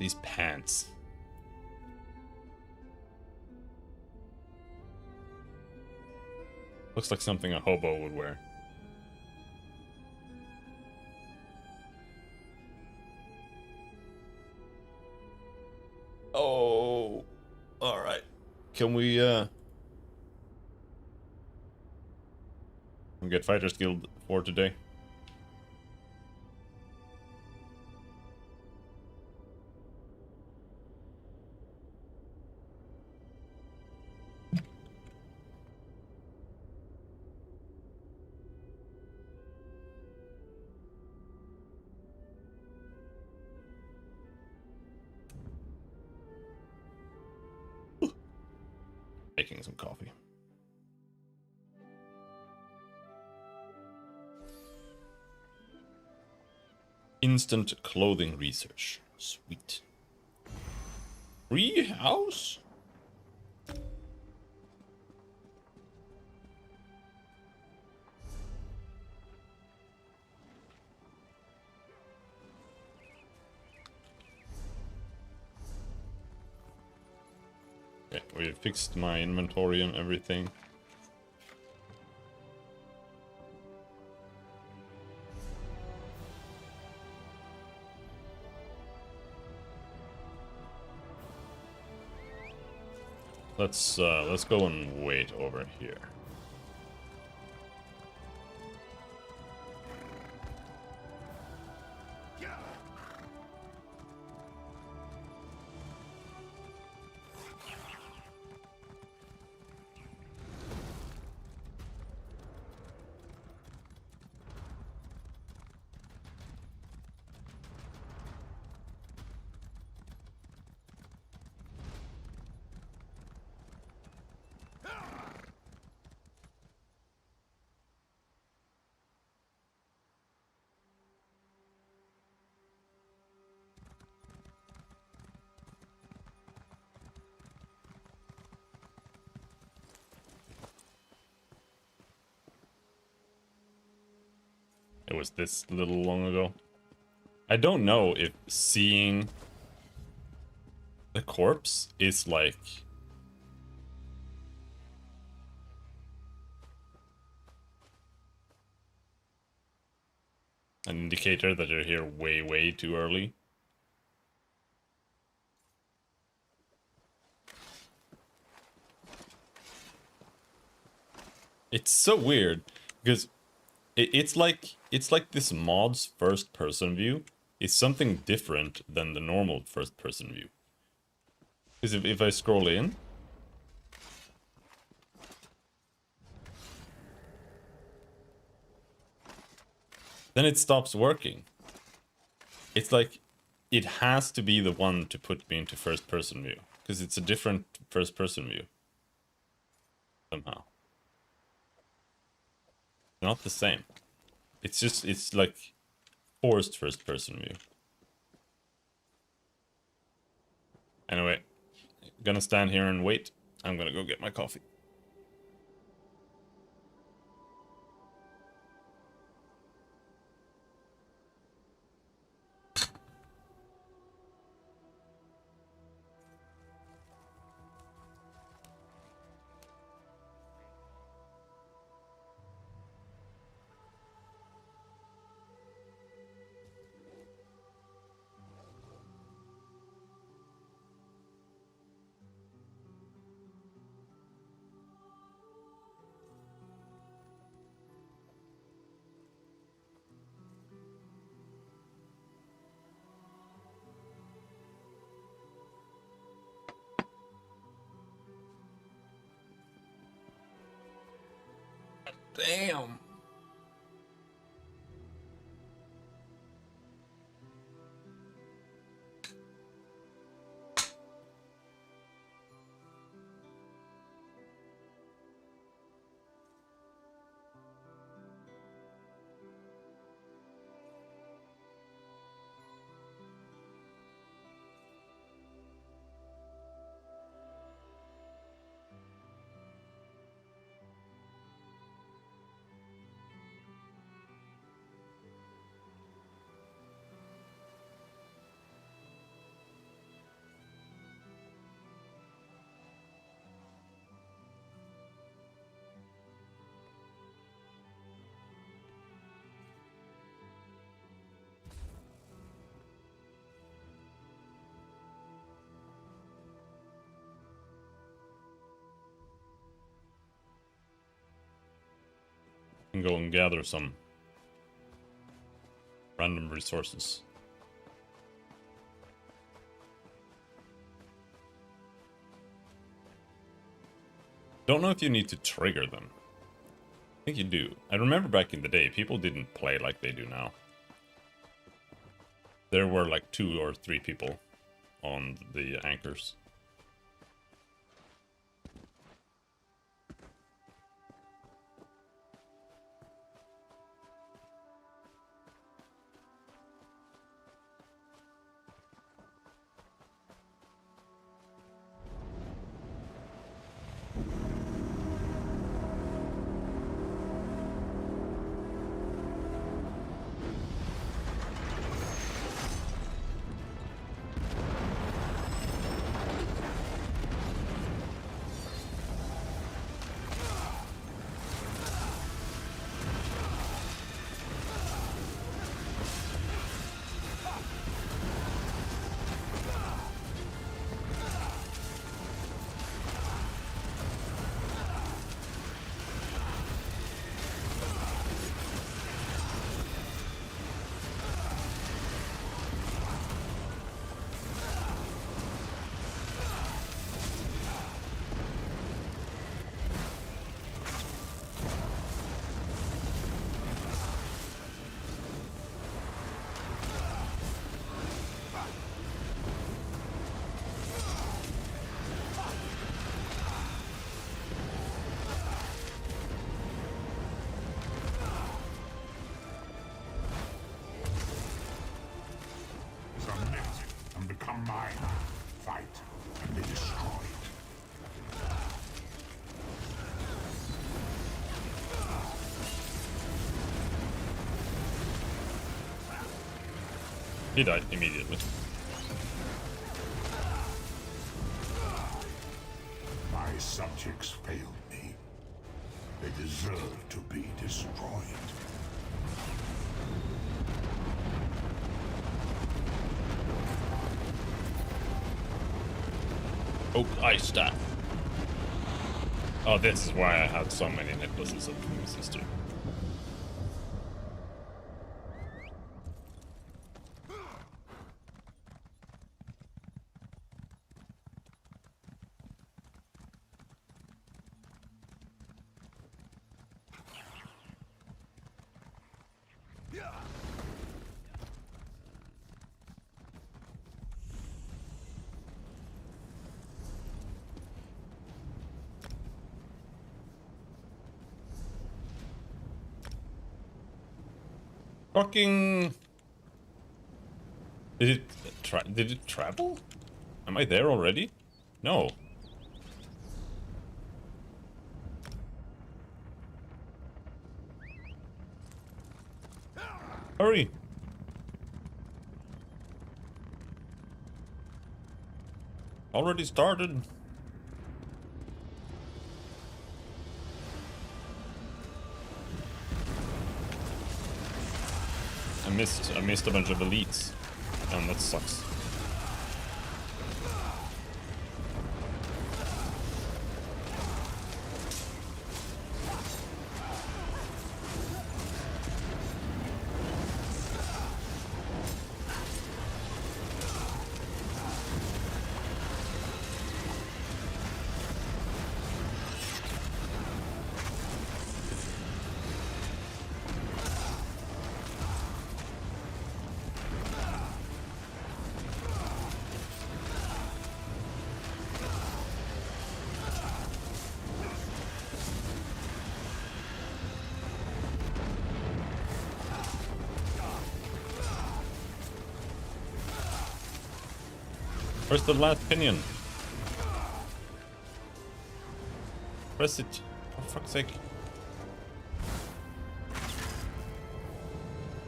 These pants. Looks like something a hobo would wear. Oh, all right. Can we get Fighters Guild 4 today? Making some coffee. Instant clothing research. Sweet. Free house? Okay, we fixed my inventory and everything. Let's go and wait over here. It was this little long ago. I don't know if seeing the corpse is like an indicator that you're here way too early. It's so weird because it's like this mod's first person view is something different than the normal first person view. Because if I scroll in, then it stops working. It's like it has to be the one to put me into first person view because it's a different first person view somehow. Not the same. It's like forced first person view. Anyway, gonna stand here and wait. I'm gonna go get my coffee. Damn. And go and gather some random resources. Don't know if you need to trigger them. I think you do. I remember back in the day, people didn't play like they do now. There were like 2 or 3 people on the anchors. He died immediately. My subjects failed me. They deserve to be destroyed. Oh, ice staff. Oh, this is why I had so many necklaces of my sister. Fucking... Did it travel? Am I there already? No. Hurry! Already started. I missed a bunch of elites, and that sucks. Where's the last pinion? Press it. For fuck's sake.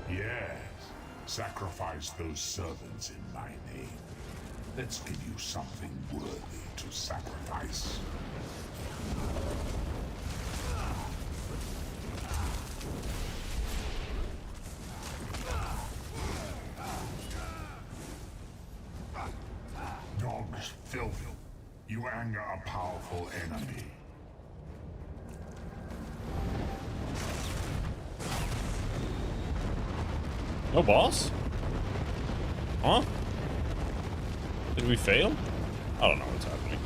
Yes. Sacrifice those servants in my name. Let's give you something worthy to sacrifice. Dogs filth. You anger a powerful enemy. No boss? Huh? Did we fail? I don't know what's happening.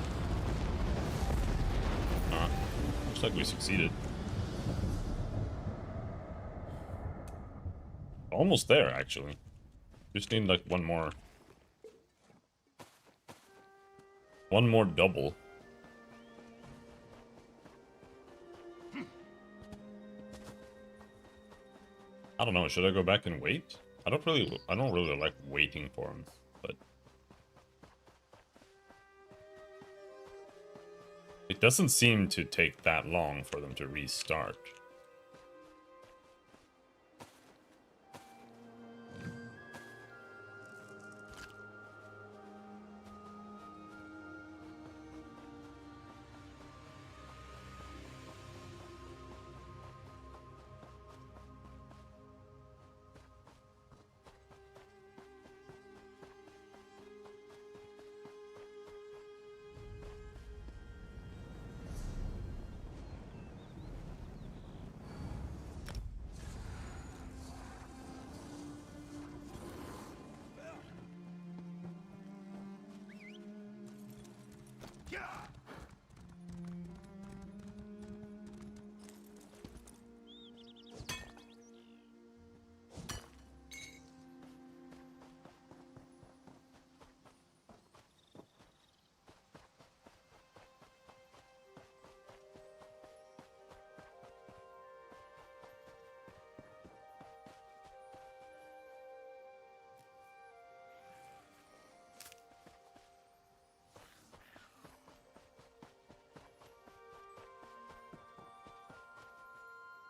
Looks like we succeeded. Almost there, actually. Just need like one more. One more double. I don't know, should I go back and wait? I don't really like waiting for him, but it doesn't seem to take that long for them to restart.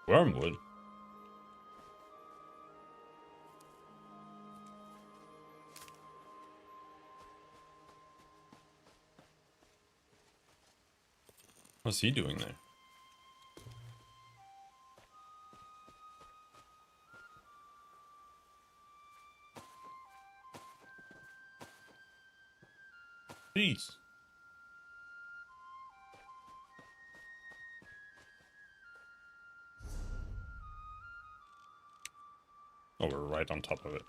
Wormwood? What's he doing there? Peace. Oh, we're right on top of it.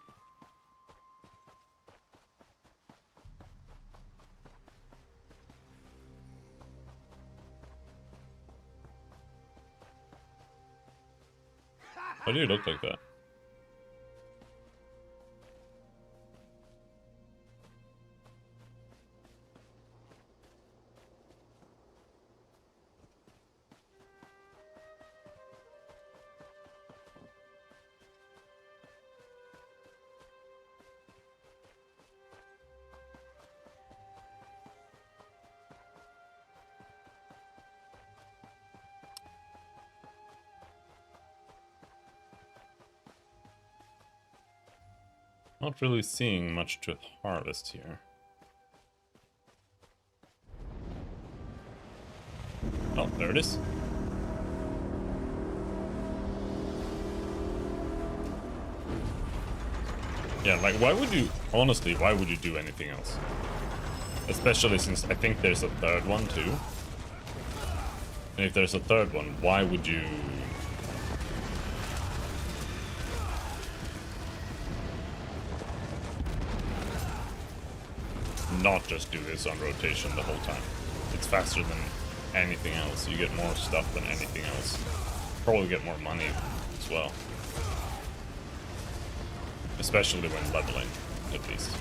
Why do you look like that? Not really seeing much to harvest here. Oh, there it is. Yeah, like, why would you... Honestly, why would you do anything else? Especially since I think there's a third one, too. And if there's a third one, why would you... not just do this on rotation the whole time? It's faster than anything else. You get more stuff than anything else. Probably get more money as well. Especially when leveling, at least.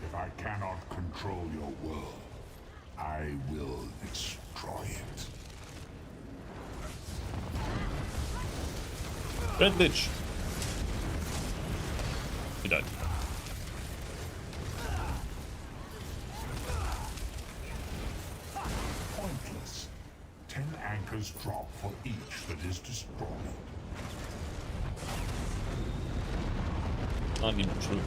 If I cannot control your world, I will destroy it. Red Lich. He died. Pointless. 10 anchors shadows drop for each that is destroyed. Not even true.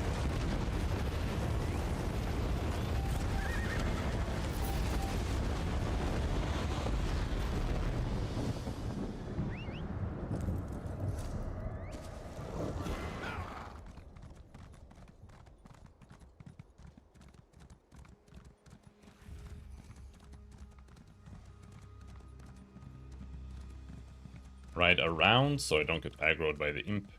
Right around so I don't get aggroed by the imp.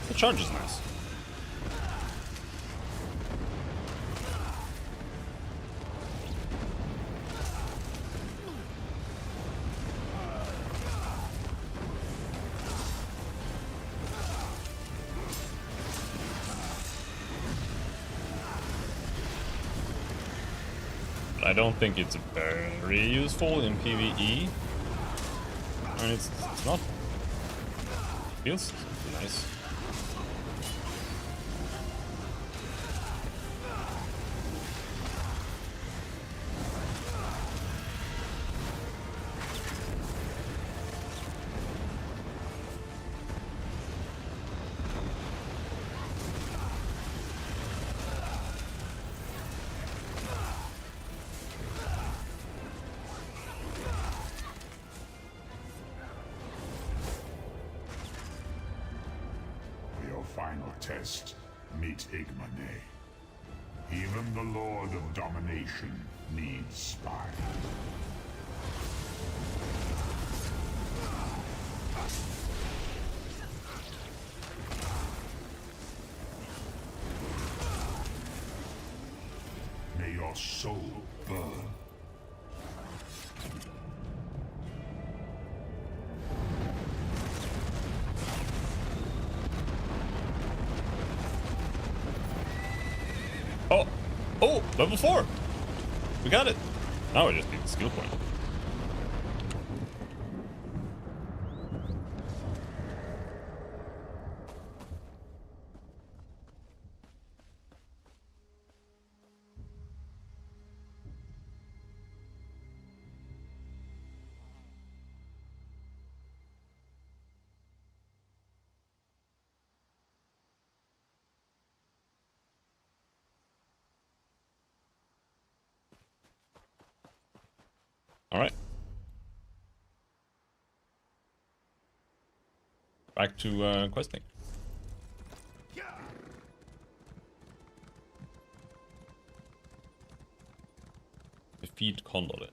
The charge is nice. I don't think it's very useful in PvE. I mean, it's not. It feels nice. Final test, meet Igmane. Even the Lord of Domination needs spies. May your soul burn. Oh! Oh! Level 4! We got it! Now we just need the skill point. Alright. Back to questing. Defeat Condolin.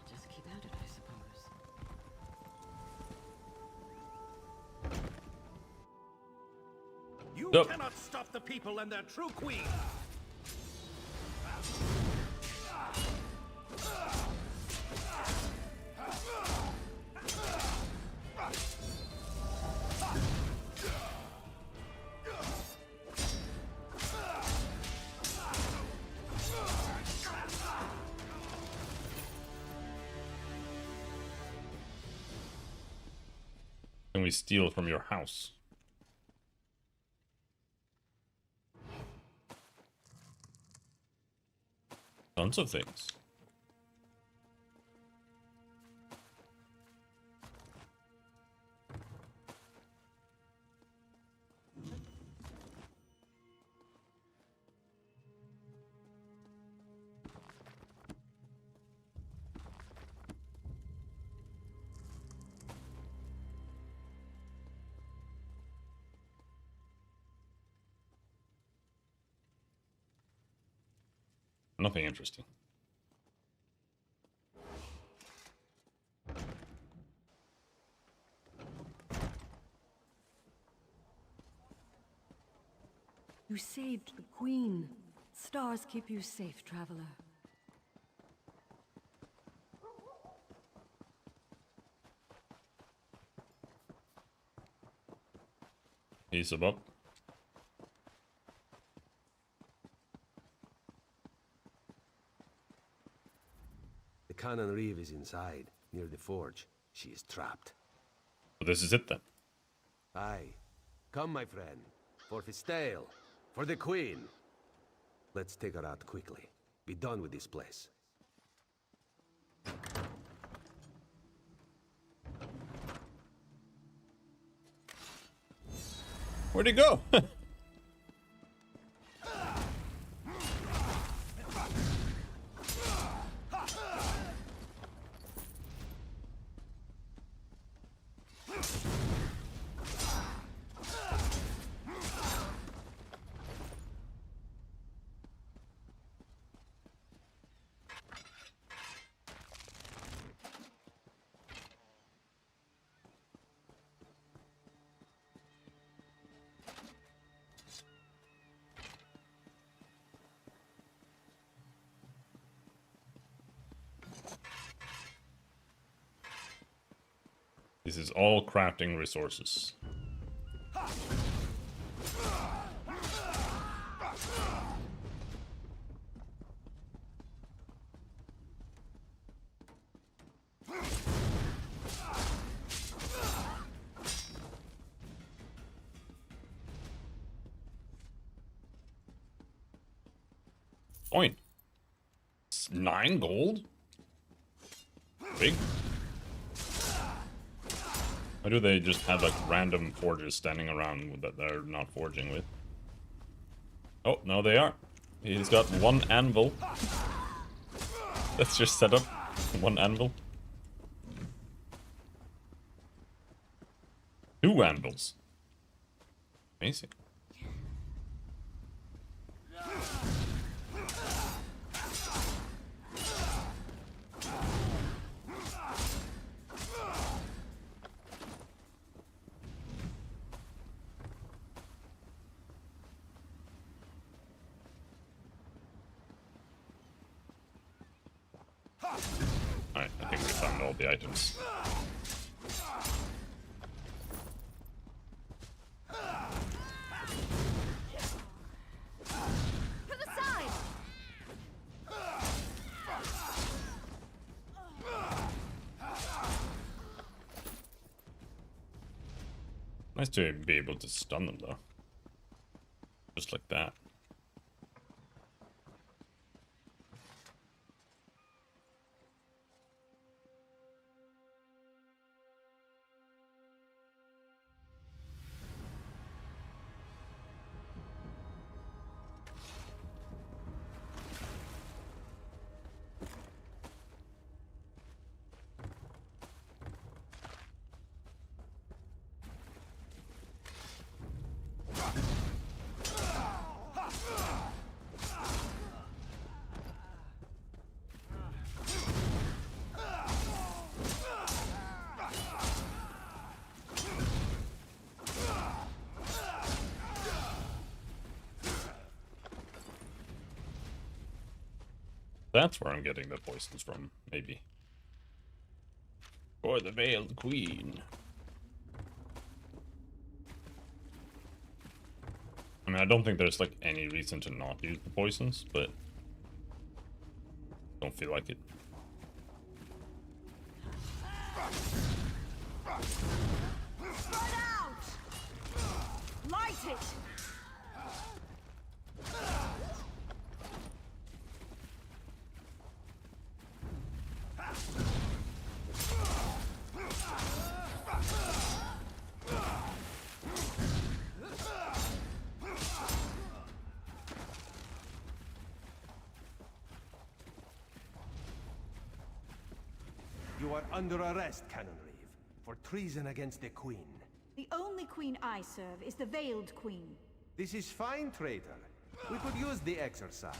Just keep at it, I suppose. You Yep. cannot stop the people and their true queen. Can we steal from your house? Tons of things. Nothing interesting. You saved the Queen. Stars keep you safe, traveler. He's above. The Cannon Reeve is inside, near the forge. She is trapped. So this is it then. Aye. Come, my friend. For Fistale. For the Queen. Let's take her out quickly. Be done with this place. Where'd he go? This is all crafting resources. Point. 9 gold? Big. Why do they just have like random forges standing around that they're not forging with? Oh, no they are. He's got 1 anvil. Let's just set up 1 anvil. 2 anvils. Amazing. Alright, I think we found all the items. To the side! Nice to be able to stun them though. Just like that. That's where I'm getting the poisons from, maybe. For the Veiled Queen. I mean, I don't think there's like any reason to not use the poisons, but don't feel like it. Spread out! Light it! You are under arrest, Cannon Reeve, for treason against the Queen. The only queen I serve is the Veiled Queen. This is fine, traitor. We could use the exercise.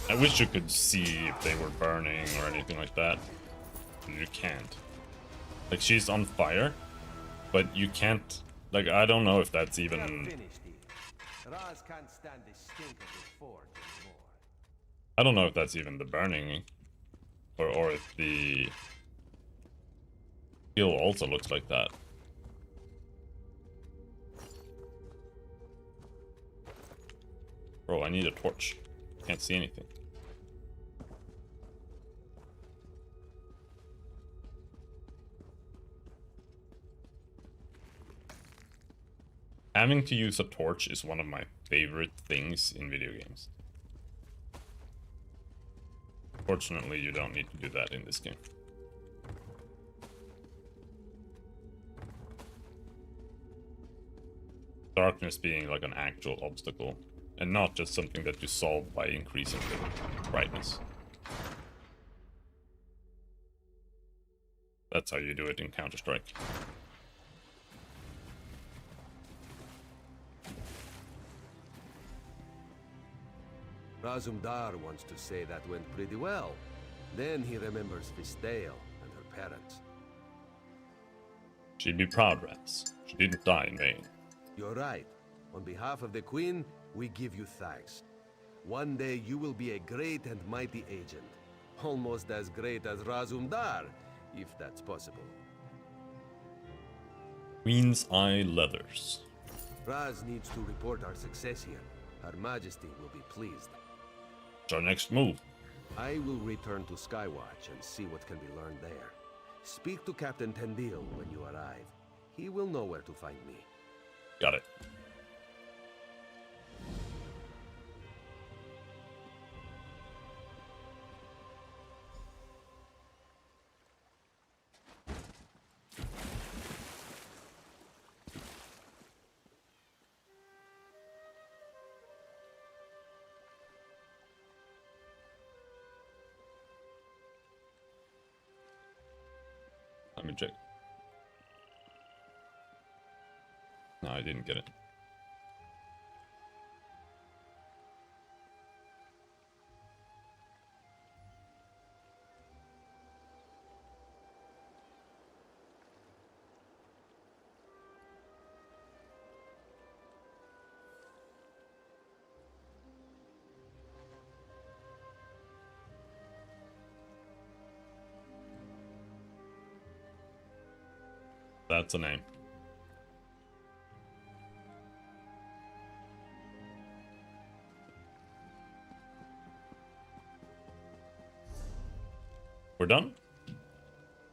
I wish you could see if they were burning or anything like that. You can't. Like, she's on fire, but you can't... Like, I don't know if that's even... Finished here. Raz can't stand the stink of the fort anymore. I don't know if that's even the burning. Or if the... Kill also looks like that. Bro, I need a torch. Can't see anything. Having to use a torch is one of my favorite things in video games. Fortunately, you don't need to do that in this game. Darkness being like an actual obstacle, and not just something that you solve by increasing the brightness. That's how you do it in Counter-Strike. Razumdar wants to say that went pretty well. Then he remembers Fistael and her parents. She'd be proud, Raz. She didn't die in vain. You're right. On behalf of the Queen, we give you thanks. One day you will be a great and mighty agent. Almost as great as Razumdar, if that's possible. Queen's Eye Leathers. Raz needs to report our success here. Her Majesty will be pleased. What's our next move? I will return to Skywatch and see what can be learned there. Speak to Captain Tendil when you arrive. He will know where to find me. Got it. Let me check. No, I didn't get it. That's a name. We're done.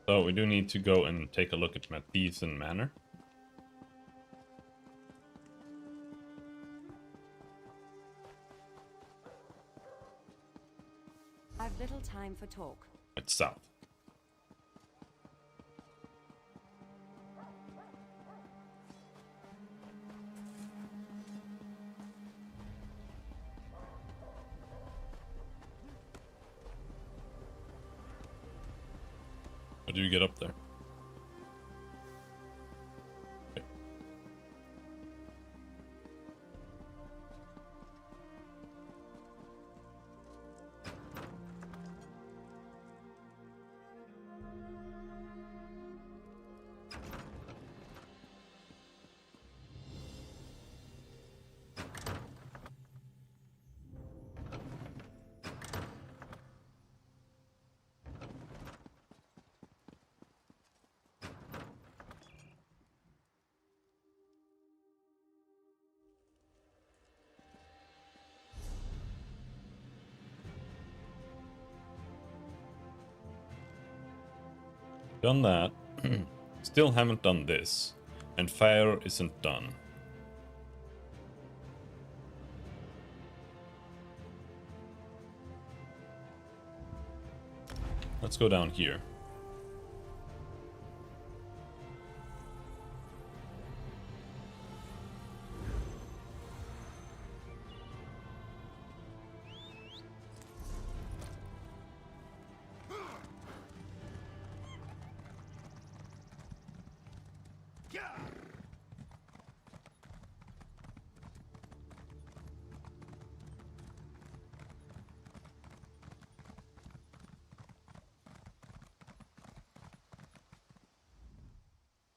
So we do need to go and take a look at Mathisen Manor. I've little time for talk. It's south. How do you get up there? Okay. Done that. Still haven't done this. And fire isn't done. Let's go down here.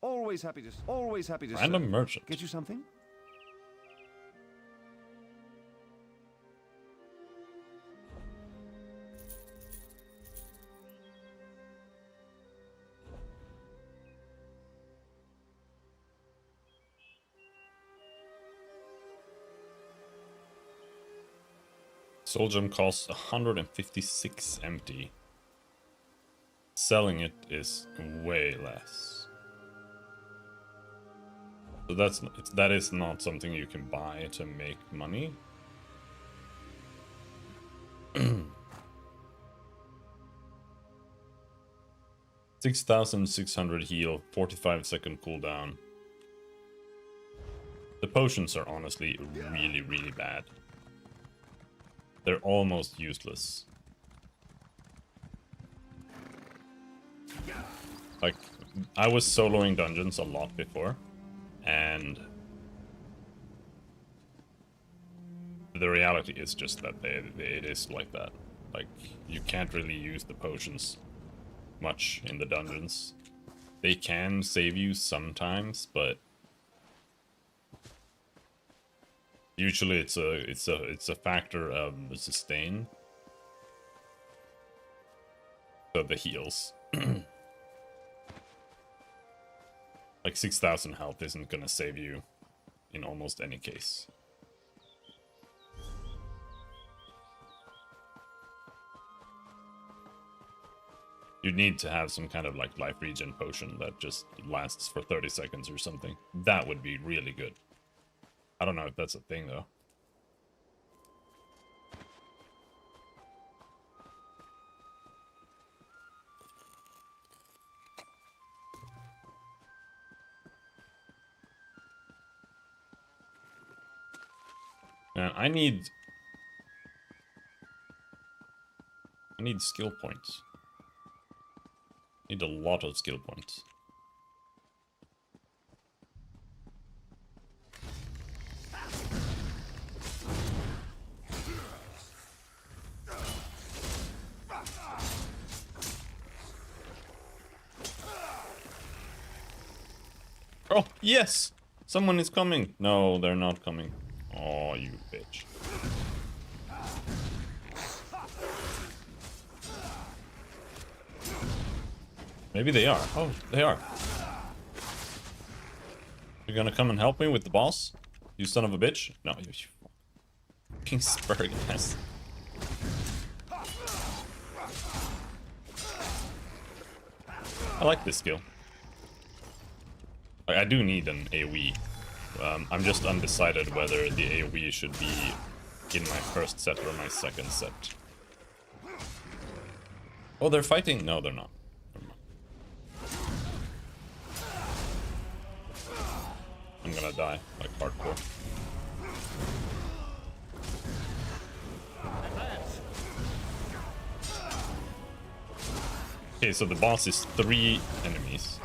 Always happy to Random serve. merchant. Get you something? Soul gem costs 156 empty. Selling it is way less. So that is not something you can buy to make money. 6,600 heal, 45-second cooldown. The potions are honestly really, really bad. They're almost useless. Like, I was soloing dungeons a lot before, and the reality is just that it is like that. Like, you can't really use the potions much in the dungeons. They can save you sometimes, but usually it's a factor of the sustain. So the heals. Like 6,000 health isn't gonna save you in almost any case. You need to have some kind of like life regen potion that just lasts for 30 seconds or something. That would be really good. I don't know if that's a thing though. Man, I need skill points. Need a lot of skill points. Oh, yes! Someone is coming! No, they're not coming. Oh, you bitch. Maybe they are. Oh, they are. You're gonna come and help me with the boss? You son of a bitch? No, you fucking spurg ass. I like this skill. I do need an AoE. I'm just undecided whether the AoE should be in my first set or my second set. Oh, they're fighting? No, they're not. I'm gonna die, like hardcore. Okay, so the boss is 3 enemies.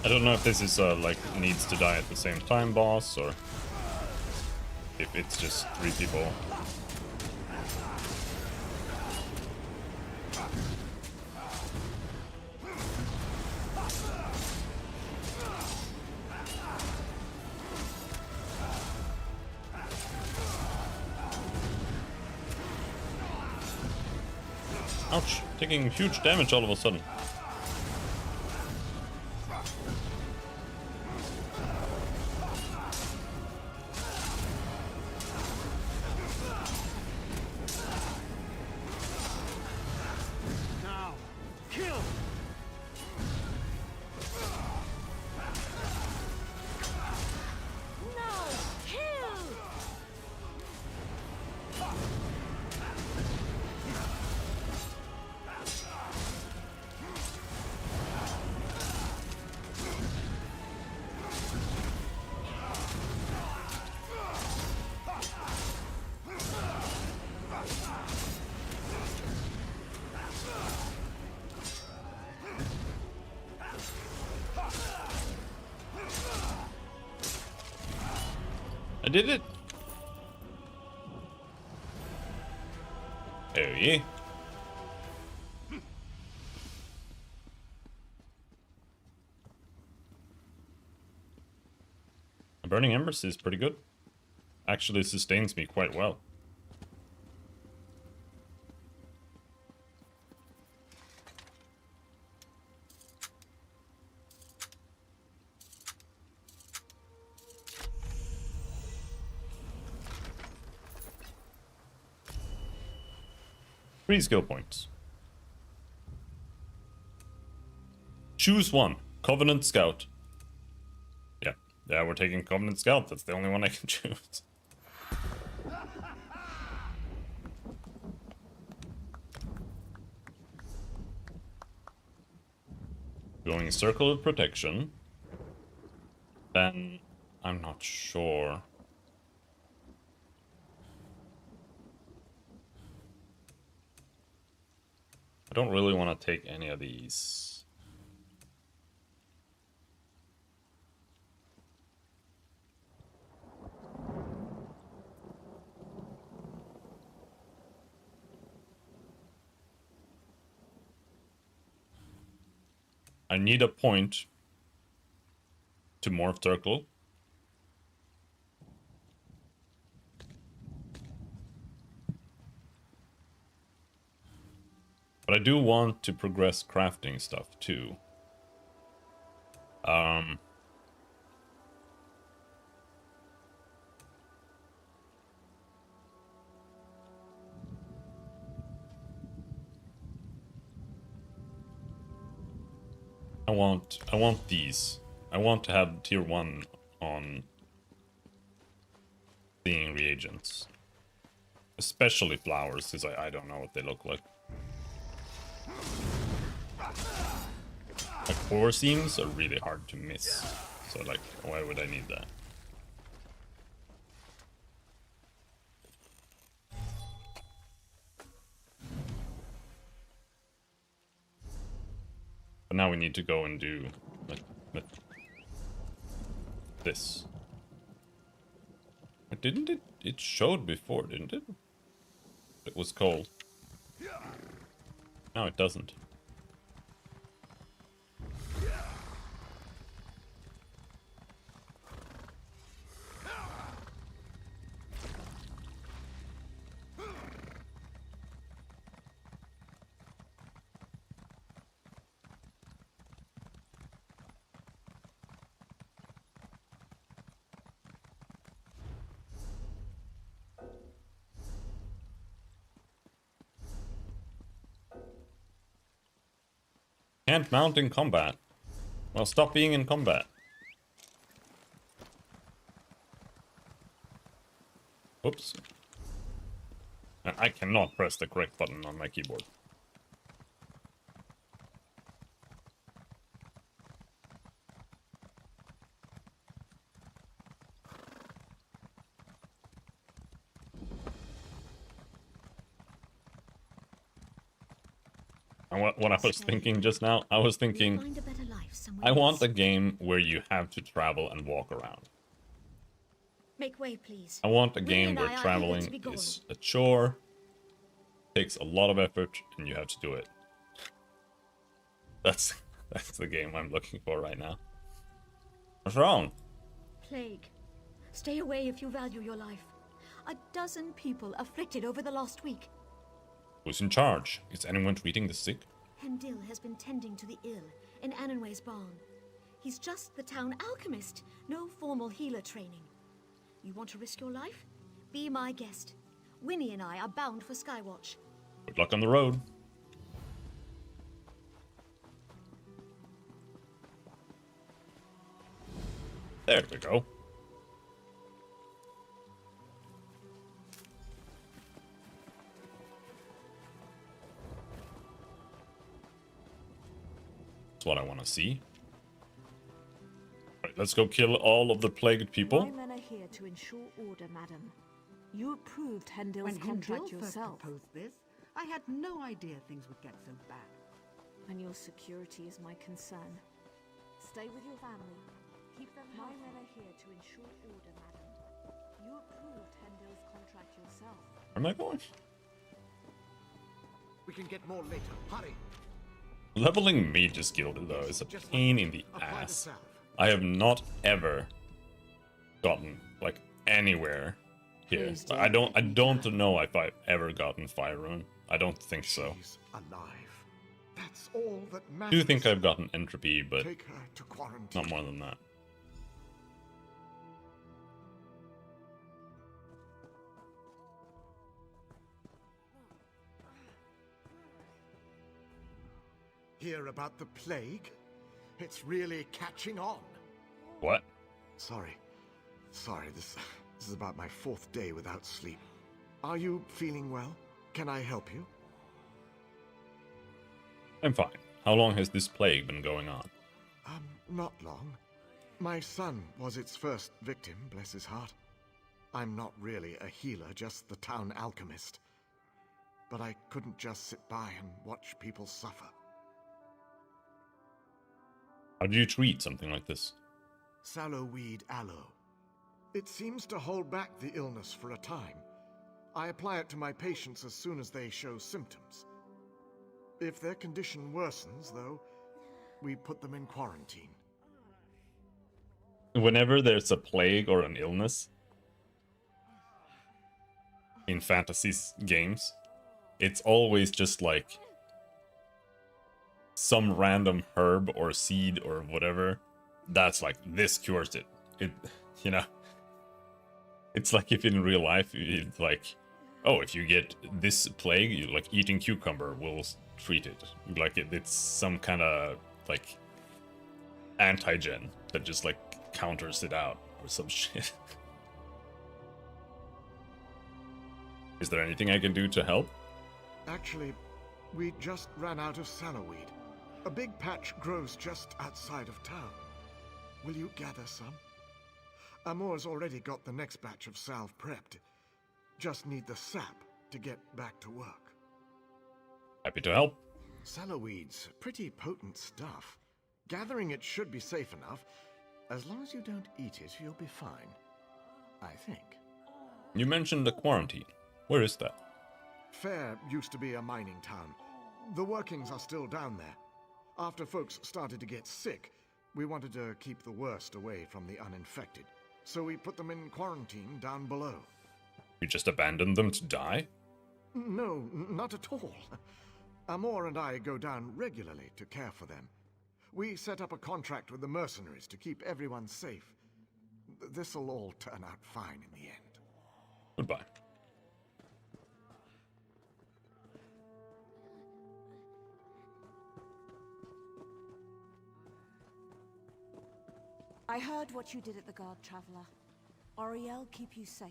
I don't know if this is like needs to die at the same time boss, or if it's just 3 people. Ouch, taking huge damage all of a sudden. Now, kill! No! Kill! I did it! Oh yeah. Burning Embers is pretty good. Actually sustains me quite well. Three skill points. Choose one. Covenant Scout. Yeah, we're taking Covenant Scout. That's the only one I can choose. Going Circle of Protection. Then I'm not sure. I don't really want to take any of these. I need a point to morph circle. But I do want to progress crafting stuff too. I want these. I want to have tier 1 on seeing reagents. Especially flowers, because I don't know what they look like. Like, 4 seams are really hard to miss. So, like, why would I need that? But now we need to go and do this. But didn't it? It showed before, didn't it? It was cold. No, it doesn't. Can't mount in combat. Well, stop being in combat. Oops. I cannot press the correct button on my keyboard. And what I was thinking just now, I was thinking, Find a better life somewhere I want a else. game where you have to travel and walk around. Make way, please. I want a Winnie game and where I are eager traveling to be gone. is a chore, takes a lot of effort, and you have to do it. That's the game I'm looking for right now. What's wrong? Plague. Stay away if you value your life. A dozen people afflicted over the last week. Who's in charge? Is anyone treating the sick? Hendil has been tending to the ill in Annenway's barn. He's just the town alchemist, no formal healer training. You want to risk your life? Be my guest. Winnie and I are bound for Skywatch. Good luck on the road. There we go. That's what I want to see. Right, let's go kill all of the plagued people. My men are here to ensure order, madam. You approved Hendil's When contract Hendil first yourself. proposed this, I had no idea things would get so bad. And your security is my concern. Stay with your family. Keep them healthy. My men are here to ensure order, madam. You approved Hendil's contract yourself. Where am I going? We can get more later. Hurry. Leveling Mage's Guild, though, is a pain in the ass. I have not ever gotten, like, anywhere here. Please do. I don't know if I've ever gotten Fire Rune. I don't think so. She's alive. That's all that I matters. do think I've gotten Entropy, but Take her to quarantine. not more than that. Hear about the plague? It's really catching on. What? Sorry. This is about my 4th day without sleep. Are you feeling well? Can I help you? I'm fine. How long has this plague been going on? Not long. My son was its first victim, bless his heart. I'm not really a healer, just the town alchemist. But I couldn't just sit by and watch people suffer. How do you treat something like this? Sallowweed aloe. It seems to hold back the illness for a time. I apply it to my patients as soon as they show symptoms. If their condition worsens, though, we put them in quarantine. Whenever there's a plague or an illness in fantasy games, it's always just like some random herb or seed or whatever that's like, this cures it. You know, it's like if in real life it's like, oh, if you get this plague, you like eating cucumber will treat it. Like it's some kind of like antigen that just like counters it out or some shit. Is there anything I can do to help? Actually, we just ran out of sallowweed. A big patch grows just outside of town. Will you gather some? Amor's already got the next batch of salve prepped. Just need the sap to get back to work. Happy to help. Sallowweed's pretty potent stuff. Gathering it should be safe enough. As long as you don't eat it, you'll be fine. I think. You mentioned the quarantine. Where is that? Fair used to be a mining town. The workings are still down there. After folks started to get sick, we wanted to keep the worst away from the uninfected. So we put them in quarantine down below. You just abandoned them to die? No, not at all. Amor and I go down regularly to care for them. We set up a contract with the mercenaries to keep everyone safe. This'll all turn out fine in the end. Goodbye. I heard what you did at the Guard, Traveler. Auriel, keep you safe.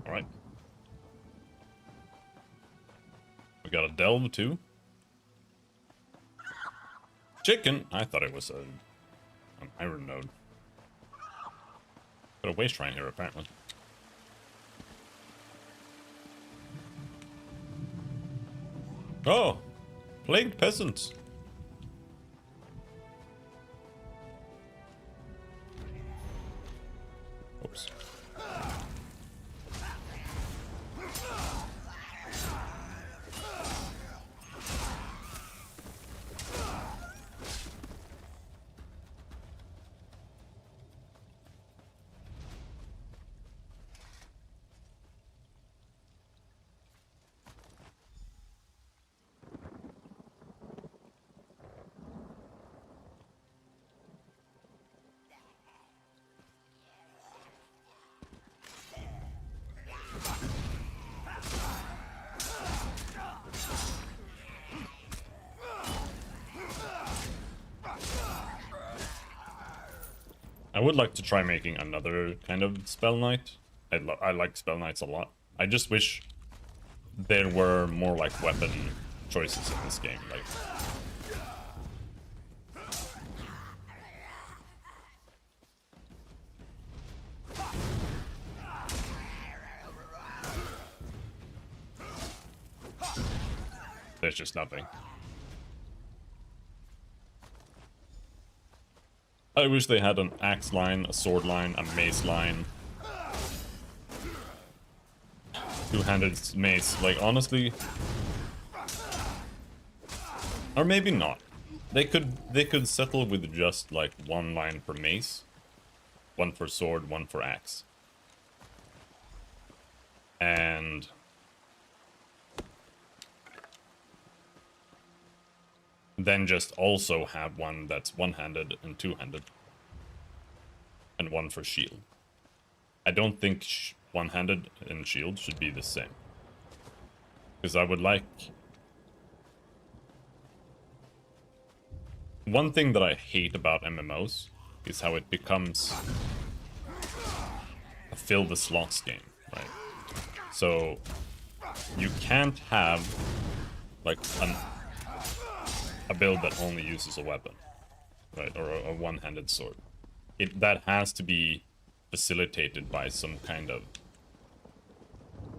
Alright. We got a delve too. Chicken! I thought it was an iron node. Got a waste shrine here apparently. Oh! Plagued peasants. Oops. I would like to try making another kind of Spell Knight. I like Spell Knights a lot. I just wish there were more like weapon choices in this game. Like, there's just nothing. I wish they had an axe line, a sword line, a mace line. Two-handed mace, like honestly. Or maybe not. They could settle with just like one line for mace, one for sword, one for axe. And then just also have one that's one-handed and two-handed. And one for shield. I don't think one-handed and shield should be the same. Because I would like... One thing that I hate about MMOs is how it becomes a fill the slots game, right? So you can't have like a build that only uses a weapon, right? Or a one-handed sword. That has to be facilitated by some kind of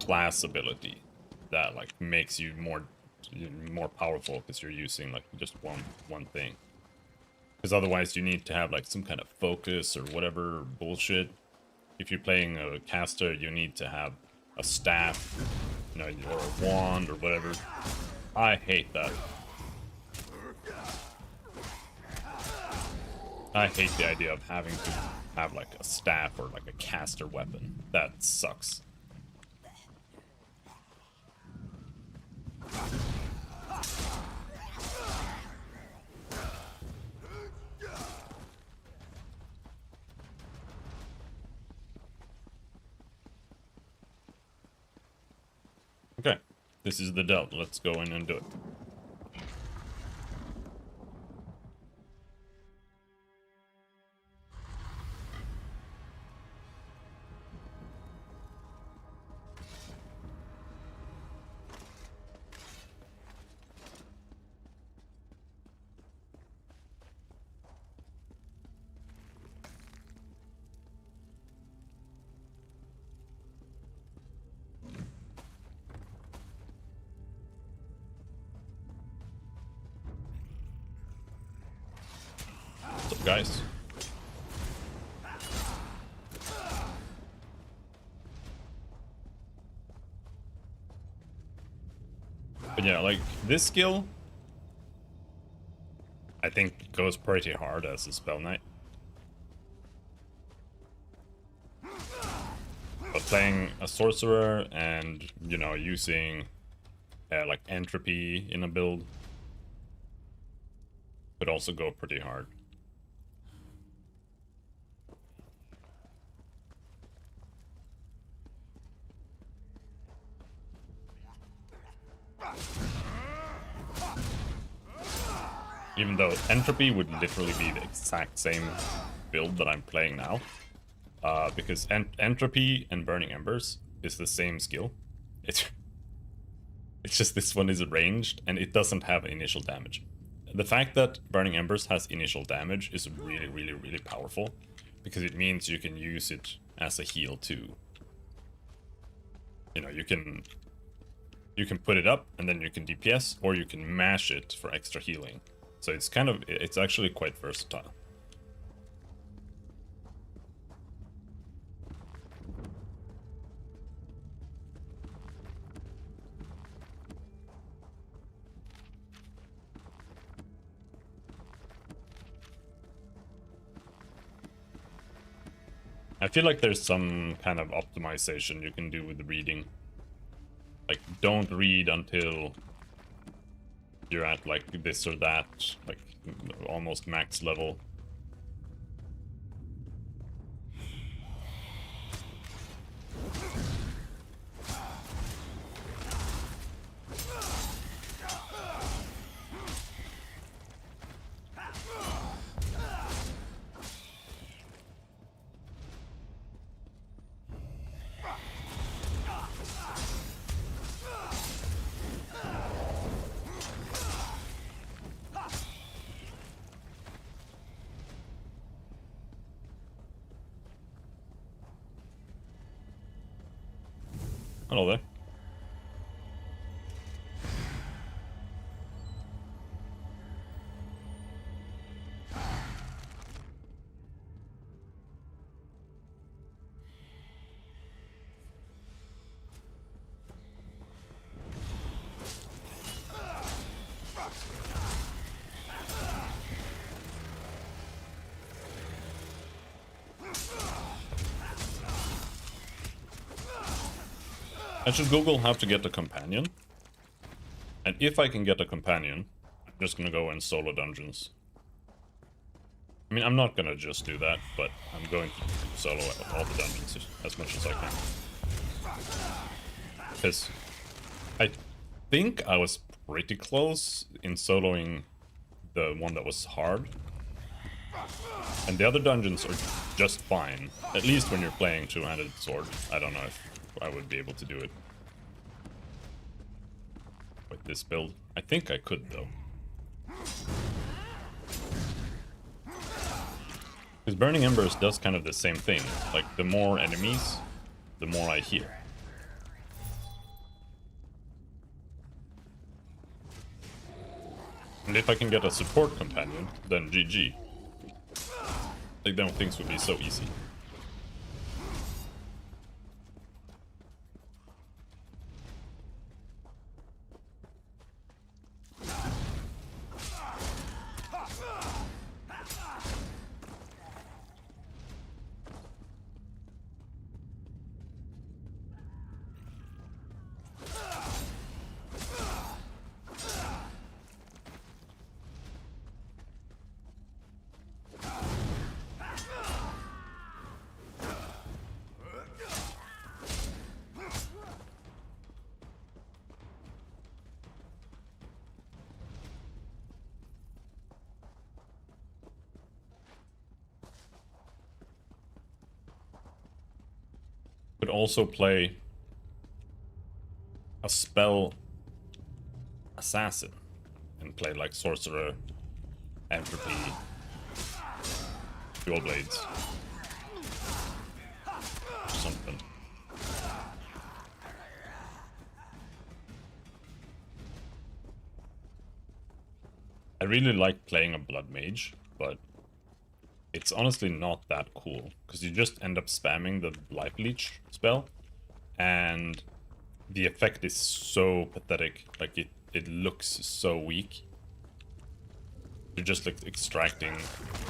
class ability that like makes you more powerful because you're using like just one thing. Because otherwise you need to have like some kind of focus or whatever bullshit. If you're playing a caster, you need to have a staff, you know, or a wand or whatever. I hate that. I hate the idea of having to have like a staff or like a caster weapon. That sucks. Okay, this is the Delt. Let's go in and do it. What's up, guys? But yeah, like, this skill, I think goes pretty hard as a Spell Knight. But playing a Sorcerer and, you know, using, like, Entropy in a build could also go pretty hard. Even though Entropy would literally be the exact same build that I'm playing now. Because Entropy and Burning Embers is the same skill. It's just this one is ranged and it doesn't have initial damage. The fact that Burning Embers has initial damage is really, really, really powerful. Because it means you can use it as a heal too. You know, you can You can put it up and then you can DPS, or you can mash it for extra healing. So it's kind of, it's actually quite versatile. I feel like there's some kind of optimization you can do with the reading. Like, don't read until you're at like this or that, like almost max level. Hello there. I should Google how to get a companion. And if I can get a companion, I'm just gonna go in solo dungeons. I mean, I'm not gonna just do that, but I'm going to solo all the dungeons as much as I can. Because I think I was pretty close in soloing the one that was hard. And the other dungeons are just fine. At least when you're playing two-handed sword. I don't know if I would be able to do it with this build. I think I could, though. Because Burning Embers does kind of the same thing. Like, the more enemies, the more I hear. And if I can get a support companion, then GG. Like, then things would be so easy. Could also play a spell assassin and play like sorcerer, entropy, dual blades, something. I really like playing a blood mage, but it's honestly not that cool, because you just end up spamming the life leech spell, and the effect is so pathetic. Like, it looks so weak. You're just like extracting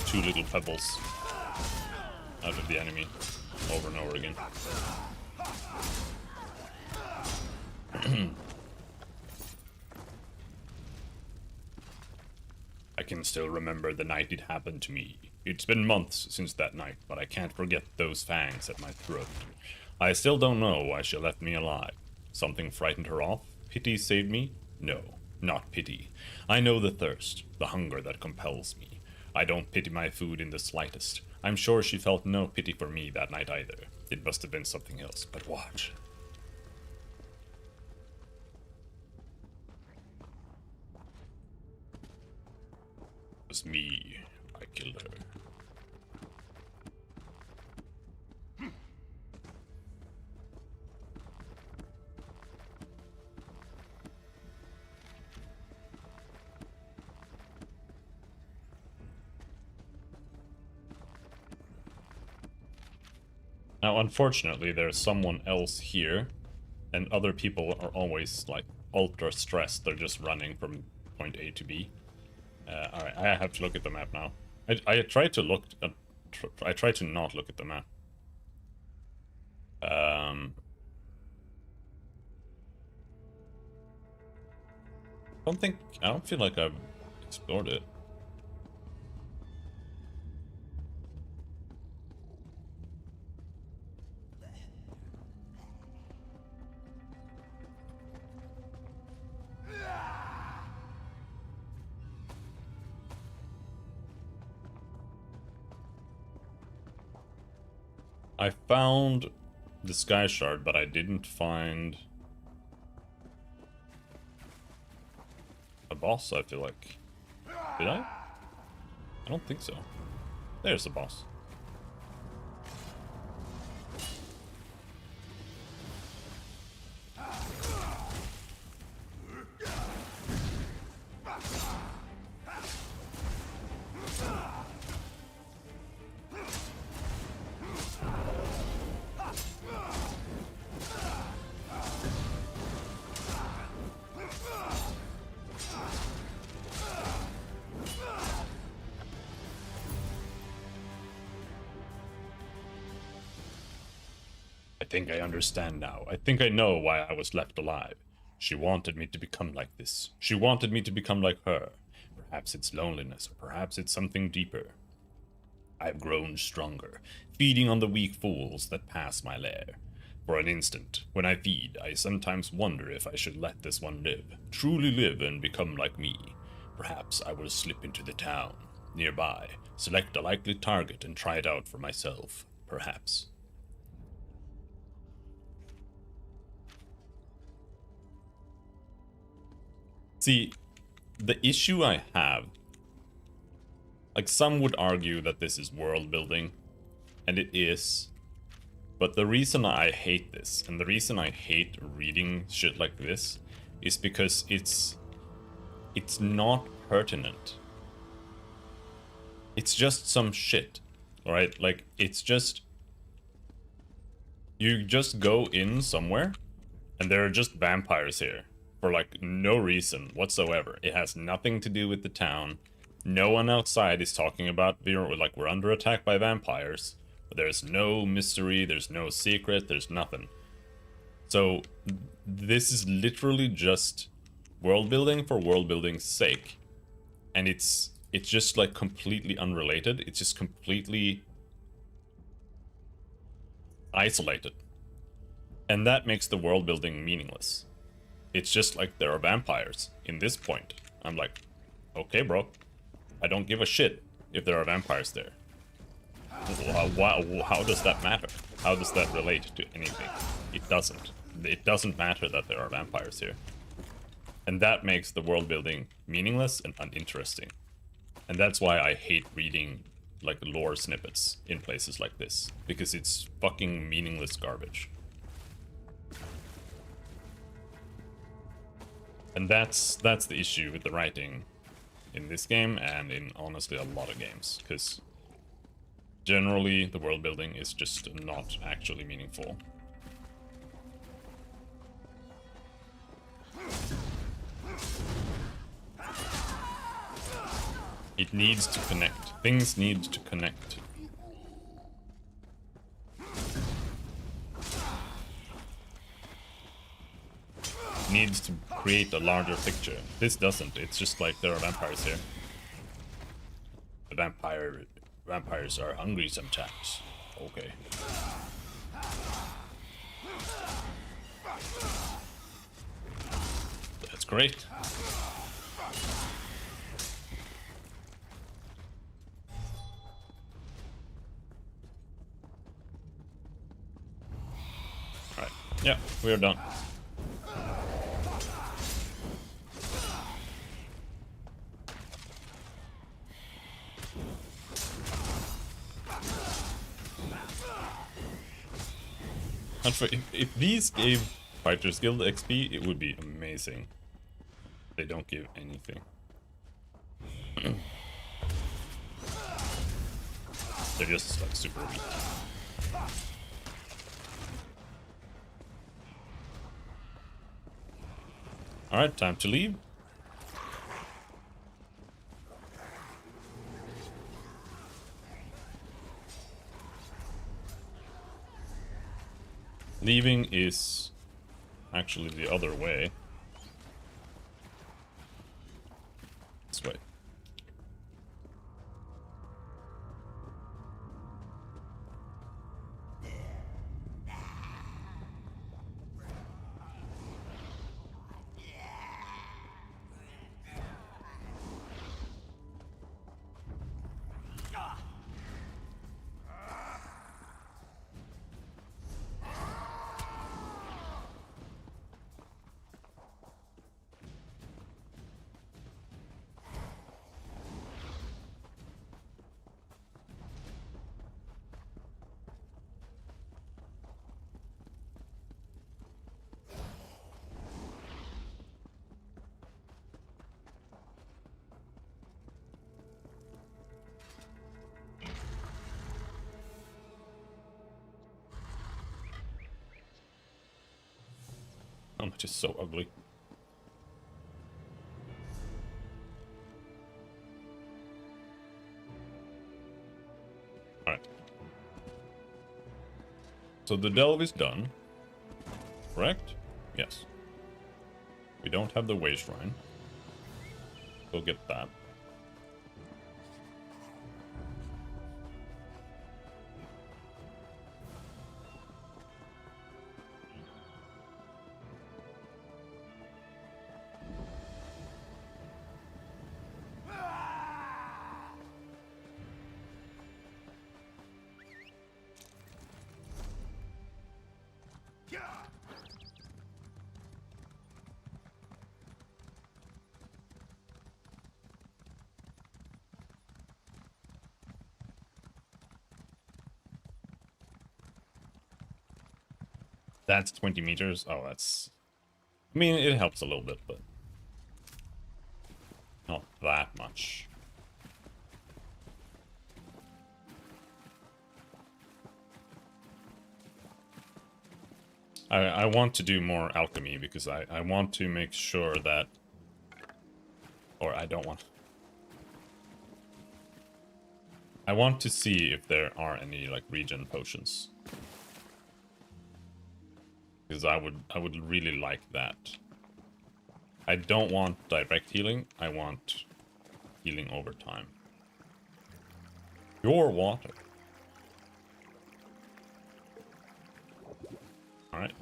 2 little pebbles out of the enemy over and over again. I can still remember the night it happened to me. It's been months since that night, but I can't forget those fangs at my throat. I still don't know why she left me alive. Something frightened her off? Pity saved me? No, not pity. I know the thirst, the hunger that compels me. I don't pity my food in the slightest. I'm sure she felt no pity for me that night either. It must have been something else, but watch. It was me. I killed her. Now, unfortunately, there's someone else here, and other people are always, like, ultra stressed. They're just running from point A to B. Alright, I have to look at the map now. I tried to look at... I tried to not look at the map. I don't feel like I've explored it. I found the Sky Shard, but I didn't find a boss, I feel like. Did I? I don't think so. There's the boss. I think I understand now. I think I know why I was left alive. She wanted me to become like this. She wanted me to become like her. Perhaps it's loneliness, or perhaps it's something deeper. I've grown stronger, feeding on the weak fools that pass my lair. For an instant, when I feed, I sometimes wonder if I should let this one live, truly live and become like me. Perhaps I will slip into the town, nearby, select a likely target and try it out for myself. Perhaps. See, the issue I have, like, some would argue that this is world building, and it is, but the reason I hate this, and the reason I hate reading shit like this, is because it's not pertinent. It's just some shit, alright? Like, it's just, you just go in somewhere, and there are just vampires here. For, like, no reason whatsoever. It has nothing to do with the town. No one outside is talking about, we're under attack by vampires. There's no mystery, there's no secret, there's nothing. So, this is literally just world building for world building's sake. And it's just, like, completely unrelated. It's just completely isolated. And that makes the world building meaningless. It's just like there are vampires in this point. I'm like, okay, bro. I don't give a shit if there are vampires there. How does that matter? How does that relate to anything? It doesn't. It doesn't matter that there are vampires here. And that makes the world building meaningless and uninteresting. And that's why I hate reading, like, lore snippets in places like this. Because it's fucking meaningless garbage. And that's the issue with the writing in this game and in, honestly, a lot of games, because generally the world building is just not actually meaningful. It needs to connect. Things need to connect. Needs to create a larger picture. This doesn't. It's just like there are vampires here. The vampires are hungry sometimes. Okay. That's great. Alright. Yeah, we are done. And if these gave Fighters Guild XP, it would be amazing. They don't give anything. They're just, like, super weak. Alright, time to leave. Leaving is actually the other way. This way. Oh, it's just so ugly. Alright. So the delve is done. Correct? Yes. We don't have the way shrine. We'll get that. That's 20 meters. Oh, that's... I mean, it helps a little bit, but... not that much. I want to do more alchemy, because I want to make sure that... Or I don't want... I want to see if there are any, like, regen potions. Because I would really like that. I don't want direct healing, I want healing over time. Pure water. Alright.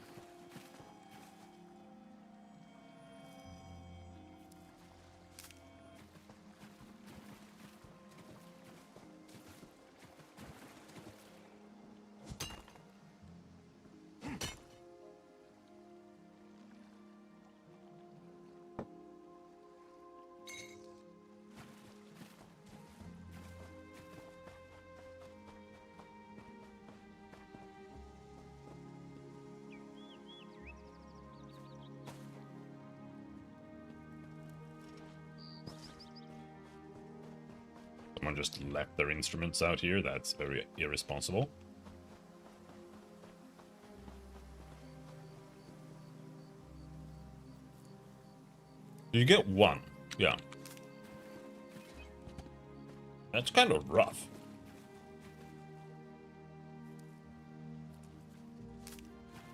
Someone just left their instruments out here. That's very irresponsible. You get one. Yeah. That's kind of rough.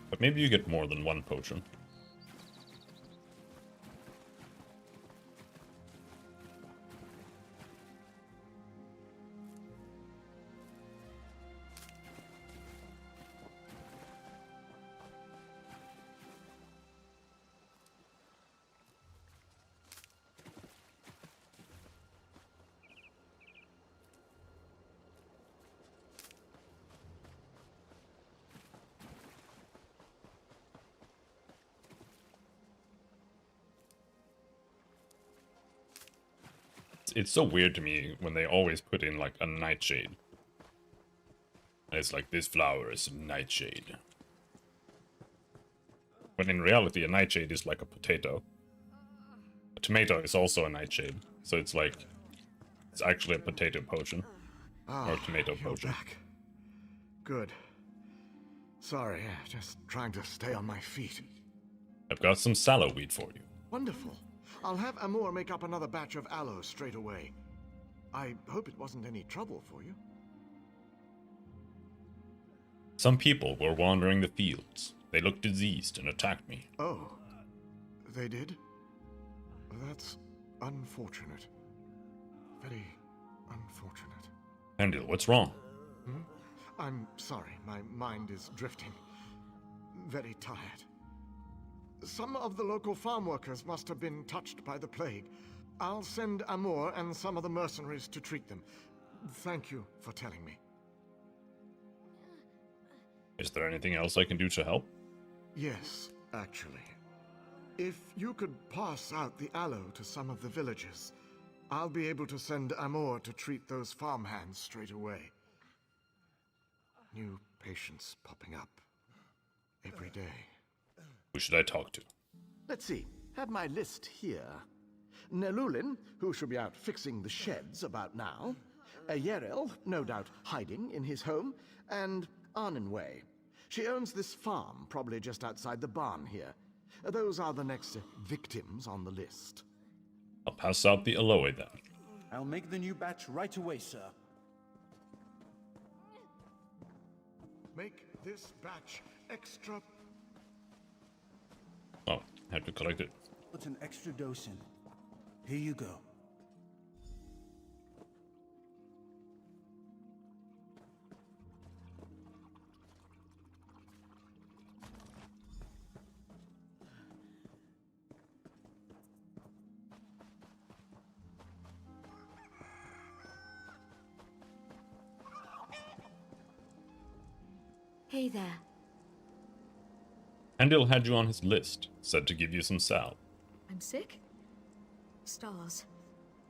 But maybe you get more than one potion. It's so weird to me when they always put in like a nightshade. And it's like, this flower is a nightshade. When in reality a nightshade is like a potato. A tomato is also a nightshade. So it's like, it's actually a potato potion. Or tomato you're potion. back. Good. Sorry, just trying to stay on my feet. I've got some sallow weed for you. Wonderful. I'll have Amor make up another batch of aloe straight away. I hope it wasn't any trouble for you. Some people were wandering the fields. They looked diseased and attacked me. Oh, they did? That's unfortunate. Very unfortunate. Hendil, what's wrong? I'm sorry, my mind is drifting. Very tired. Some of the local farm workers must have been touched by the plague. I'll send Amor and some of the mercenaries to treat them. Thank you for telling me. Is there anything else I can do to help? Yes, actually. If you could pass out the aloe to some of the villagers, I'll be able to send Amor to treat those farmhands straight away. New patients popping up every day. Who should I talk to? Let's see. Have my list here. Nelulin, who should be out fixing the sheds about now. Yerel, no doubt hiding in his home. And Arnenway. She owns this farm, probably just outside the barn here. Those are the next victims on the list. I'll pass out the aloe then. I'll make the new batch right away, sir. Make this batch extra. Oh, had to collect it. Put an extra dose in. Here you go. Hey there. Hendil had you on his list, said to give you some salve. I'm sick? Stars.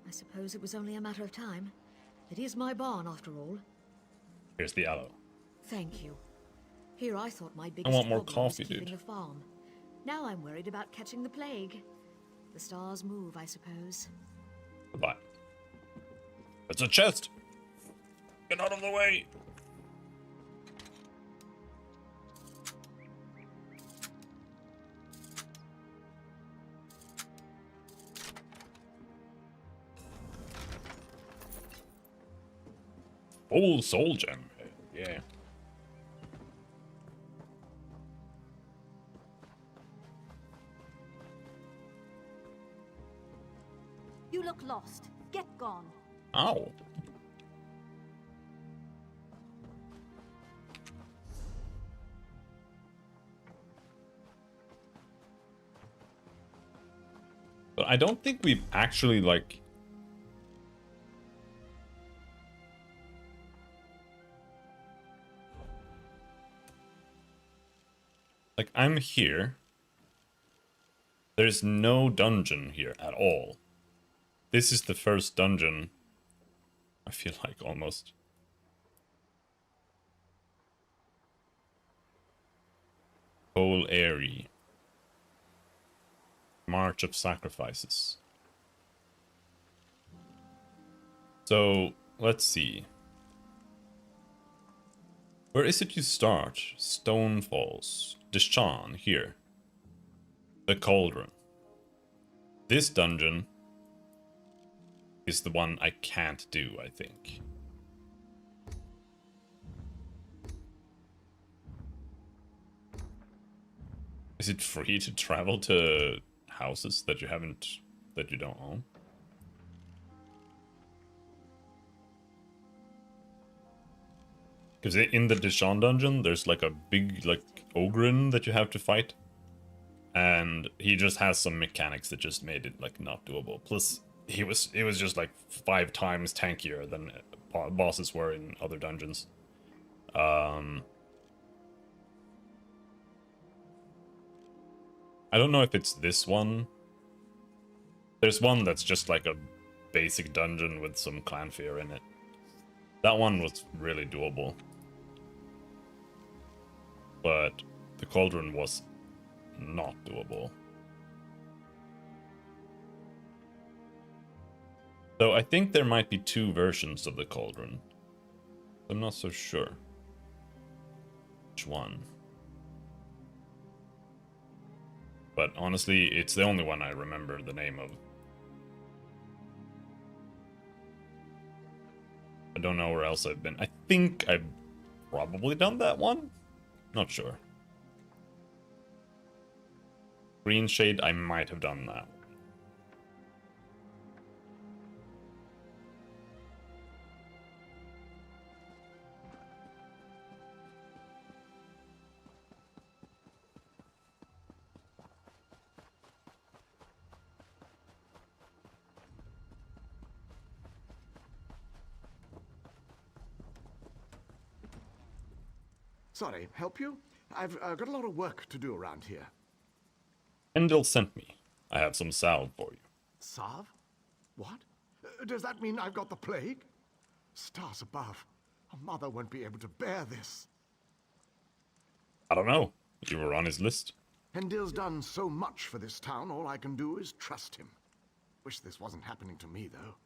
I suppose it was only a matter of time. It is my barn, after all. Here's the aloe. Thank you. Here I thought my biggest want more problem was coffee, keeping dude. the farm. Now I'm worried about catching the plague. The stars move, I suppose. Goodbye. It's a chest! Get out of the way! Full soul gem. Yeah. You look lost. Get gone. Ow. But I don't think we've actually, like... Like, I'm here. There's no dungeon here at all. This is the first dungeon, I feel like, almost. Whole Airy. March of Sacrifices. So, let's see. Where is it you start? Stone Falls. Deshan, here. The Cauldron. This dungeon is the one I can't do, I think. Is it free to travel to houses that you don't own? Because in the Deshan dungeon, there's like a big, like, Ogren that you have to fight. And he just has some mechanics that just made it, like, not doable. Plus, it was just, like, 5 times tankier than bosses were in other dungeons. I don't know if it's this one. There's one that's just like a basic dungeon with some clan fear in it. That one was really doable. But the Cauldron was not doable. So I think there might be 2 versions of the Cauldron. I'm not so sure which one. But honestly, it's the only one I remember the name of. I don't know where else I've been. I think I've probably done that one? Not sure. Green Shade, I might have done that. Sorry, help you? I've got a lot of work to do around here. Hendel sent me. I have some salve for you. Salve? What? Does that mean I've got the plague? Stars above. A mother won't be able to bear this. I don't know. You were on his list. Hendil's done so much for this town, all I can do is trust him. Wish this wasn't happening to me, though.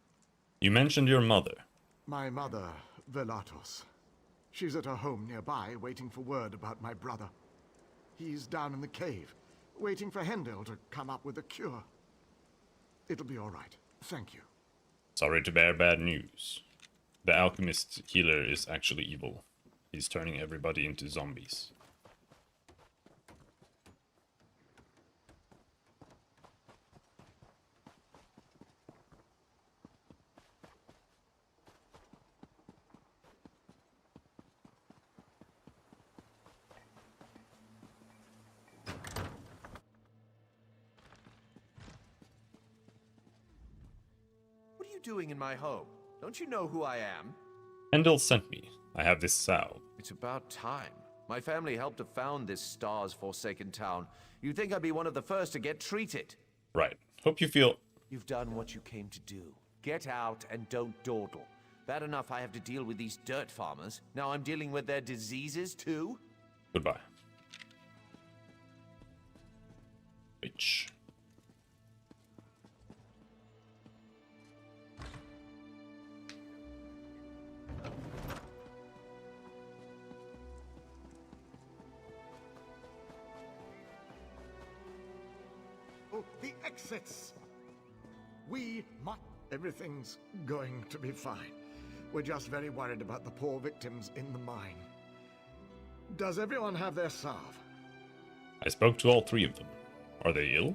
You mentioned your mother. My mother, Velatos. She's at her home nearby, waiting for word about my brother. He's down in the cave, waiting for Hendil to come up with a cure. It'll be all right. Thank you. Sorry to bear bad news. The alchemist healer is actually evil. He's turning everybody into zombies. What are you doing in my home? Don't you know who I am? Hendel sent me. I have this salve. It's about time. My family helped to found this stars-forsaken town. You'd think I'd be one of the first to get treated. Right. Hope you feel... You've done what you came to do. Get out and don't dawdle. Bad enough I have to deal with these dirt farmers. Now I'm dealing with their diseases too? Goodbye. Bitch. Oh, the exits! We must... Everything's going to be fine. We're just very worried about the poor victims in the mine. Does everyone have their salve? I spoke to all three of them. Are they ill?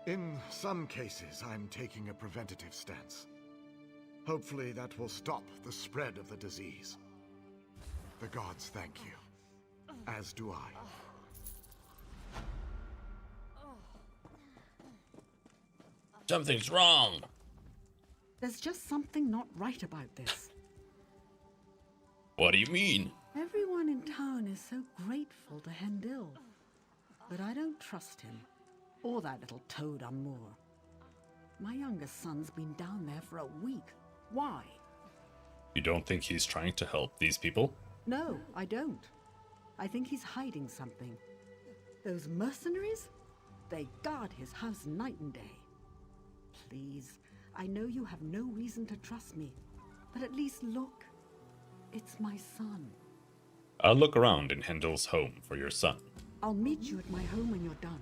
In some cases, I'm taking a preventative stance. Hopefully that will stop the spread of the disease. The gods thank you. As do I. Something's wrong! There's just something not right about this. What do you mean? Everyone in town is so grateful to Hendil. But I don't trust him. Or that little toad Amur. My youngest son's been down there for a week. Why? You don't think he's trying to help these people? No, I don't. I think he's hiding something. Those mercenaries? They guard his house night and day. Please, I know you have no reason to trust me, but at least look. It's my son. I'll look around in Hendel's home for your son. I'll meet you at my home when you're done.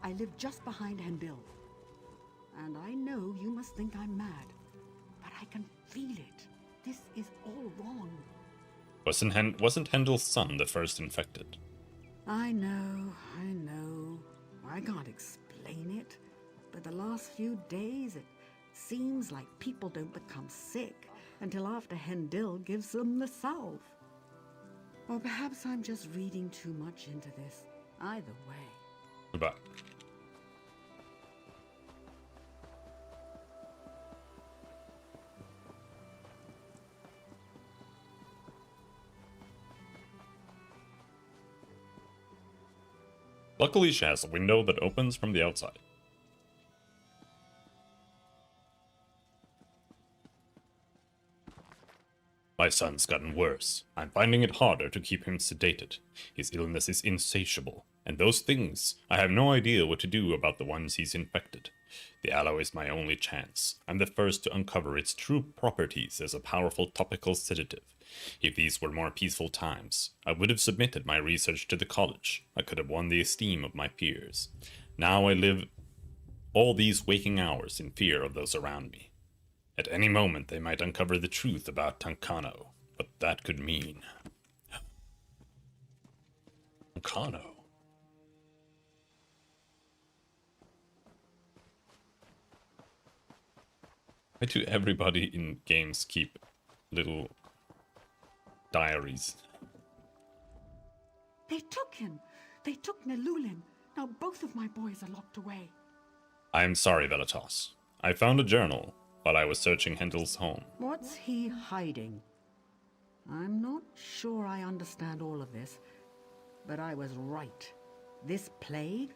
I live just behind Hendil. And I know you must think I'm mad, but I can feel it. This is all wrong. Wasn't Hendel's son the first infected? I know. I can't explain it, but the last few days it seems like people don't become sick until after Hendil gives them the salve. Or perhaps I'm just reading too much into this. Either way. Goodbye. Luckily, she has a window that opens from the outside. My son's gotten worse. I'm finding it harder to keep him sedated. His illness is insatiable, and those things, I have no idea what to do about the ones he's infected. The aloe is my only chance. I'm the first to uncover its true properties as a powerful topical sedative. If these were more peaceful times, I would have submitted my research to the college. I could have won the esteem of my peers. Now I live all these waking hours in fear of those around me. At any moment they might uncover the truth about Tancano, what that could mean. Tancano. Why do everybody in games keep little diaries? They took him. They took Nelulin. Now both of my boys are locked away. I am sorry, Velatos. I found a journal while I was searching Hendel's home. What's he hiding? I'm not sure I understand all of this, but I was right. This plague,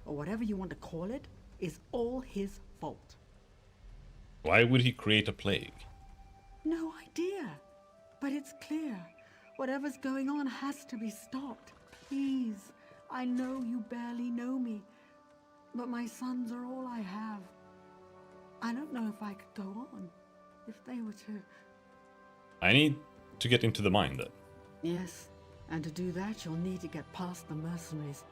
or whatever you want to call it, is all his fault. Why would he create a plague? No idea. But it's clear. Whatever's going on has to be stopped. Please. I know you barely know me, but my sons are all I have. I don't know if I could go on, if they were to... I need to get into the mine then. Yes, and to do that you'll need to get past the mercenaries.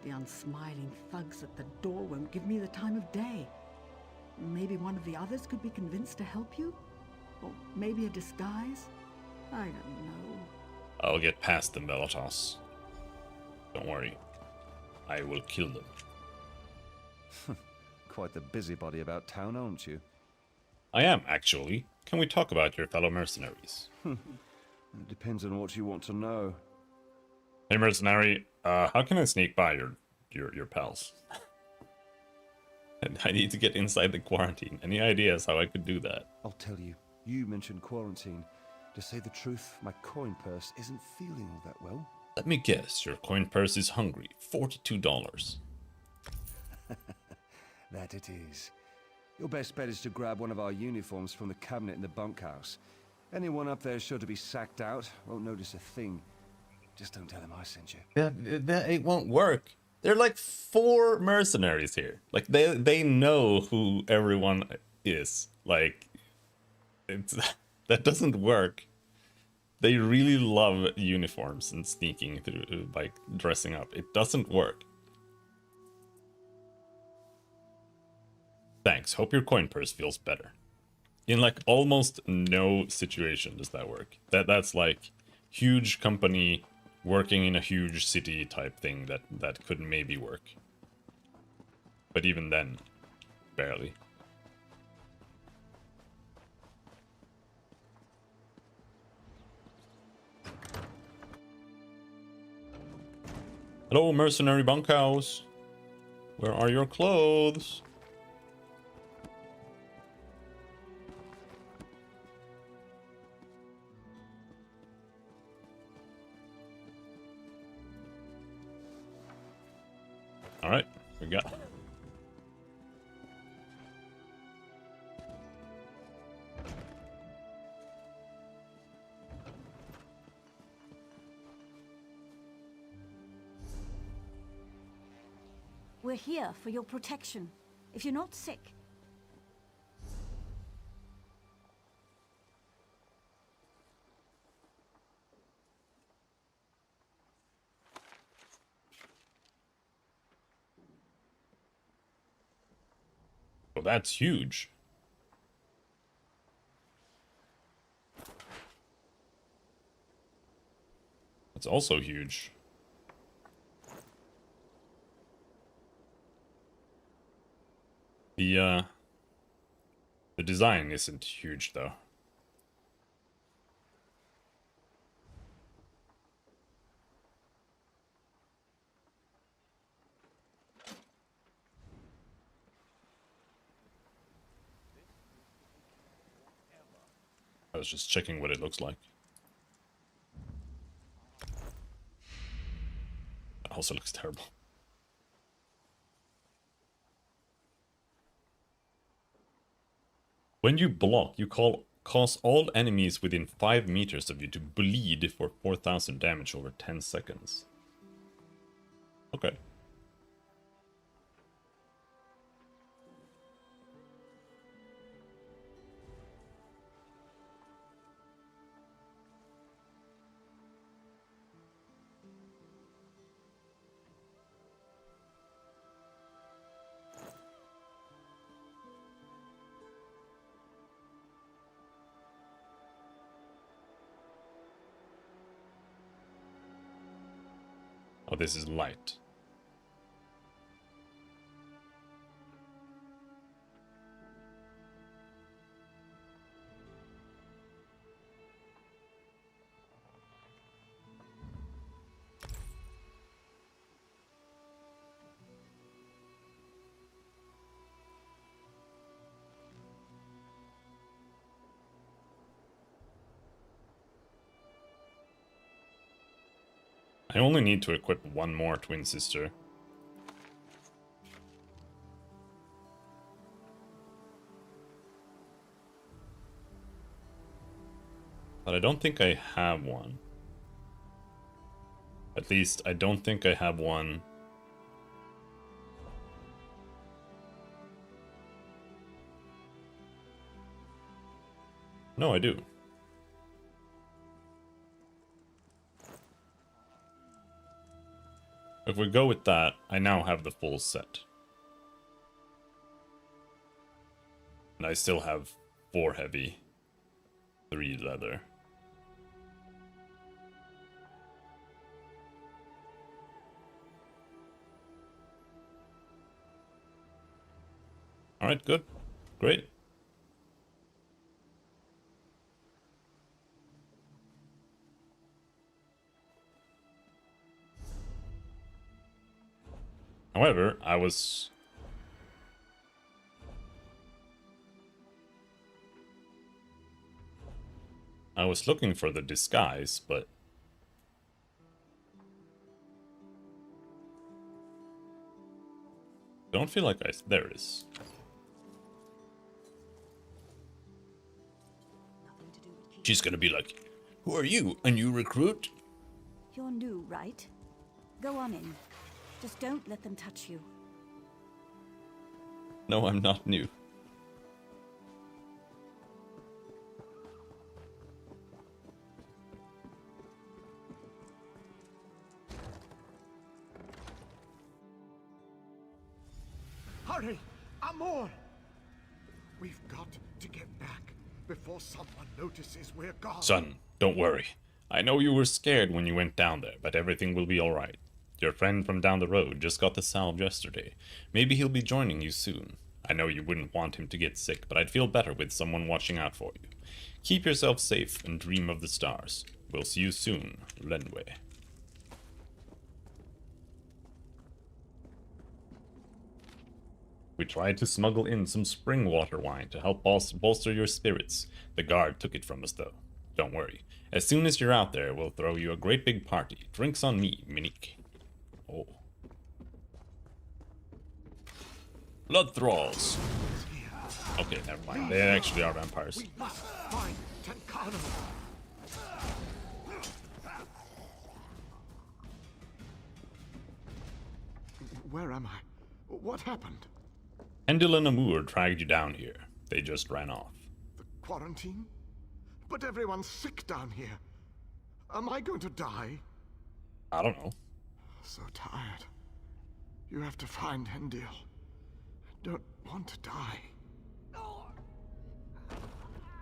The unsmiling thugs at the door won't give me the time of day. Maybe one of the others could be convinced to help you? Or maybe a disguise? I don't know. I'll get past them, Velatos. Don't worry. I will kill them. Quite the busybody about town, aren't you? I am, actually. Can we talk about your fellow mercenaries? It depends on what you want to know. Hey, mercenary, how can I sneak by your pals? I need to get inside the quarantine. Any ideas how I could do that? I'll tell you. You mentioned quarantine. To say the truth, my coin purse isn't feeling all that well. Let me guess, your coin purse is hungry. $42. That it is. Your best bet is to grab one of our uniforms from the cabinet in the bunkhouse. Anyone up there is sure to be sacked out, won't notice a thing. Just don't tell them I sent you. That it won't work. There are like 4 mercenaries here. Like they know who everyone is. Like it's that doesn't work. They really love uniforms and sneaking through by dressing up. It doesn't work. Thanks. Hope your coin purse feels better. In like almost no situation does that work. That's like huge company working in a huge city type thing that could maybe work. But even then, barely. Hello, mercenary bunkhouse. Where are your clothes? All right, we got. We're here for your protection. If you're not sick. Well, that's huge. That's also huge. The design isn't huge though. I was just checking what it looks like. It also looks terrible. When you block, you cause all enemies within 5 meters of you to bleed for 4,000 damage over 10 seconds. Okay. Oh, this is light. I only need to equip one more twin sister. But I don't think I have one. At least, I don't think I have one. No, I do. If we go with that, I now have the full set. And I still have 4 heavy, 3 leather. Alright, good. Great. However, I was looking for the disguise, but don't feel like there it is. She's gonna be like, "Who are you? A new recruit?" You're new, right? Go on in. Just don't let them touch you. No, I'm not new. Hurry! Amor! We've got to get back before someone notices we're gone. Son, don't worry. I know you were scared when you went down there, but everything will be alright. Your friend from down the road just got the salve yesterday. Maybe he'll be joining you soon. I know you wouldn't want him to get sick, but I'd feel better with someone watching out for you. Keep yourself safe and dream of the stars. We'll see you soon, Lenwë. We tried to smuggle in some spring water wine to help bolster your spirits. The guard took it from us, though. Don't worry. As soon as you're out there, we'll throw you a great big party. Drinks on me, Minique. Oh. Blood thralls. Okay, never mind. They actually are vampires. We must find Tenkano. Where am I? What happened? Hendil and Amur dragged you down here. They just ran off. The quarantine? But everyone's sick down here. Am I going to die? I don't know. So tired. You have to find Hendil. I don't want to die.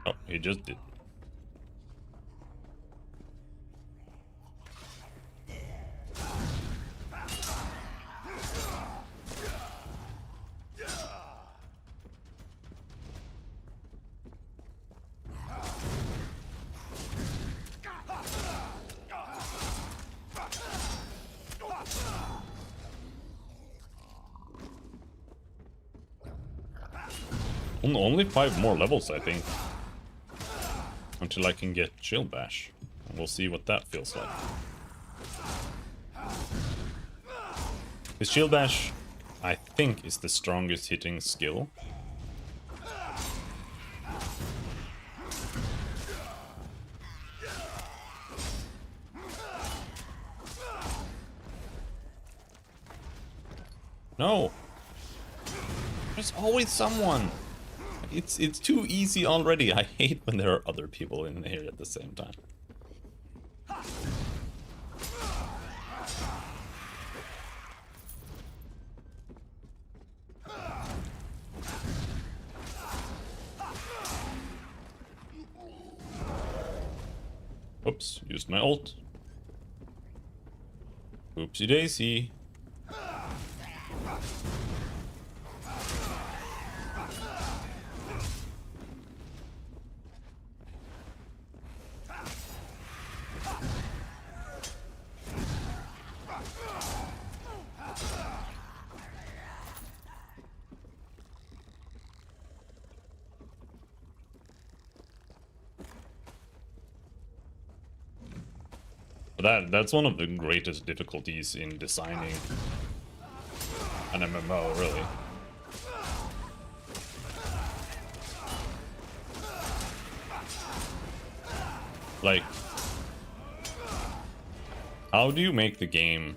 Oh, he just did. Only 5 more levels, I think. Until I can get Shield Bash. And we'll see what that feels like. His Shield Bash, I think, is the strongest hitting skill. No! There's always someone! It's too easy already. I hate when there are other people in here at the same time. Oops, used my ult. Oopsie daisy. That's one of the greatest difficulties in designing an MMO, really. Like, how do you make the game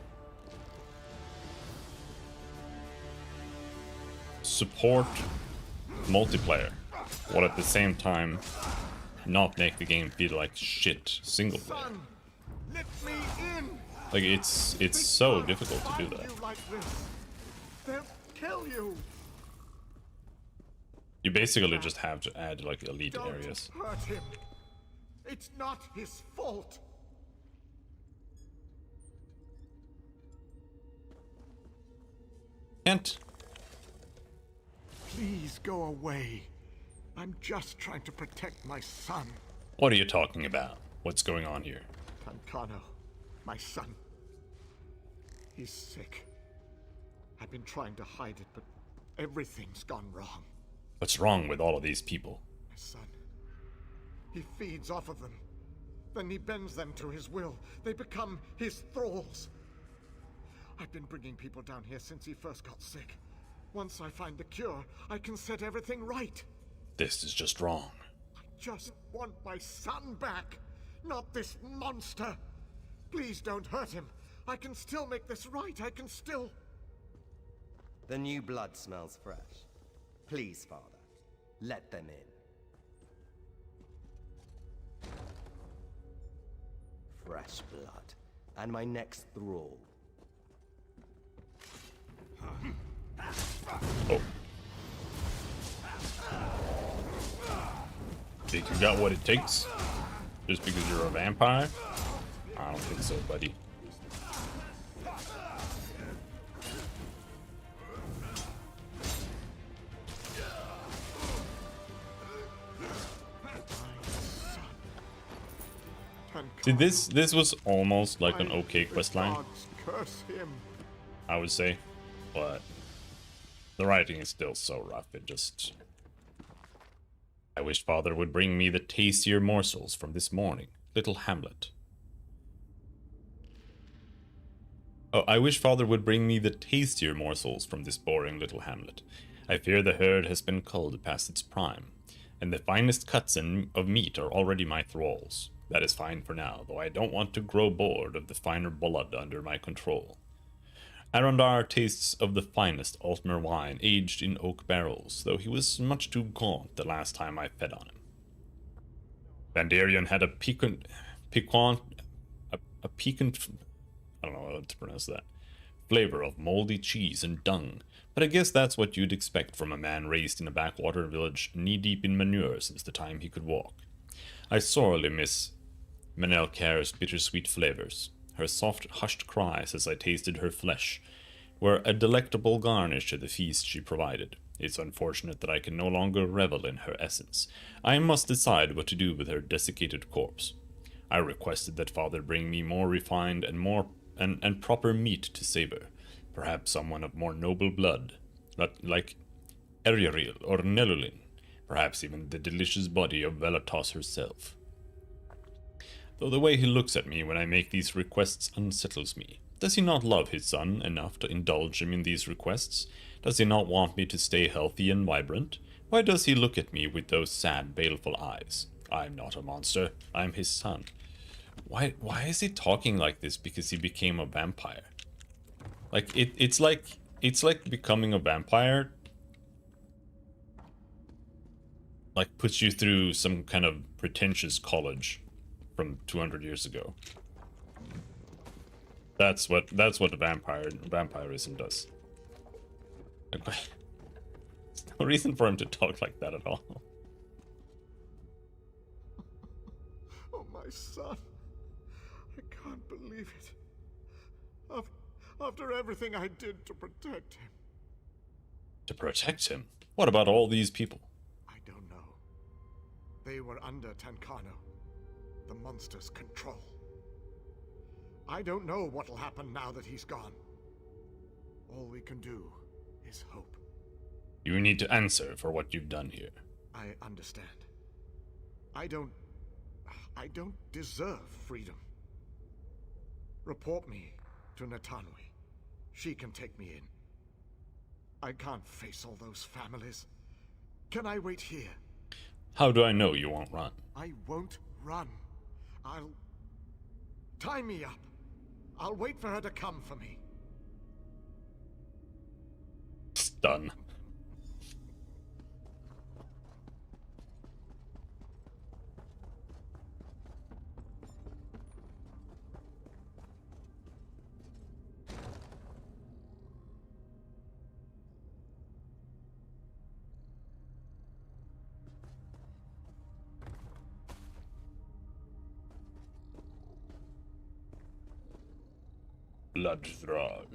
support multiplayer, while at the same time not make the game feel like shit single player? Let me in. Like, it's so difficult to do that. You like this. They'll kill you. You basically just have to add like elite areas. Don't hurt him. It's not his fault. Can't. Please go away. I'm just trying to protect my son. What are you talking about? What's going on here? Tancano, my son. He's sick. I've been trying to hide it, but everything's gone wrong. What's wrong with all of these people? My son. He feeds off of them. Then he bends them to his will. They become his thralls. I've been bringing people down here since he first got sick. Once I find the cure, I can set everything right. This is just wrong. I just want my son back, not this monster. Please don't hurt him. I can still make this right. I can still... The new blood smells fresh. Please, Father, let them in. Fresh blood, and my next thrall. Oh. Think you got what it takes? Just because you're a vampire? I don't think so, buddy. See, this was almost like an okay questline, Curse him. I would say, but the writing is still so rough. It just... I wish Father would bring me the tastier morsels from this morning, little hamlet. Oh, I wish Father would bring me the tastier morsels from this boring little hamlet. I fear the herd has been culled past its prime, and the finest cuts of meat are already my thralls. That is fine for now, though I don't want to grow bored of the finer blood under my control. Arundar tastes of the finest Altmer wine aged in oak barrels, though he was much too gaunt the last time I fed on him. Vandarion had a piquant, I don't know how to pronounce that, flavor of moldy cheese and dung, but I guess that's what you'd expect from a man raised in a backwater village knee-deep in manure since the time he could walk. I sorely miss Manel Care's bittersweet flavors. Her soft, hushed cries as I tasted her flesh were a delectable garnish to the feast she provided. It's unfortunate that I can no longer revel in her essence. I must decide what to do with her desiccated corpse. I requested that Father bring me more refined and proper meat to savor, perhaps someone of more noble blood, like Eriaril or Nelulin, perhaps even the delicious body of Velatos herself. Though the way he looks at me when I make these requests unsettles me. Does he not love his son enough to indulge him in these requests? Does he not want me to stay healthy and vibrant? Why does he look at me with those sad, baleful eyes? I'm not a monster. I'm his son. Why is he talking like this because he became a vampire? Like, it's like becoming a vampire, like, puts you through some kind of pretentious college from 200 years ago. That's what vampirism does. Like, there's no reason for him to talk like that at all. Oh, my son. I can't believe it. After everything I did to protect him. To protect him? What about all these people? I don't know. They were under Tancano, the monster's control. I don't know what'll happen now that he's gone. All we can do is hope. You need to answer for what you've done here. I understand. I don't deserve freedom. Report me to Netanwe. She can take me in. I can't face all those families. Can I wait here? How do I know you won't run? I won't run. I'll... Tie me up. I'll wait for her to come for me. Done. Blood Thrall.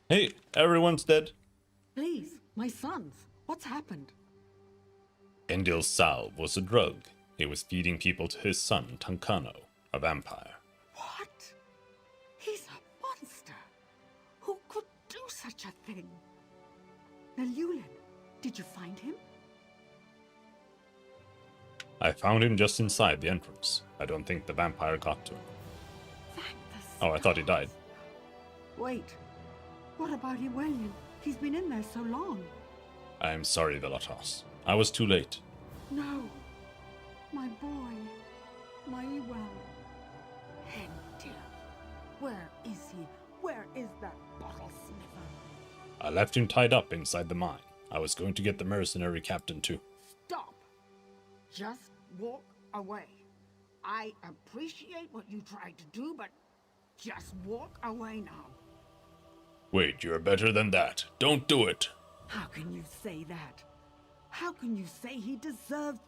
Hey, everyone's dead. Please, my sons, what's happened? Endil's salve was a drug. He was feeding people to his son, Tancano, a vampire. What? He's a monster. Who could do such a thing? Nalulan, did you find him? I found him just inside the entrance. I don't think the vampire got to him. Oh, I thought he died. Wait, what about Iwellian? He's been in there so long. I'm sorry, Velatas. I was too late. No. My boy. My Ewell. Hendil. Where is he? Where is that bottle sniffer? I left him tied up inside the mine. I was going to get the mercenary captain too. Stop. Just walk away. I appreciate what you tried to do, but just walk away now. Wait, you're better than that. Don't do it. How can you say that? How can you say he deserves...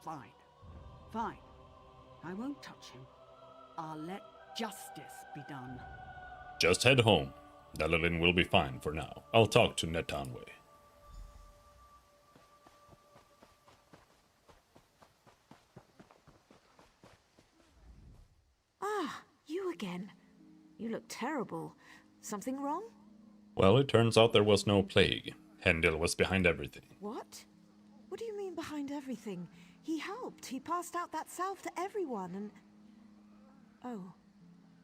Fine. Fine. I won't touch him. I'll let justice be done. Just head home. Nalulan will be fine for now. I'll talk to Netanwe. Ah, you again. You look terrible. Something wrong? Well, it turns out there was no plague. Hendil was behind everything. What? What do you mean behind everything? He helped. He passed out that salve to everyone and... Oh.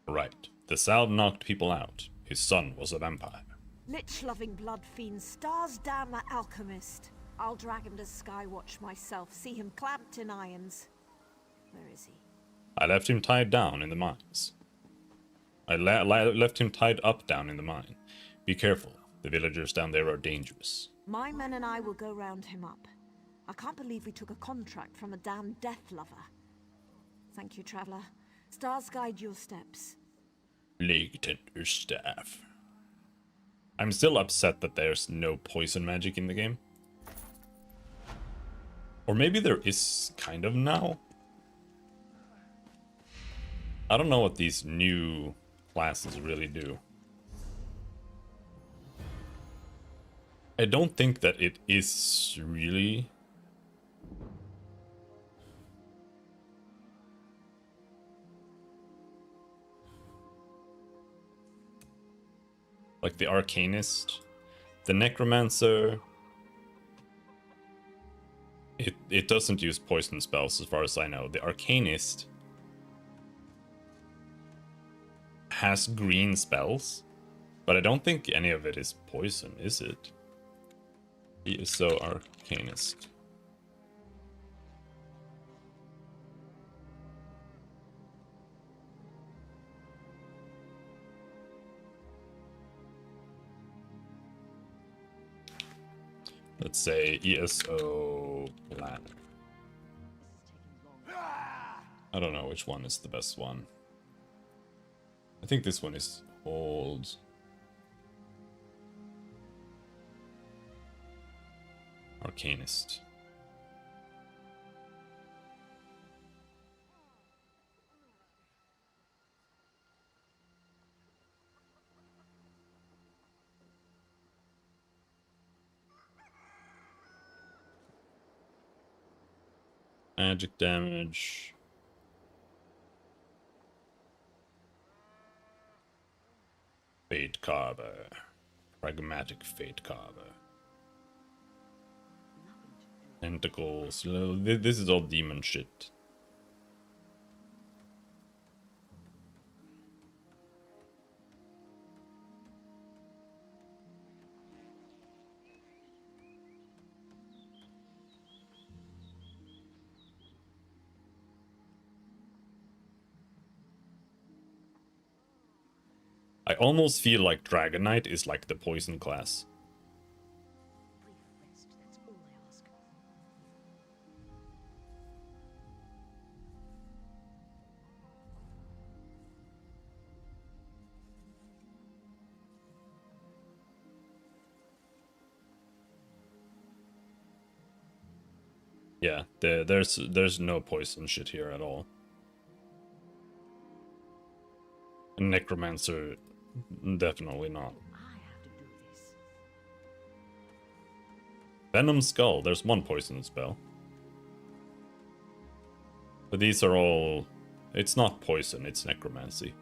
Right. The salve knocked people out. His son was a vampire. Lich-loving blood fiend, stars damn that alchemist. I'll drag him to Skywatch myself, see him clamped in irons. Where is he? I left him tied down in the mines. I left him tied up down in the mine. Be careful. The villagers down there are dangerous. My men and I will go round him up. I can't believe we took a contract from a damn death lover. Thank you, Traveler. Stars guide your steps. Plague Tender Staff. I'm still upset that there's no poison magic in the game. Or maybe there is kind of now. I don't know what these new classes really do. I don't think that it is really... like the Arcanist, the Necromancer. It doesn't use poison spells as far as I know. The Arcanist has green spells, but I don't think any of it is poison, is it? He is so Arcanist. Let's say ESO plan. I don't know which one is the best one. I think this one is old. Arcanist. Magic damage. Fate Carver. Pragmatic Fate Carver. Tentacles. This is all demon shit. I almost feel like Dragon Knight is like the poison class. Yeah, there's no poison shit here at all. Necromancer, definitely not. Venom Skull, there's one poison spell. But these are all... It's not poison, it's necromancy.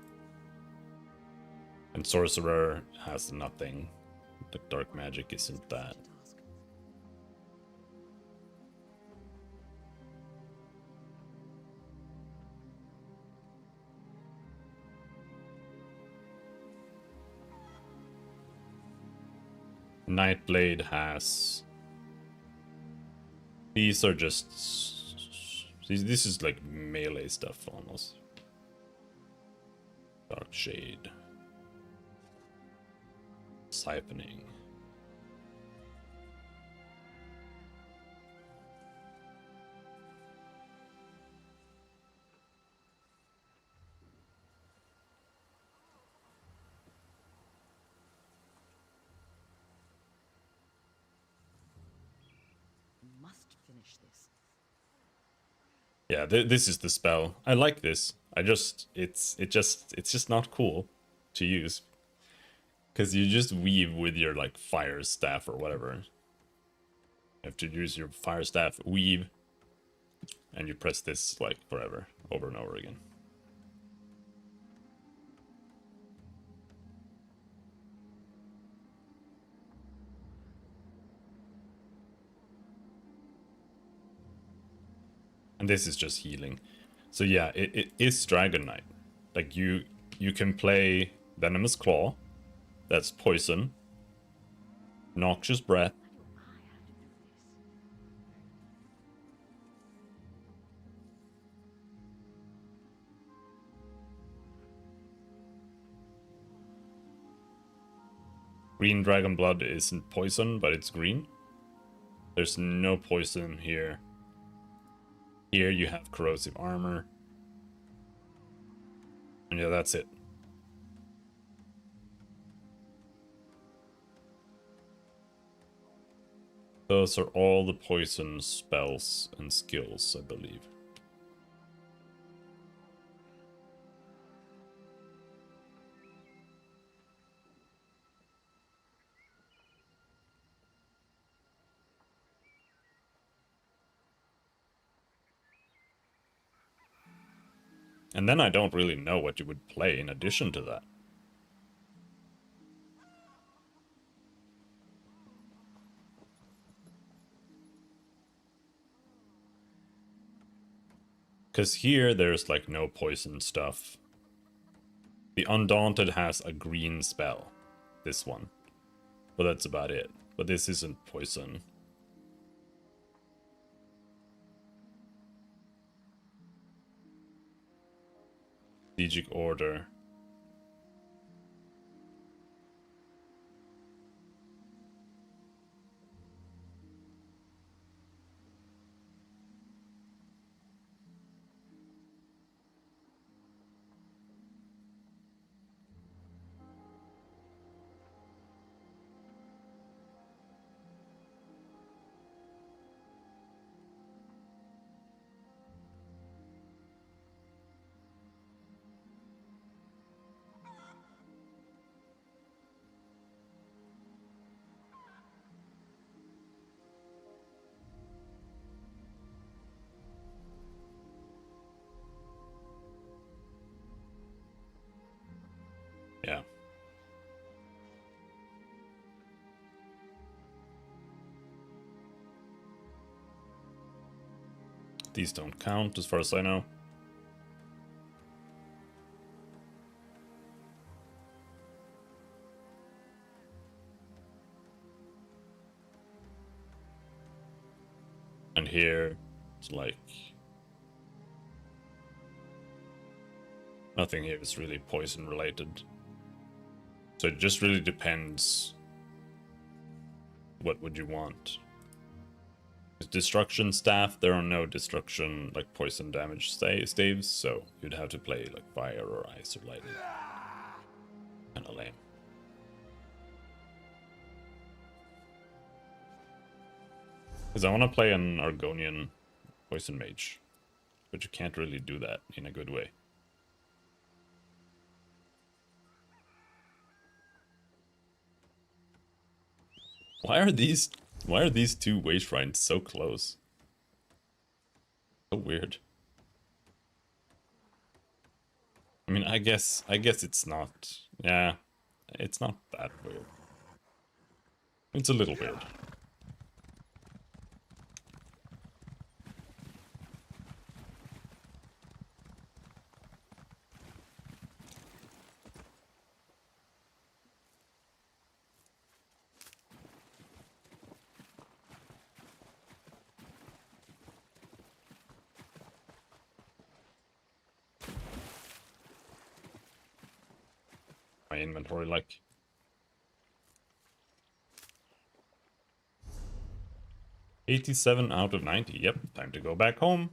And Sorcerer has nothing. The dark magic isn't that. Nightblade has... These are just... This is like melee stuff almost. Dark Shade. Siphoning. Must finish this. Yeah, this is the spell. I like this. It's just not cool to use. Because you just weave with your like fire staff or whatever. You have to use your fire staff, weave, and you press this like forever, over and over again. And this is just healing. So yeah, it is Dragon Knight. Like you can play Venomous Claw, that's poison. Noxious Breath. Green Dragon Blood isn't poison, but it's green. There's no poison here. Here you have Corrosive Armor. And yeah, that's it. Those are all the poison spells and skills, I believe. And then I don't really know what you would play in addition to that. Because here there's like no poison stuff. The Undaunted has a green spell. This one. But that's about it. But this isn't poison. Strategic Order. These don't count as far as I know. And here, it's like... nothing here is really poison related. So it just really depends. What would you want? With destruction staff, there are no destruction, like poison damage staves, so you'd have to play like fire or ice or lightning. Kinda lame. Because I want to play an Argonian poison mage, but you can't really do that in a good way. Why are these two way shrines so close? So weird. I mean, I guess it's not. Yeah, it's not that weird. It's a little weird. My inventory like 87 out of 90. Yep, time to go back home.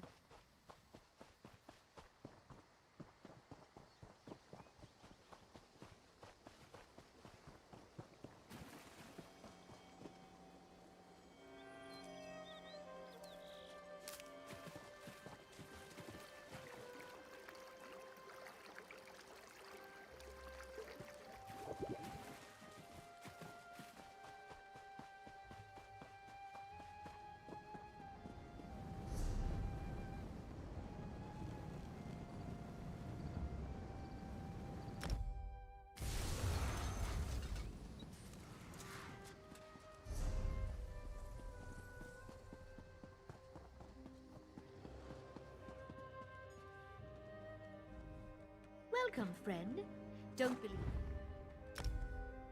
Welcome, friend. Don't believe.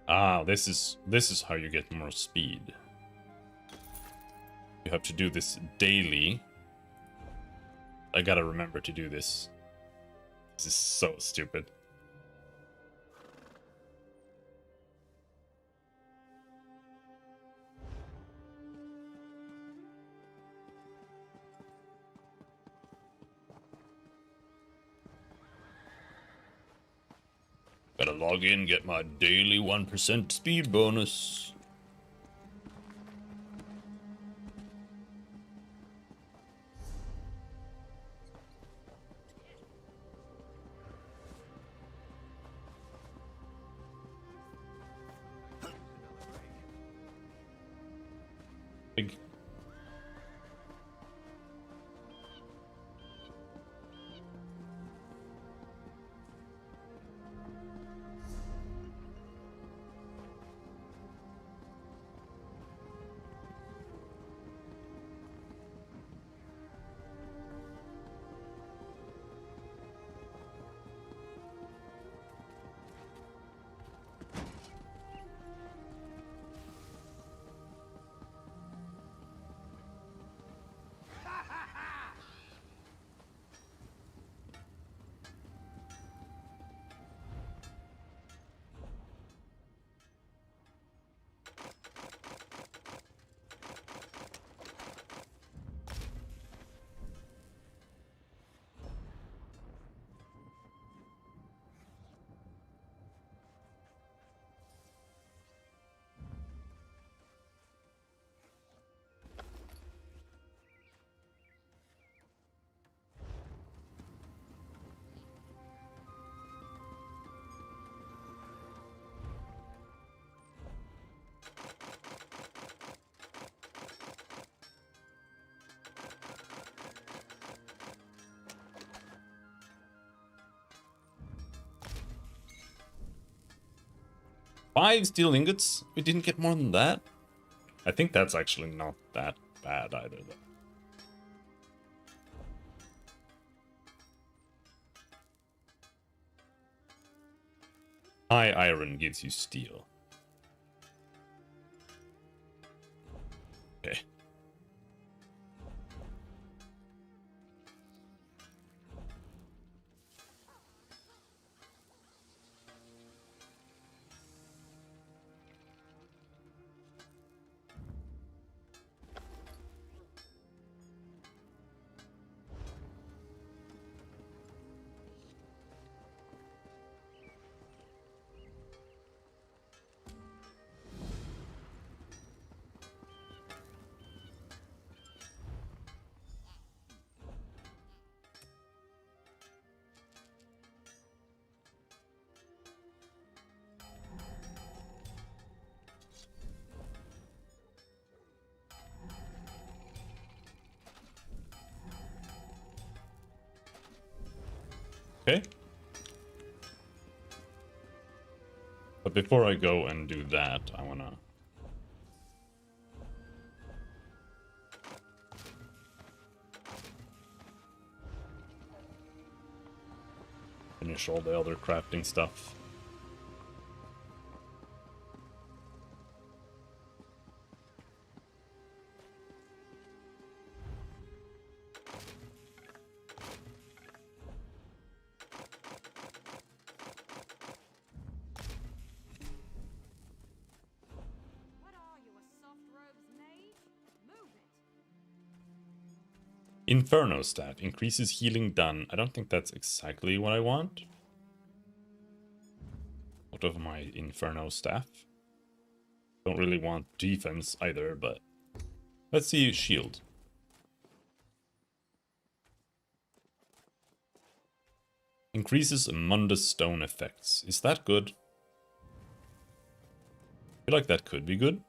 Ah, this is how you get more speed. You have to do this daily. I gotta remember to do this. This is so stupid. Gotta log in, get my daily 1% speed bonus. Big. Five steel ingots? We didn't get more than that? I think that's actually not that bad either, though. High iron gives you steel. Okay. Okay. But before I go and do that, I wanna... finish all the other crafting stuff. Inferno staff increases healing done. I don't think that's exactly what I want. Out of my Inferno staff. Don't really want defense either, but let's see shield. Increases Mundus stone effects. Is that good? I feel like that could be good.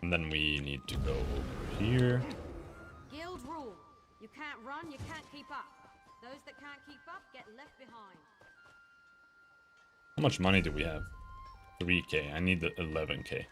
And then we need to go over here. Guild rule. You can't run, you can't keep up. Those that can't keep up get left behind. How much money do we have? 3k. I need the 11k.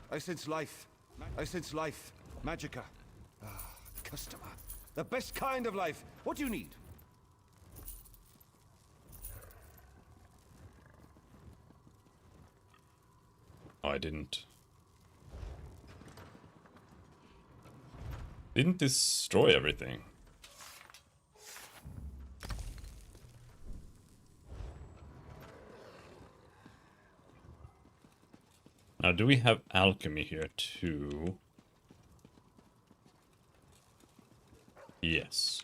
I sense life. I sense life. Magicka. Ah, customer. The best kind of life. What do you need? Oh, I didn't destroy everything. Now, do we have alchemy here too? Yes.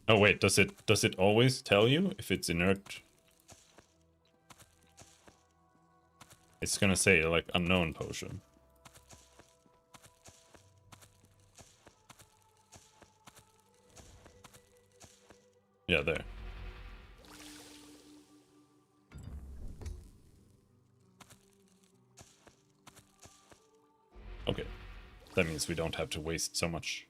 Oh wait, does it always tell you if it's inert? It's gonna say like unknown potion. Yeah, there. Okay. That means we don't have to waste so much.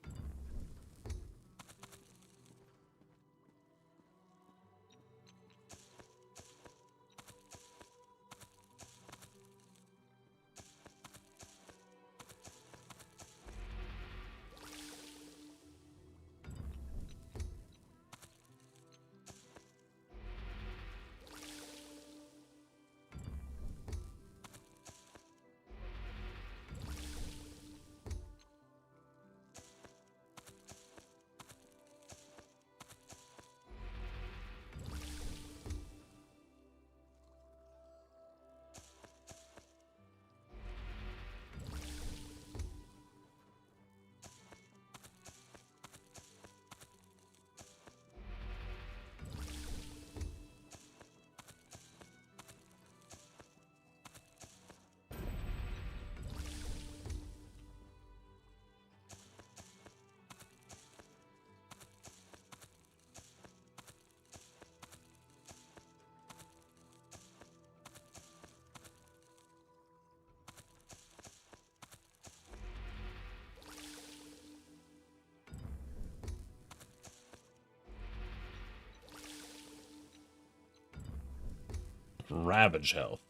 Ravage health.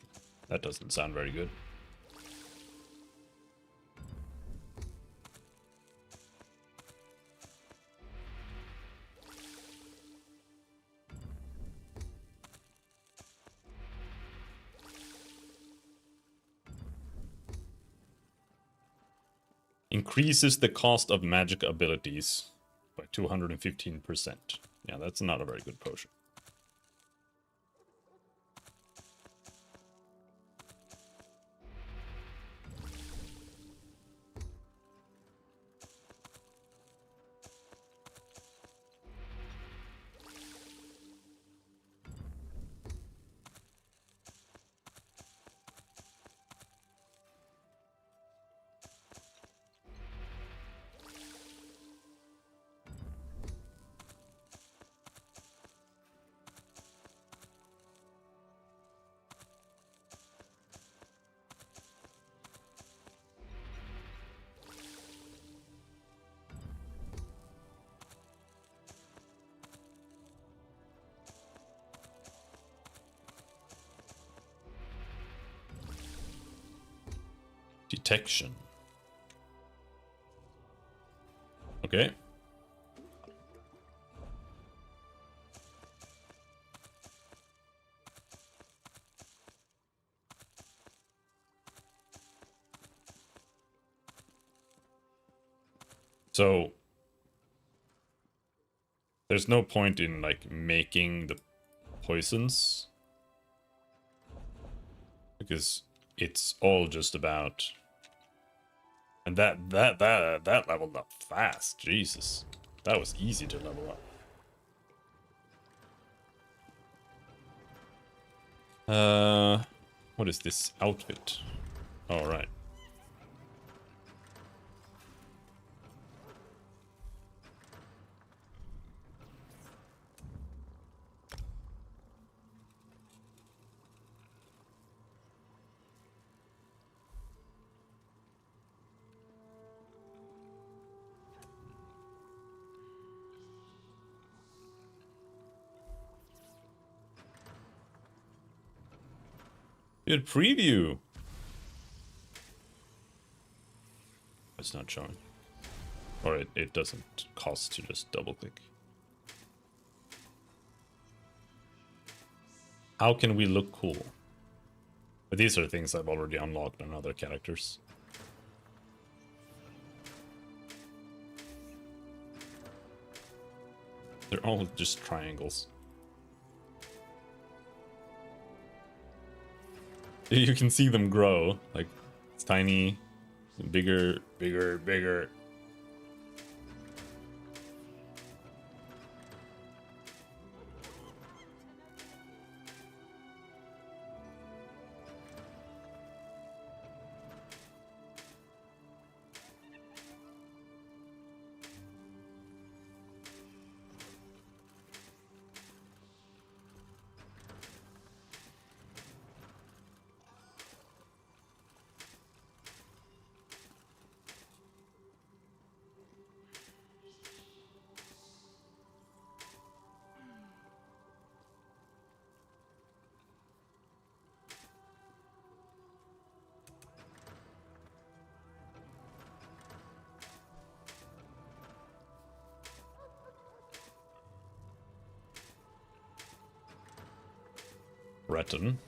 That doesn't sound very good. Increases the cost of magic abilities by 215%. Yeah, that's not a very good potion. Detection. Okay. So there's no point in like making the poisons because it's all just about. And that leveled up fast. Jesus. That was easy to level up. What is this outfit? All right. Good preview. It's not showing. Or it doesn't cost to just double click. How can we look cool? But these are things I've already unlocked on other characters. They're all just triangles. You can see them grow, like it's tiny, bigger, bigger, bigger. Breton.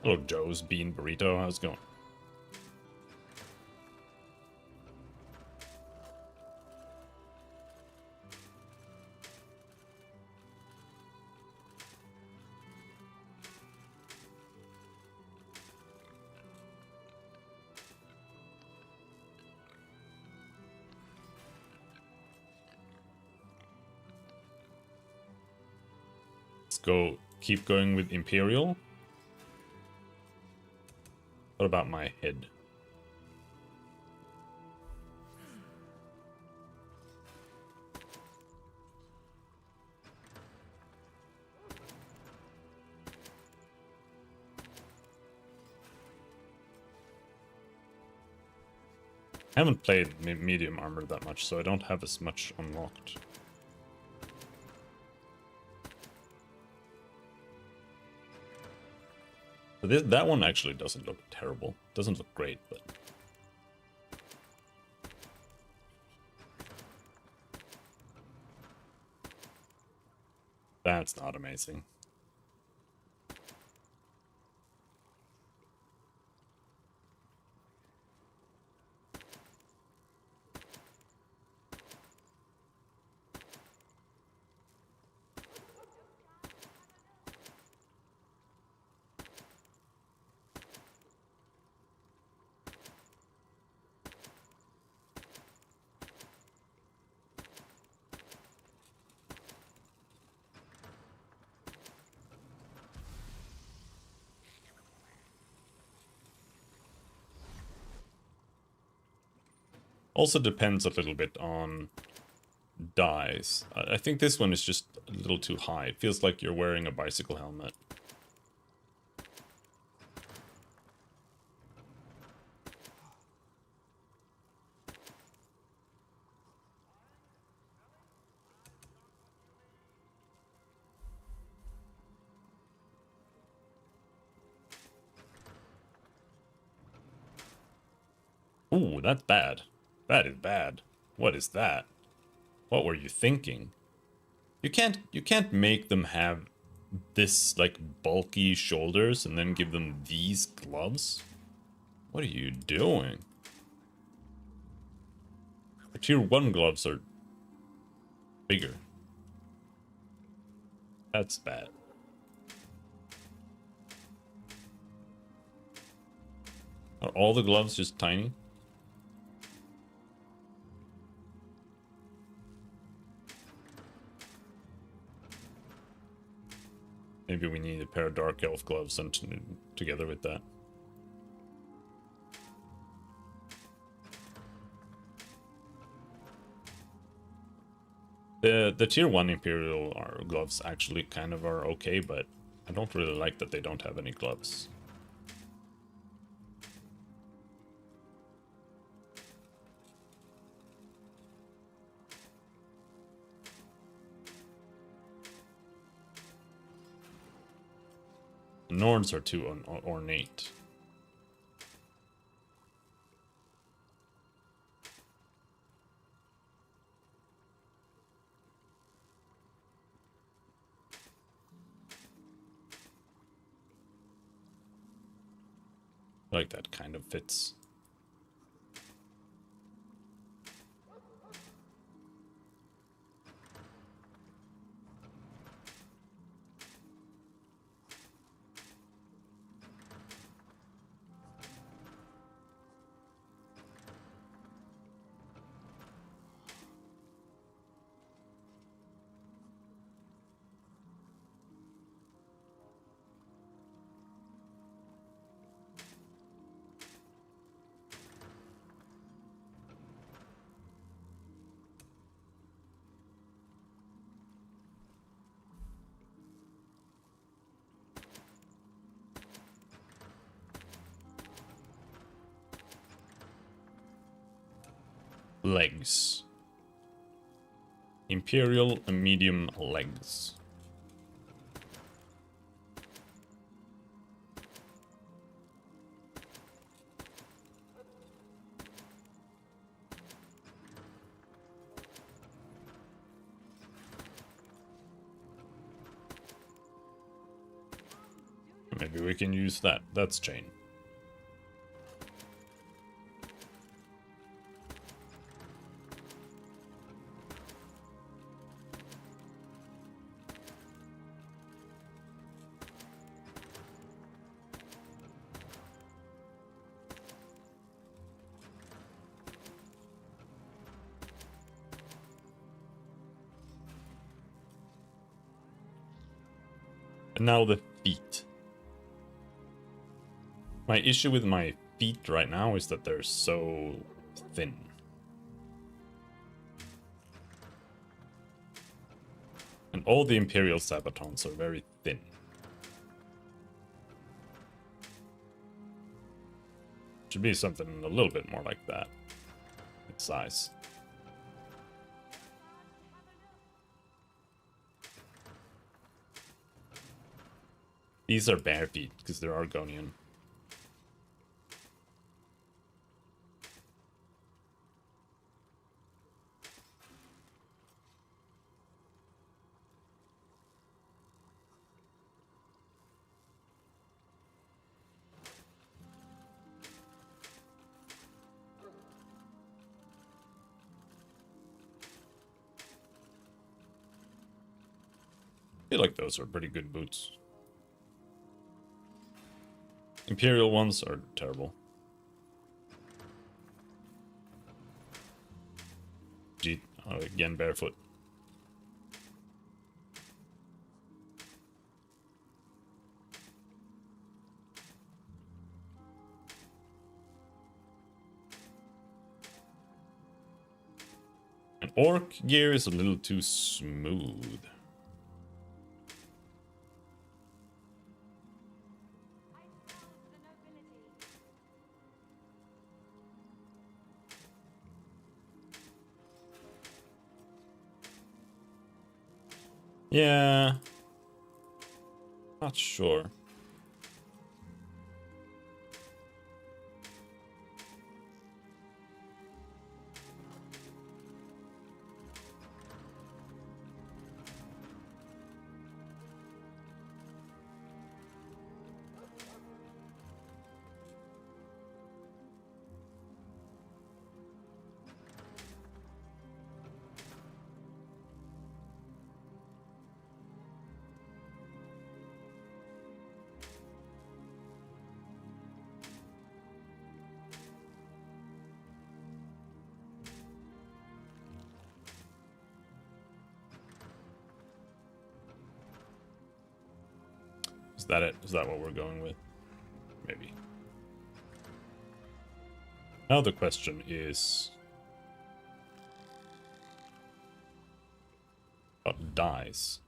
Hello, Joe's Bean Burrito. How's it going? Let's keep going with Imperial. What about my head? I haven't played medium armor that much, so I don't have as much unlocked. But that one actually doesn't look terrible. Doesn't look great, but... That's not amazing. Also depends a little bit on dyes. I think this one is just a little too high. It feels like you're wearing a bicycle helmet. Ooh, that's bad. That is bad. What is that? What were you thinking? You can't make them have this like bulky shoulders and then give them these gloves. What are you doing? The tier 1 gloves are bigger. That's bad. Are all the gloves just tiny? Maybe we need a pair of Dark Elf gloves and together with that. The tier 1 Imperial gloves actually kind of are okay, but I don't really like that they don't have any gloves. Norns are too ornate. Like that kind of fits. Legs. Imperial and medium legs. Maybe we can use that. That's chain. And now the feet. My issue with my feet right now is that they're so thin. And all the Imperial Sabatons are very thin. Should be something a little bit more like that in size. These are bare feet because they're Argonian. I feel like those are pretty good boots. Imperial ones are terrible. Gee, again, barefoot. And orc gear is a little too smooth. Yeah. Not sure. Is that it? Is that what we're going with? Maybe. Now the question is... what dies?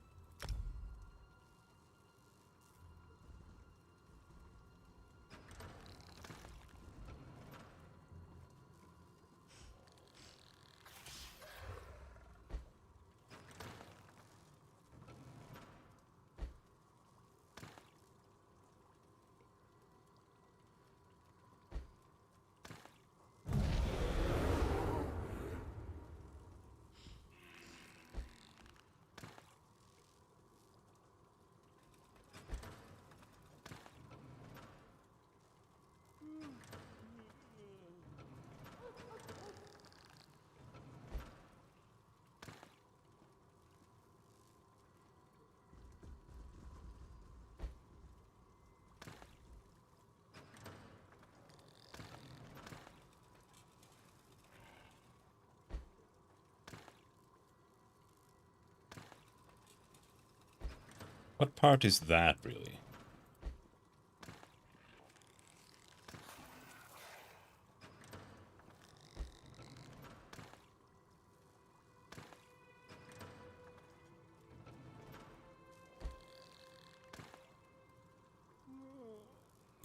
What part is that, really?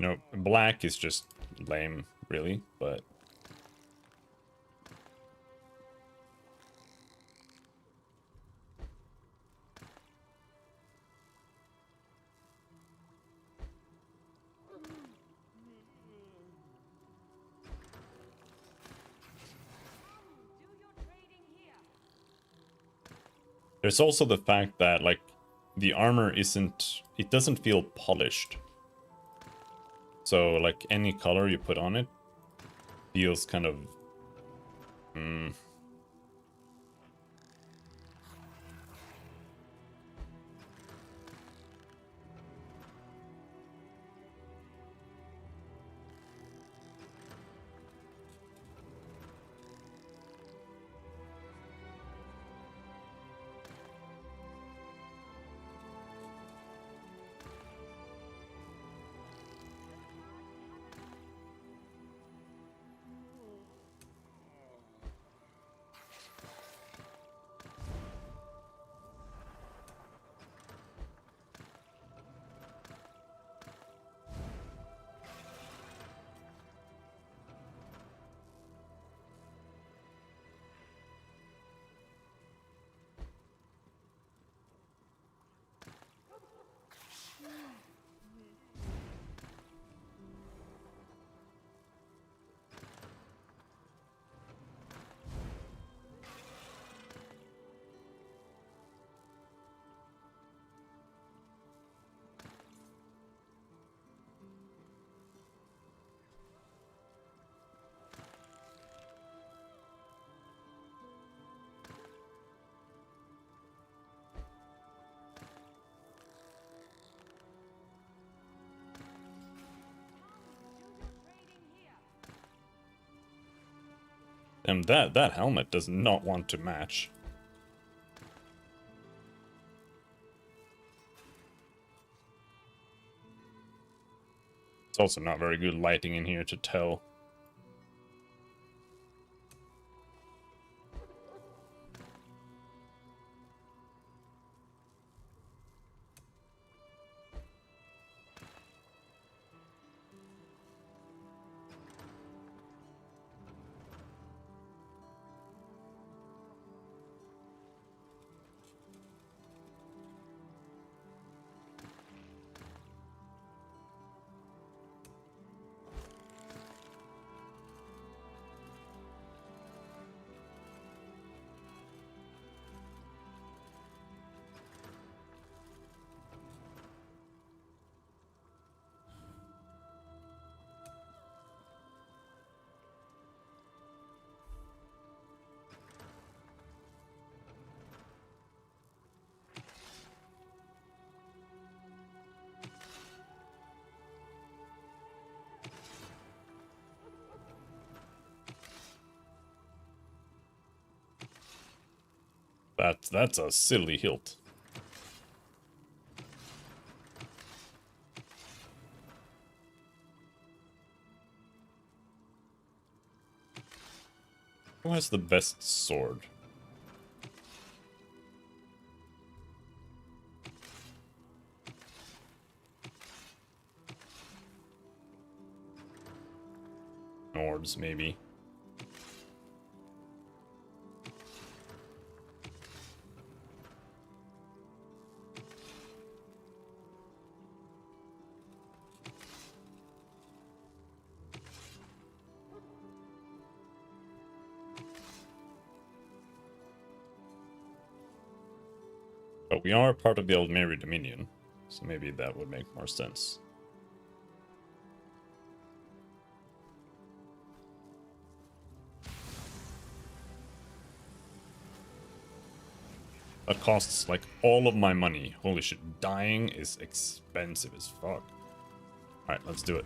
No, black is just lame, really, but... There's also the fact that, like, the armor isn't... it doesn't feel polished. So, like, any color you put on it feels kind of... And that helmet does not want to match. It's also not very good lighting in here to tell. That's a silly hilt. Who has the best sword? Nords, maybe. But we are part of the Aldmeri Dominion, so maybe that would make more sense. That costs like all of my money. Holy shit, dying is expensive as fuck. Alright, let's do it.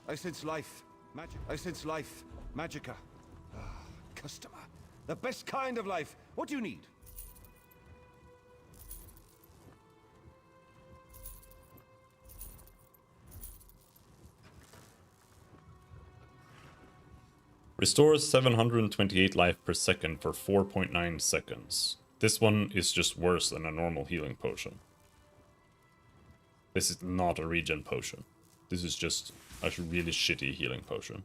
I sense life. Magic. I sense life. Magicka. Ah, customer. The best kind of life. What do you need? Restores 728 life per second for 4.9 seconds. This one is just worse than a normal healing potion. This is not a regen potion. This is just a really shitty healing potion.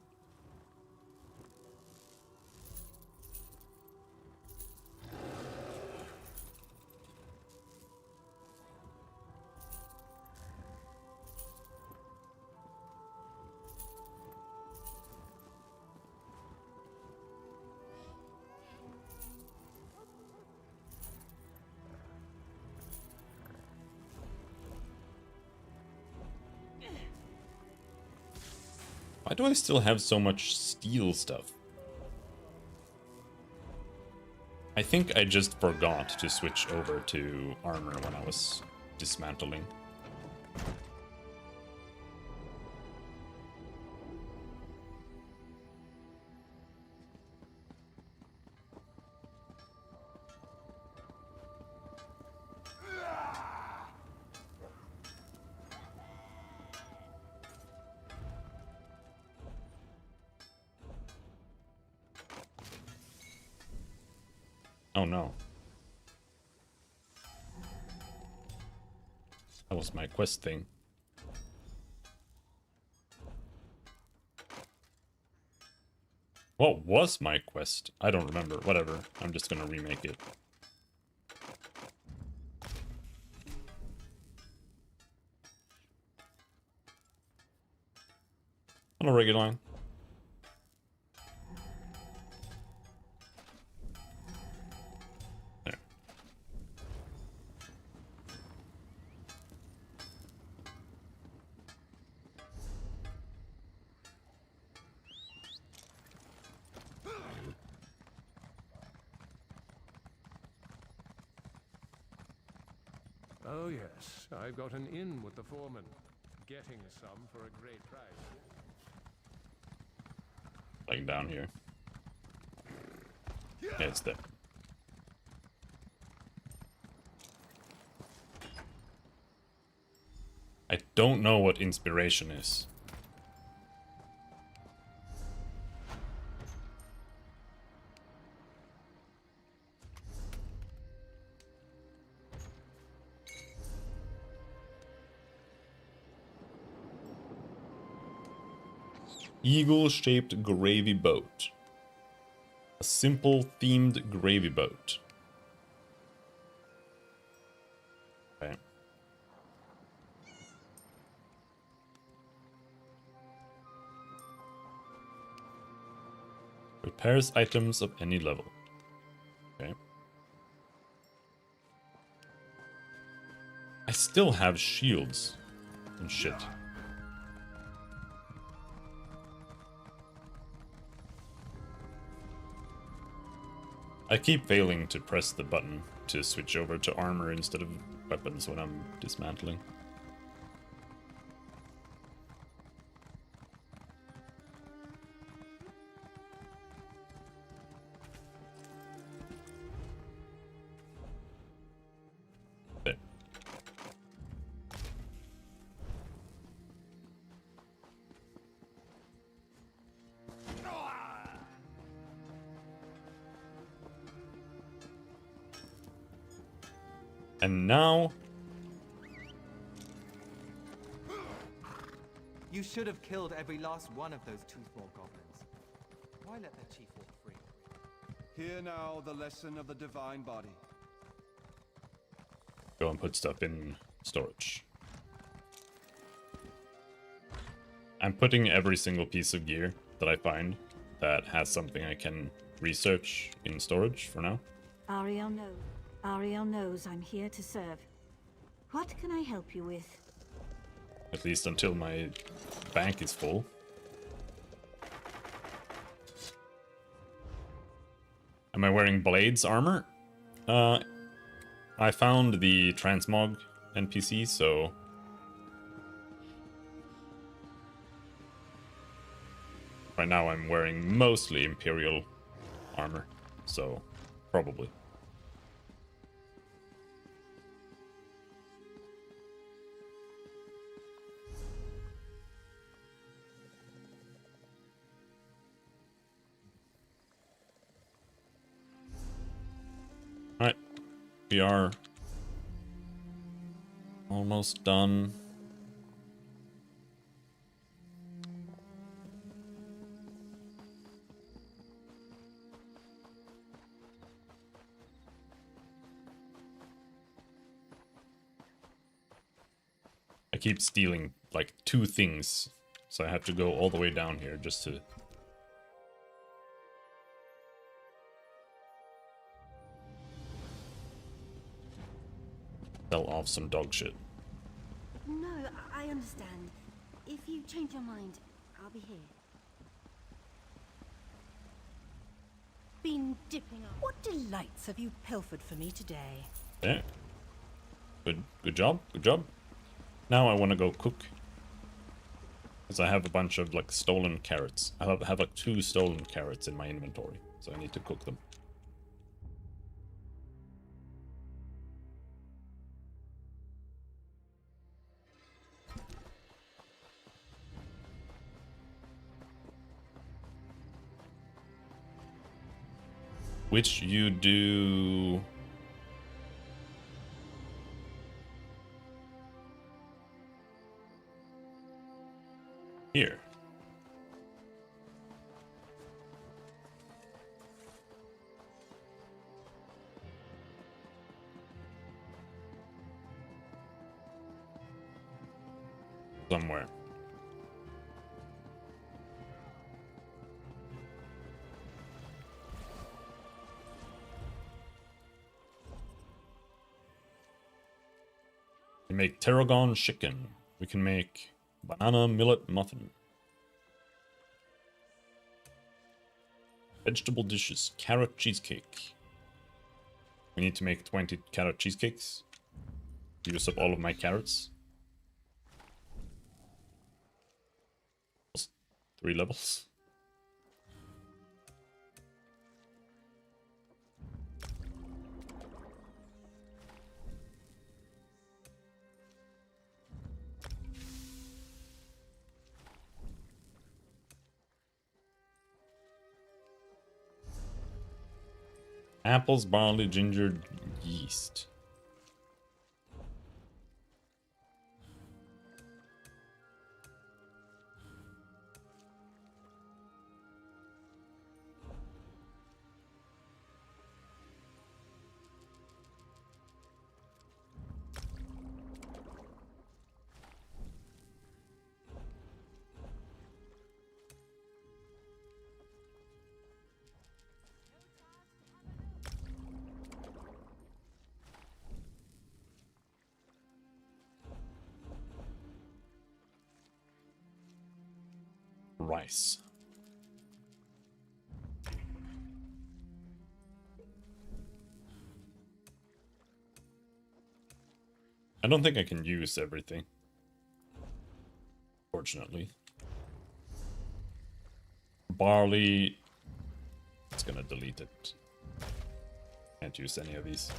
Why do I still have so much steel stuff? I think I just forgot to switch over to armor when I was dismantling. Oh no. That was my quest thing. What was my quest? I don't remember. Whatever. I'm just gonna remake it. On a regular line. Oh yes, I've got an in with the foreman. Getting some for a great price. Like down here. Yeah, it's there. I don't know what inspiration is. Eagle-shaped gravy boat. A simple themed gravy boat. Okay. Repairs items of any level. Okay. I still have shields and shit. I keep failing to press the button to switch over to armor instead of weapons when I'm dismantling. There. And now... You should have killed every last one of those Toothball goblins. Why let their chief walk free? Hear now the lesson of the divine body. Go and put stuff in storage. I'm putting every single piece of gear that I find that has something I can research in storage for now. Ariel knows. Ariel knows I'm here to serve. What can I help you with? At least until my bank is full. Am I wearing Blade's armor? I found the transmog NPC, so... Right now I'm wearing mostly Imperial armor, so probably. Alright, we are almost done. I keep stealing like 2 things, so I have to go all the way down here just to... sell off some dog shit. No, I understand. If you change your mind, I'll be here. Been dipping up. What delights have you pilfered for me today? Yeah. Good job, good job. Now I want to go cook. Because I have a bunch of like stolen carrots. I have like 2 stolen carrots in my inventory, so I need to cook them. Which you do... here. Somewhere. We make tarragon chicken. We can make banana millet muffin. Vegetable dishes, carrot cheesecake. We need to make 20 carrot cheesecakes. use up all of my carrots. 3 levels. Apples, barley, ginger, yeast. Rice. I don't think I can use everything, fortunately. Barley, it's gonna delete it. Can't use any of these.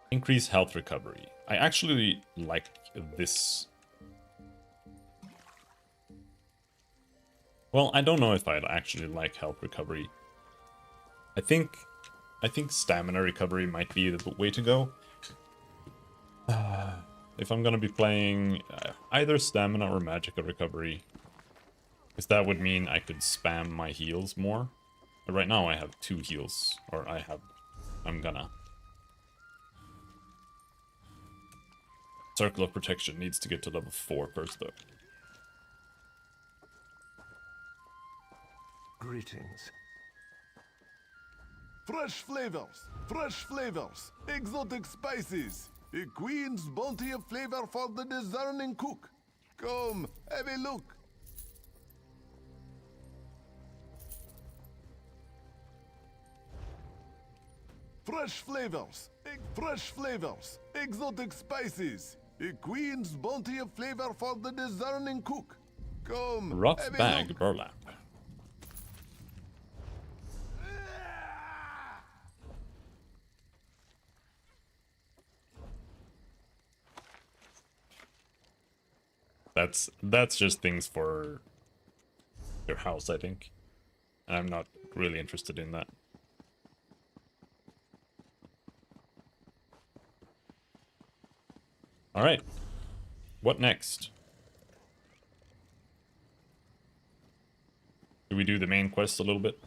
Increase health recovery. I actually like this. Well, I don't know if I'd actually like health recovery. I think stamina recovery might be the way to go. If I'm gonna be playing either stamina or magical recovery, because that would mean I could spam my heals more. But right now I have 2 heals, or I'm gonna. Circle of Protection needs to get to level 4 first though. Greetings. Fresh flavors, exotic spices, a queen's bounty of flavor for the discerning cook. Come, have a look. Fresh flavors, exotic spices, a queen's bounty of flavor for the discerning cook. Come, Rough have a bag look. burlap. That's just things for your house, I think. And I'm not really interested in that. Alright. What next? Do we do the main quest a little bit?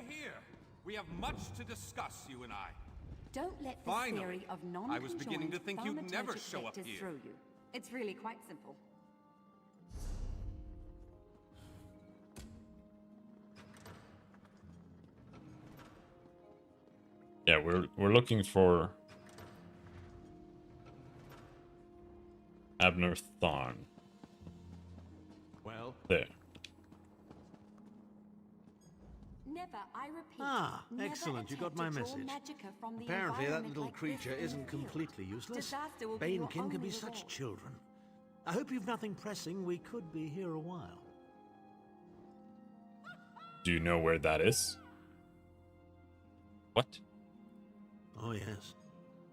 Here, we have much to discuss, you and I. Don't let the Finally, theory of I was beginning to think you'd never show up here. through you. It's really quite simple. Yeah, we're looking for Abner Tharn. Well, there. Never, I repeat. Ah, never excellent. You got attempt my to draw message. magicka from the Apparently that environment little like creature this in isn't the field. completely useless. Disaster will be your Banekin can be only such reward. children. I hope you've nothing pressing. We could be here a while. Do you know where that is? What? Oh, yes.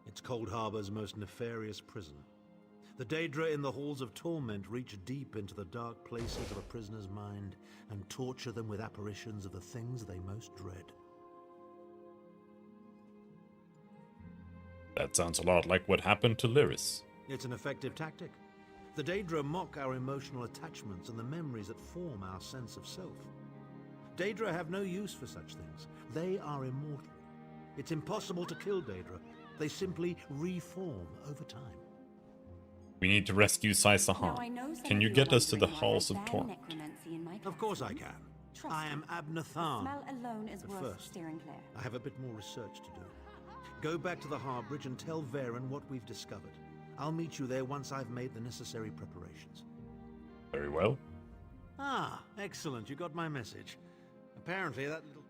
It's Cold Harbor's most nefarious prison. The Daedra in the halls of torment reach deep into the dark places of a prisoner's mind and torture them with apparitions of the things they most dread. That sounds a lot like what happened to Lyris. It's an effective tactic. The Daedra mock our emotional attachments and the memories that form our sense of self. Daedra have no use for such things. They are immortal. It's impossible to kill Daedra. They simply reform over time. We need to rescue Saisahan. Can you get us to the halls of Torment? Of course I can. I am Abnathan. Smell alone is But worth first, steering clear. I have a bit more research to do. Go back to the Harbridge and tell Varen what we've discovered. I'll meet you there once I've made the necessary preparations. Very well. Ah, excellent. You got my message. Apparently that little...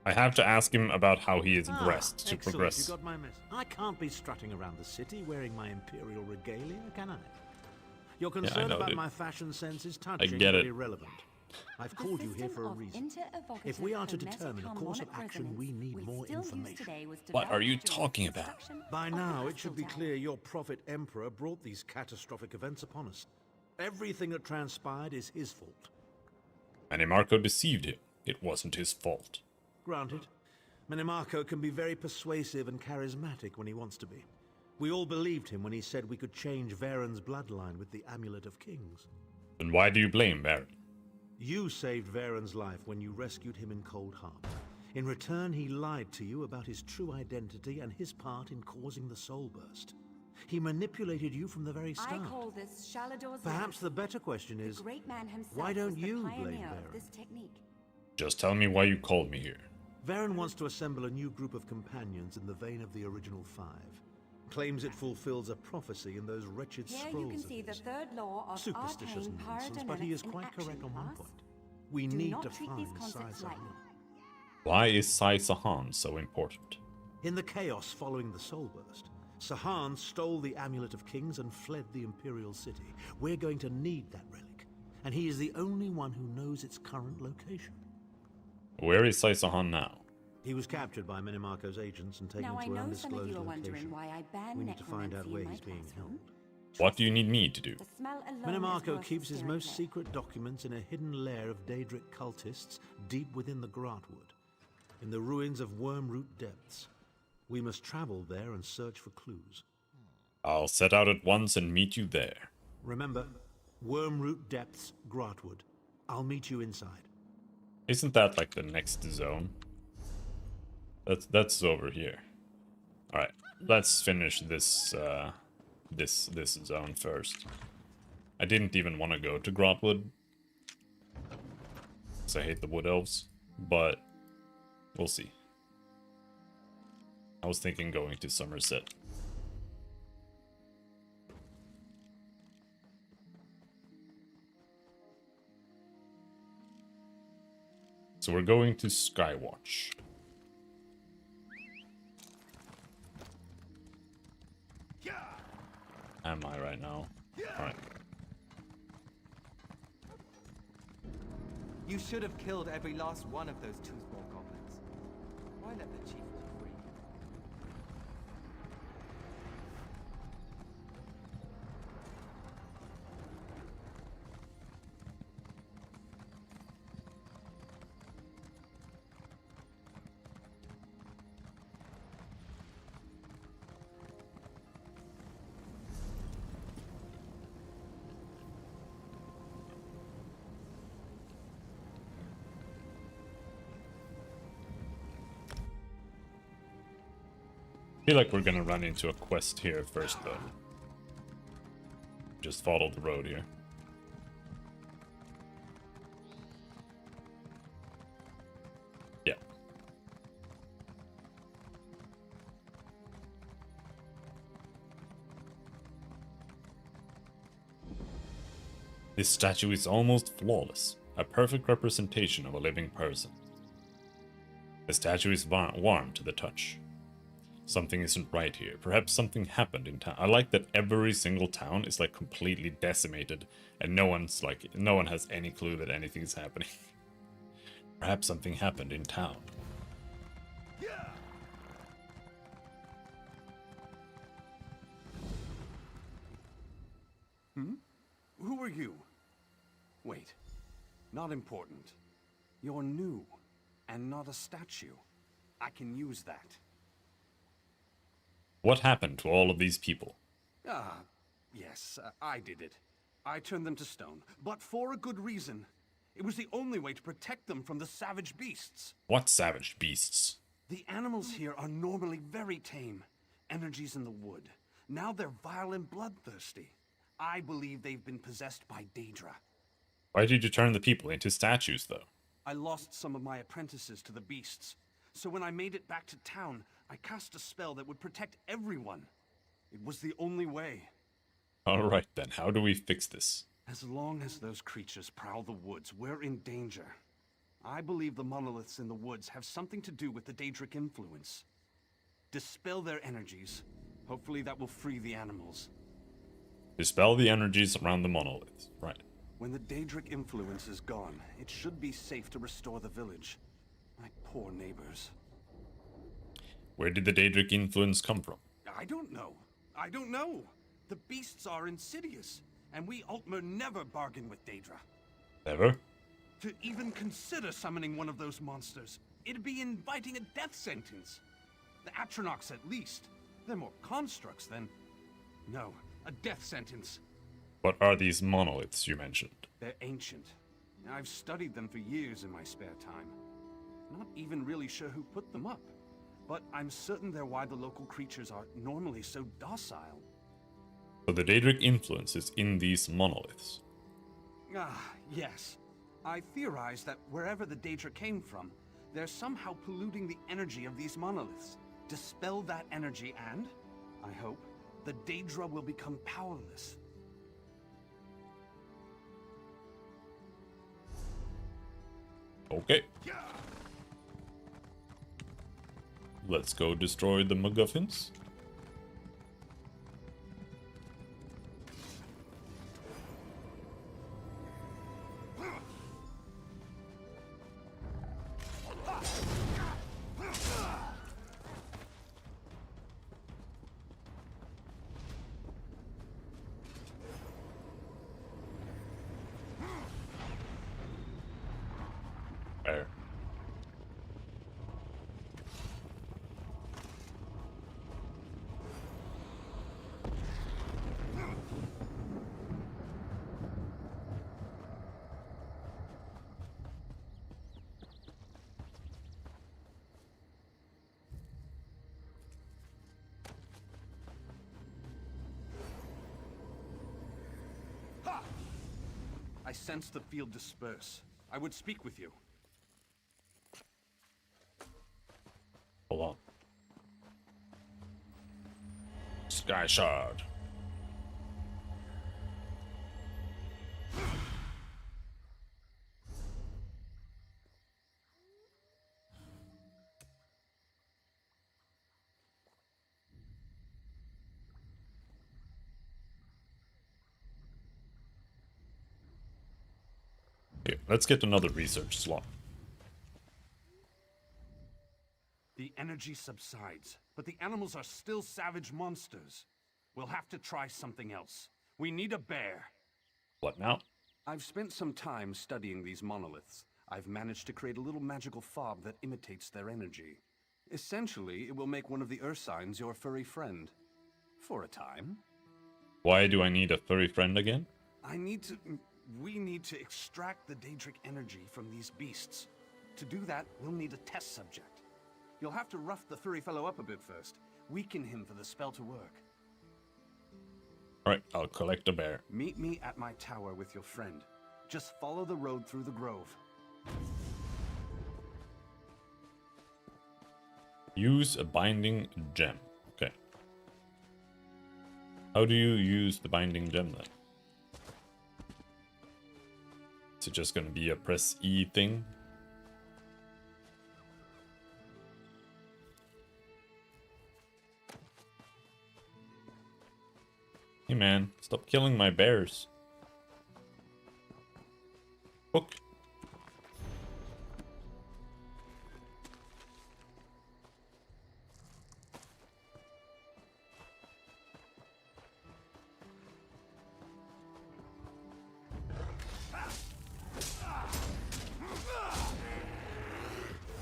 I have to ask him about how he is dressed to excellent. progress. You got my message. I can't be strutting around the city wearing my imperial regalia, can I? Your concern know, about dude. my fashion sense is touching get but it. irrelevant. I've called you here for a reason. If we are to determine a course of action, we need more information. What are you talking about? By now, it should be clear your prophet Emperor brought these catastrophic events upon us. Everything that transpired is his fault. Manimarco deceived him. It wasn't his fault. Granted, Minimarco can be very persuasive and charismatic when he wants to be. We all believed him when he said we could change Varen's bloodline with the Amulet of Kings. Then why do you blame Varen? You saved Varen's life when you rescued him in Cold Harbor. In return, he lied to you about his true identity and his part in causing the Soul Burst. He manipulated you from the very start. I call this Shalador's Perhaps the better question is, the great man himself why don't was the you blame pioneer of Varen? this technique. Just tell me why you called me here. Varen wants to assemble a new group of companions in the vein of the original five. Claims it fulfills a prophecy in those wretched Here scrolls you can of see the his. third law of Superstitious arcane nonsense, but he is paradynamics in quite action, correct on one class. point. We Do need not to treat find these concepts Sai lightly. Sahan. Why is Saisahan so important? In the chaos following the Soul Burst, Sahan stole the Amulet of Kings and fled the Imperial City. We're going to need that relic, and he is the only one who knows its current location. Where is Saisahan now? He was captured by Minimarco's agents and taken Now I to an know some of undisclosed you are wondering location. why I ban We need to find out necromancy where in my he's being classroom. held. What do you need me to do? The smell alone is Minimarco worth keeps his steering most clear. secret documents in a hidden lair of Daedric cultists deep within the Gratwood, in the ruins of Wormroot Depths. We must travel there and search for clues. I'll set out at once and meet you there. Remember, Wormroot Depths, Gratwood. I'll meet you inside. Isn't that like the next zone? That's over here. Alright, let's finish this this zone first. I didn't even want to go to Grotwood, because I hate the Wood Elves, but we'll see. I was thinking going to Somerset. So we're going to Skywatch. Am I right now? Alright. You should have killed every last one of those toothball goblins. Why let the chief walk free? I feel like we're gonna run into a quest here first, though. Just follow the road here. Yeah. This statue is almost flawless, a perfect representation of a living person. The statue is warm to the touch. Something isn't right here. Perhaps something happened in town. I like that every single town is like completely decimated and no one has any clue that anything is happening. Perhaps something happened in town. Who are you? Wait. Not important. You're new, and not a statue. I can use that. What happened to all of these people? Ah, yes, I did it. I turned them to stone, but for a good reason. It was the only way to protect them from the savage beasts. What savage beasts? The animals here are normally very tame. Energies in the wood. Now they're vile and bloodthirsty. I believe they've been possessed by Daedra. Why did you turn the people into statues, though? I lost some of my apprentices to the beasts. So when I made it back to town, I cast a spell that would protect everyone. It was the only way. Alright then, how do we fix this? As long as those creatures prowl the woods, we're in danger. I believe the monoliths in the woods have something to do with the Daedric influence. Dispel their energies. Hopefully that will free the animals. Dispel the energies around the monoliths. Right. When the Daedric influence is gone, it should be safe to restore the village. My poor neighbors. Where did the Daedric influence come from? I don't know. I don't know. The beasts are insidious, and we Altmer never bargain with Daedra. Never? To even consider summoning one of those monsters, it'd be inviting a death sentence. The Atronachs at least. They're more constructs than... No, a death sentence. What are these monoliths you mentioned? They're ancient. I've studied them for years in my spare time. Not even really sure who put them up. But I'm certain they're why the local creatures are normally so docile. So the Daedric influence is in these monoliths. Ah, yes. I theorize that wherever the Daedra came from, they're somehow polluting the energy of these monoliths. Dispel that energy and, I hope, the Daedra will become powerless. Okay. Let's go destroy the MacGuffins. There. I sense the field disperse. I would speak with you. Hold on. Sky Shard. Okay, let's get another research slot. The energy subsides, but the animals are still savage monsters. We'll have to try something else. We need a bear. What now? I've spent some time studying these monoliths. I've managed to create a little magical fob that imitates their energy. Essentially, it will make one of the Ursines your furry friend. For a time. Why do I need a furry friend again? We need to extract the Daedric energy from these beasts. To do that, we'll need a test subject. You'll have to rough the furry fellow up a bit first. Weaken him for the spell to work. Alright, I'll collect a bear. Meet me at my tower with your friend. Just follow the road through the grove. Use a binding gem. Okay. How do you use the binding gem then? Is it just gonna be a press E thing? Hey man, stop killing my bears. Hook.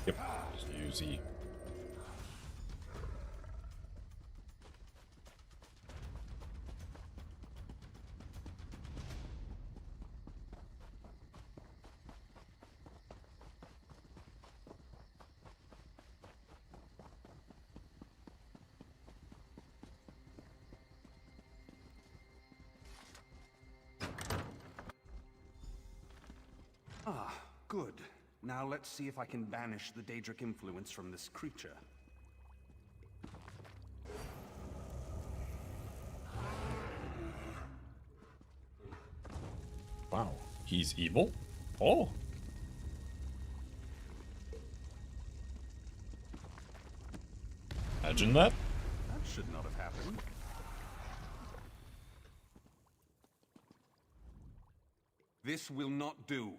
Yep, just use E. Good. Now let's see if I can banish the Daedric influence from this creature. Wow, he's evil? Oh. Imagine that. That should not have happened. This will not do.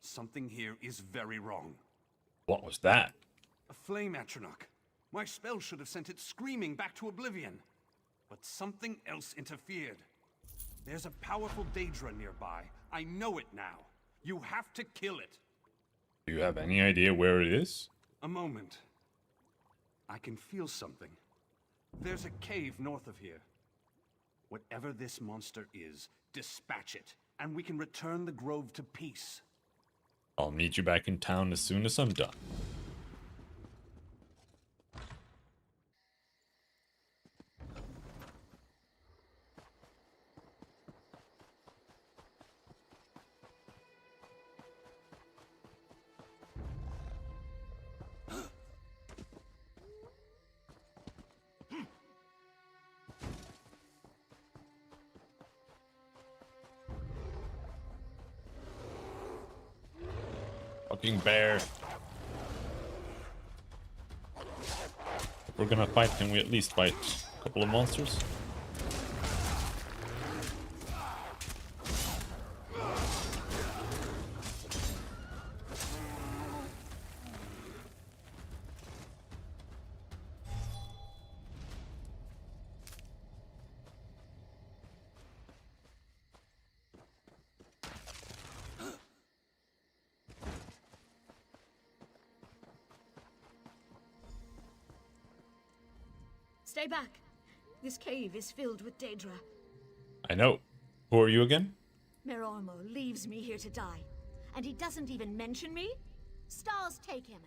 Something here is very wrong. What was that? A flame Atronach. My spell should have sent it screaming back to oblivion. But something else interfered. There's a powerful Daedra nearby. I know it now. You have to kill it. Do you have any idea where it is? A moment. I can feel something. There's a cave north of here. Whatever this monster is, dispatch it, and we can return the grove to peace. I'll meet you back in town as soon as I'm done. Fucking bear. If we're gonna fight, can we at least fight a couple of monsters? Stay back. This cave is filled with Daedra. I know. Who are you again? Merormo leaves me here to die. And he doesn't even mention me? Stars take him.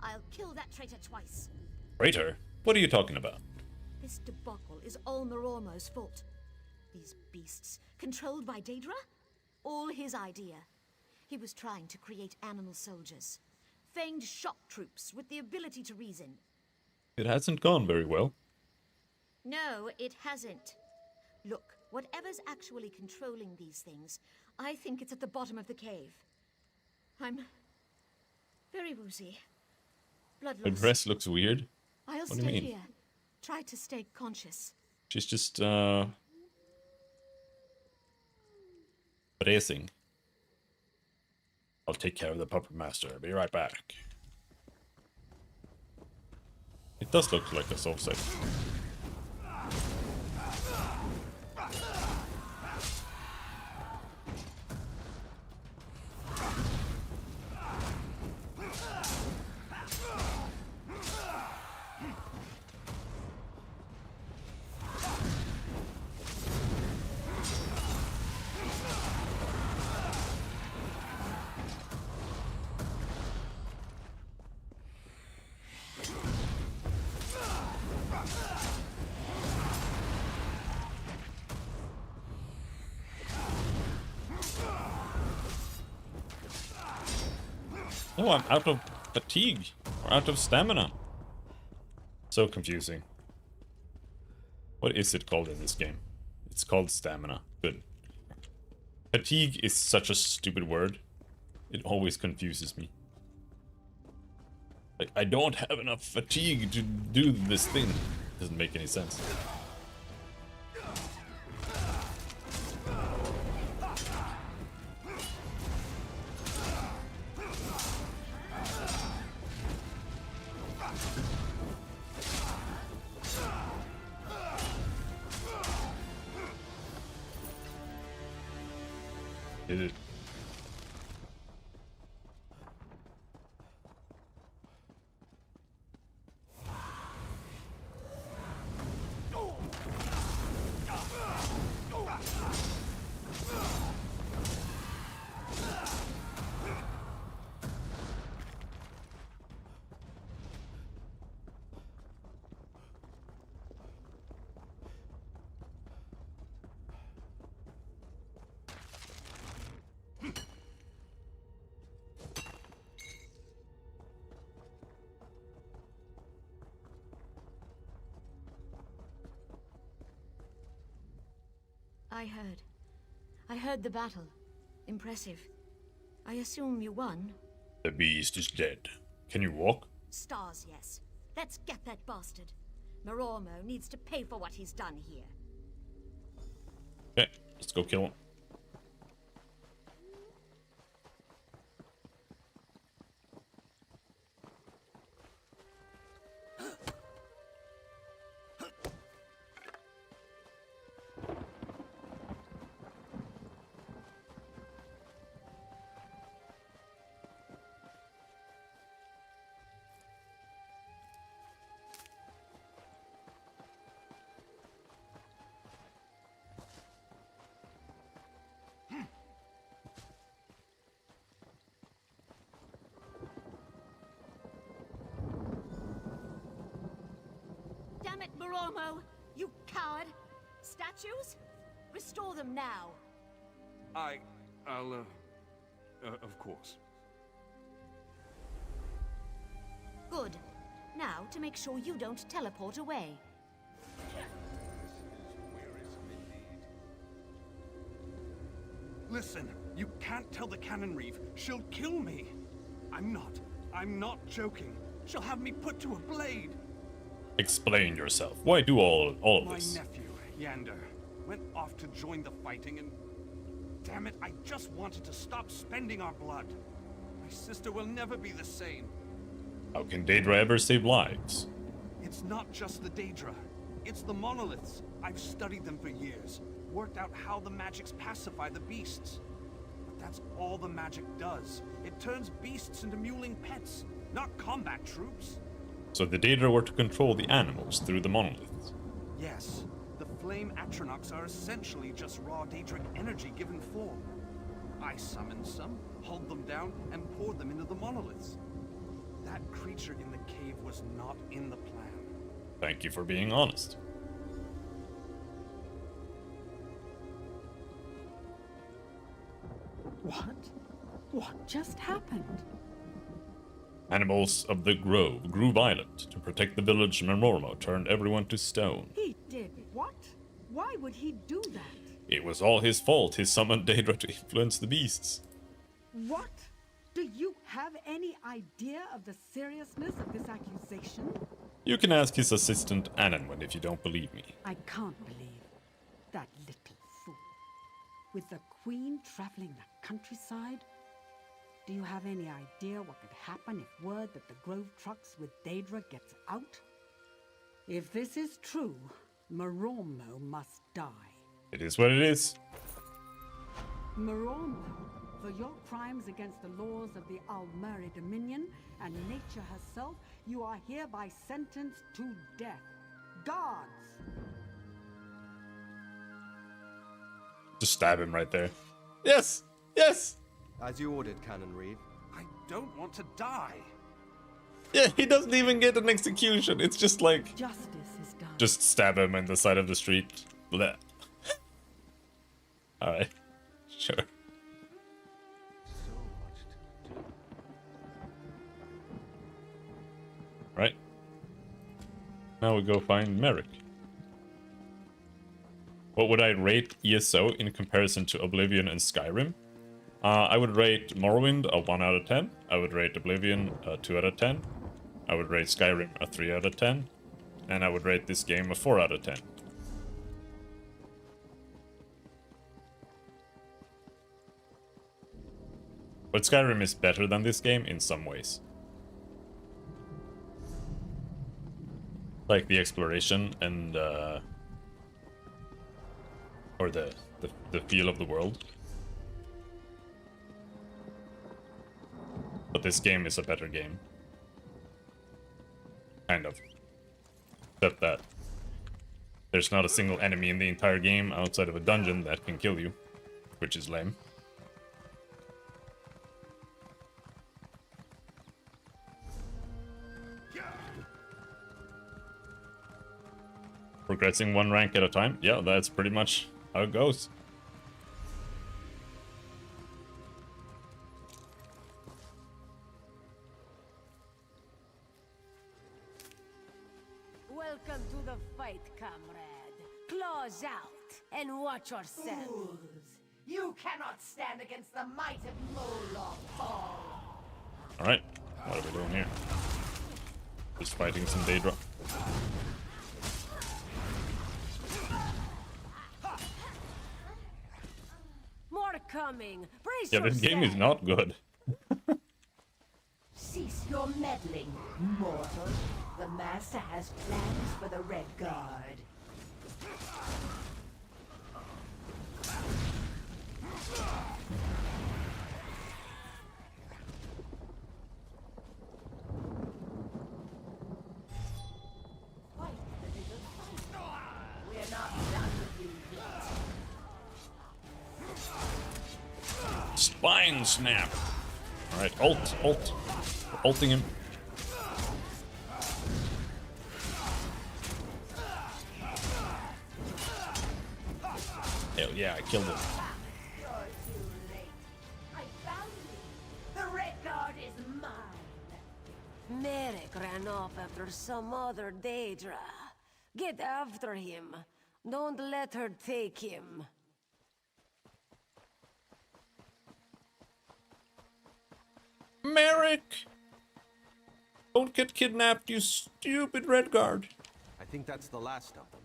I'll kill that traitor twice. Traitor? What are you talking about? This debacle is all Merormo's fault. These beasts, controlled by Daedra? All his idea. He was trying to create animal soldiers. Fanged shock troops with the ability to reason. It hasn't gone very well. No, it hasn't. Look, whatever's actually controlling these things, I think it's at the bottom of the cave. I'm very woozy. Her Bloodless. dress looks weird. I'll What do you stay mean? here. Try to stay conscious. She's just, bracing. I'll take care of the puppet master. Be right back. It does look like a soul set. Oh, I'm out of fatigue. Or out of stamina. So confusing. What is it called in this game? It's called stamina. Good. Fatigue is such a stupid word. It always confuses me. Like, I don't have enough fatigue to do this thing. Doesn't make any sense. Did it? I heard. I heard the battle. Impressive. I assume you won? The beast is dead. Can you walk? Stars, yes. Let's get that bastard. Marormo needs to pay for what he's done here. Okay, let's go kill him. Damn it, Marormo! You coward! Statues? Restore them now. I'll, of course. Good. Now, to make sure you don't teleport away. Listen, you can't tell the Cannon Reeve. She'll kill me. I'm not joking. She'll have me put to a blade. Explain yourself. Why do all of this? My nephew, Yander, went off to join the fighting and... Damn it, I just wanted to stop spending our blood. My sister will never be the same. How can Daedra ever save lives? It's not just the Daedra. It's the monoliths. I've studied them for years. Worked out how the magics pacify the beasts. But that's all the magic does. It turns beasts into mewling pets, not combat troops. So the Daedra were to control the animals through the monoliths. Yes, the flame Atronachs are essentially just raw Daedric energy given form. I summoned some, hulled them down, and poured them into the monoliths. That creature in the cave was not in the plan. Thank you for being honest. What? What just happened? Animals of the grove grew violent. To protect the village, Marormo turned everyone to stone. He did what? Why would he do that? It was all his fault. He summoned Daedra to influence the beasts. What? Do you have any idea of the seriousness of this accusation? You can ask his assistant Ananwen if you don't believe me. I can't believe that little fool. With the Queen traveling the countryside? Do you have any idea what could happen if word that the Grove trucks with Daedra gets out? If this is true, Marormo must die. It is what it is. Marormo, for your crimes against the laws of the Almeri Dominion and nature herself, you are hereby sentenced to death. Guards! Just stab him right there. Yes! Yes! As you ordered, Cannon Reeve. I don't want to die. Yeah, he doesn't even get an execution. It's just like... Justice is done. Just stab him in the side of the street. Blech. Alright. Sure. Right. Now we go find Merrick. What would I rate ESO in comparison to Oblivion and Skyrim? I would rate Morrowind a 1 out of 10. I would rate Oblivion a 2 out of 10. I would rate Skyrim a 3 out of 10. And I would rate this game a 4 out of 10. But Skyrim is better than this game in some ways. Like the exploration and or the feel of the world. But this game is a better game. Kind of. Except that there's not a single enemy in the entire game outside of a dungeon that can kill you, which is lame. Progressing one rank at a time? Yeah, that's pretty much how it goes. Welcome to the fight, comrade. Claws out. and watch yourself. Fools! You cannot stand against the might of Moloch Ball. Alright, what are we doing here? Just fighting some Daedra. More coming. Brace Yeah, this game is not good. Cease your meddling, mortal. The Master has plans for the Red Guard. We're not done with you yet. Spine snap. Alright, ult. We're ulting him. Hell yeah, I killed him. You're too late. I found you. The Red Guard is mine. Merrick ran off after some other Daedra. Get after him. Don't let her take him. Merrick! Don't get kidnapped, you stupid Redguard. I think that's the last of them.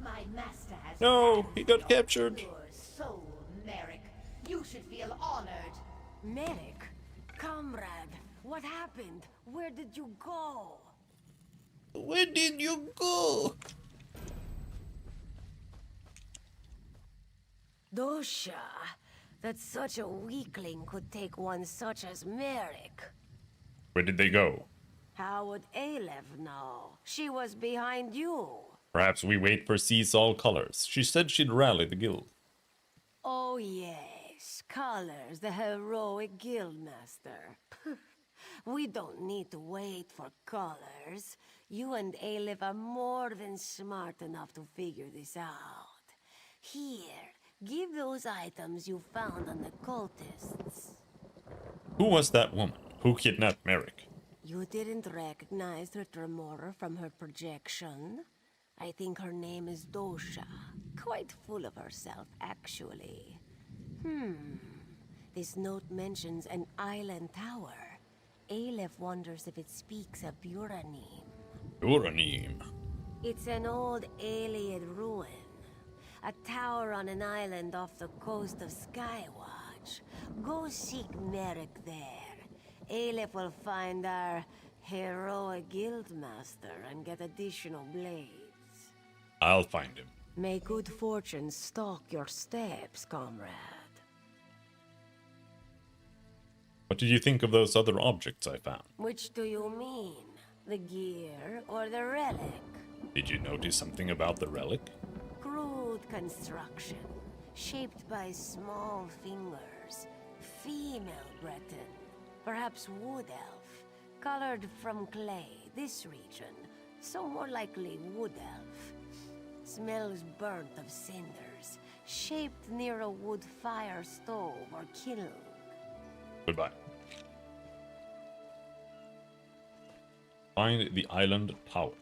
My master has No, he got your captured. pure soul, Merrick. You should feel honored. Merrick, comrade, what happened? Where did you go? Where did you go? Dosha, that such a weakling could take one such as Merrick. Where did they go? How would Aleph know? She was behind you. Perhaps we wait for Cease all colors. She said she'd rally the guild. Oh yes, Colors, the heroic guildmaster. We don't need to wait for Colors. You and Aleph are more than smart enough to figure this out. Here, give those items you found on the cultists. Who was that woman? Who kidnapped Merrick? You didn't recognize her Tremora from her projection? I think her name is Dosha. Quite full of herself, actually. This note mentions an island tower. Aleph wonders if it speaks of Buranim. Buranim. It's an old Ayleid ruin. A tower on an island off the coast of Skywatch. Go seek Merrick there. Aleph will find our heroic guildmaster and get additional blades. I'll find him. May good fortune stalk your steps, comrade. What did you think of those other objects I found? Which do you mean? The gear or the relic? Did you notice something about the relic? Crude construction, shaped by small fingers. Female Breton, perhaps wood elf, colored from clay, this region, so more likely wood elf. Smells burnt of cinders, shaped near a wood fire stove or kiln. Goodbye. Find the island tower.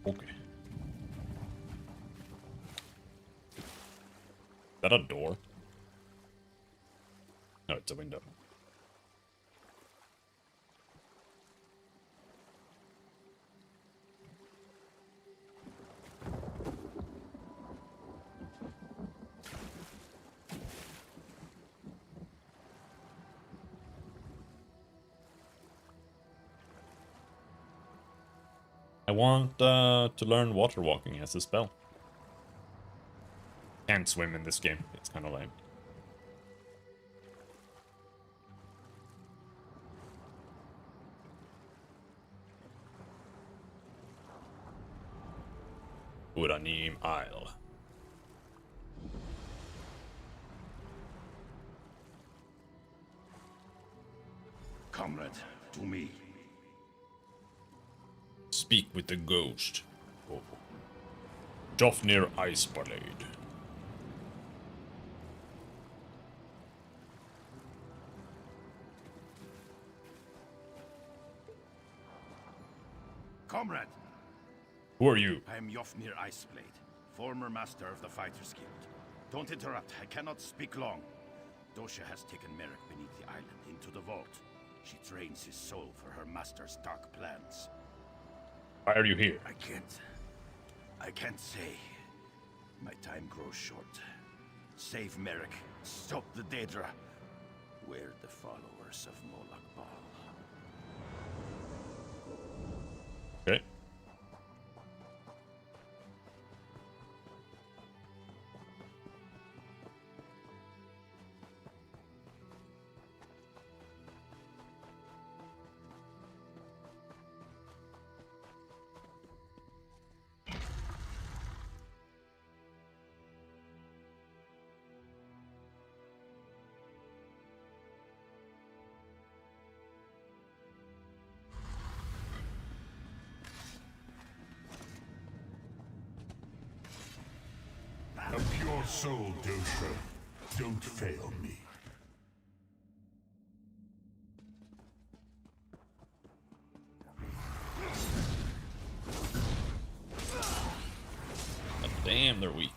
Okay. Is that a door? No, it's a window. I want to learn water walking as a spell. Can't swim in this game. It's kind of lame. Buranim Isle. Comrade, to me. Speak with the ghost. Oh. Jofnir Iceblade. Comrade, Who are you? I am Yofnir Iceblade, former master of the Fighters Guild. Don't interrupt, I cannot speak long. Dosha has taken Merrick beneath the island into the vault. She drains his soul for her master's dark plans. Why are you here? I can't say. My time grows short. Save Merrick. Stop the Daedra. We're the followers of Molag Bal. Okay. A pure soul, Dosha. Don't fail me. Oh, damn, they're weak.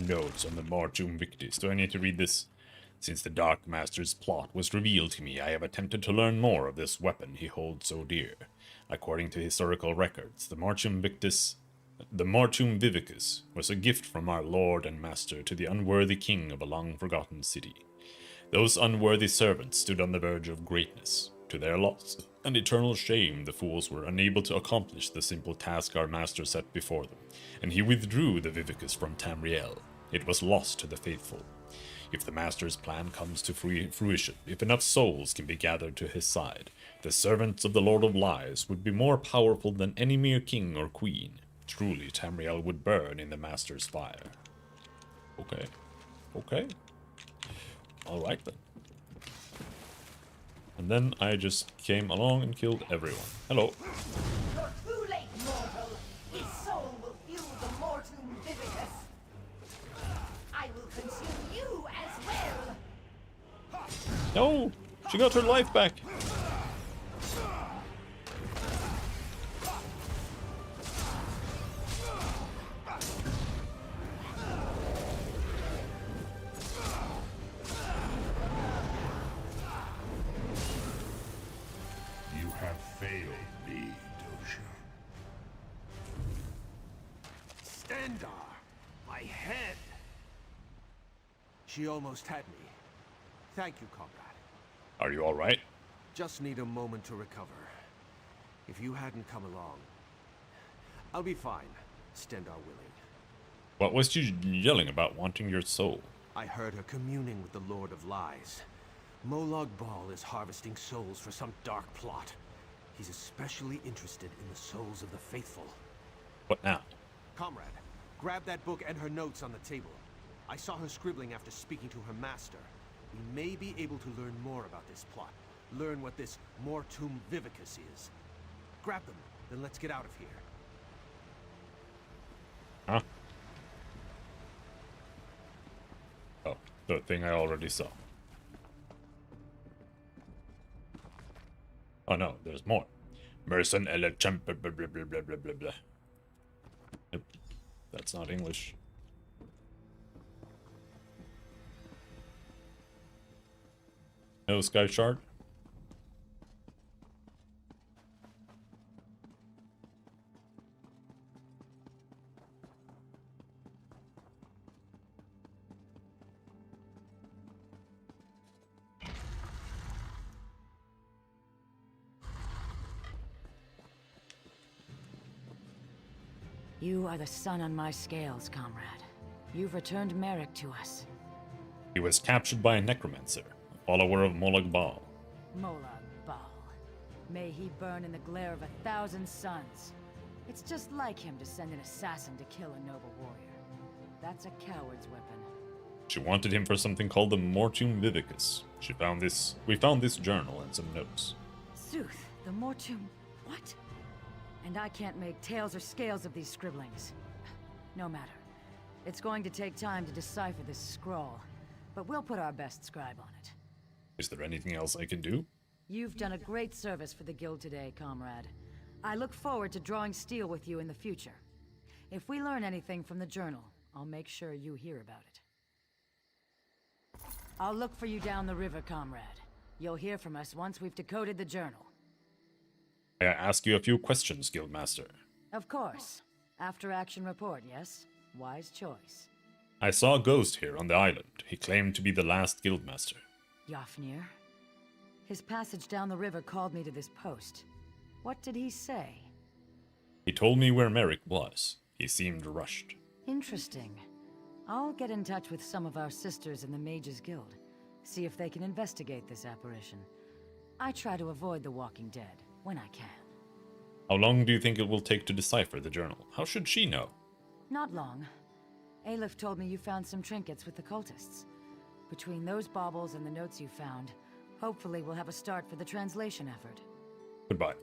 Notes on the Mortum Victis. Do I need to read this? Since the Dark Master's plot was revealed to me, I have attempted to learn more of this weapon he holds so dear. According to historical records, the Mortum Vivicus was a gift from our Lord and Master to the unworthy king of a long-forgotten city. Those unworthy servants stood on the verge of greatness. To their loss and eternal shame, the fools were unable to accomplish the simple task our master set before them, and he withdrew the Vivicus from Tamriel. It was lost to the faithful. If the master's plan comes to fruition, if enough souls can be gathered to his side, the servants of the Lord of Lies would be more powerful than any mere king or queen. Truly, Tamriel would burn in the master's fire. Okay. Okay. Alright then. And then I just came along and killed everyone. Hello. You're too late, mortal. His soul will fuel the Mortum Vivicus. I will consume you as well. No! She got her life back! You have failed me, Dosha. Stendarr! My head! She almost had me. Thank you, comrade. Are you alright? Just need a moment to recover. If you hadn't come along... I'll be fine, Stendarr willing. What was she yelling about wanting your soul? I heard her communing with the Lord of Lies. Molag Bal is harvesting souls for some dark plot. He's especially interested in the souls of the faithful. What now? Comrade, grab that book and her notes on the table. I saw her scribbling after speaking to her master. We may be able to learn more about this plot. Learn what this Mortum Vivicus is. Grab them, then let's get out of here. Huh? Oh, the thing I already saw. Oh no, there's more. Mercen ele champer blah blah blah blah blah blah blah. Nope, that's not English. No Sky Shard? You are the sun on my scales, comrade. You've returned Merrick to us. He was captured by a necromancer, a follower of Molag Bal. Molag Bal. May he burn in the glare of 1,000 suns. It's just like him to send an assassin to kill a noble warrior. That's a coward's weapon. She wanted him for something called the Mortium Vivicus. We found this journal and some notes. Sooth, the Mortium... what? And I can't make tails or scales of these scribblings. No matter. It's going to take time to decipher this scroll, but we'll put our best scribe on it. Is there anything else I can do? You've done a great service for the guild today, comrade. I look forward to drawing steel with you in the future. If we learn anything from the journal, I'll make sure you hear about it. I'll look for you down the river, comrade. You'll hear from us once we've decoded the journal. I ask you a few questions, Guildmaster. Of course. After action report, yes? Wise choice. I saw a ghost here on the island. He claimed to be the last Guildmaster. Yafnir? His passage down the river called me to this post. What did he say? He told me where Merrick was. He seemed rushed. Interesting. I'll get in touch with some of our sisters in the Mages Guild. See if they can investigate this apparition. I try to avoid the Walking Dead when I can. How long do you think it will take to decipher the journal? How should she know? Not long. Aleph told me you found some trinkets with the cultists. Between those baubles and the notes you found, hopefully we'll have a start for the translation effort. Goodbye.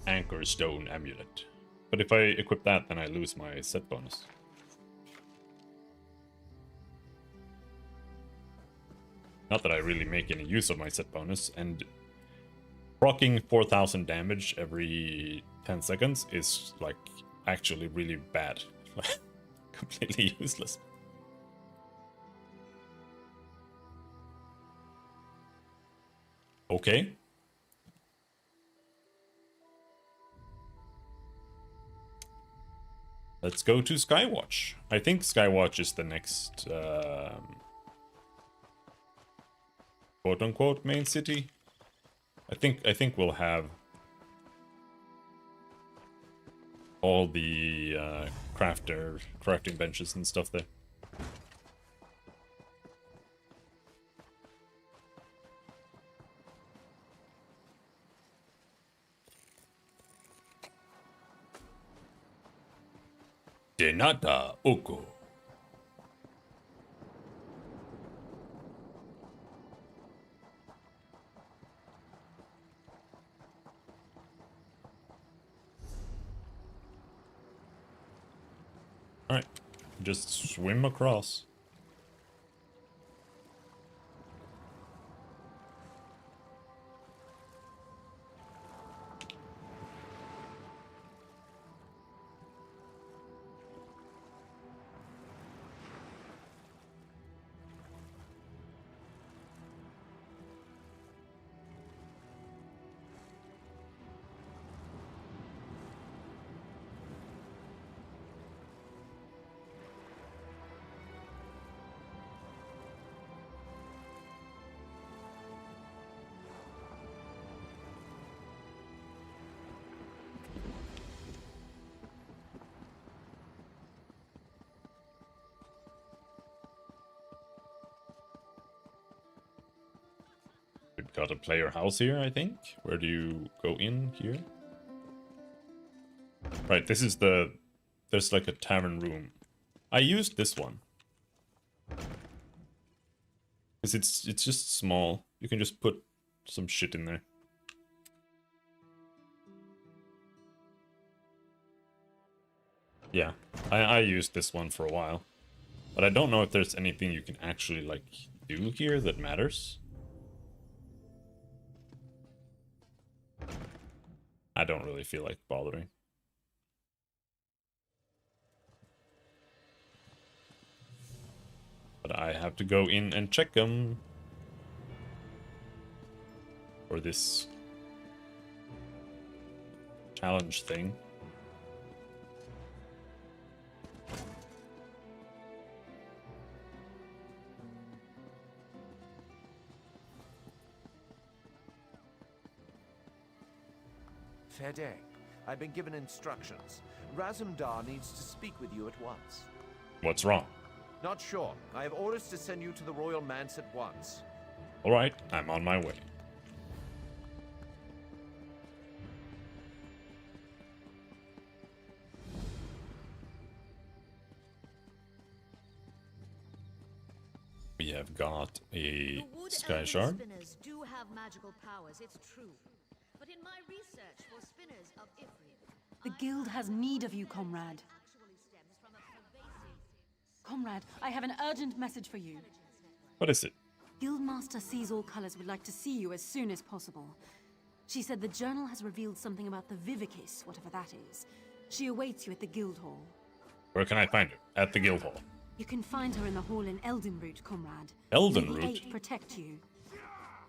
Anchor Stone Amulet. But if I equip that, then I lose my set bonus. Not that I really make any use of my set bonus, and proccing 4000 damage every 10 seconds is, like, actually really bad. Completely useless. Okay. Let's go to Skywatch. I think Skywatch is the next quote-unquote main city. I think we'll have all the crafting benches and stuff there. Denata Oko. Alright, just swim across. We've got a player house here, I think. Where do you go in here? Right, this is the... There's like a tavern room. I used this one. Because it's just small. You can just put some shit in there. Yeah, I used this one for a while. But I don't know if there's anything you can actually, like, do here that matters. I don't really feel like bothering. But I have to go in and check them. For this challenge thing. Fair day. I've been given instructions. Razumdar needs to speak with you at once. What's wrong? Not sure. I have orders to send you to the Royal Manse at once. Alright, I'm on my way. We have got a The wood sky elven shard. spinners do have magical powers, it's true. But in my research for spinners of Ifrit, The guild has need of you, comrade. Comrade, I have an urgent message for you. What is it? Guildmaster Sees All Colors would like to see you as soon as possible. She said the journal has revealed something about the Vivicis, whatever that is. She awaits you at the guild hall. Where can I find her? At the guild hall. You can find her in the hall in Eldenroot, comrade. Eldenroot? May the Eight protect you.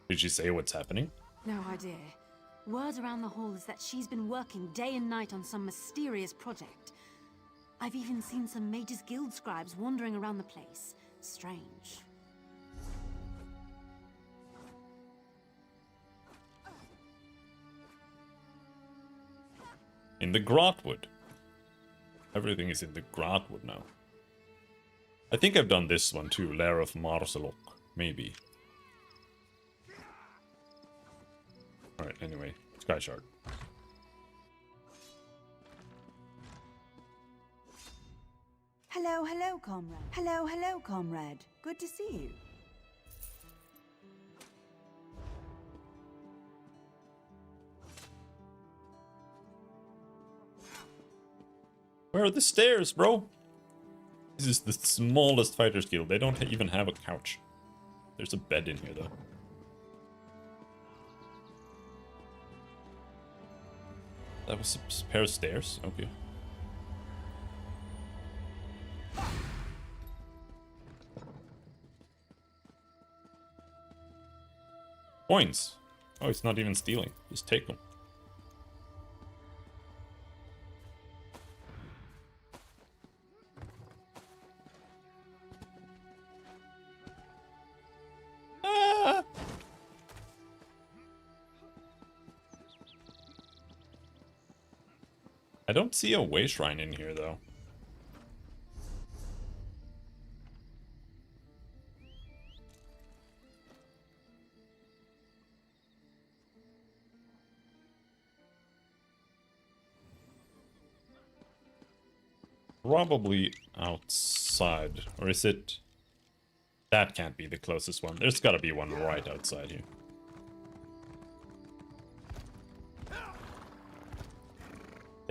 Did she say what's happening? No idea. Word around the hall is that she's been working day and night on some mysterious project. I've even seen some Mages Guild scribes wandering around the place. Strange. In the Grotwood. Everything is in the Grotwood now. I think I've done this one too, Lair of Marselok. Maybe. Alright, anyway. Sky Shard. Hello, hello, comrade. Hello, hello, comrade. Good to see you. Where are the stairs, bro? This is the smallest fighters guild. They don't even have a couch. There's a bed in here, though. That was a pair of stairs? Okay. Coins! Oh, it's not even stealing. Just take them. I don't see a way shrine in here, though. Probably outside. Or is it... That can't be the closest one. There's gotta be one right outside here.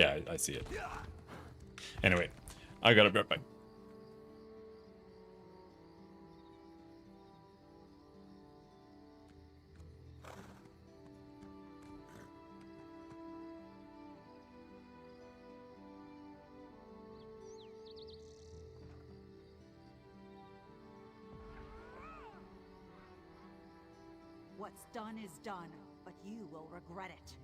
Yeah, I see it. Anyway, I gotta be right back. What's done is done, but you will regret it.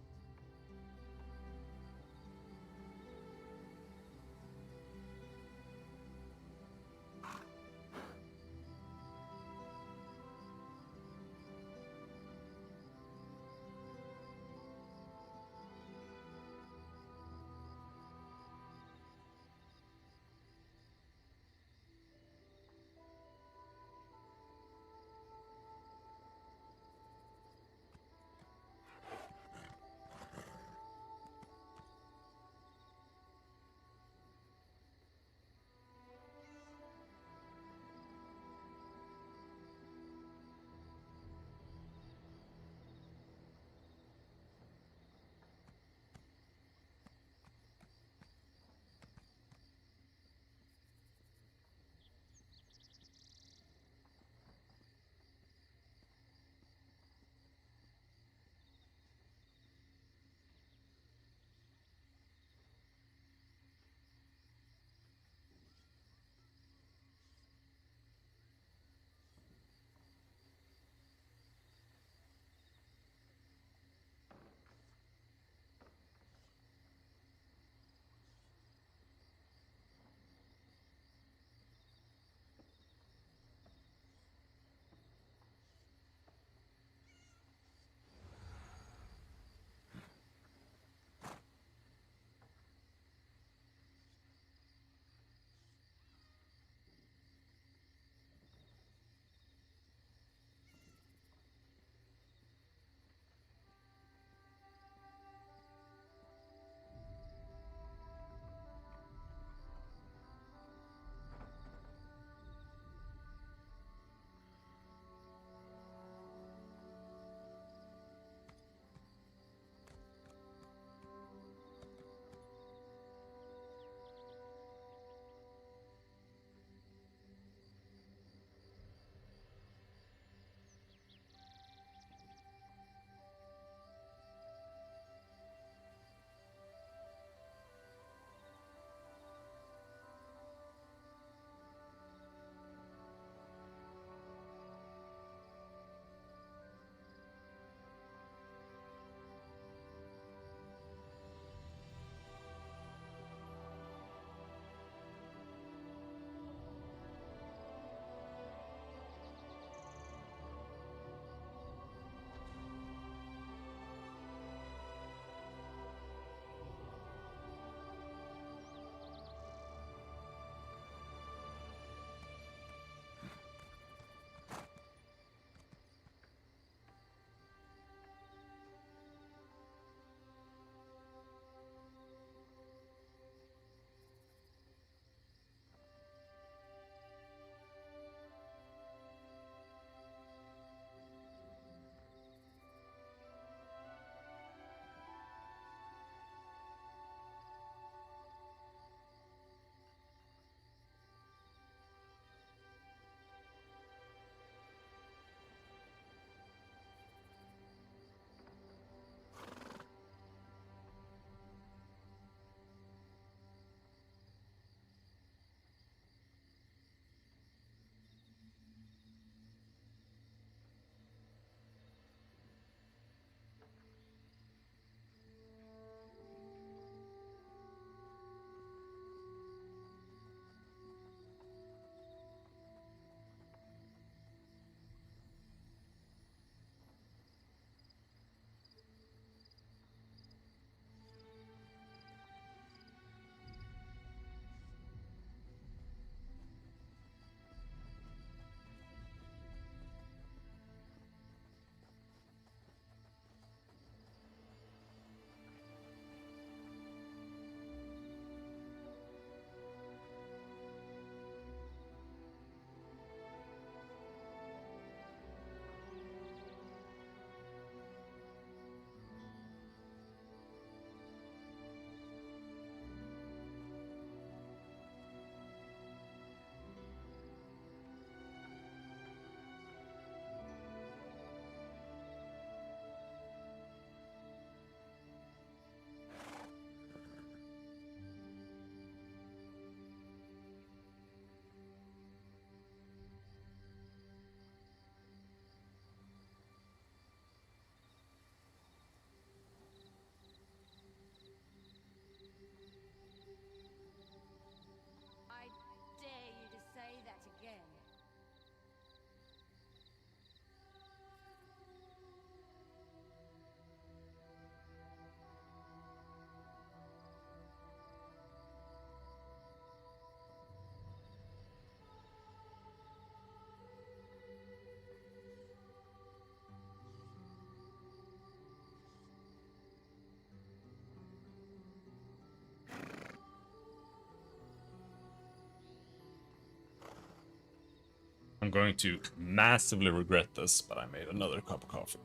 I'm going to massively regret this, but I made another cup of coffee.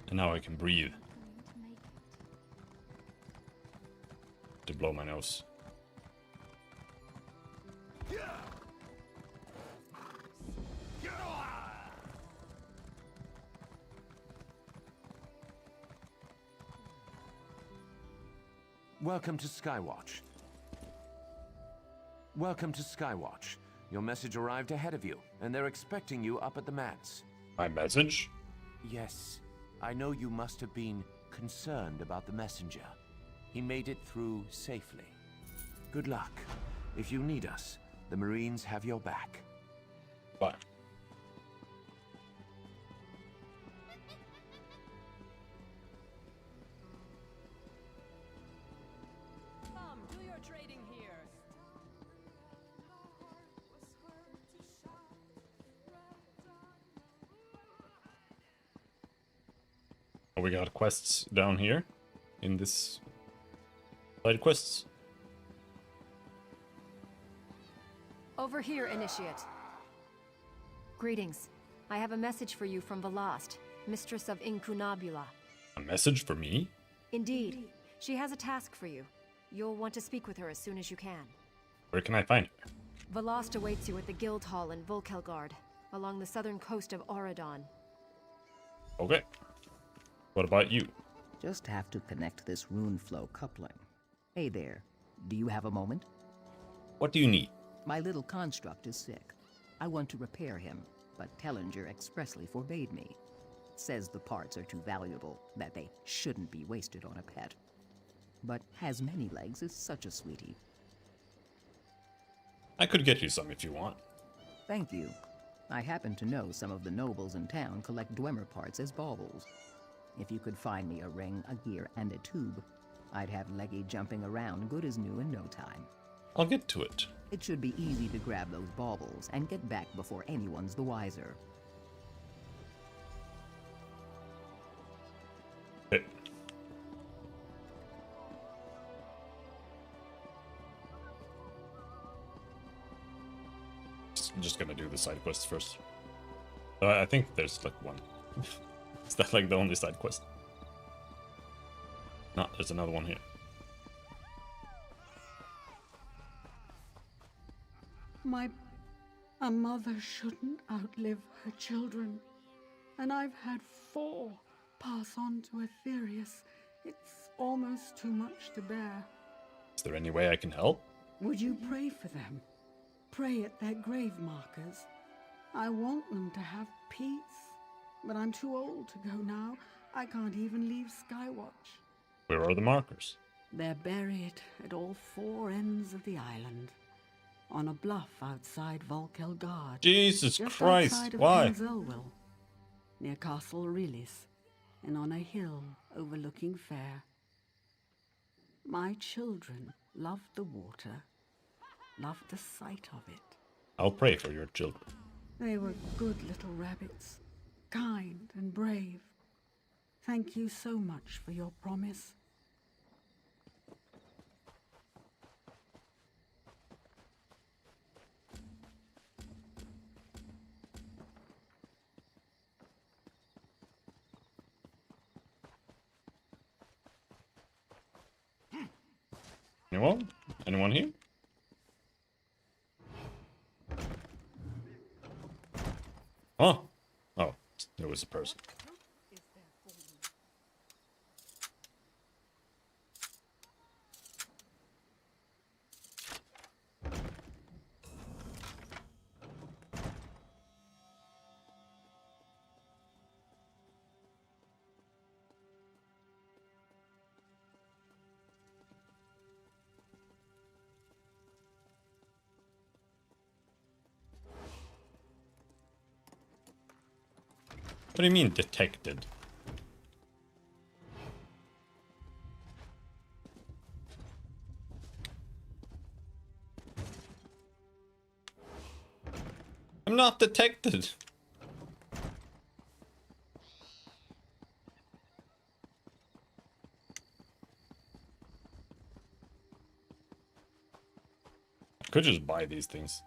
And now I can breathe. To blow my nose. Welcome to Skywatch. Welcome to Skywatch. Your message arrived ahead of you, and they're expecting you up at the manse. My message? Yes. I know you must have been concerned about the messenger. He made it through safely. Good luck. If you need us, the Marines have your back. Bye. Come, do your trading here. Oh, we got quests down here in this side quests. Over here, Initiate. Greetings. I have a message for you from Velast, Mistress of Incunabula. A message for me? Indeed. She has a task for you. You'll want to speak with her as soon as you can. Where can I find her? Velast awaits you at the Guild Hall in Volkelgard, along the southern coast of Auradon. Okay. What about you? Just have to connect this rune flow coupling. Hey there, do you have a moment? What do you need? My little construct is sick. I want to repair him, but Tellinger expressly forbade me. Says the parts are too valuable, that they shouldn't be wasted on a pet. But Has Many Legs is such a sweetie. I could get you some if you want. Thank you. I happen to know some of the nobles in town collect Dwemer parts as baubles. If you could find me a ring, a gear, and a tube, I'd have Leggy jumping around good as new in no time. I'll get to it. It should be easy to grab those baubles and get back before anyone's the wiser. Okay. Just gonna do the side quests first. I think there's like one. Is that like the only side quest? No, there's another one here. A mother shouldn't outlive her children. And I've had 4 pass on to Aetherius. It's almost too much to bear. Is there any way I can help? Would you pray for them? Pray at their grave markers. I want them to have peace. But I'm too old to go now. I can't even leave Skywatch. Where are the markers? They're buried at all 4 ends of the island. On a bluff outside Volkelgard. Jesus just Christ, outside of why? Penzelwil, near Castle Rilis, and on a hill overlooking Fair. My children loved the water, loved the sight of it. I'll pray for your children. They were good little rabbits, kind and brave. Thank you so much for your promise. Anyone? Anyone here? Oh. Oh, there was a person. What do you mean, detected? I'm not detected. could just buy these things.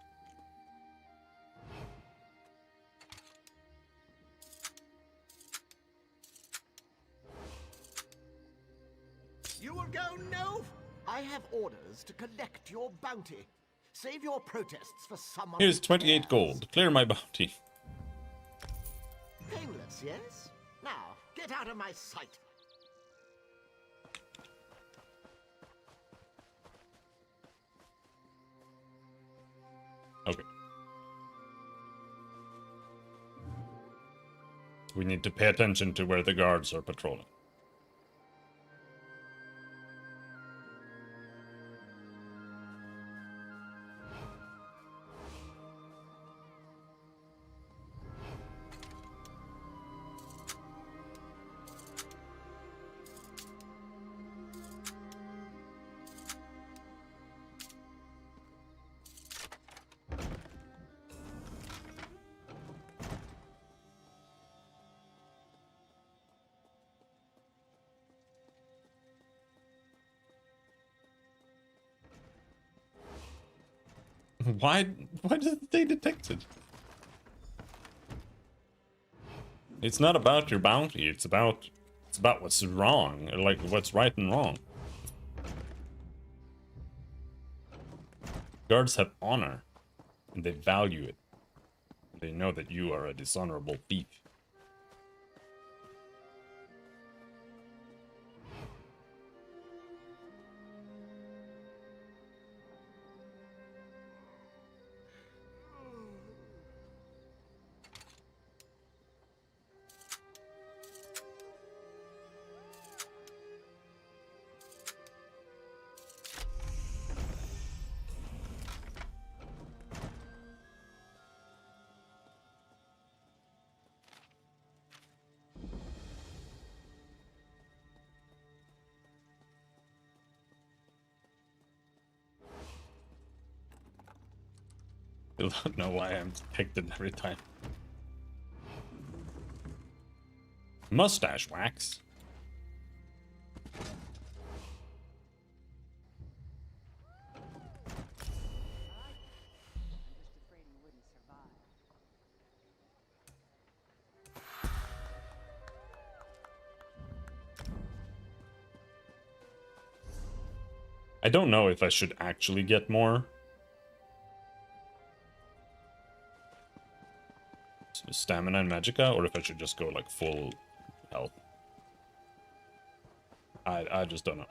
You will go no. I have orders to collect your bounty. Save your protests for some other Here's 28 gold. Clear my bounty. Painless, yes? Now, get out of my sight. Okay. We need to pay attention to where the guards are patrolling. Why did they detect it? It's not about your bounty, it's about what's wrong, or like what's right and wrong. Guards have honor, and they value it. They know that you are a dishonorable thief. I don't know why I'm detected every time. Mustache wax. I don't know if I should actually get more stamina and magicka, or if I should just go like full health. I just don't know.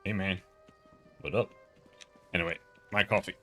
Hey man, what up? Anyway, my coffee.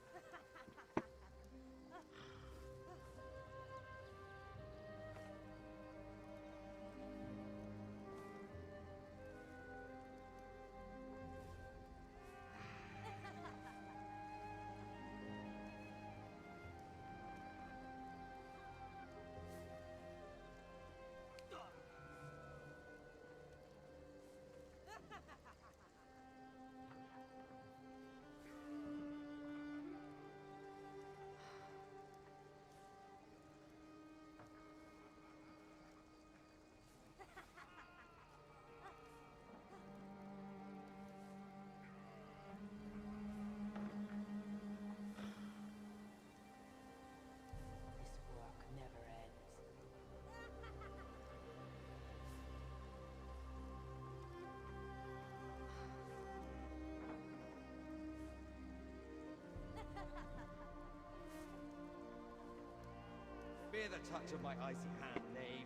Fear the touch of my icy hand, knave.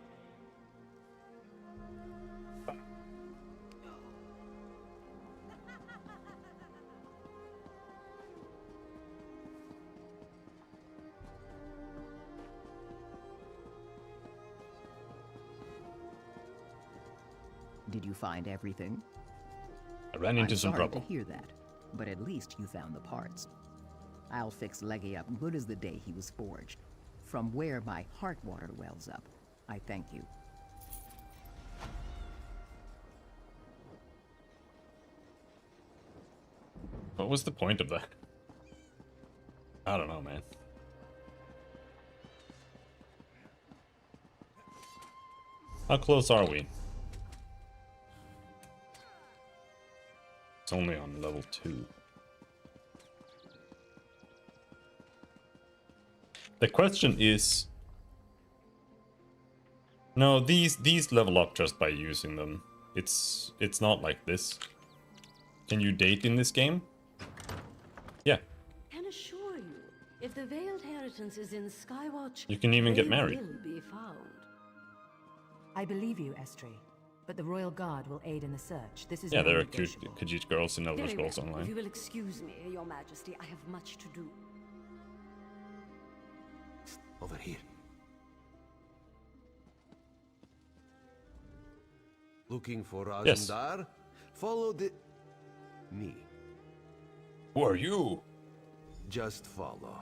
Did you find everything? I ran into I'm some sorry trouble. to hear that, but at least you found the parts. I'll fix Leggy up good as the day he was forged. From where my heart water wells up, I thank you. What was the point of that? I don't know, man. How close are we? It's only on level 2. The question is... No, these level up just by using them. It's not like this. Can you date in this game? Yeah. Can assure you, if the Veiled Inheritance is in Skywatch, You can even get they married. will be found. I believe you, Estri. But the Royal Guard will aid in the search. This is Yeah, there are non-negotiable. Khajiit girls in Elder Very Scrolls well. If Online. you will excuse me, Your Majesty, I have much to do. Over here. Looking for Yes. Azundar? Follow the... me. Who are you? Just follow.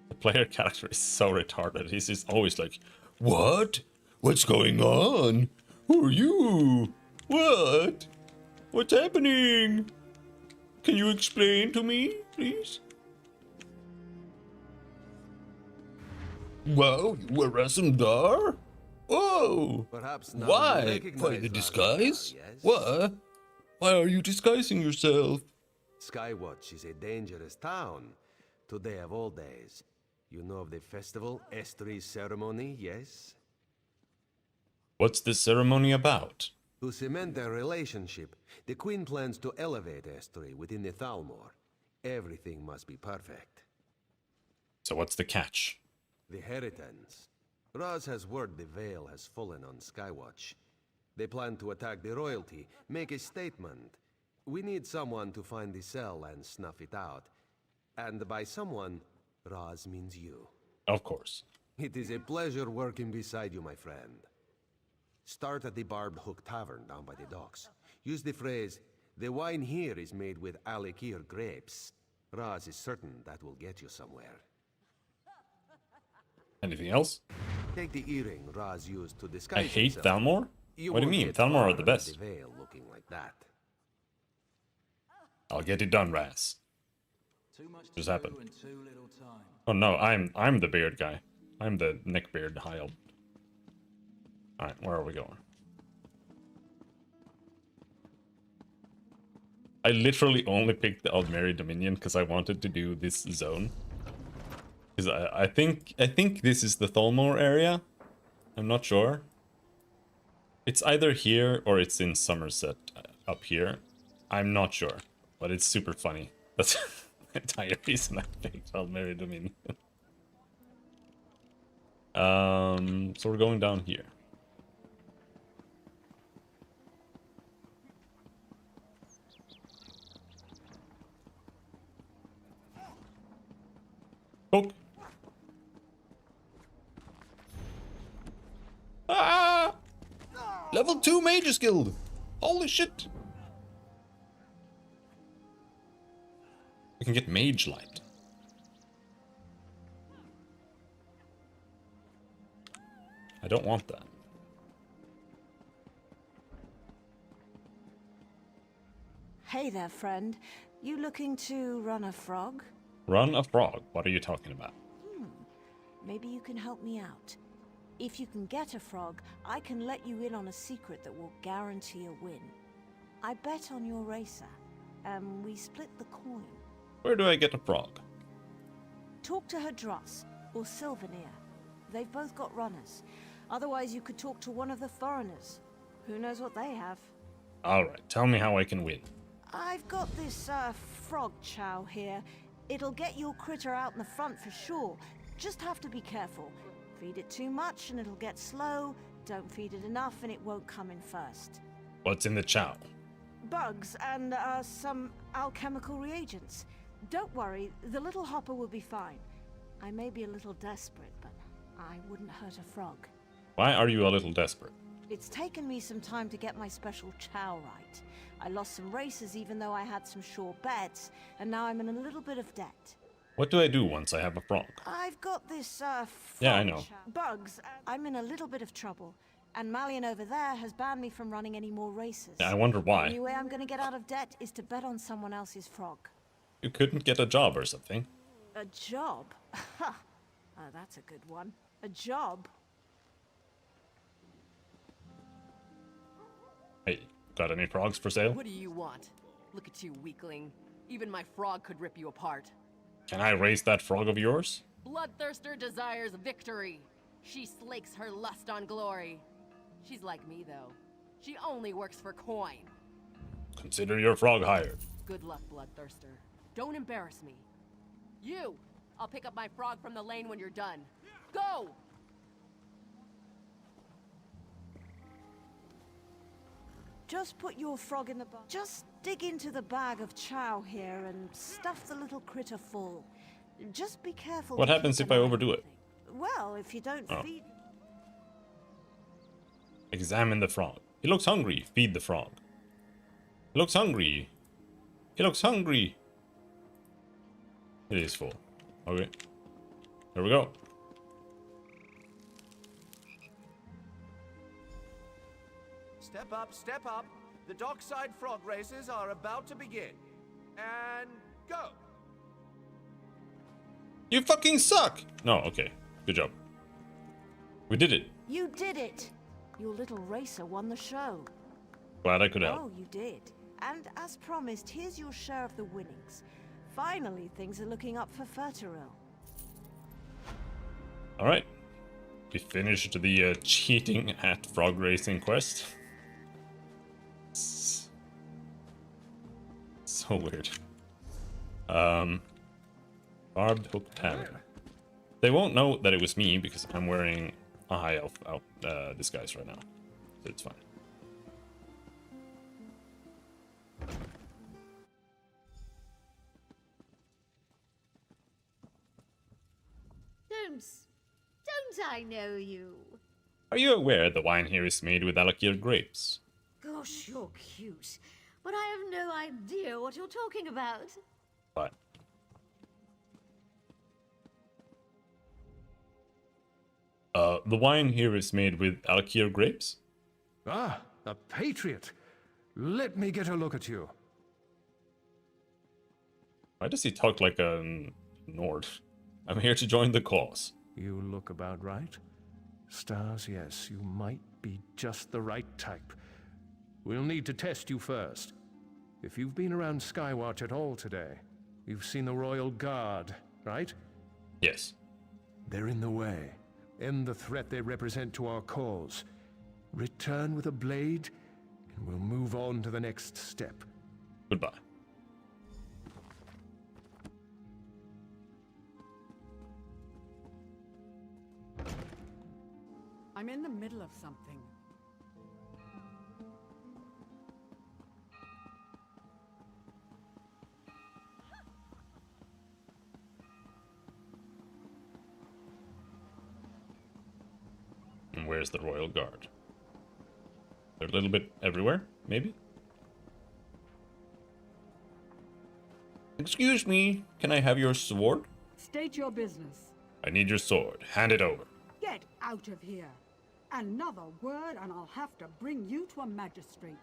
The player character is so retarded. He's just always like, what? What's going on? Who are you? What? What's happening? Can you explain to me, please? Wow, you were Azundar? Whoa! Perhaps now you Why? recognize By the Azundar, disguise? yes? What? Why are you disguising yourself? Skywatch is a dangerous town. Today of all days. You know of the festival, Estri's ceremony, yes? What's this ceremony about? To cement their relationship, the Queen plans to elevate Estri within the Thalmor. Everything must be perfect. So what's the catch? The Heritans. Raz has word the Veil has fallen on Skywatch. They plan to attack the royalty, make a statement. We need someone to find the cell and snuff it out. And by someone, Raz means you. Of course. It is a pleasure working beside you, my friend. Start at the Barbed Hook Tavern down by the docks. Use the phrase, the wine here is made with Alikir grapes. Raz is certain that will get you somewhere. Anything else? Take the earring Raz used to disguise I hate himself. Thalmor? What do you won't mean? get Thalmor far are the with best. The Veil looking like that. I'll get it done, Raz. Too much Just to happened. do and too little time. Oh no, I'm the beard guy. I'm the neckbeard high elf. Alright, where are we going? I literally only picked the Aldmeri Dominion because I wanted to do this zone. Because I think this is the Thalmor area. I'm not sure. It's either here or it's in Somerset up here. I'm not sure, but it's super funny. That's the entire reason I picked Aldmeri Dominion. So we're going down here. Poke. Ah! Level 2 Mage's Guild! Holy shit! We can get Mage Light. I don't want that. Hey there, friend. You looking to run a frog? Run a frog? What are you talking about? Maybe you can help me out. If you can get a frog, I can let you in on a secret that will guarantee a win. I bet on your racer, and we split the coin. Where do I get a frog? Talk to Hadross or Sylvanir. They've both got runners. Otherwise, you could talk to one of the foreigners. Who knows what they have? Alright, tell me how I can win. I've got this, frog chow here. It'll get your critter out in the front for sure. Just have to be careful. Feed it too much and it'll get slow. Don't feed it enough and it won't come in first. What's in the chow? Bugs and, some alchemical reagents. Don't worry, the little hopper will be fine. I may be a little desperate, but I wouldn't hurt a frog. Why are you a little desperate? It's taken me some time to get my special chow right. I lost some races even though I had some sure bets, and now I'm in a little bit of debt. What do I do once I have a frog? I've got this, Yeah, I know. Bugs. I'm in a little bit of trouble. And Malian over there has banned me from running any more races. Yeah, I wonder why. The only way I'm gonna get out of debt is to bet on someone else's frog. You couldn't get a job or something. A job? Ha! Oh, that's a good one. A job? Hey, got any frogs for sale? What do you want? Look at you, weakling. Even my frog could rip you apart. Can I raise that frog of yours? Bloodthirster desires victory. She slakes her lust on glory. She's like me, though. She only works for coin. Consider your frog hired. Good luck, Bloodthirster. Don't embarrass me. You! I'll pick up my frog from the lane when you're done. Go! Just put your frog in the bag. Just dig into the bag of chow here and stuff the little critter full. Just be careful. What happens if I overdo it? Well, if you don't feed... Examine the frog. He looks hungry. Feed the frog. He looks hungry. He looks hungry. It is full. Okay. Here we go. Step up, step up. The dockside frog races are about to begin. And go! You fucking suck! No, okay. Good job. We did it. You did it! Your little racer won the show. Glad I could help. Oh, you did. And as promised, here's your share of the winnings. Finally, things are looking up for Furteril. Alright. We finished the cheating at frog racing quest. So weird. Barbed hook pattern. They won't know that it was me because I'm wearing a high elf disguise right now. So it's fine. Don't I know you? Are you aware the wine here is made with Alakir grapes? Gosh, you're cute, but I have no idea what you're talking about. What? The wine here is made with Alakir grapes? Ah, a patriot. Let me get a look at you. Why does he talk like a Nord? I'm here to join the cause. You look about right. Stars, yes, you might be just the right type. We'll need to test you first. If you've been around Skywatch at all today, you've seen the Royal Guard, right? Yes. They're in the way. End the threat they represent to our cause. Return with a blade, and we'll move on to the next step. Goodbye. I'm in the middle of something. And where's the Royal Guard? They're a little bit everywhere, maybe? Excuse me, can I have your sword? State your business. I need your sword. Hand it over. Get out of here. Another word and I'll have to bring you to a magistrate.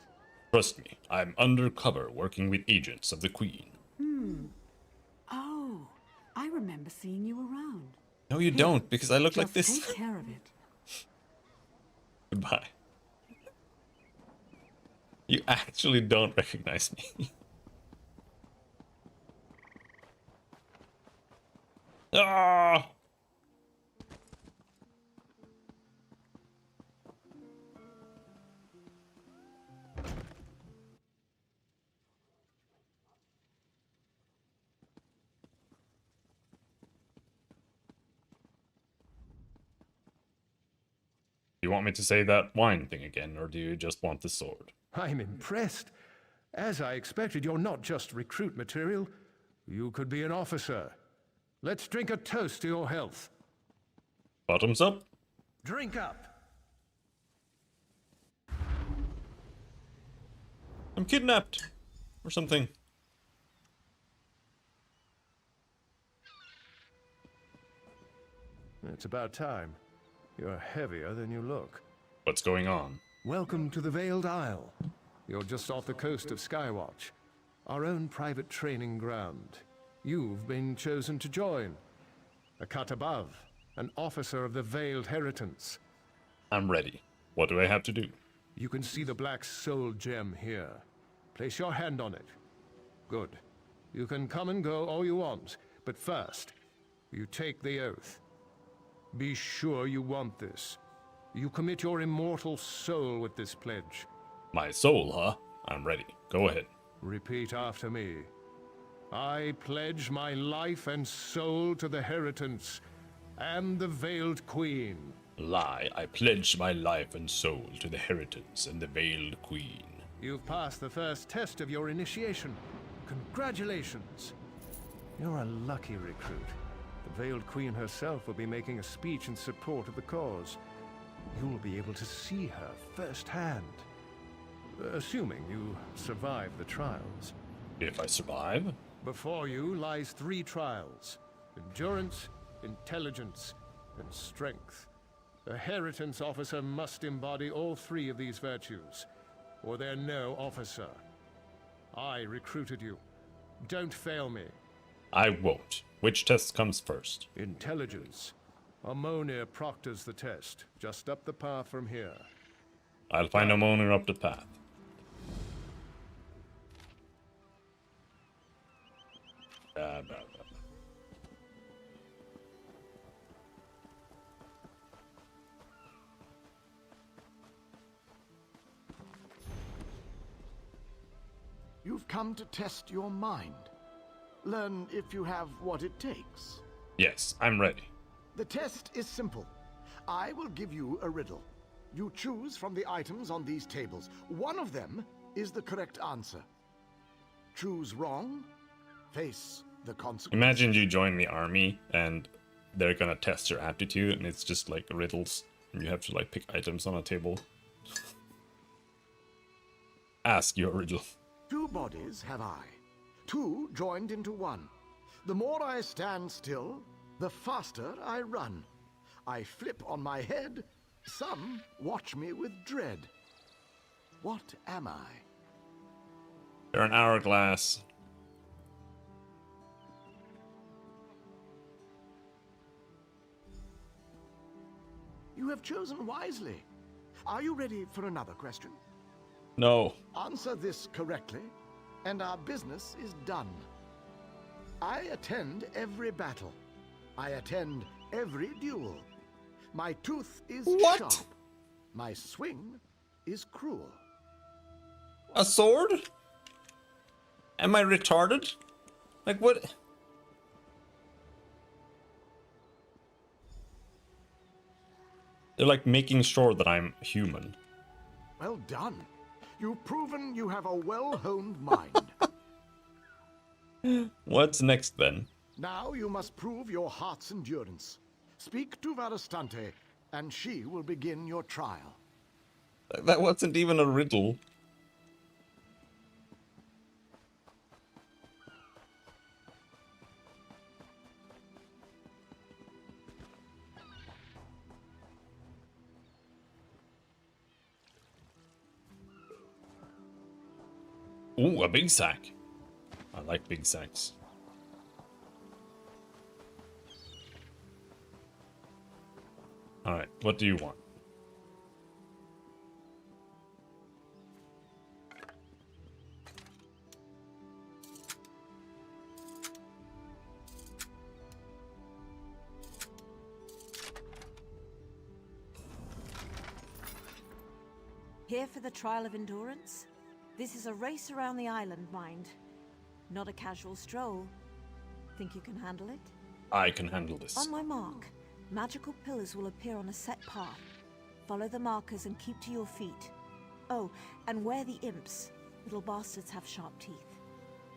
Trust me, I'm undercover working with agents of the Queen. Oh, I remember seeing you around. No, you don't, because I look like this. Take care of it. Goodbye. You actually don't recognize me. Ah! You want me to say that wine thing again, or do you just want the sword? I'm impressed. As I expected, you're not just recruit material. You could be an officer. Let's drink a toast to your health. Bottoms up? Drink up. I'm kidnapped. Or something. It's about time. You're heavier than you look. What's going on? Welcome to the Veiled Isle. You're just off the coast of Skywatch, our own private training ground. You've been chosen to join. A cut above, an officer of the Veiled Heritance. I'm ready. What do I have to do? You can see the black soul gem here. Place your hand on it. Good. You can come and go all you want, but first, you take the oath. Be sure you want this. You commit your immortal soul with this pledge. My soul, huh? I'm ready. Go ahead. Repeat after me. I pledge my life and soul to the Heritance and the Veiled Queen. Lie. I pledge my life and soul to the Heritance and the Veiled Queen. You've passed the first test of your initiation. Congratulations. You're a lucky recruit. The Veiled Queen herself will be making a speech in support of the cause. You'll be able to see her firsthand. Assuming you survive the trials. If I survive? Before you lies 3 trials. Endurance, intelligence, and strength. A Heritance officer must embody all 3 of these virtues, or they're no officer. I recruited you. Don't fail me. I won't. Which test comes first? Intelligence. Ammonia proctors the test, just up the path from here. I'll find Ammonia up the path. You've come to test your mind. Learn if you have what it takes. Yes, I'm ready. The test is simple. I will give you a riddle. You choose from the items on these tables. One of them is the correct answer. Choose wrong, face the consequences. Imagine you join the army and they're gonna test your aptitude and it's just like riddles and you have to like pick items on a table. Ask your riddle. 2 bodies have I, 2 joined into one. The more I stand still, the faster I run. I flip on my head, some watch me with dread. What am I? You're an hourglass. You have chosen wisely. Are you ready for another question? No. Answer this correctly, and our business is done. I attend every battle. I attend every duel. My tooth is sharp. My swing is cruel. A sword? Am I retarded? Like what? They're like making sure that I'm human. Well done. You've proven you have a well-honed mind. What's next then? Now you must prove your heart's endurance. Speak to Varastante, and she will begin your trial. That wasn't even a riddle. Ooh, a big sack. I like big sacks. Alright, what do you want? Here for the trial of endurance? This is a race around the island, mind. Not a casual stroll. Think you can handle it? I can handle this. On my mark, magical pillars will appear on a set path. Follow the markers and keep to your feet. Oh, and where the imps. Little bastards have sharp teeth.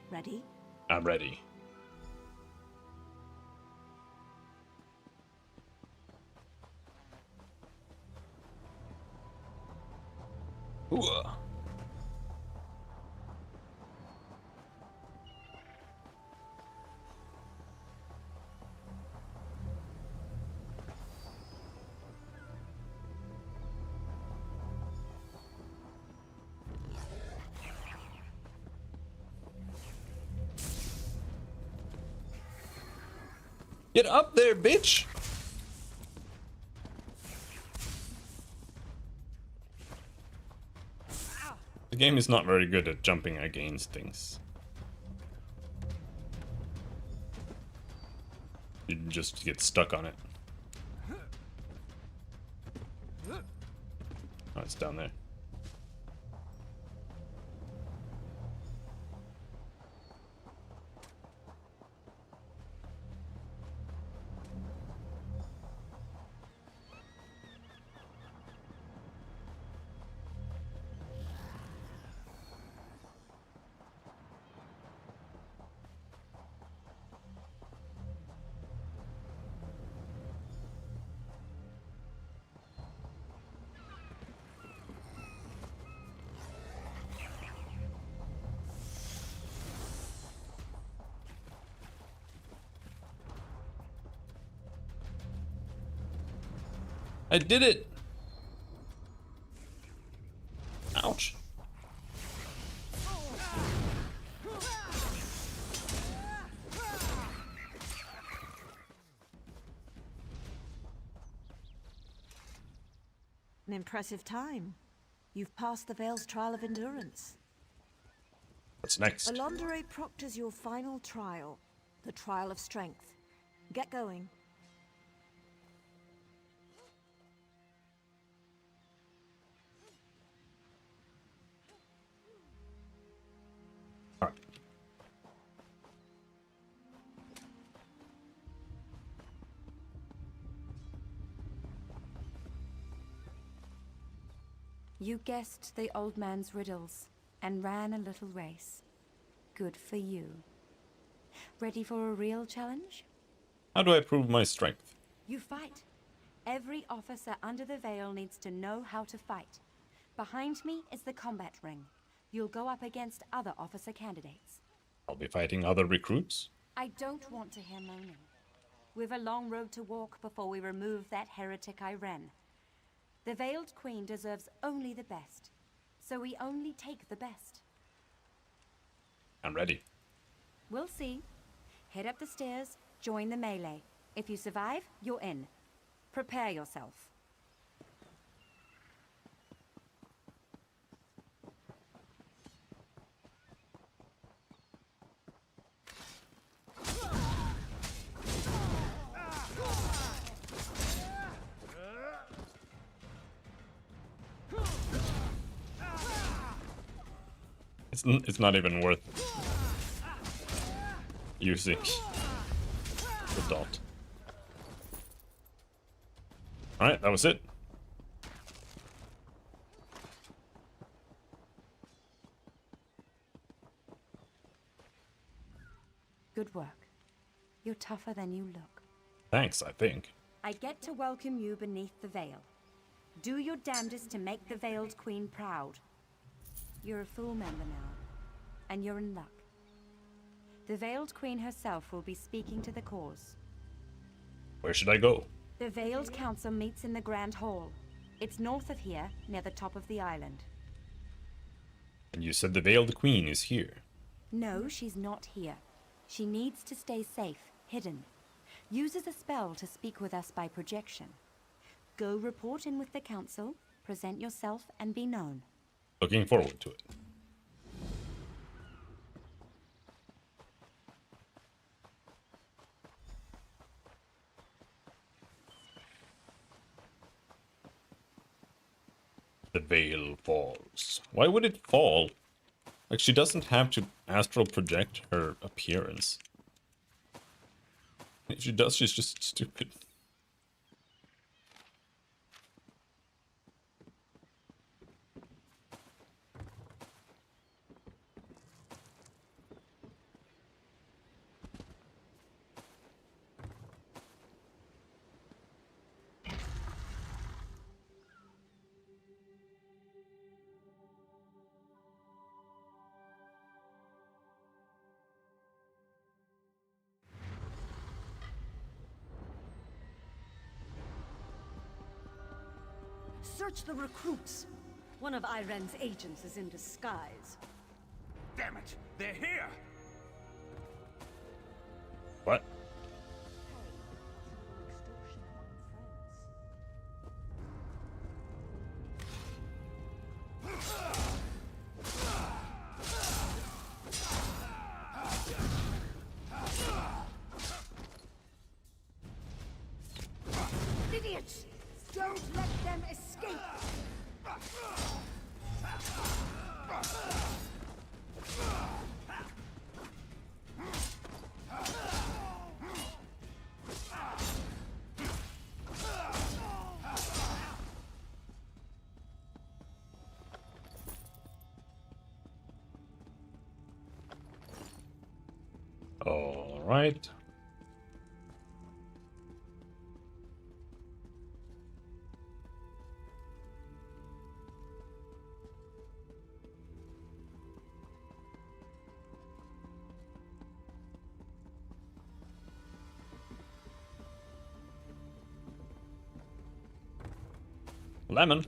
Ready? I'm ready. Ooh. Get up there, bitch! The game is not very good at jumping against things. You just get stuck on it. Oh, it's down there. I did it! Ouch. An impressive time. You've passed the Vale's trial of endurance. What's next? Alondere proctors your final trial, the trial of strength. Get going. You guessed the old man's riddles and ran a little race. Good for you. Ready for a real challenge? How do I prove my strength? You fight. Every officer under the Vale needs to know how to fight. Behind me is the combat ring. You'll go up against other officer candidates. I'll be fighting other recruits? I don't want to hear moaning. We've a long road to walk before we remove that heretic Iren. The Veiled Queen deserves only the best, so we only take the best. I'm ready. We'll see. Head up the stairs, join the melee. If you survive, you're in. Prepare yourself. It's not even worth using the dot. Alright, that was it. Good work. You're tougher than you look. Thanks, I think. I get to welcome you beneath the veil. Do your damnedest to make the Veiled Queen proud. You're a full member now, and you're in luck. The Veiled Queen herself will be speaking to the cause. Where should I go? The Veiled Council meets in the Grand Hall. It's north of here, near the top of the island. And you said the Veiled Queen is here. No, she's not here. She needs to stay safe, hidden. Uses a spell to speak with us by projection. Go report in with the Council, present yourself, and be known. Looking forward to it. The veil falls. Why would it fall? Like, she doesn't have to astral project her appearance. If she does, she's just stupid. Search the recruits. One of Iren's agents is in disguise. Damn it! They're here! What? Bandits! Don't let them escape! All right. Lemon.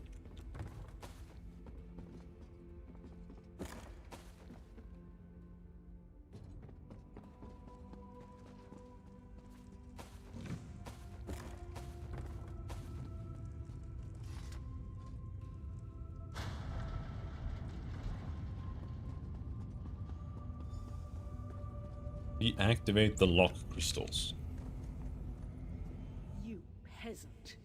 Deactivate the lock crystals. You peasant.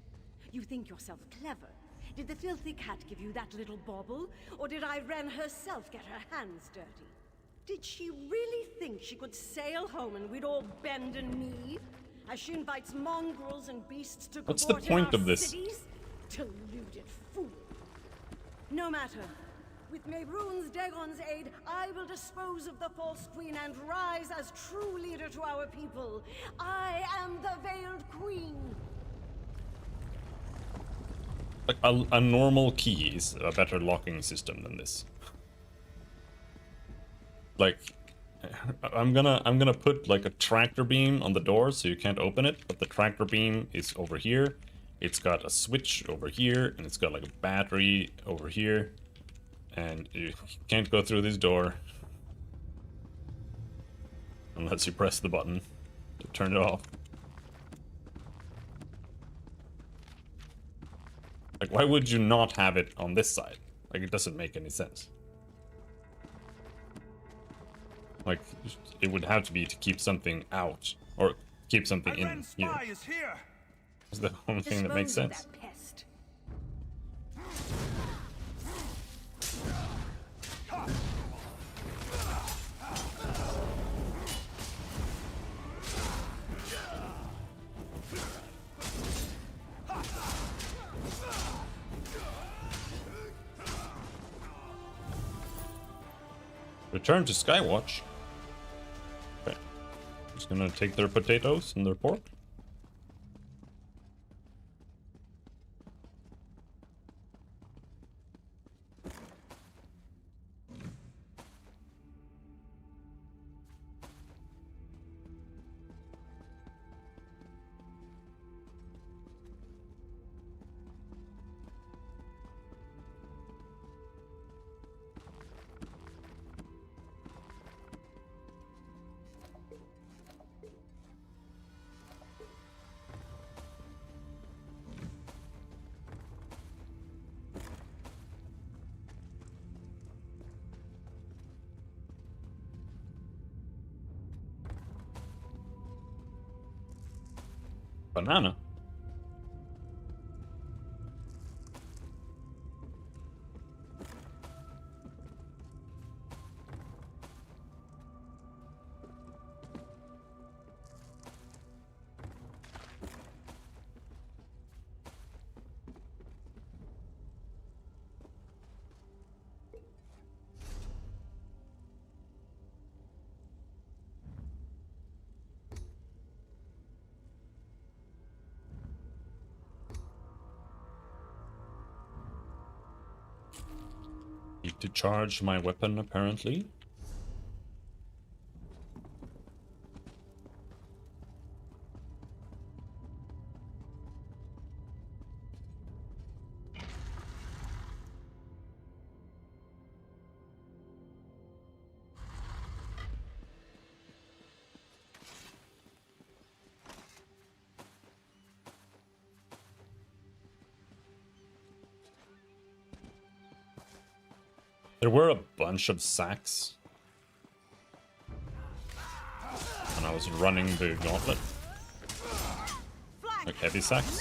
You think yourself clever. Did the filthy cat give you that little bauble? Or did Irene herself get her hands dirty? Did she really think she could sail home and we'd all bend a knee? As she invites mongrels and beasts to What's the cavort in point our of this? cities? Deluded fool. No matter. With Mehrunes Dagon's aid, I will dispose of the false queen and rise as true leader to our people. I am the Veiled Queen. Like a normal key is a better locking system than this. Like, I'm gonna put like a tractor beam on the door so you can't open it, but the tractor beam is over here. It's got a switch over here, and it's got like a battery over here. And you can't go through this door unless you press the button to turn it off. Like, why would you not have it on this side? Like, it doesn't make any sense. Like, it would have to be to keep something out, or keep something in here. Is here. It's the only thing that makes sense. Return to Skywatch. Okay. Just gonna take their potatoes and their pork. Banana. Need to charge my weapon, apparently. There were a bunch of sacks when I was running the gauntlet. Like heavy sacks.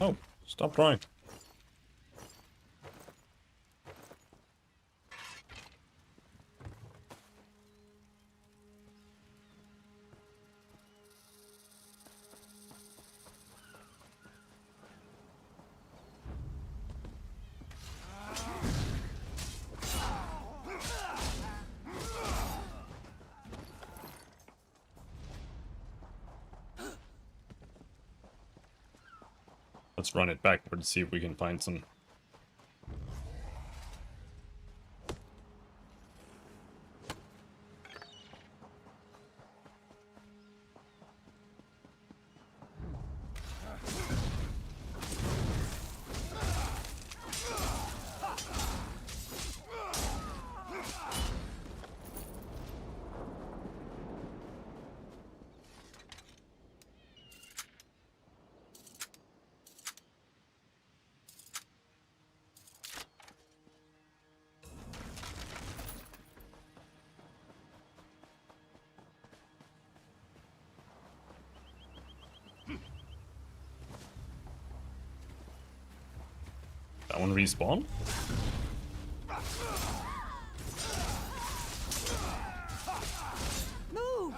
Oh, stop drawing. Let's run it backward to see if we can find some. That one respawn? Move!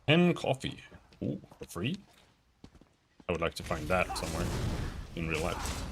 And coffee. Ooh, free? I would like to find that somewhere in real life.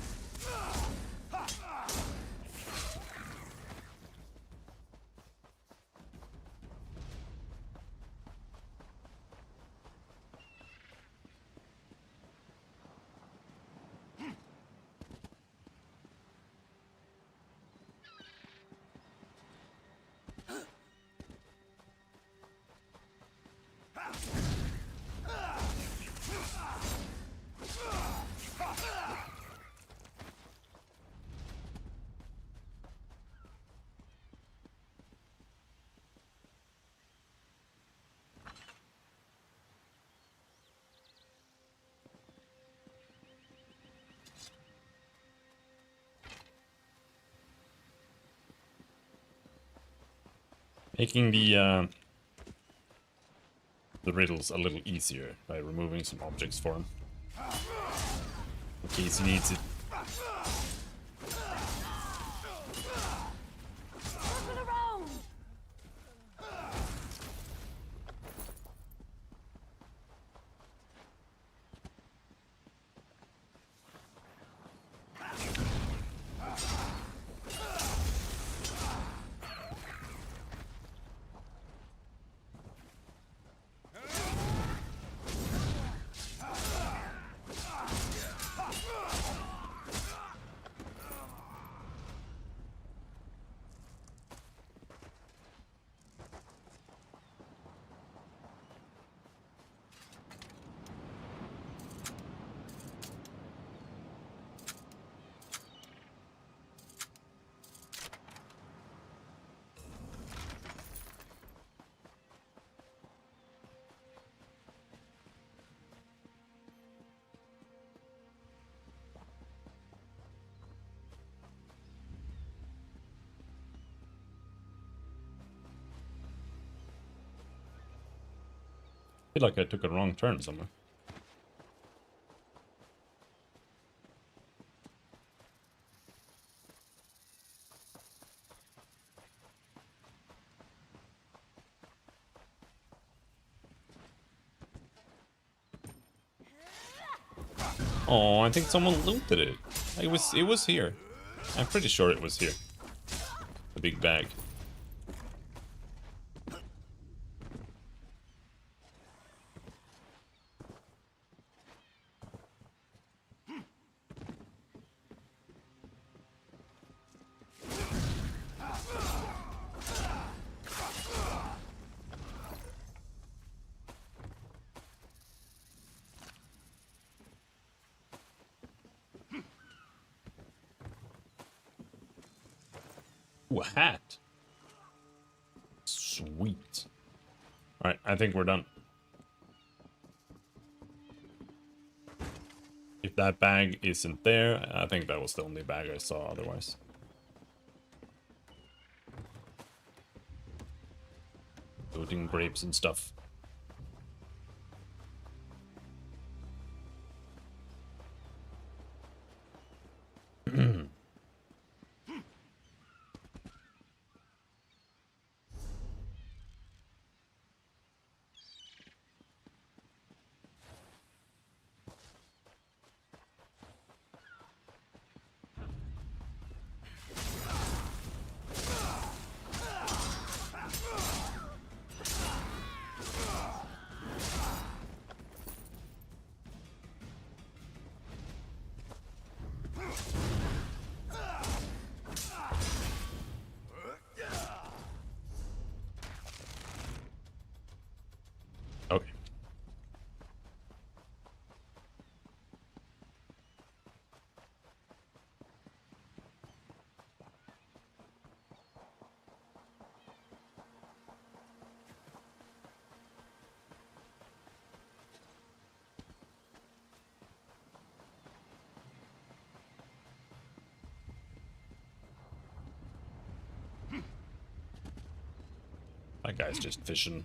Making the riddles a little easier by removing some objects for him. In case he needs it. I feel like I took a wrong turn somewhere. Oh, I think someone looted it. It was here. I'm pretty sure it was here. The big bag. Ooh, a hat. Sweet. Alright, I think we're done. If that bag isn't there, I think that was the only bag I saw otherwise. Looting grapes and stuff. Okay. That guy's just fishing.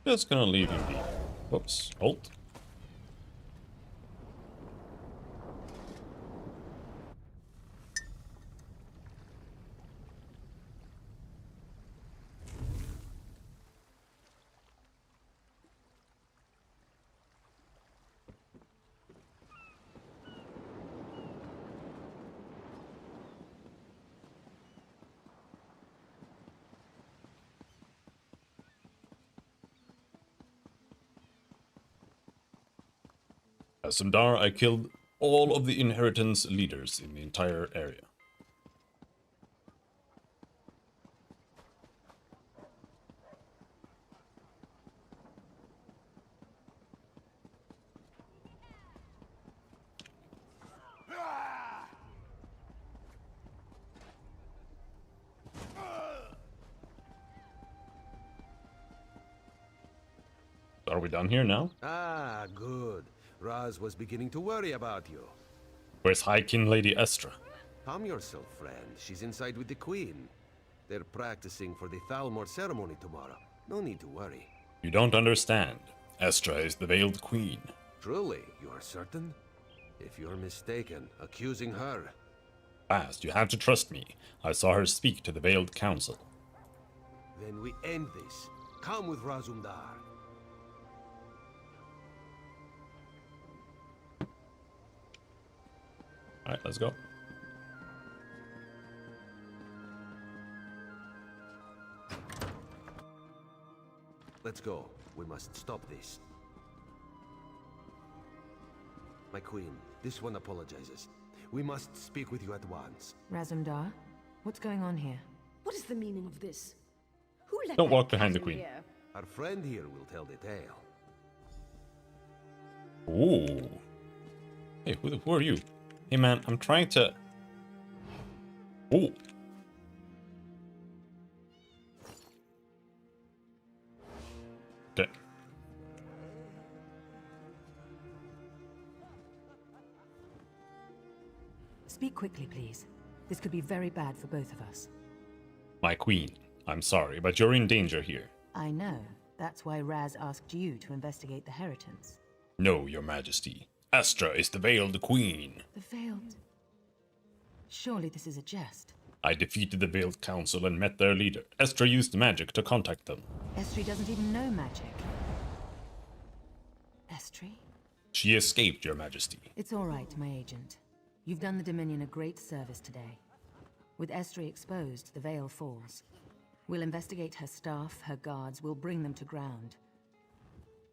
Just gonna leave him be. Whoops. Halt. As Sundar, I killed all of the inheritance leaders in the entire area. Are we done here now? Ah, good. Raz was beginning to worry about you. Where's High King Lady Estra? Calm yourself, friend. She's inside with the Queen. They're practicing for the Thalmor ceremony tomorrow. No need to worry. You don't understand. Estra is the Veiled Queen. Truly, you are certain? If you're mistaken, accusing her... Fast, you have to trust me. I saw her speak to the Veiled Council. Then we end this. Come with Razumdar. Alright, let's go. Let's go. We must stop this. My queen, this one apologizes. We must speak with you at once. Razumdar, what's going on here? What is the meaning of this? Who let Don't that walk behind the cat in queen. here? Our friend here will tell the tale. Ooh. Hey, who are you? Hey man, I'm trying to... Ooh. Okay. Speak quickly, please. This could be very bad for both of us. My queen, I'm sorry, but you're in danger here. I know. That's why Raz asked you to investigate the Heritance. No, your majesty. Estra is the Veiled Queen. The Veiled... Surely this is a jest. I defeated the Veiled Council and met their leader. Estra used magic to contact them. Estri doesn't even know magic. Estri? She escaped, your majesty. It's all right, my agent. You've done the Dominion a great service today. With Estri exposed, the veil falls. We'll investigate her staff, her guards, we'll bring them to ground.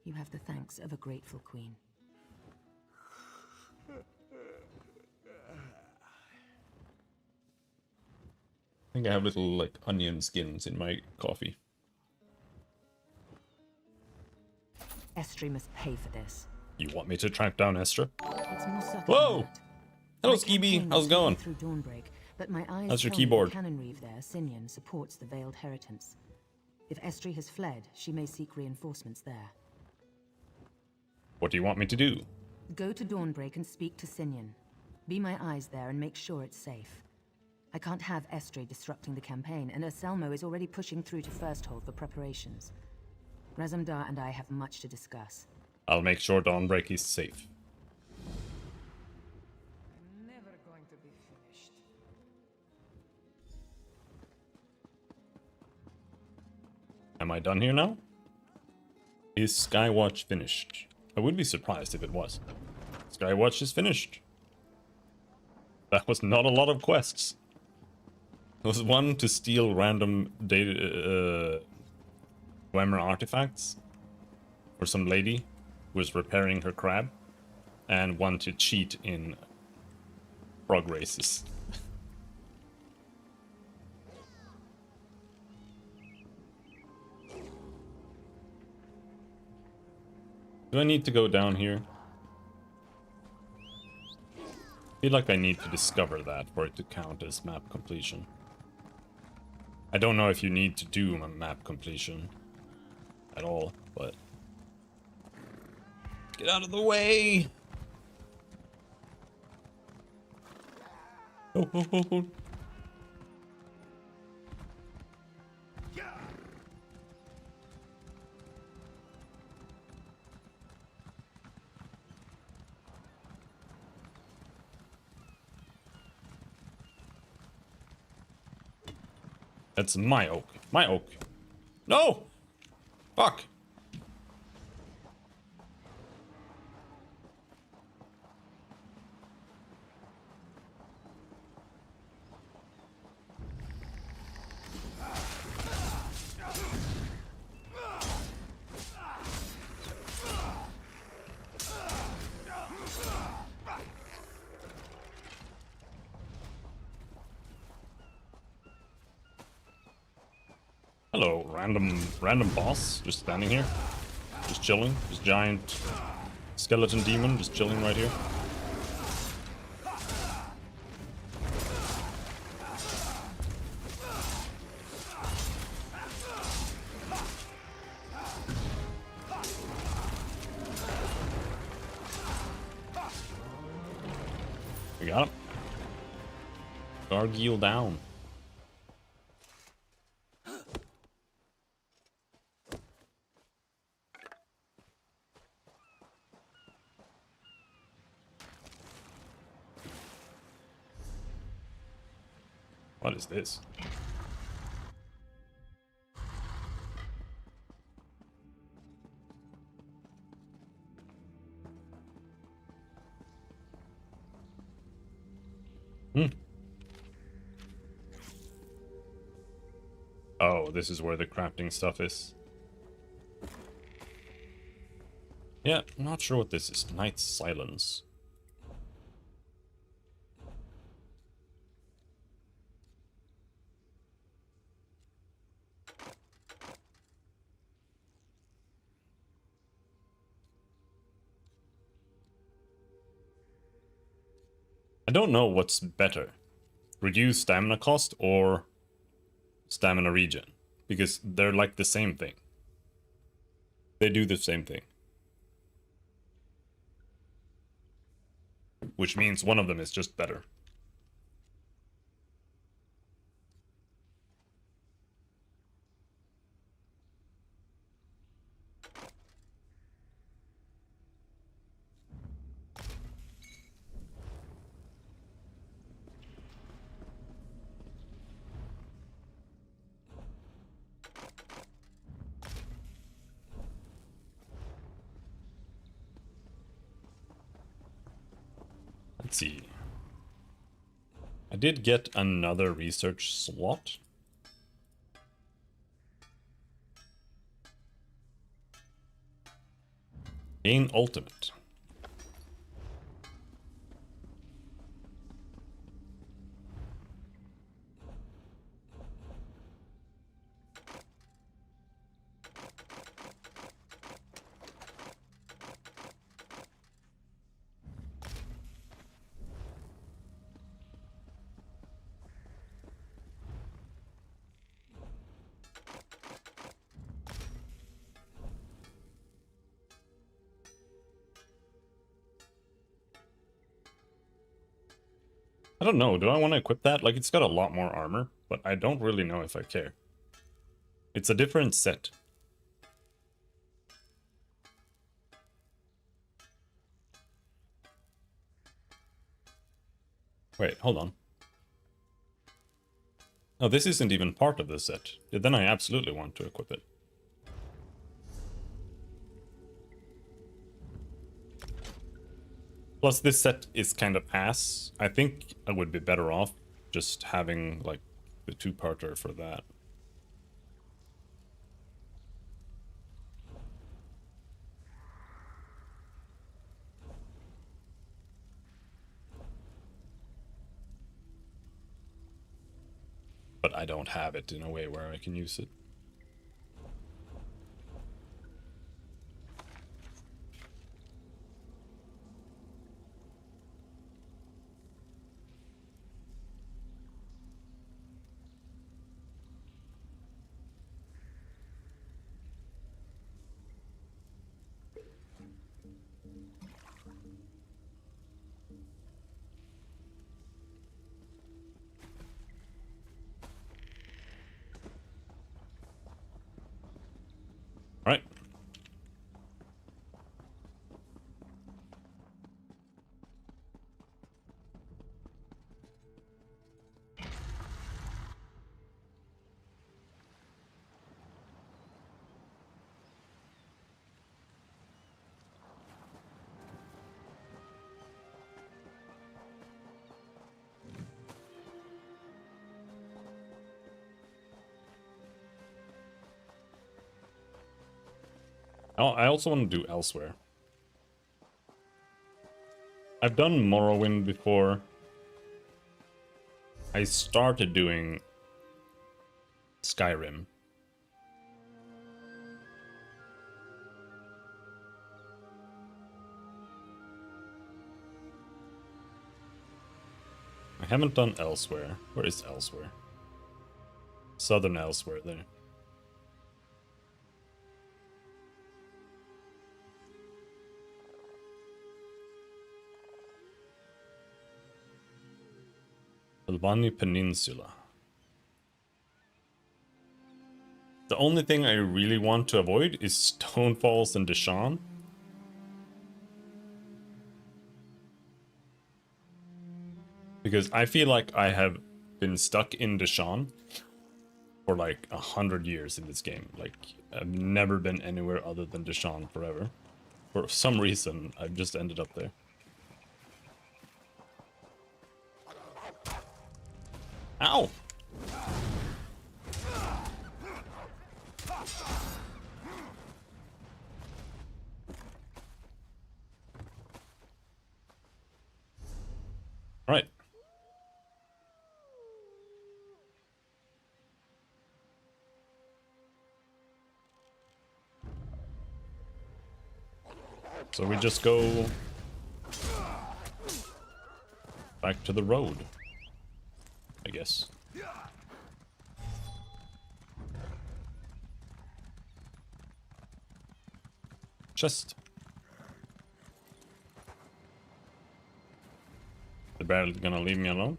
You have the thanks of a grateful queen. I think I have little, like, onion skins in my coffee. Estri must pay for this. You want me to track down Estra? It's more subtle than Whoa! that. Hello, My Skibby. campaign How's it was going? through Dawnbreak, but my eyes How's your tell me the keyboard? Cannon Reeve there, Sinyan, supports the Veiled Heritance. If Estri has fled, she may seek reinforcements there. What do you want me to do? Go to Dawnbreak and speak to Sinyan. Be my eyes there and make sure it's safe. I can't have Estray disrupting the campaign, and Anselmo is already pushing through to First Hold for preparations. Razumdar and I have much to discuss. I'll make sure Dawnbreak is safe. I'm never going to be finished. Am I done here now? Is Skywatch finished? I would be surprised if it was. Skywatch is finished. That was not a lot of quests. There was one to steal random data, Dwemer artifacts for some lady who was repairing her crab, and one to cheat in frog races. Do I need to go down here? I feel like I need to discover that for it to count as map completion. I don't know if you need to do a map completion at all, but... Get out of the way! Oh, oh, oh, oh. That's my oak. My oak. No! Fuck! Hello, random boss, just standing here, just chilling, this giant skeleton demon just chilling right here. We got him. Gargiel down. What is this? Oh, this is where the crafting stuff is. Yeah, I'm not sure what this is. Night's Silence. I don't know what's better. Reduce stamina cost or stamina regen. Because they're like the same thing. They do the same thing. Which means one of them is just better. Let's see. I did get another research slot. Gain ultimate. I don't know, do I want to equip that? Like, it's got a lot more armor, but I don't really know if I care. It's a different set. Wait, hold on. Oh, this isn't even part of the set. Yeah, then I absolutely want to equip it. Plus, this set is kind of ass. I think I would be better off just having, like, the two-parter for that. But I don't have it in a way where I can use it. Right. Oh, I also want to do Elsewhere. I've done Morrowind before. I started doing Skyrim. I haven't done Elsewhere. Where is Elsewhere? Southern Elsewhere there. Albani Peninsula. The only thing I really want to avoid is Stonefalls and Deshaun. Because I feel like I have been stuck in Deshaun for like 100 years in this game. Like, I've never been anywhere other than Deshaun forever. For some reason, I've just ended up there. Ow! Right. So we just go back to the road, I guess. Chest. The barrel gonna leave me alone?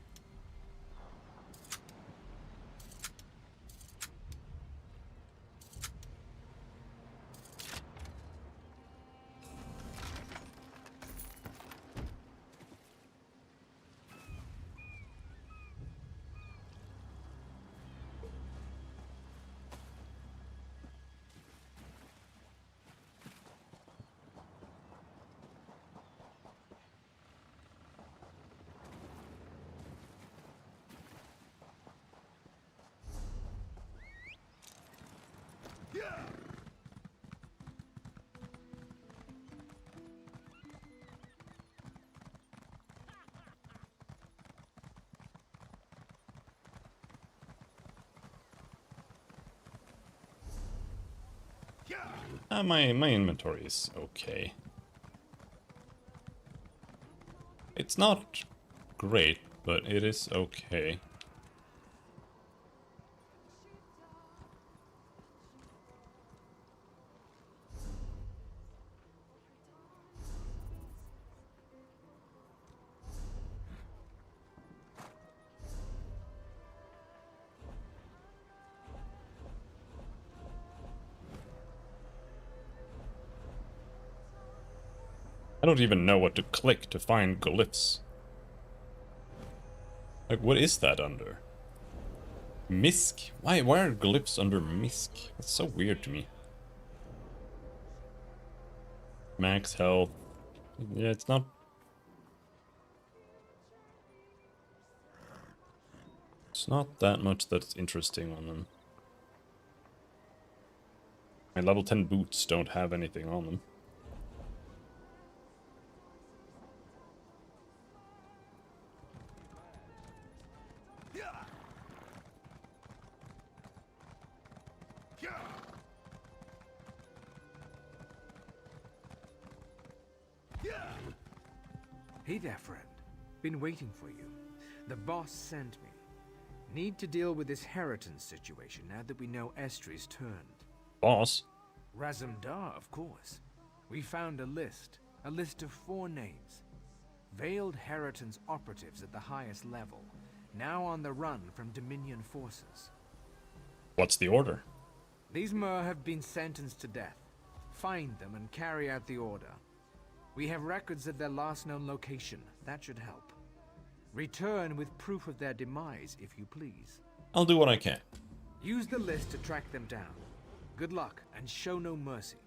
My inventory is okay. It's not great, but it is okay. I don't even know what to click to find glyphs. Like, what is that under? Misk? Why are glyphs under Misk? That's so weird to me. Max health. Yeah, it's not... It's not that much that's interesting on them. My level 10 boots don't have anything on them. Hey there, friend. Been waiting for you. The boss sent me. Need to deal with this Harriton situation now that we know Estre's turned. Boss? Razum-Dar, of course. We found a list of 4 names. Veiled Harriton's operatives at the highest level, now on the run from Dominion forces. What's the order? These Mer have been sentenced to death. Find them and carry out the order. We have records of their last known location. That should help. Return with proof of their demise, if you please. I'll do what I can. Use the list to track them down. Good luck, and show no mercy.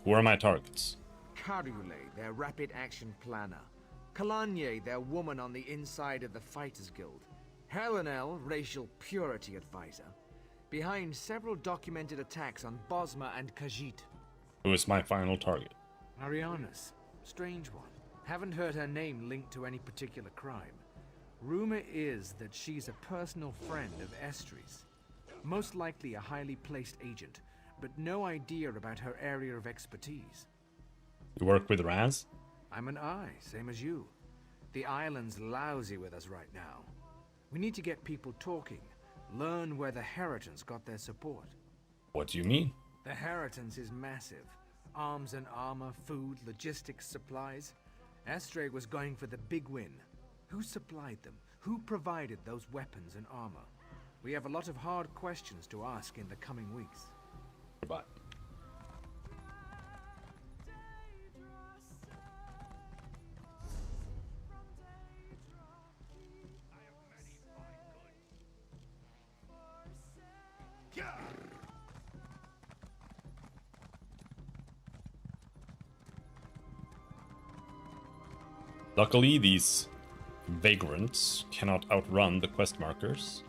Who are my targets? Carule, their rapid action planner. Kalanye, their woman on the inside of the Fighters Guild. Helenel, racial purity advisor. Behind several documented attacks on Bosma and Khajiit. Who is my final target? Arianas. Strange one. Haven't heard her name linked to any particular crime. Rumor is that she's a personal friend of Estre's. Most likely a highly placed agent, but no idea about her area of expertise. You work with Raz? I'm an eye, same as you. The island's lousy with us right now. We need to get people talking, learn where the Harritons got their support. What do you mean? The Harritons is massive. Arms and armor, food, logistics, supplies. Estre was going for the big win. Who supplied them? Who provided those weapons and armor? We have a lot of hard questions to ask in the coming weeks. Goodbye. Luckily, these vagrants cannot outrun the quest markers.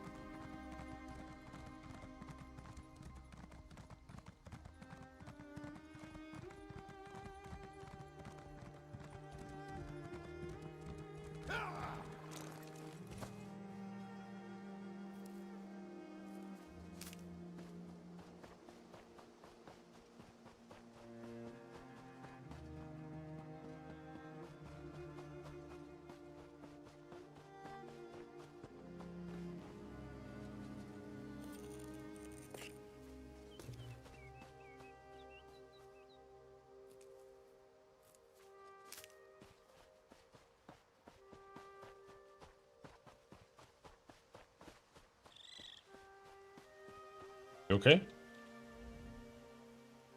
Okay.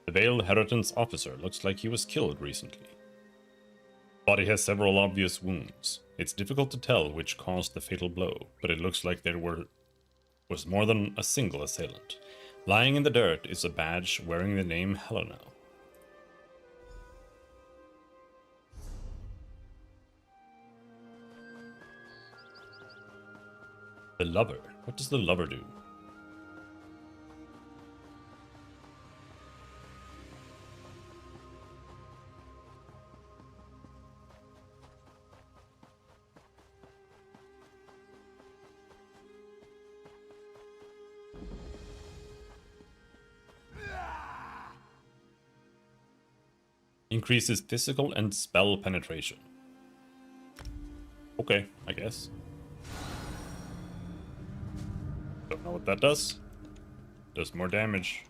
The Veiled Harriton's officer looks like he was killed recently. Body has several obvious wounds. It's difficult to tell which caused the fatal blow, but it looks like there was more than a single assailant. Lying in the dirt is a badge wearing the name Helena. The Lover. What does the Lover do? Increases physical and spell penetration. Okay, I guess. Don't know what that does. Does more damage.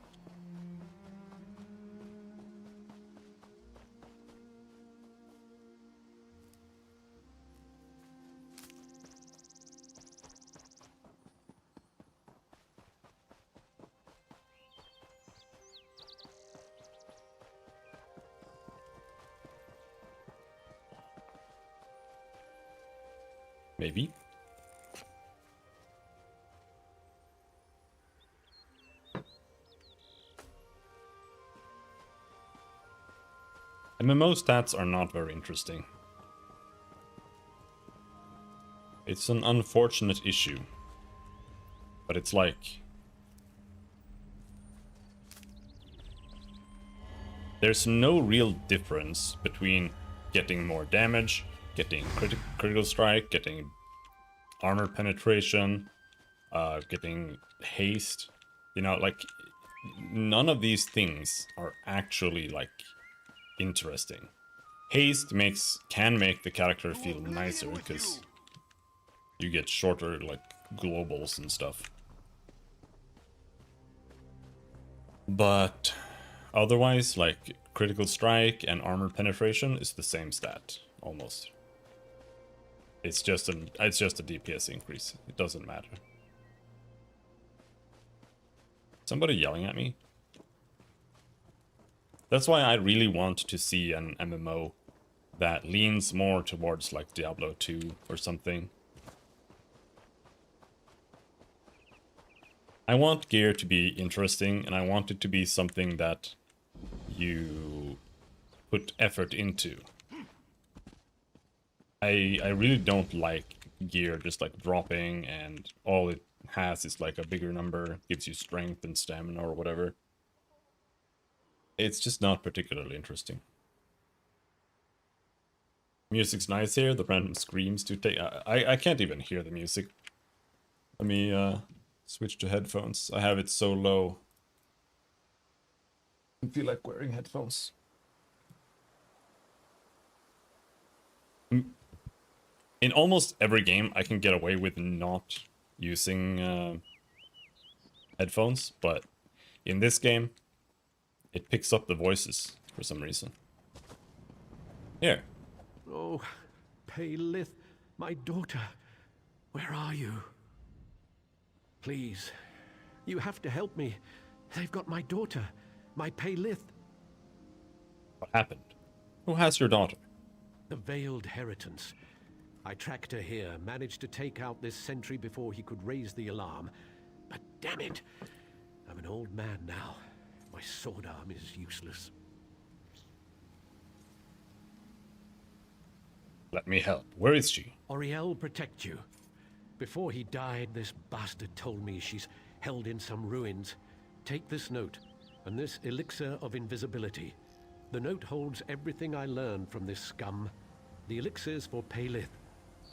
Maybe. MMO stats are not very interesting. It's an unfortunate issue. But it's like... there's no real difference between getting more damage, getting critical strike, getting armor penetration, getting haste. You know, like, none of these things are actually, like, interesting. Haste can make the character feel nicer because you get shorter, like, globals and stuff. But otherwise, like, critical strike and armor penetration is the same stat, almost. It's just a DPS increase. It doesn't matter. Somebody yelling at me? That's why I really want to see an MMO that leans more towards like Diablo 2 or something. I want gear to be interesting, and I want it to be something that you put effort into. I really don't like gear just like dropping and all it has is like a bigger number, gives you strength and stamina or whatever. It's just not particularly interesting. Music's nice here, the random screams do take... I can't even hear the music. Let me switch to headphones. I have it so low. I feel like wearing headphones. In almost every game, I can get away with not using headphones, but in this game, it picks up the voices for some reason. Here. Oh, Paylith, my daughter, where are you? Please, you have to help me. They've got my daughter, my Paylith. What happened? Who has your daughter? The Veiled Heritance. I tracked her here, managed to take out this sentry before he could raise the alarm. But damn it, I'm an old man now. My sword arm is useless. Let me help. Where is she? Auriel protect you. Before he died, this bastard told me she's held in some ruins. Take this note, and this elixir of invisibility. The note holds everything I learned from this scum. The elixir's for Paylith.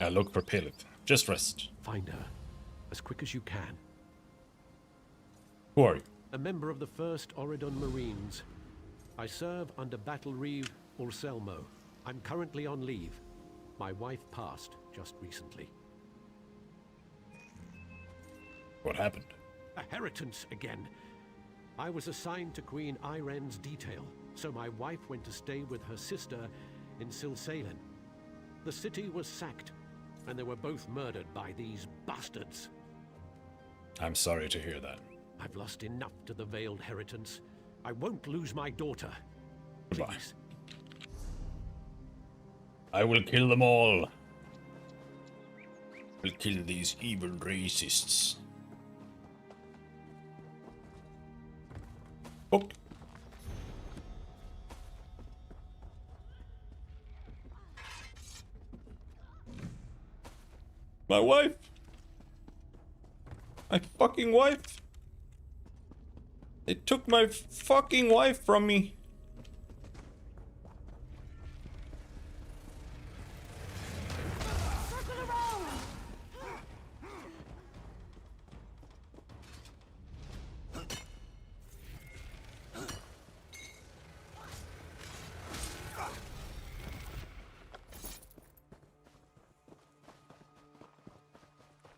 I look for Paylith. Just rest. Find her, as quick as you can. Who are you? A member of the 1st Auridon Marines. I serve under Battle Reeve Ulselmo. I'm currently on leave. My wife passed just recently. What happened? A heritance again. I was assigned to Queen Iren's detail, so my wife went to stay with her sister in Silsalen. The city was sacked, and they were both murdered by these bastards. I'm sorry to hear that. I've lost enough to the Veiled Heritance. I won't lose my daughter. Goodbye. Please. I will kill them all. I'll kill these evil racists. Book. My wife. My fucking wife. They took my fucking wife from me.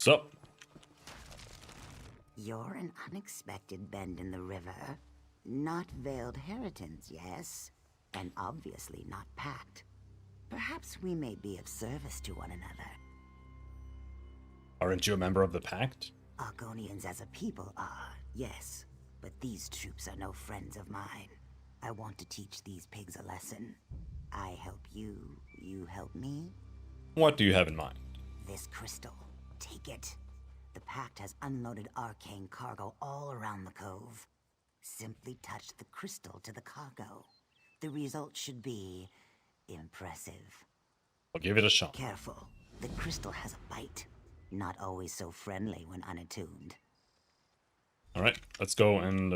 What's up? You're an unexpected bend in the river. Not Veiled Heritance, yes? And obviously not Pact. Perhaps we may be of service to one another. Aren't you a member of the Pact? Argonians as a people are, yes. But these troops are no friends of mine. I want to teach these pigs a lesson. I help you, you help me? What do you have in mind? This crystal. Take it. The Pact has unloaded arcane cargo all around the cove. Simply touch the crystal to the cargo. The result should be impressive. I'll give it a shot. Careful. The crystal has a bite. Not always so friendly when unattuned. Alright, let's go and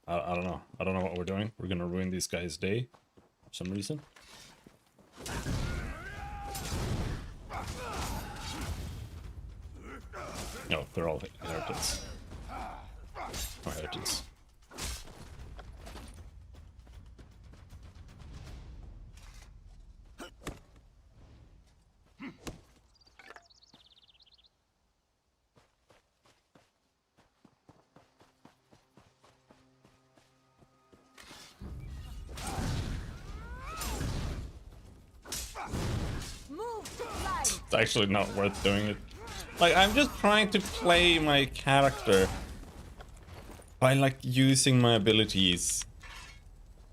I don't know. I don't know what we're doing. We're gonna ruin these guys' day for some reason. No, they're all inheritance. Or inheritance. It's actually not worth doing it. Like, I'm just trying to play my character by, like, using my abilities.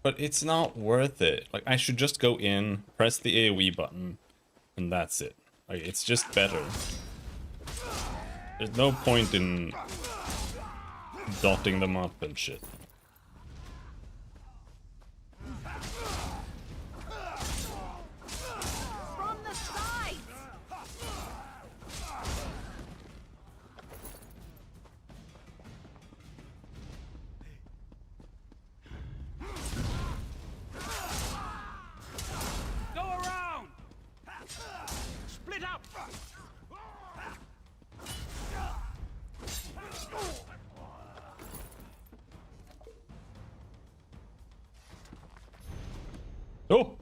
But it's not worth it. Like, I should just go in, press the AoE button, and that's it. Like, it's just better. There's no point in dotting them up and shit. Oh!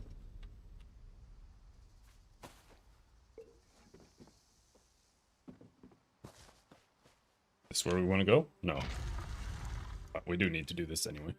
This where we want to go? No. But we do need to do this anyway.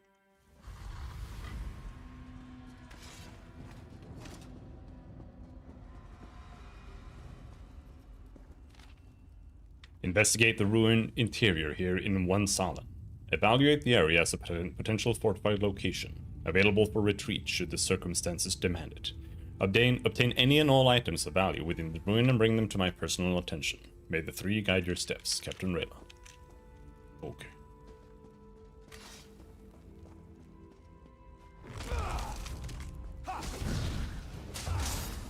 Investigate the ruin interior here in One Sala. Evaluate the area as a potential fortified location. Available for retreat should the circumstances demand it. Obtain any and all items of value within the ruin and bring them to my personal attention. May the three guide your steps, Captain Rayla. Okay.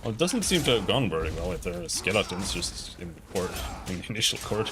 Well, it doesn't seem to have gone very well if there are skeletons just in the initial corridor.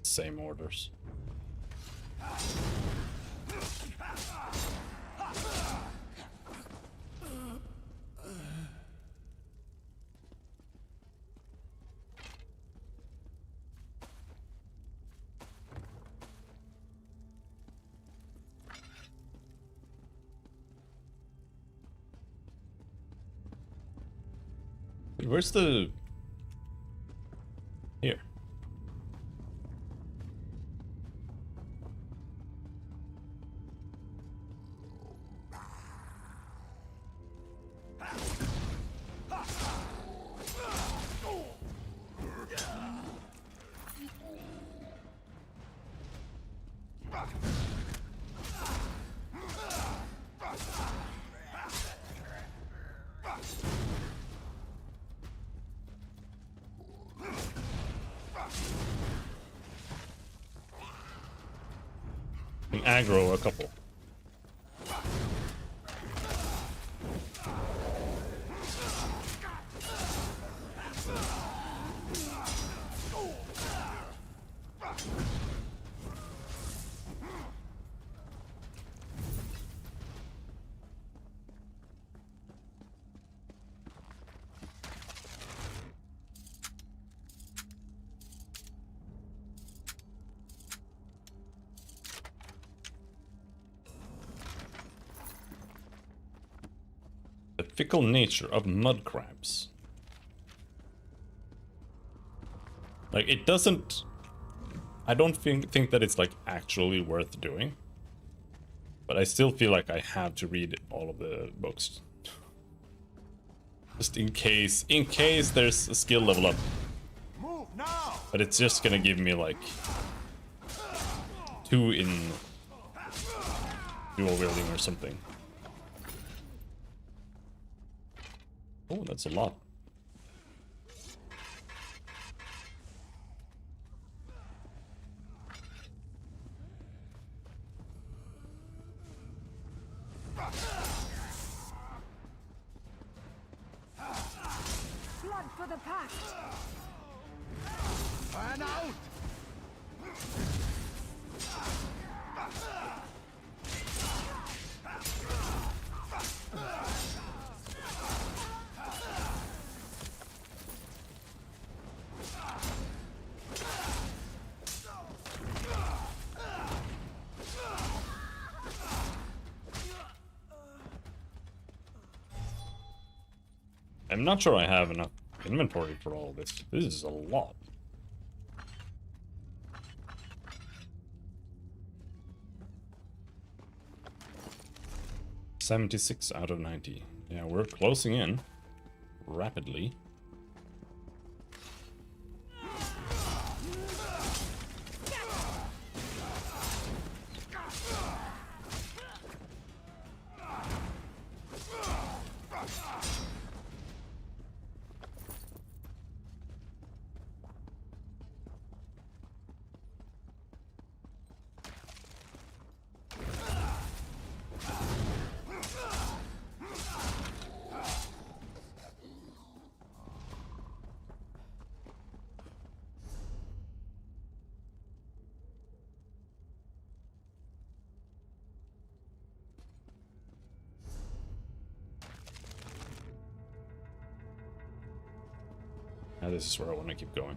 Same orders. Where's the... Here. Aggro a couple. fickle nature of mud crabs. Like, it doesn't... I don't think that it's, like, actually worth doing. But I still feel like I have to read all of the books. Just in case there's a skill level up. Move now. But it's just gonna give me, like, 2 in dual wielding or something. Oh, that's a lot. Blood for the pact! Fan out. I'm not sure I have enough inventory for all this. This is a lot. $76 out of 90. Yeah, we're closing in rapidly. Now this is where I want to keep going.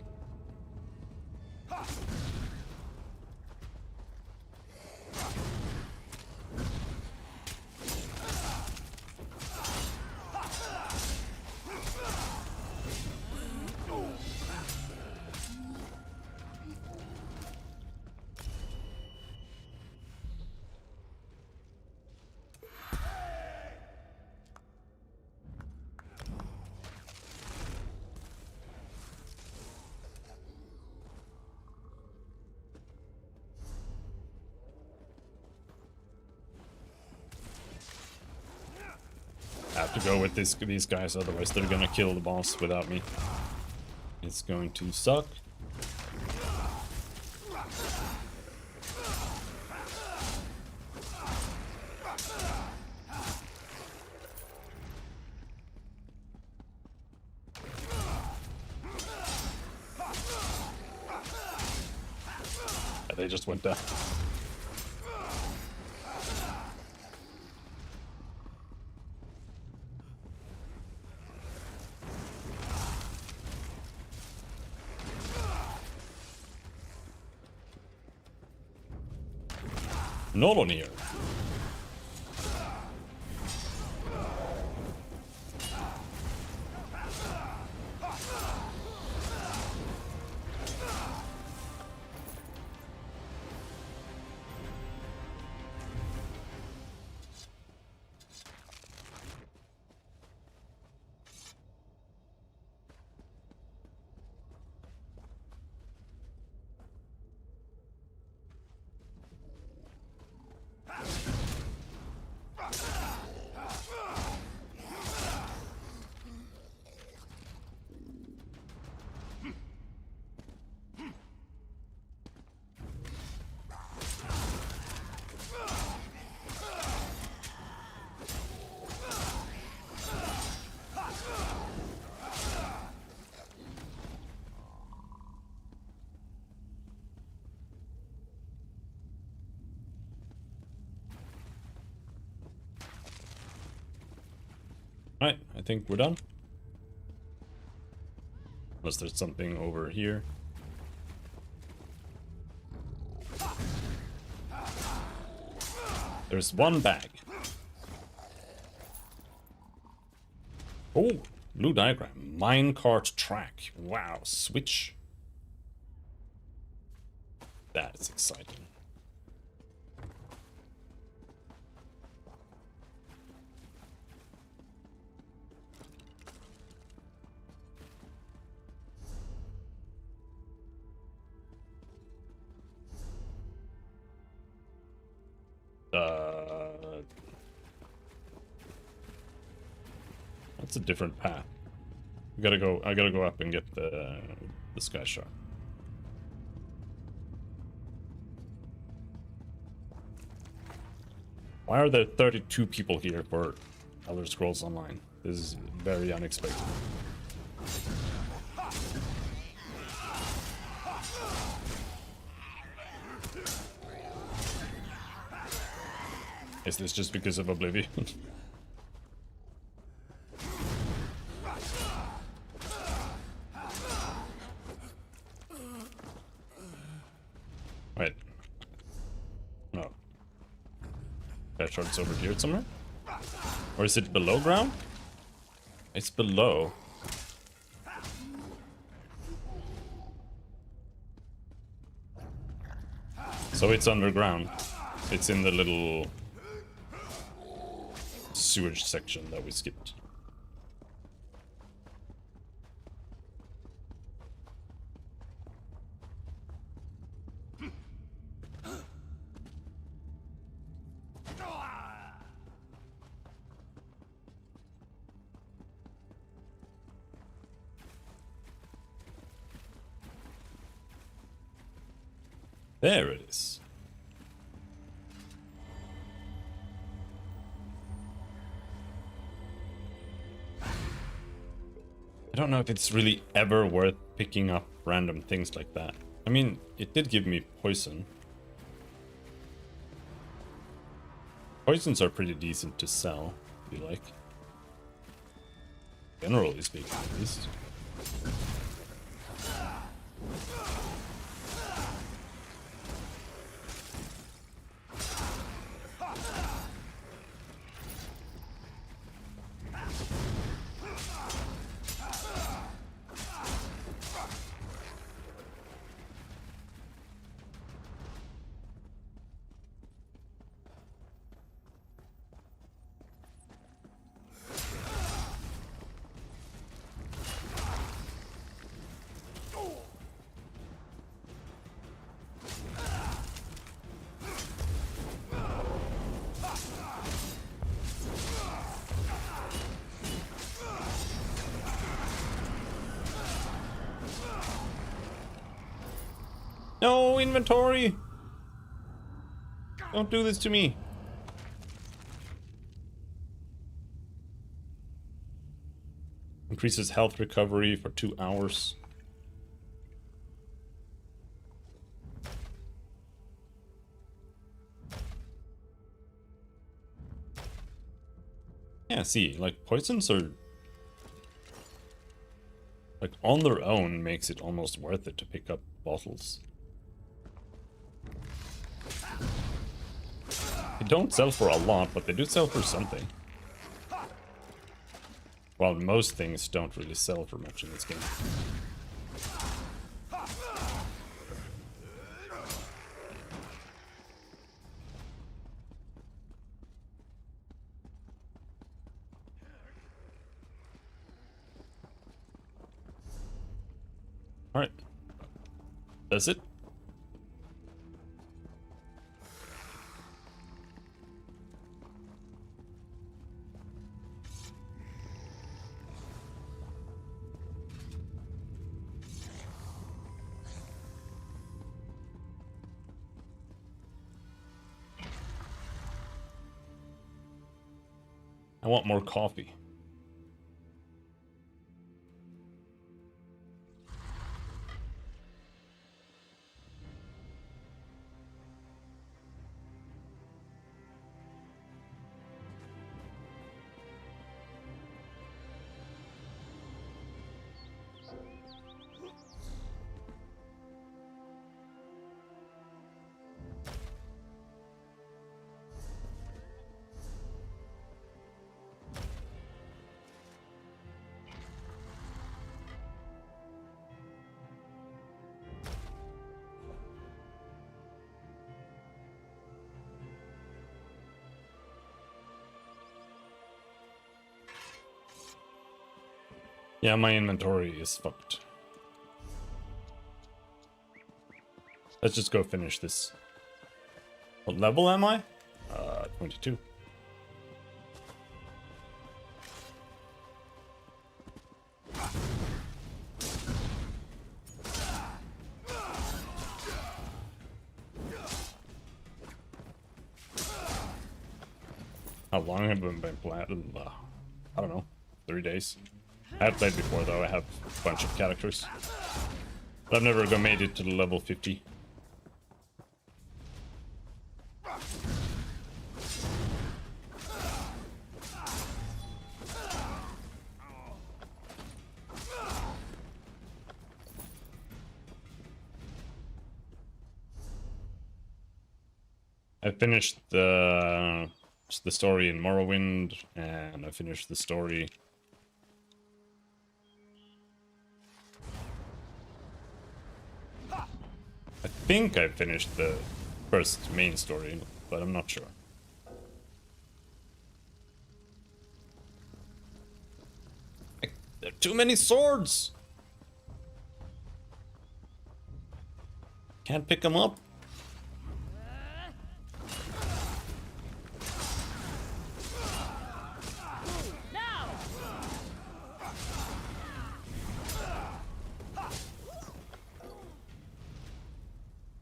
Have to go with these guys, otherwise they're gonna kill the boss without me. It's going to suck. They just went down. Nolonir. Alright, I think we're done. Unless there's something over here. There's one bag. Oh, blue diagram. Minecart track. Wow, switch. That's exciting. That's a different path. I gotta go up and get the sky shard. Why are there 32 people here for Elder Scrolls Online? This is very unexpected. Is this just because of Oblivion? Wait. No. That shard's over here somewhere? Or is it below ground? It's below. So it's underground. It's in the little sewage section that we skipped. There it is. I don't know if it's really ever worth picking up random things like that. I mean, it did give me poison. Poisons are pretty decent to sell, if you like. Generally speaking, at least. No, inventory! Don't do this to me. Increases health recovery for 2 hours. Yeah, see, like, poisons are... like, on their own makes it almost worth it to pick up bottles. They don't sell for a lot, but they do sell for something. While most things don't really sell for much in this game. Alright. That's it. I want more coffee. Yeah, my inventory is fucked. Let's just go finish this. What level am I? 22. How long have I been playing? I don't know. 3 days. I have played before though. I have a bunch of characters. But I've never made it to the level 50. I finished the story in Morrowind, and I finished the story. I think I finished the first main story, but I'm not sure. There are too many swords! Can't pick them up.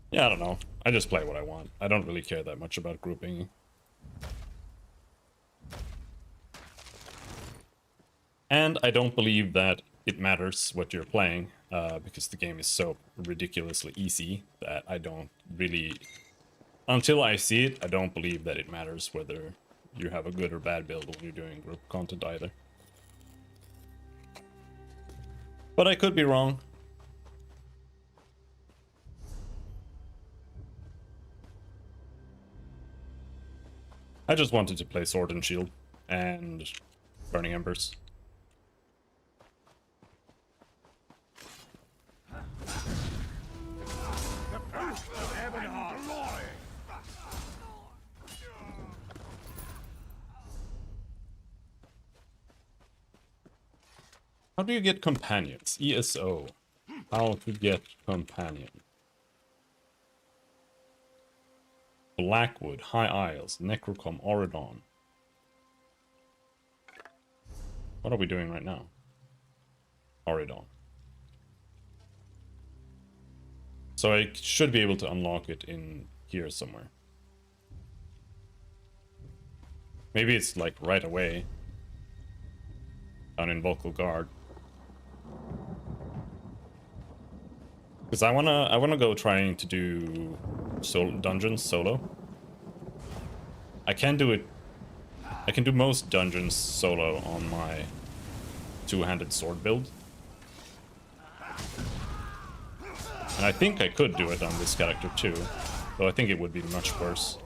Yeah, I don't know. I just play what I want. I don't really care that much about grouping. And I don't believe that it matters what you're playing, because the game is so ridiculously easy that I don't really... Until I see it, I don't believe that it matters whether you have a good or bad build when you're doing group content either. But I could be wrong. I just wanted to play Sword and Shield and Burning Embers. How do you get companions? ESO. How to get companion. Blackwood, High Isles, Necrocom, Auridon. What are we doing right now? Auridon. So I should be able to unlock it in here somewhere. Maybe it's like right away. Down in Vocal Guard. Because I wanna go trying to do dungeons solo. I can do it. I can do most dungeons solo on my two-handed sword build. And I think I could do it on this character too, though I think it would be much worse.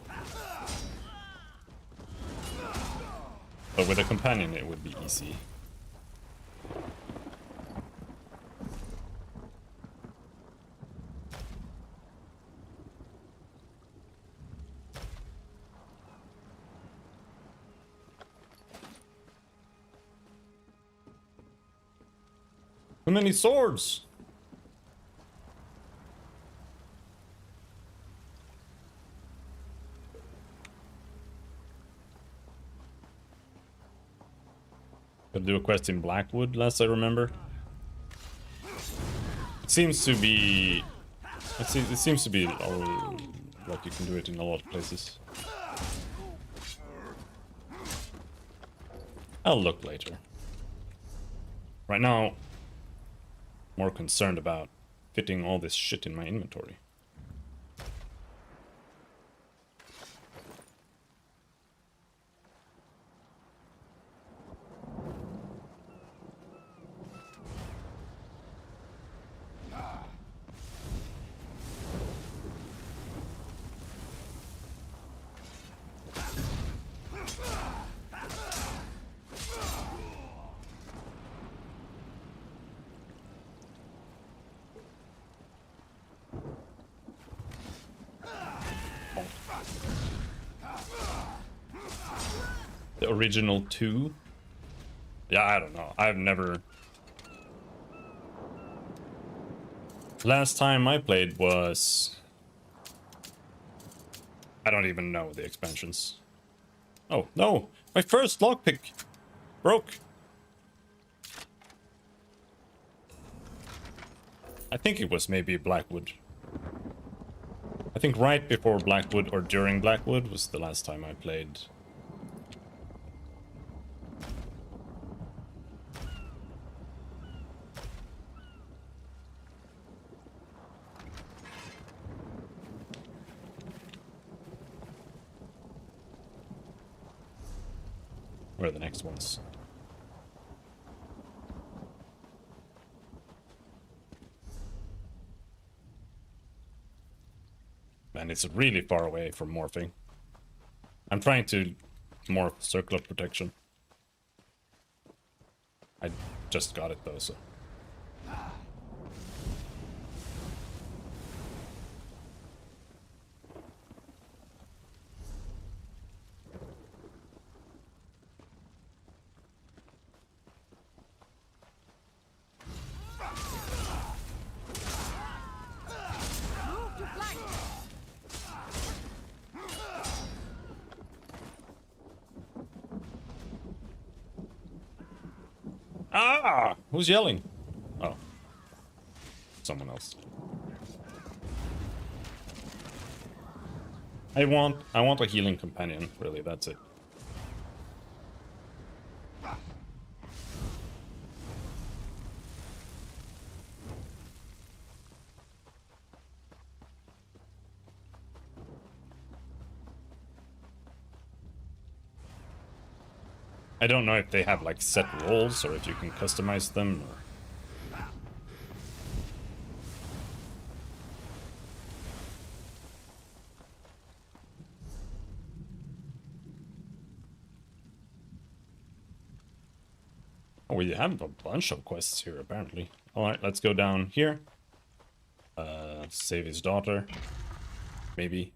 But with a companion it would be easy. Too many swords! Gotta do a quest in Blackwood, last I remember. It seems to be... It seems to be all, like you can do it in a lot of places. I'll look later. Right now, more concerned about fitting all this shit in my inventory. The original 2? Yeah, I don't know. I've never Last time I played was... I don't even know the expansions. Oh, no! My first lockpick broke! I think it was maybe Blackwood. I think right before Blackwood or during Blackwood was the last time I played. Where are the next ones? Man, it's really far away from morphing. I'm trying to morph Circle of Protection. I just got it though, so... Ah! Who's yelling? Oh. Someone else. I want a healing companion, really, that's it. I don't know if they have like set roles or if you can customize them or... Oh, we have a bunch of quests here apparently. Alright, let's go down here. Save his daughter. Maybe.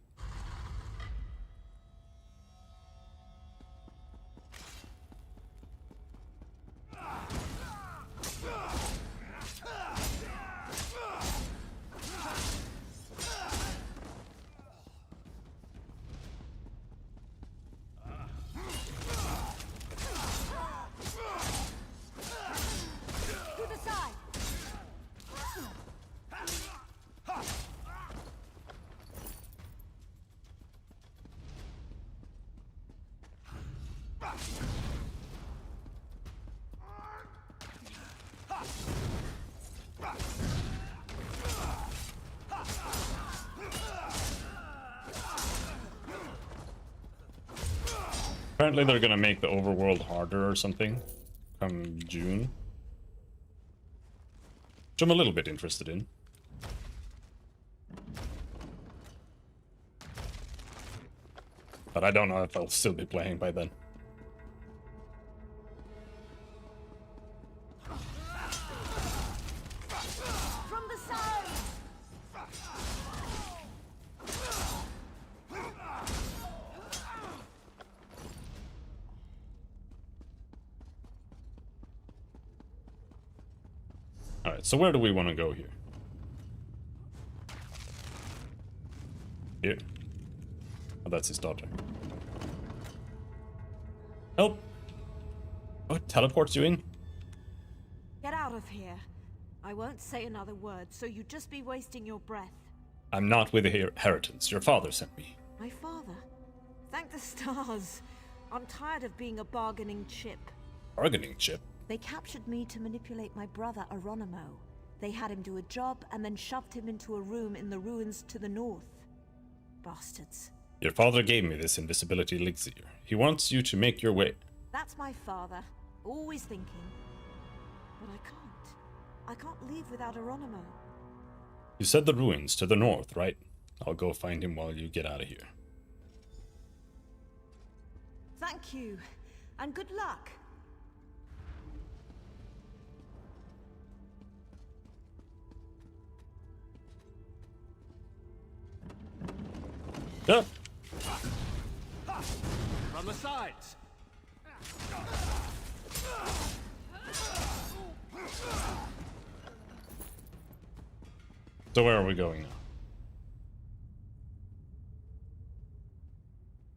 Apparently they're gonna make the overworld harder or something come June. Which I'm a little bit interested in. But I don't know if I'll still be playing by then. From the side! Alright, so where do we want to go here? Here. Oh, that's his daughter. Help! Oh, it teleports you in? Get out of here. I won't say another word, so you'd just be wasting your breath. I'm not with the inheritance. Your father sent me. My father? Thank the stars. I'm tired of being a bargaining chip. Bargaining chip? They captured me to manipulate my brother, Aronimo. They had him do a job and then shoved him into a room in the ruins to the north. Bastards. Your father gave me this invisibility elixir. He wants you to make your way. That's my father. Always thinking. But I can't. I can't leave without Aronimo. You said the ruins to the north, right? I'll go find him while you get out of here. Thank you. And good luck. Yeah. From the sides. So where are we going now?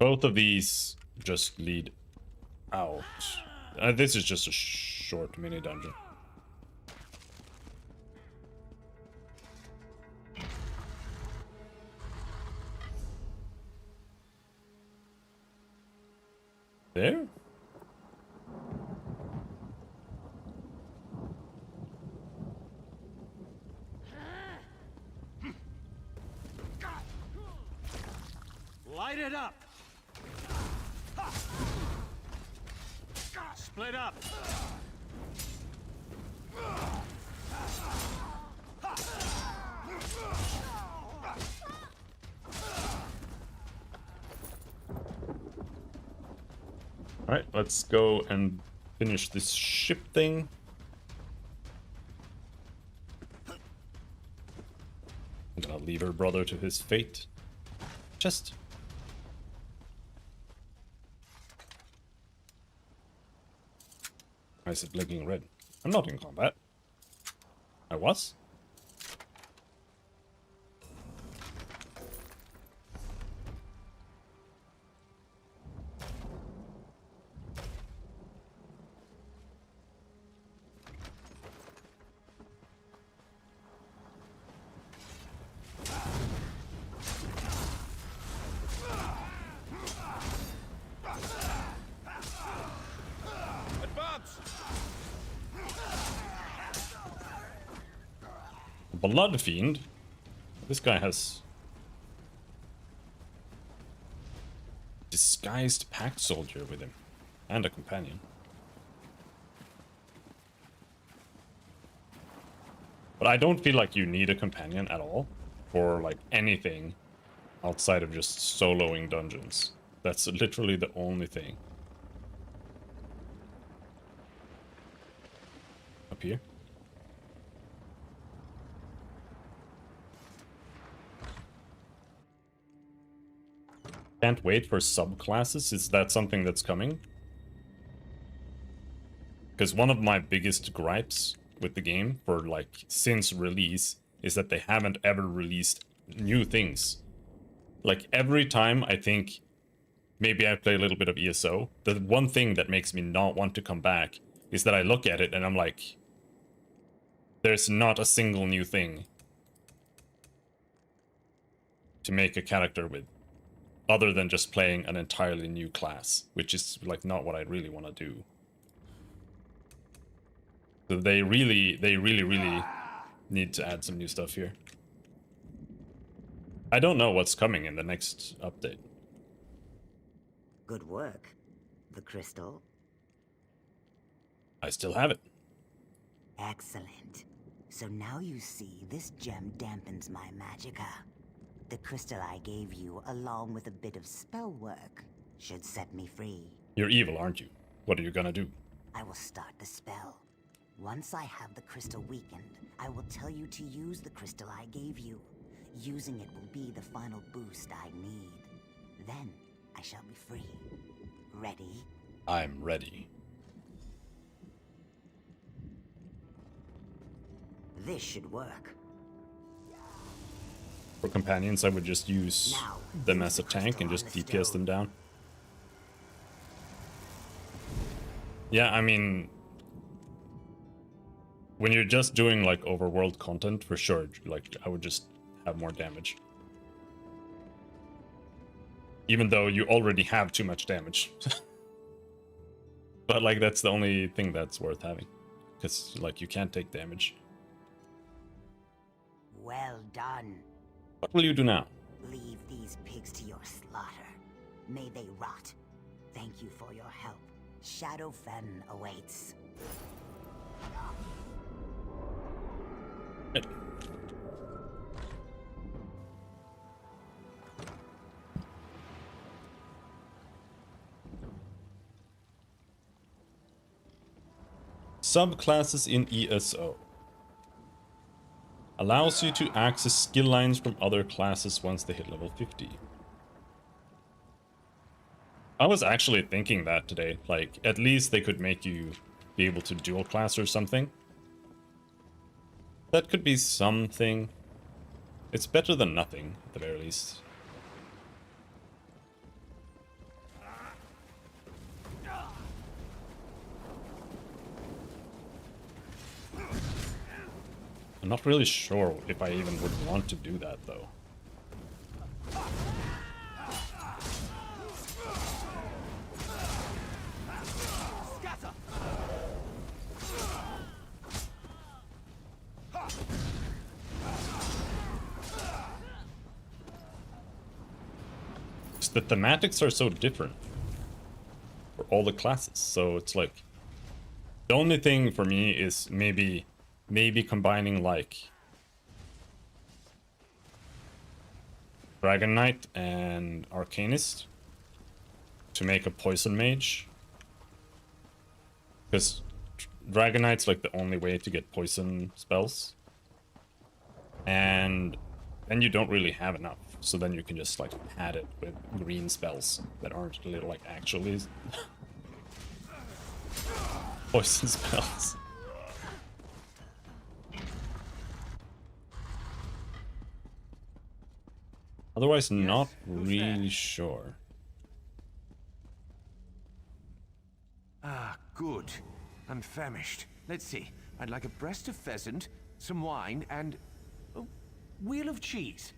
Both of these just lead out. This is just a short mini dungeon. There? Light it up! Split up! Alright, let's go and finish this ship thing. I'm gonna leave her brother to his fate. Just... Why is it blinking red? I'm not in combat. I was? Blood Fiend. This guy has disguised pact soldier with him and a companion. But I don't feel like you need a companion at all for like anything outside of just soloing dungeons. That's literally the only thing. Up here. Can't wait for subclasses. Is that something that's coming? Because one of my biggest gripes with the game for like since release is that they haven't ever released new things. Like every time I think maybe I play a little bit of ESO, the one thing that makes me not want to come back is that I look at it and I'm like, there's not a single new thing to make a character with. Other than just playing an entirely new class, which is like not what I really want to do. So they really need to add some new stuff here. I don't know what's coming in the next update. Good work. The crystal. I still have it. Excellent. So now you see, this gem dampens my magicka. The crystal I gave you, along with a bit of spell work, should set me free. You're evil, aren't you? What are you gonna do? I will start the spell. Once I have the crystal weakened, I will tell you to use the crystal I gave you. Using it will be the final boost I need. Then, I shall be free. Ready? I'm ready. This should work. For companions, I would just use them as a tank and just DPS them down. Yeah, I mean, when you're just doing like overworld content, for sure, like I would just have more damage. Even though you already have too much damage. But like that's the only thing that's worth having. Because like you can't take damage. Well done. What will you do now? Leave these pigs to your slaughter. May they rot. Thank you for your help. Shadowfen awaits. Right. Subclasses in ESO. Allows you to access skill lines from other classes once they hit level 50. I was actually thinking that today, like, at least they could make you be able to dual class or something. That could be something. It's better than nothing, at the very least. I'm not really sure if I even would want to do that, though. The thematics are so different for all the classes, so it's like the only thing for me is maybe combining like Dragon Knight and Arcanist to make a poison mage, because Dragon Knight's like the only way to get poison spells, and then you don't really have enough. So then you can just like add it with green spells that aren't really like actually poison spells. Otherwise, not really sure. Ah, good. I'm famished. Let's see. I'd like a breast of pheasant, some wine, and a wheel of cheese.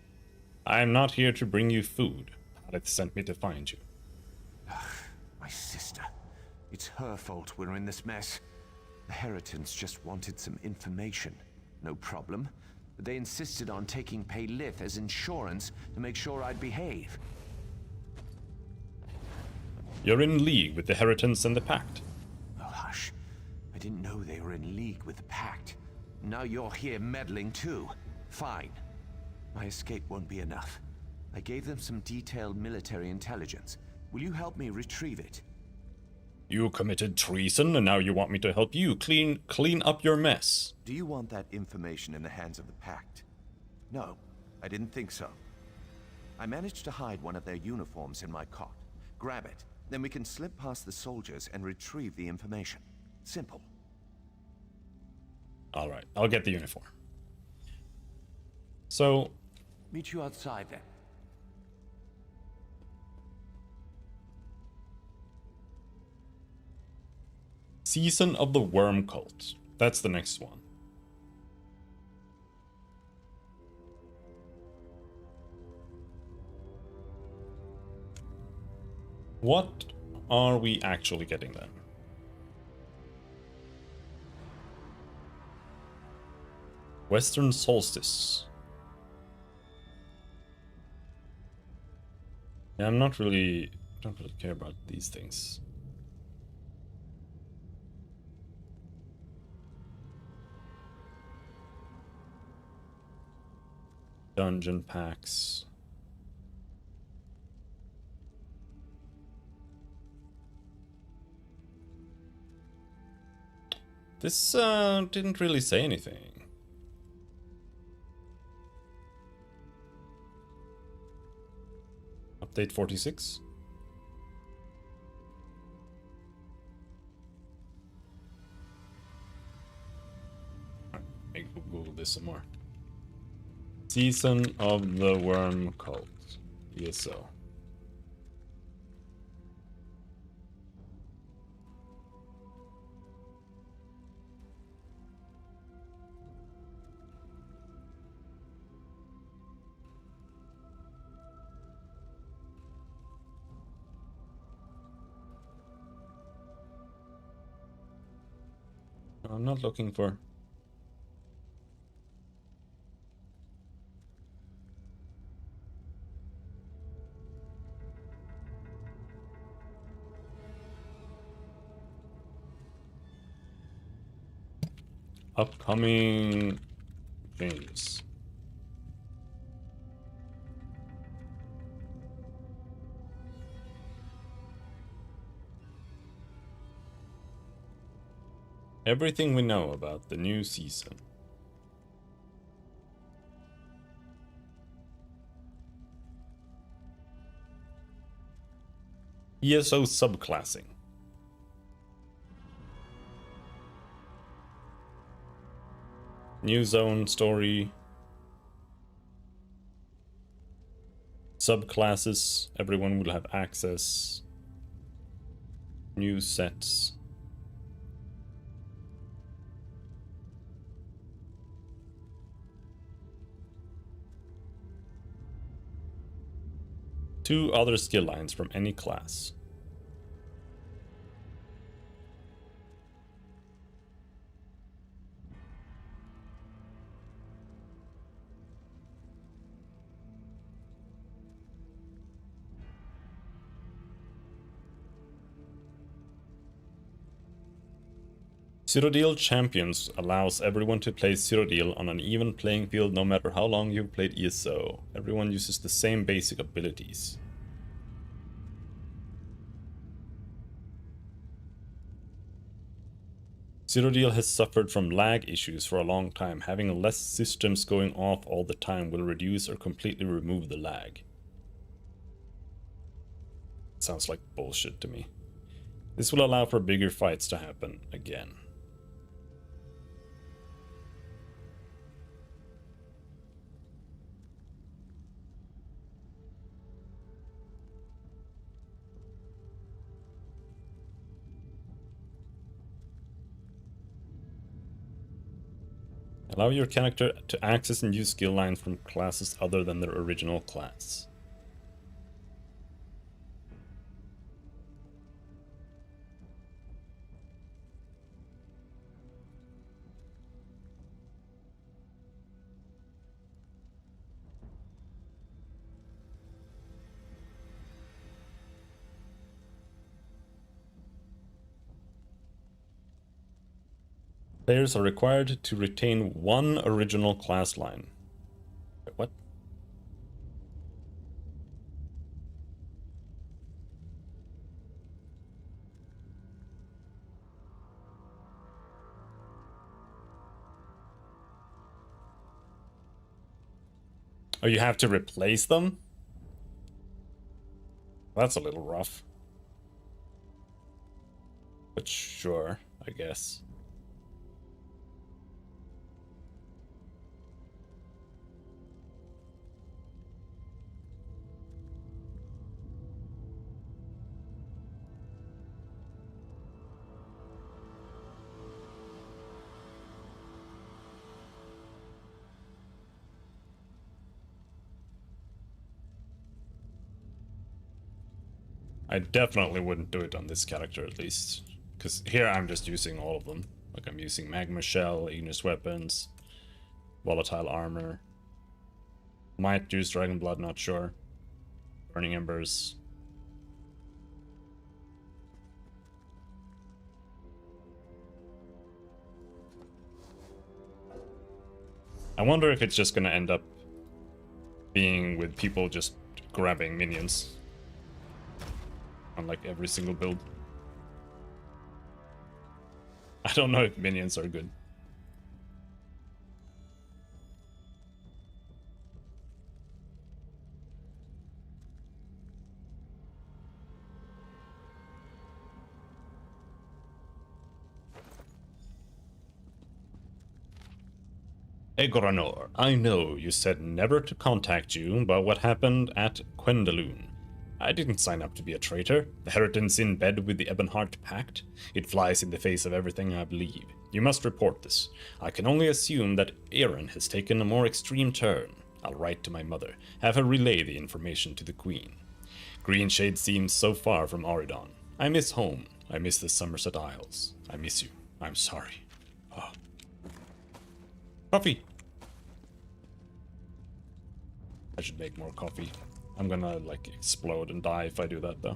I'm not here to bring you food. Paleth sent me to find you. My sister. It's her fault we're in this mess. The Heritons just wanted some information. No problem. But they insisted on taking Paylith as insurance to make sure I'd behave. You're in league with the Heritons and the Pact. Oh, hush. I didn't know they were in league with the Pact. Now you're here meddling too. Fine. My escape won't be enough. I gave them some detailed military intelligence. Will you help me retrieve it? You committed treason, and now you want me to help you clean up your mess. Do you want that information in the hands of the Pact? No, I didn't think so. I managed to hide one of their uniforms in my cot. Grab it, then we can slip past the soldiers and retrieve the information. Simple. Alright, I'll get the uniform. So... meet you outside then. Season of the Worm Cult. That's the next one. What are we actually getting then? Western Solstice. Yeah, don't really care about these things. Dungeon packs. This didn't really say anything. Update 46. Alright, Google this some more. Season of the Worm Cult. ESO. I'm not looking for... upcoming changes. Everything we know about the new season. ESO subclassing. New zone story. subclasses. Everyone will have access. New sets. Two other skill lines from any class. Cyrodiil Champions allows everyone to play Cyrodiil on an even playing field no matter how long you've played ESO. Everyone uses the same basic abilities. Cyrodiil has suffered from lag issues for a long time. Having less systems going off all the time will reduce or completely remove the lag. Sounds like bullshit to me. This will allow for bigger fights to happen again. Allow your character to access and use skill lines from classes other than their original class. Players are required to retain one original class line. Wait, what? Oh, you have to replace them? That's a little rough. But sure, I guess. I definitely wouldn't do it on this character at least. Because here I'm just using all of them. Like I'm using Magma Shell, Ignis Weapons, Volatile Armor. Might use Dragon Blood, not sure. Burning Embers. I wonder if it's just gonna end up being with people just grabbing minions on like every single build. I don't know if minions are good. Egranor, I know you said never to contact you about what happened at Quendaloon. I didn't sign up to be a traitor. The Heritance in bed with the Ebonheart Pact. It flies in the face of everything I believe. You must report this. I can only assume that Aaron has taken a more extreme turn. I'll write to my mother, have her relay the information to the Queen. Greenshade seems so far from Auridon. I miss home. I miss the Somerset Isles. I miss you. I'm sorry. Oh. Coffee! I should make more coffee. I'm gonna, like, explode and die if I do that, though.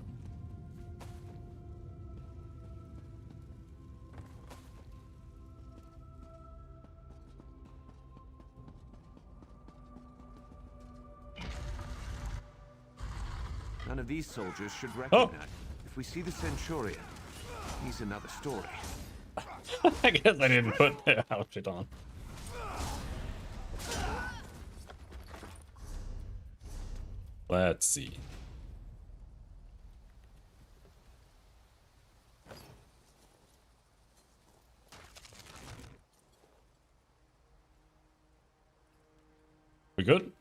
None of these soldiers should recognize. If we see the Centurion, he's another story. I guess I didn't put the outfit on. Let's see. We good?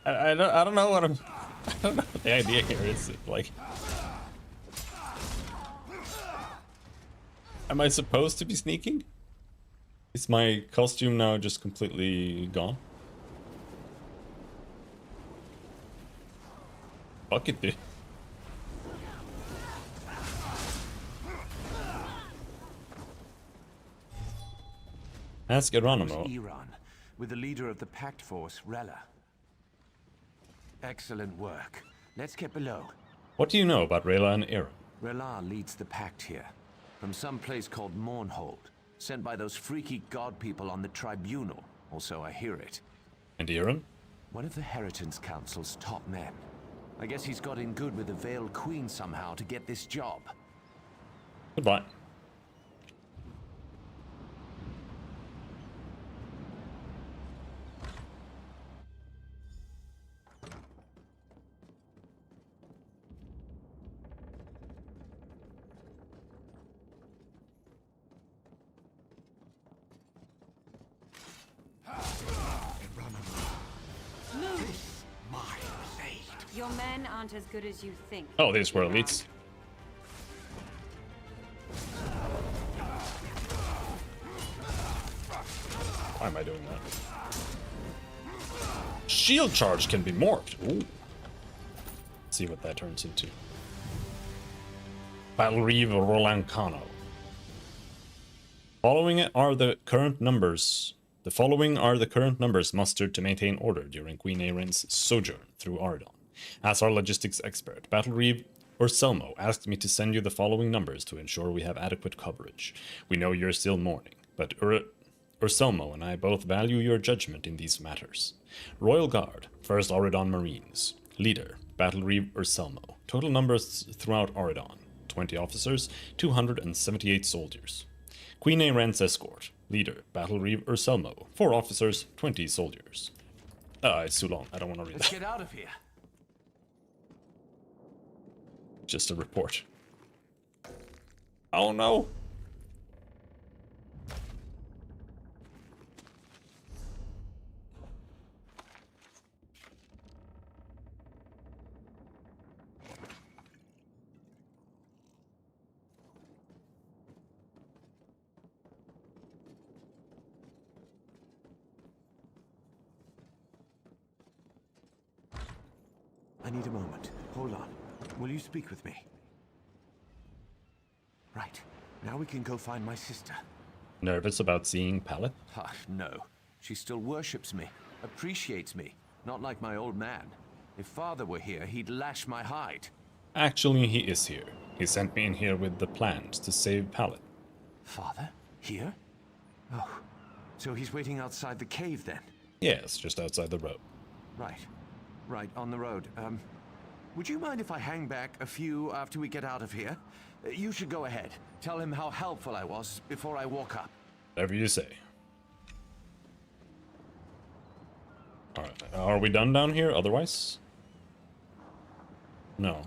I don't know what I'm. I don't know what the idea here is. Like, am I supposed to be sneaking? Is my costume now just completely gone? Fuck it, dude. Ask Geronimo. Iran, with the leader of the Pact Force, Rella. Excellent work. Let's get below. What do you know about Rayla and Aaron? Rella leads the Pact here, from some place called Mournhold, sent by those freaky god people on the Tribunal, or so I hear it. And Aaron? One of the Heritance Council's top men. I guess he's got in good with the Veiled Queen somehow to get this job. Goodbye. Your men aren't as good as you think. Oh, these were elites. Why am I doing that? Shield charge can be morphed. Ooh. Let's see what that turns into. Battle Reeve Roland Kano. Following are the current numbers. The following are the current numbers mustered to maintain order during Queen Ayren's sojourn through Aridon. As our logistics expert, Battle Reeve Urselmo asked me to send you the following numbers to ensure we have adequate coverage. We know you're still mourning, but Urselmo and I both value your judgment in these matters. Royal Guard, 1st Aridon Marines. Leader, Battle Reeve Urselmo. Total numbers throughout Aridon, 20 officers, 278 soldiers. Queen Ayren's Escort. Leader, Battle Reeve Urselmo. 4 officers, 20 soldiers. It's too long. I don't want to read Let's that. get out of here. Just a report. Oh no! I need a moment. Hold on. Will you speak with me? Right. Now we can go find my sister. Nervous about seeing Pallet? No. She still worships me, appreciates me. Not like my old man. If Father were here, he'd lash my hide. Actually, he is here. He sent me in here with the plans to save Pallet. Father? Here? Oh. So he's waiting outside the cave then? Yes, just outside the road. Right. Right, on the road. Would you mind if I hang back a few after we get out of here? You should go ahead. Tell him how helpful I was before I walk up. Whatever you say. Alright, are we done down here otherwise? No.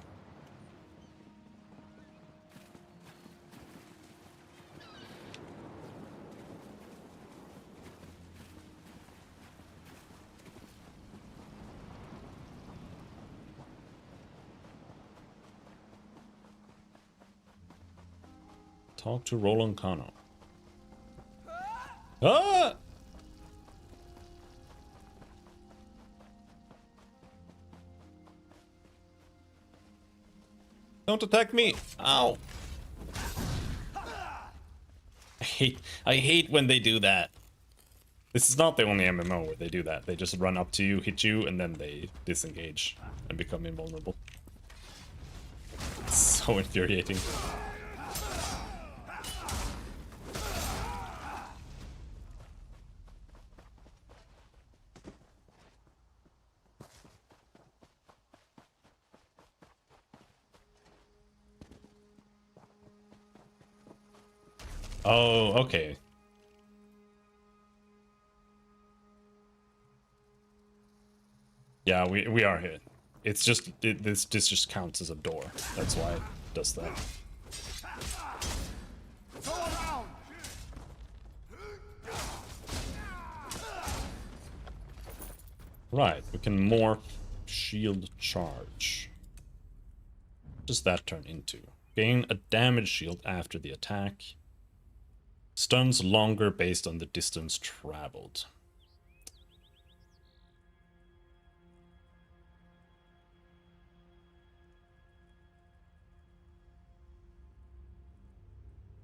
Talk to Roland Kano. Ah! Don't attack me! Ow! I hate when they do that. This is not the only MMO where they do that. They just run up to you, hit you, and then they disengage and become invulnerable. It's so infuriating. Oh, okay. Yeah, we are here. It's just this just counts as a door. That's why it does that. Right, we can morph shield charge. What does that turn into? Gain a damage shield after the attack. Stuns longer based on the distance traveled.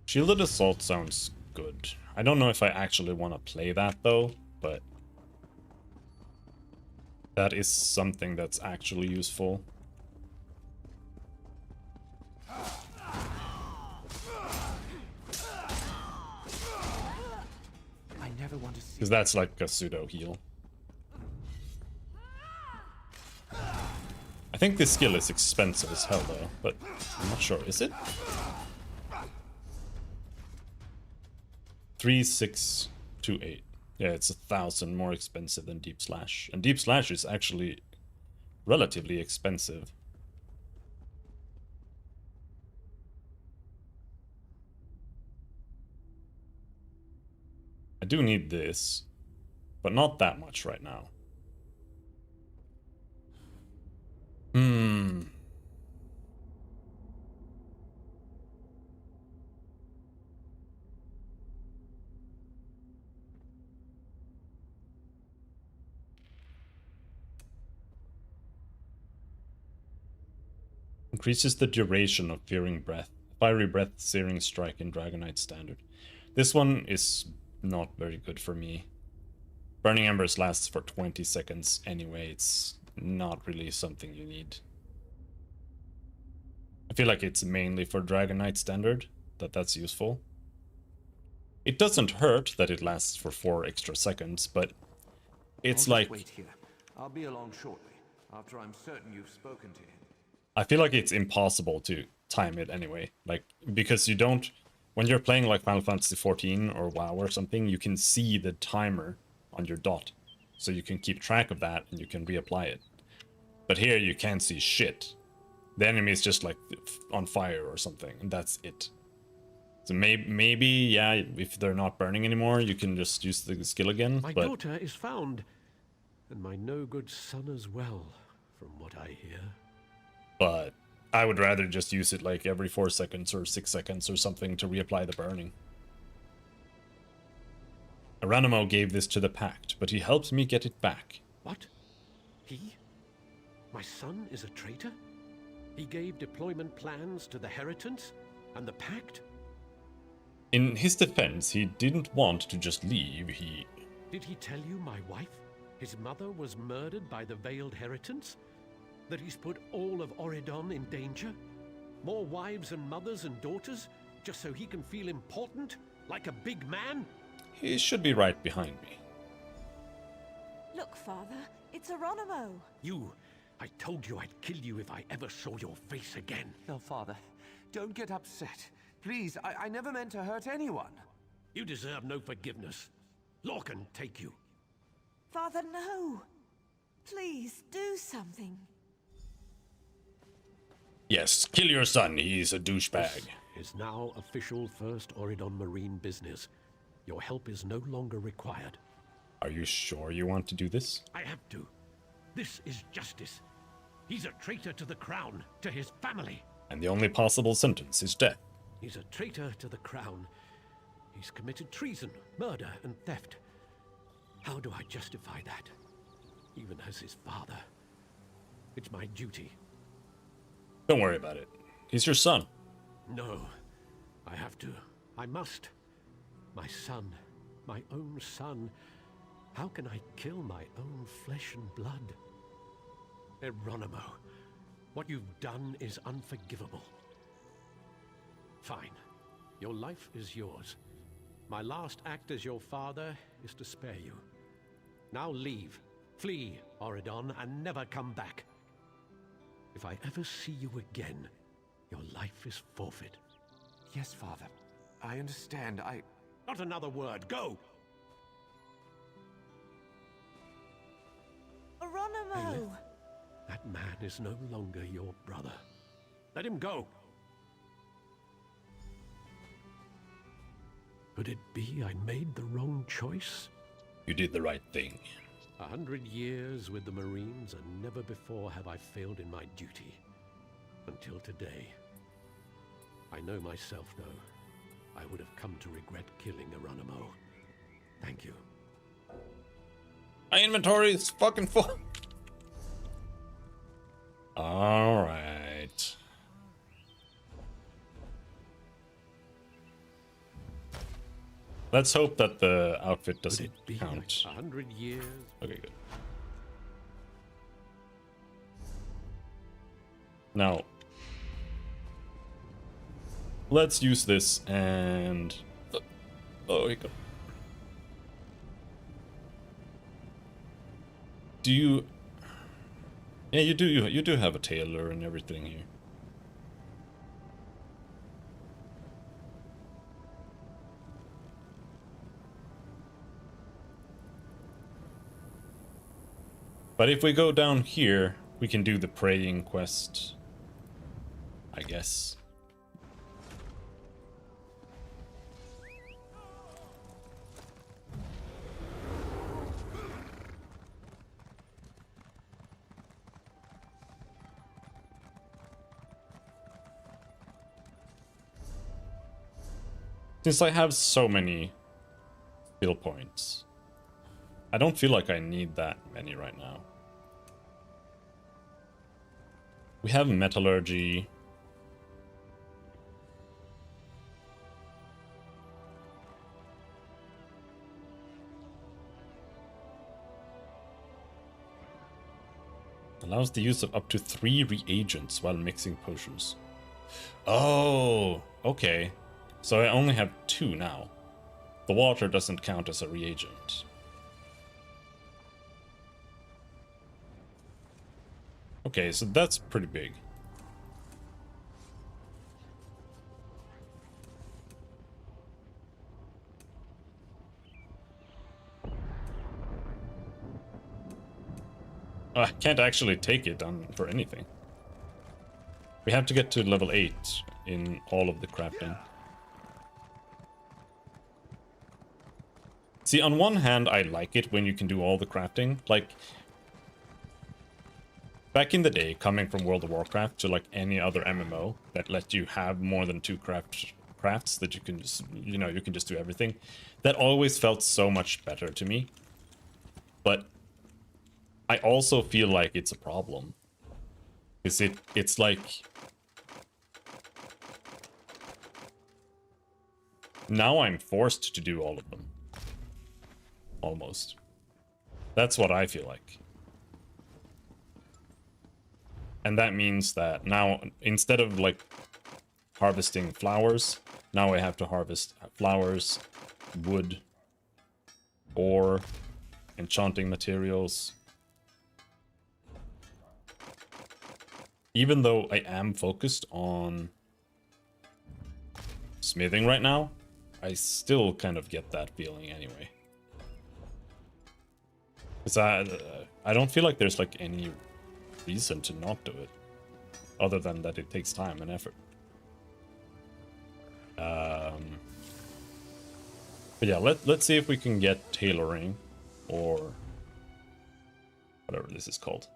Shielded Assault sounds good. I don't know if I actually want to play that though, but that is something that's actually useful. I never want to see. Because that's like a pseudo heal. I think this skill is expensive as hell though, but I'm not sure. Is it? 3,628. Yeah, it's 1,000 more expensive than Deep Slash. And Deep Slash is actually relatively expensive. I do need this, but not that much right now. Increases the duration of Fearing Breath. Fiery Breath, Searing Strike in Dragonite Standard. This one is not very good for me. Burning Embers lasts for 20 seconds anyway. It's not really something you need. I feel like it's mainly for Dragonite Standard that's useful. It doesn't hurt that it lasts for 4 extra seconds, but it's like... Wait here. I'll be along shortly, after I'm certain you've spoken to him. I feel like it's impossible to time it anyway. Like, because you don't... When you're playing like Final Fantasy XIV or WoW or something, you can see the timer on your dot. So you can keep track of that and you can reapply it. But here you can't see shit. The enemy is just like on fire or something, and that's it. So maybe, yeah, if they're not burning anymore, you can just use the skill again. My but... daughter is found, and my no-good son as well, from what I hear. But I would rather just use it like every 4 seconds or 6 seconds or something to reapply the burning. Aranimo gave this to the Pact, but he helped me get it back. What? He? My son is a traitor? He gave deployment plans to the Heritants and the Pact? In his defense, he didn't want to just leave, Did he tell you my wife, his mother, was murdered by the Veiled Heritants? That he's put all of Auridon in danger? More wives and mothers and daughters, just so he can feel important, like a big man? He should be right behind me. Look, Father, it's Aronimo. I told you I'd kill you if I ever saw your face again. No, Father, don't get upset. Please, I never meant to hurt anyone. You deserve no forgiveness. Lorcan, take you. Father, no. Please, do something. Yes, kill your son, he's a douchebag. This is now official First Auridon Marine business. Your help is no longer required. Are you sure you want to do this? I have to. This is justice. He's a traitor to the crown, to his family. And the only possible sentence is death. He's a traitor to the crown. He's committed treason, murder, and theft. How do I justify that? Even as his father. It's my duty. Don't worry about it. He's your son. No. I have to. I must. My son. My own son. How can I kill my own flesh and blood? Aronimo, what you've done is unforgivable. Fine. Your life is yours. My last act as your father is to spare you. Now leave. Flee, Auridon, and never come back. If I ever see you again, your life is forfeit. Yes, Father. I understand. Not another word. Go! Aronimo! That man is no longer your brother. Let him go. Could it be I made the wrong choice? You did the right thing. 100 years with the Marines, and never before have I failed in my duty. Until today. I know myself, though. I would have come to regret killing Geronimo. Thank you. My inventory is fucking full. Alright. Let's hope that the outfit doesn't count. 100 years. Okay, good. Now, let's use this and... Oh, here you go. Do you... Yeah, you do have a tailor and everything here. But if we go down here, we can do the praying quest, I guess. Since I have so many skill points, I don't feel like I need that many right now. We have metallurgy. Allows the use of up to 3 reagents while mixing potions. Oh, okay. So I only have 2 now. The water doesn't count as a reagent. Okay, so that's pretty big. I can't actually take it on for anything. We have to get to level 8 in all of the crafting. See, on one hand, I like it when you can do all the crafting. Like, back in the day, coming from World of Warcraft to like any other MMO that let you have more than 2 crafts that you can just, you know, you can just do everything. That always felt so much better to me. But I also feel like it's a problem. Because it's like... Now I'm forced to do all of them. Almost. That's what I feel like. And that means that now, instead of like harvesting flowers, now I have to harvest flowers, wood, ore, enchanting materials. Even though I am focused on smithing right now, I still kind of get that feeling anyway. Because I don't feel like there's like any reason to not do it, other than that it takes time and effort. But yeah, let's see if we can get tailoring, or whatever this is called.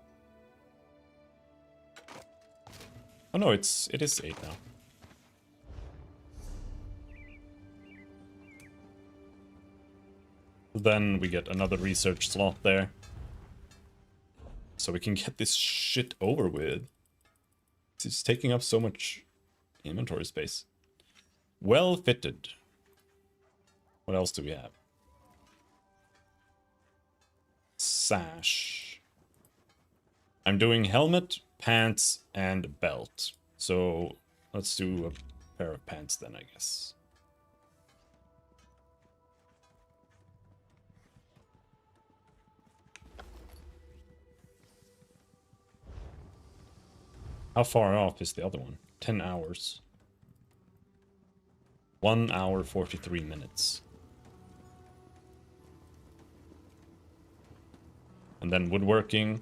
Oh no, it is 8 now. Then we get another research slot there. So we can get this shit over with. It's taking up so much inventory space. Well fitted. What else do we have? Sash. I'm doing helmet, pants, and belt. So let's do a pair of pants then, I guess. How far off is the other one? 10 hours. 1 hour, 43 minutes. And then woodworking.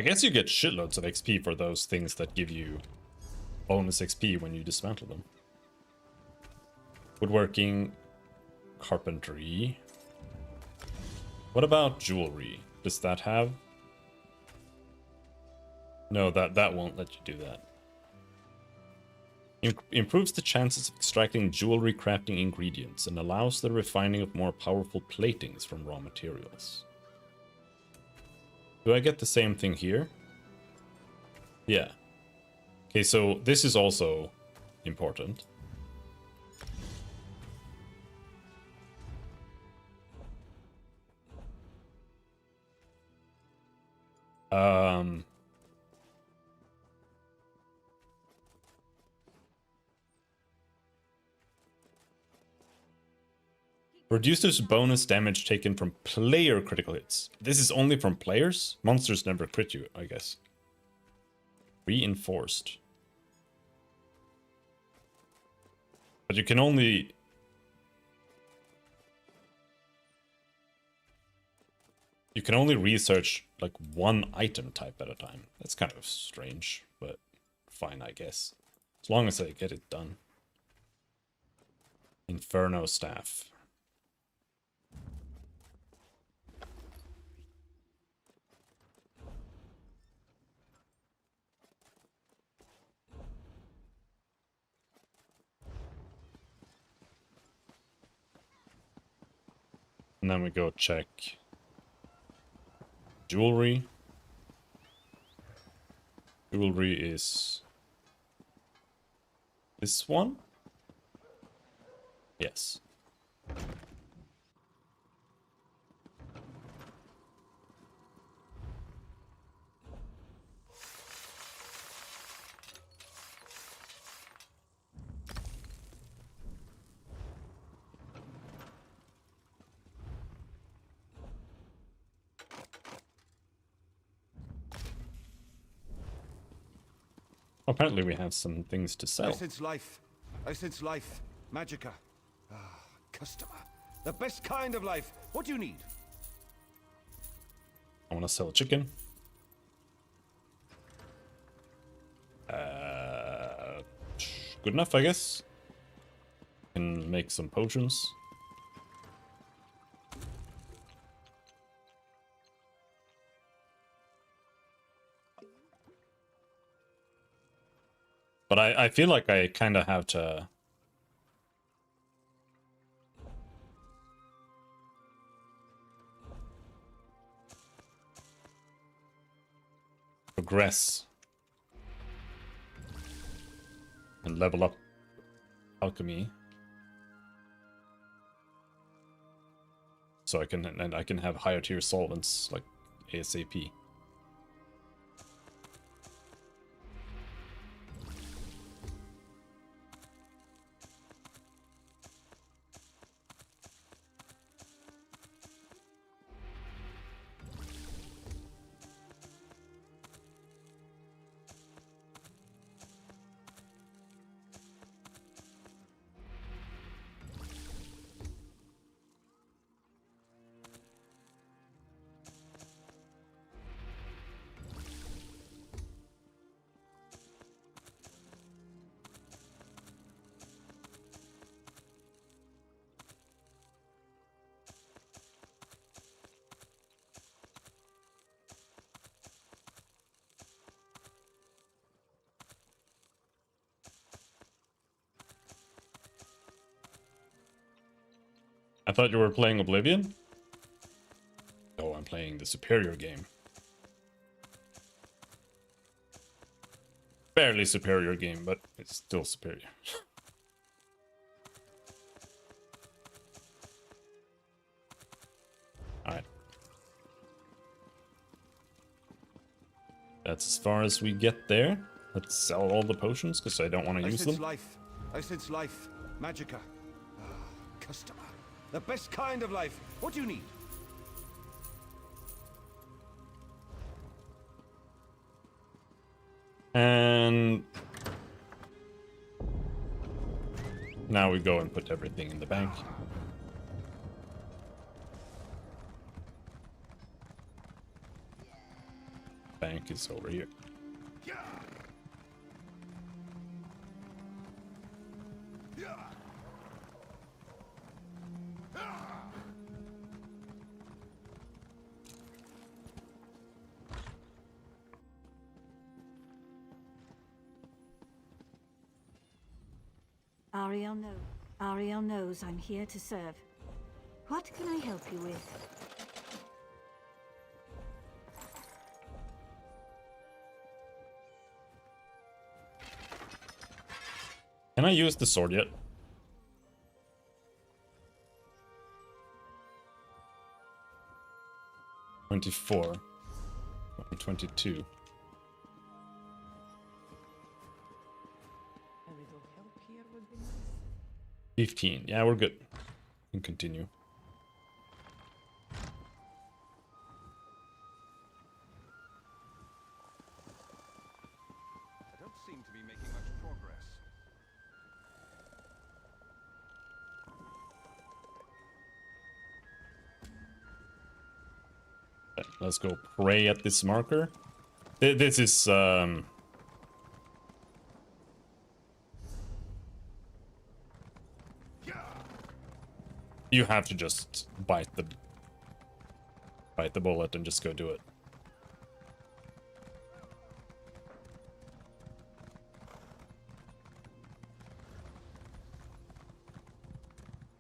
I guess you get shitloads of XP for those things that give you bonus XP when you dismantle them. Woodworking, carpentry. What about jewelry? Does that have? No, that won't let you do that. Improves the chances of extracting jewelry crafting ingredients and allows the refining of more powerful platings from raw materials. Do I get the same thing here? Yeah. Okay, so this is also important. Reduces bonus damage taken from player critical hits. This is only from players? Monsters never crit you, I guess. Reinforced. But you can only... You can only research like one item type at a time. That's kind of strange, but fine, I guess. As long as I get it done. Inferno Staff. And then we go check jewelry. Jewelry is this one? Yes. Apparently we have some things to sell. I sense life. I sense life. Magicka. Ah, customer. The best kind of life. What do you need? I want to sell chicken. Good enough, I guess. Can make some potions. But I feel like I kind of have to progress and level up alchemy, so I can have higher tier solvents like ASAP. I thought you were playing Oblivion? Oh, I'm playing the superior game. Barely superior game, but it's still superior. Alright. That's as far as we get there. Let's sell all the potions, because I don't want to use them. I sense life. Magicka. Ah, customer. The best kind of life. What do you need? And now we go and put everything in the bank. Bank. think is over here. Ariel knows I'm here to serve. What can I help you with? Can I use the sword yet? $24. 22. A little help here would be nice. 15. Yeah, we're good. We can continue. I don't seem to be making much progress. Okay, let's go pray at this marker. This is you have to just bite the bullet and just go do it.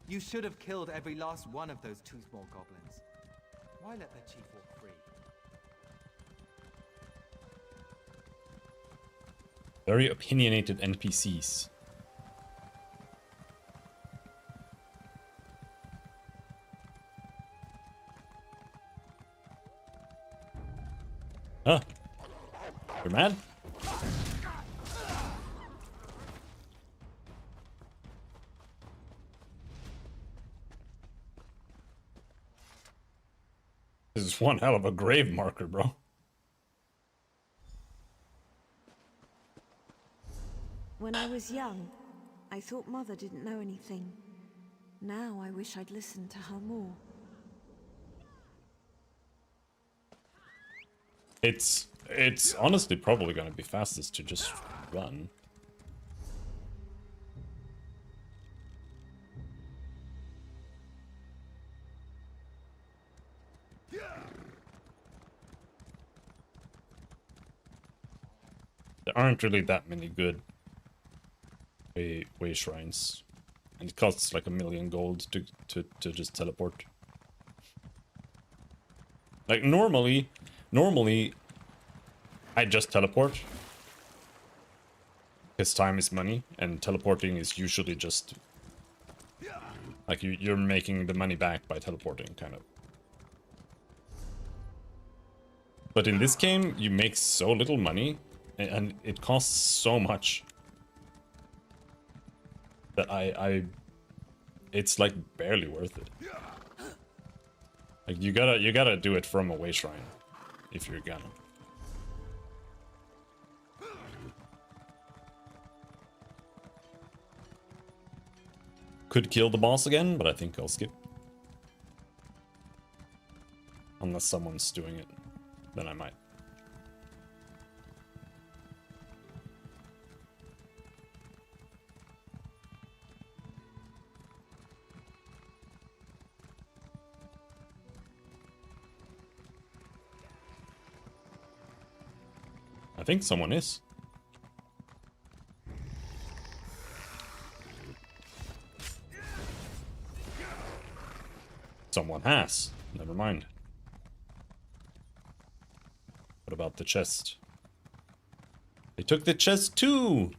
You should have killed every last one of those two small goblins. Why let their chief walk free? Very opinionated NPCs. Huh? You're mad? This is one hell of a grave marker, bro. When I was young, I thought Mother didn't know anything. Now I wish I'd listened to her more. It's honestly probably gonna be fastest to just run. There aren't really that many good way shrines, and it costs like 1,000,000 gold to just teleport. Like normally I just teleport because time is money, and teleporting is usually just like you're making the money back by teleporting, kind of. But in this game, you make so little money, and it costs so much that it's like barely worth it. Like you gotta do it from a way shrine if you're gonna. Could kill the boss again, but I think I'll skip. Unless someone's doing it, then I might. I think someone is. Someone has. Never mind. What about the chest? They took the chest too!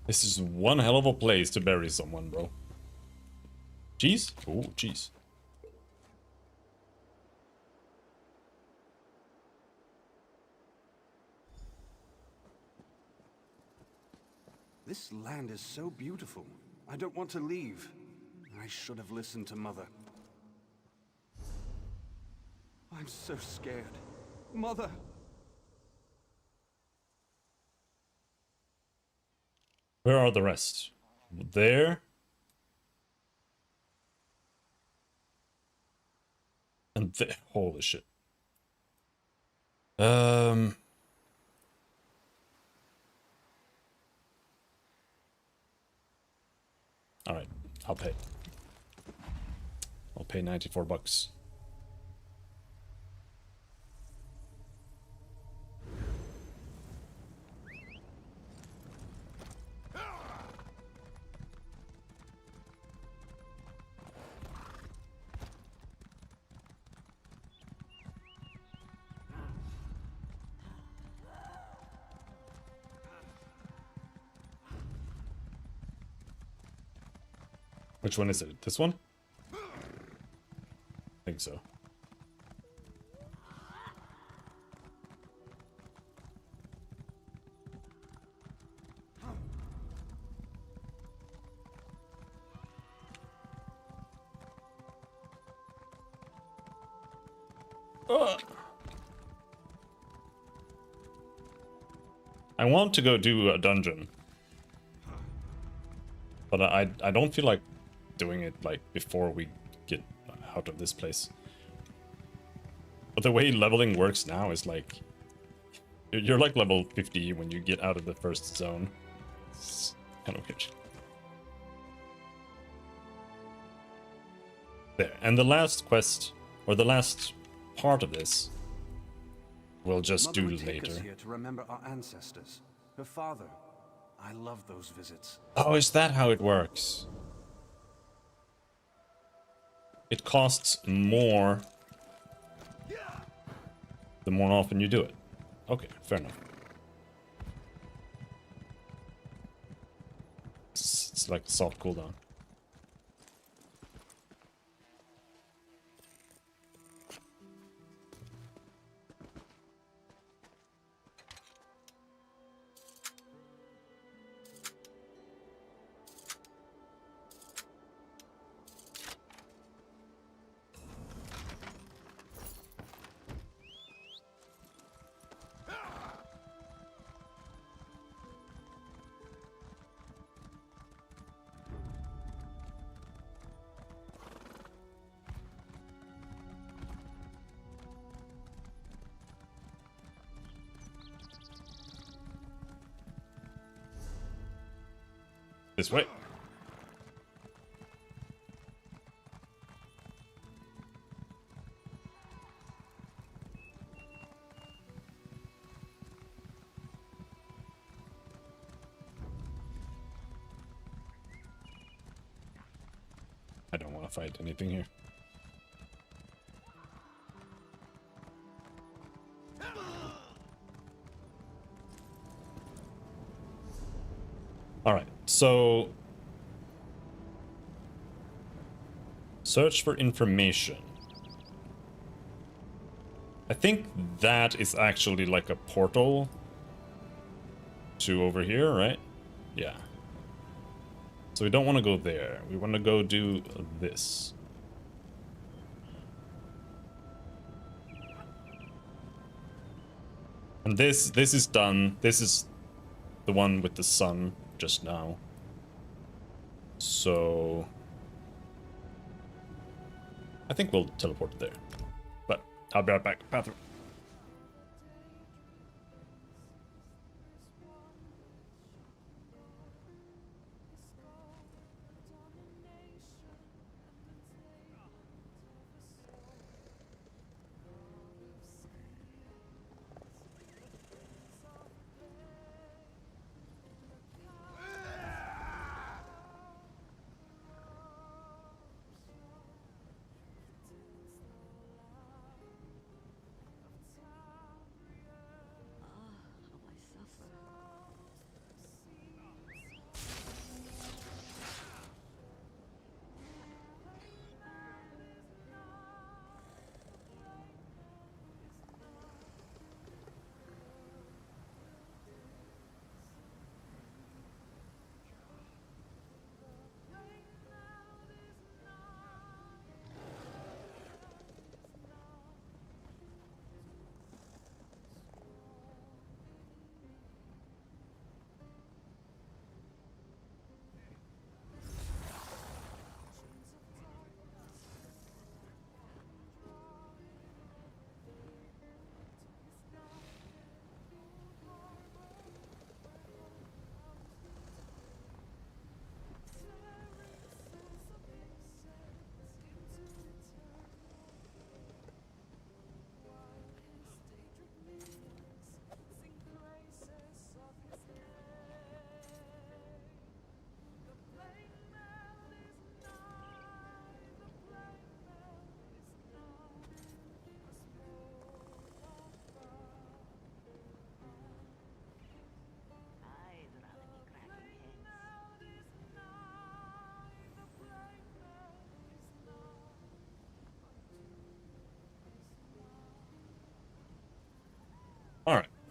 This is one hell of a place to bury someone, bro. Cheese? Oh, cheese. This land is so beautiful. I don't want to leave. I should have listened to Mother. I'm so scared. Mother! Where are the rest? There. And there. Holy shit. Alright, I'll pay. I'll pay $94. Which one is it? This one? I think so. I want to go do a dungeon. But I don't feel like doing it like before we get out of this place. But the way leveling works now is like you're like level 50 when you get out of the first zone. It's kind of weird. There, and the last quest or the last part of this we'll just Mother do would take us later. here to remember our ancestors. Her father. I love those visits. Oh, is that how it works? It costs more the more often you do it. Okay, fair enough. It's like a soft cooldown. This way. I don't want to fight anything here. All right, so search for information. I think that is actually like a portal to over here, right? Yeah. So we don't want to go there. We want to go do this. And this is done. This is the one with the sun just now. So I think we'll teleport there. But I'll be right back. Bathroom.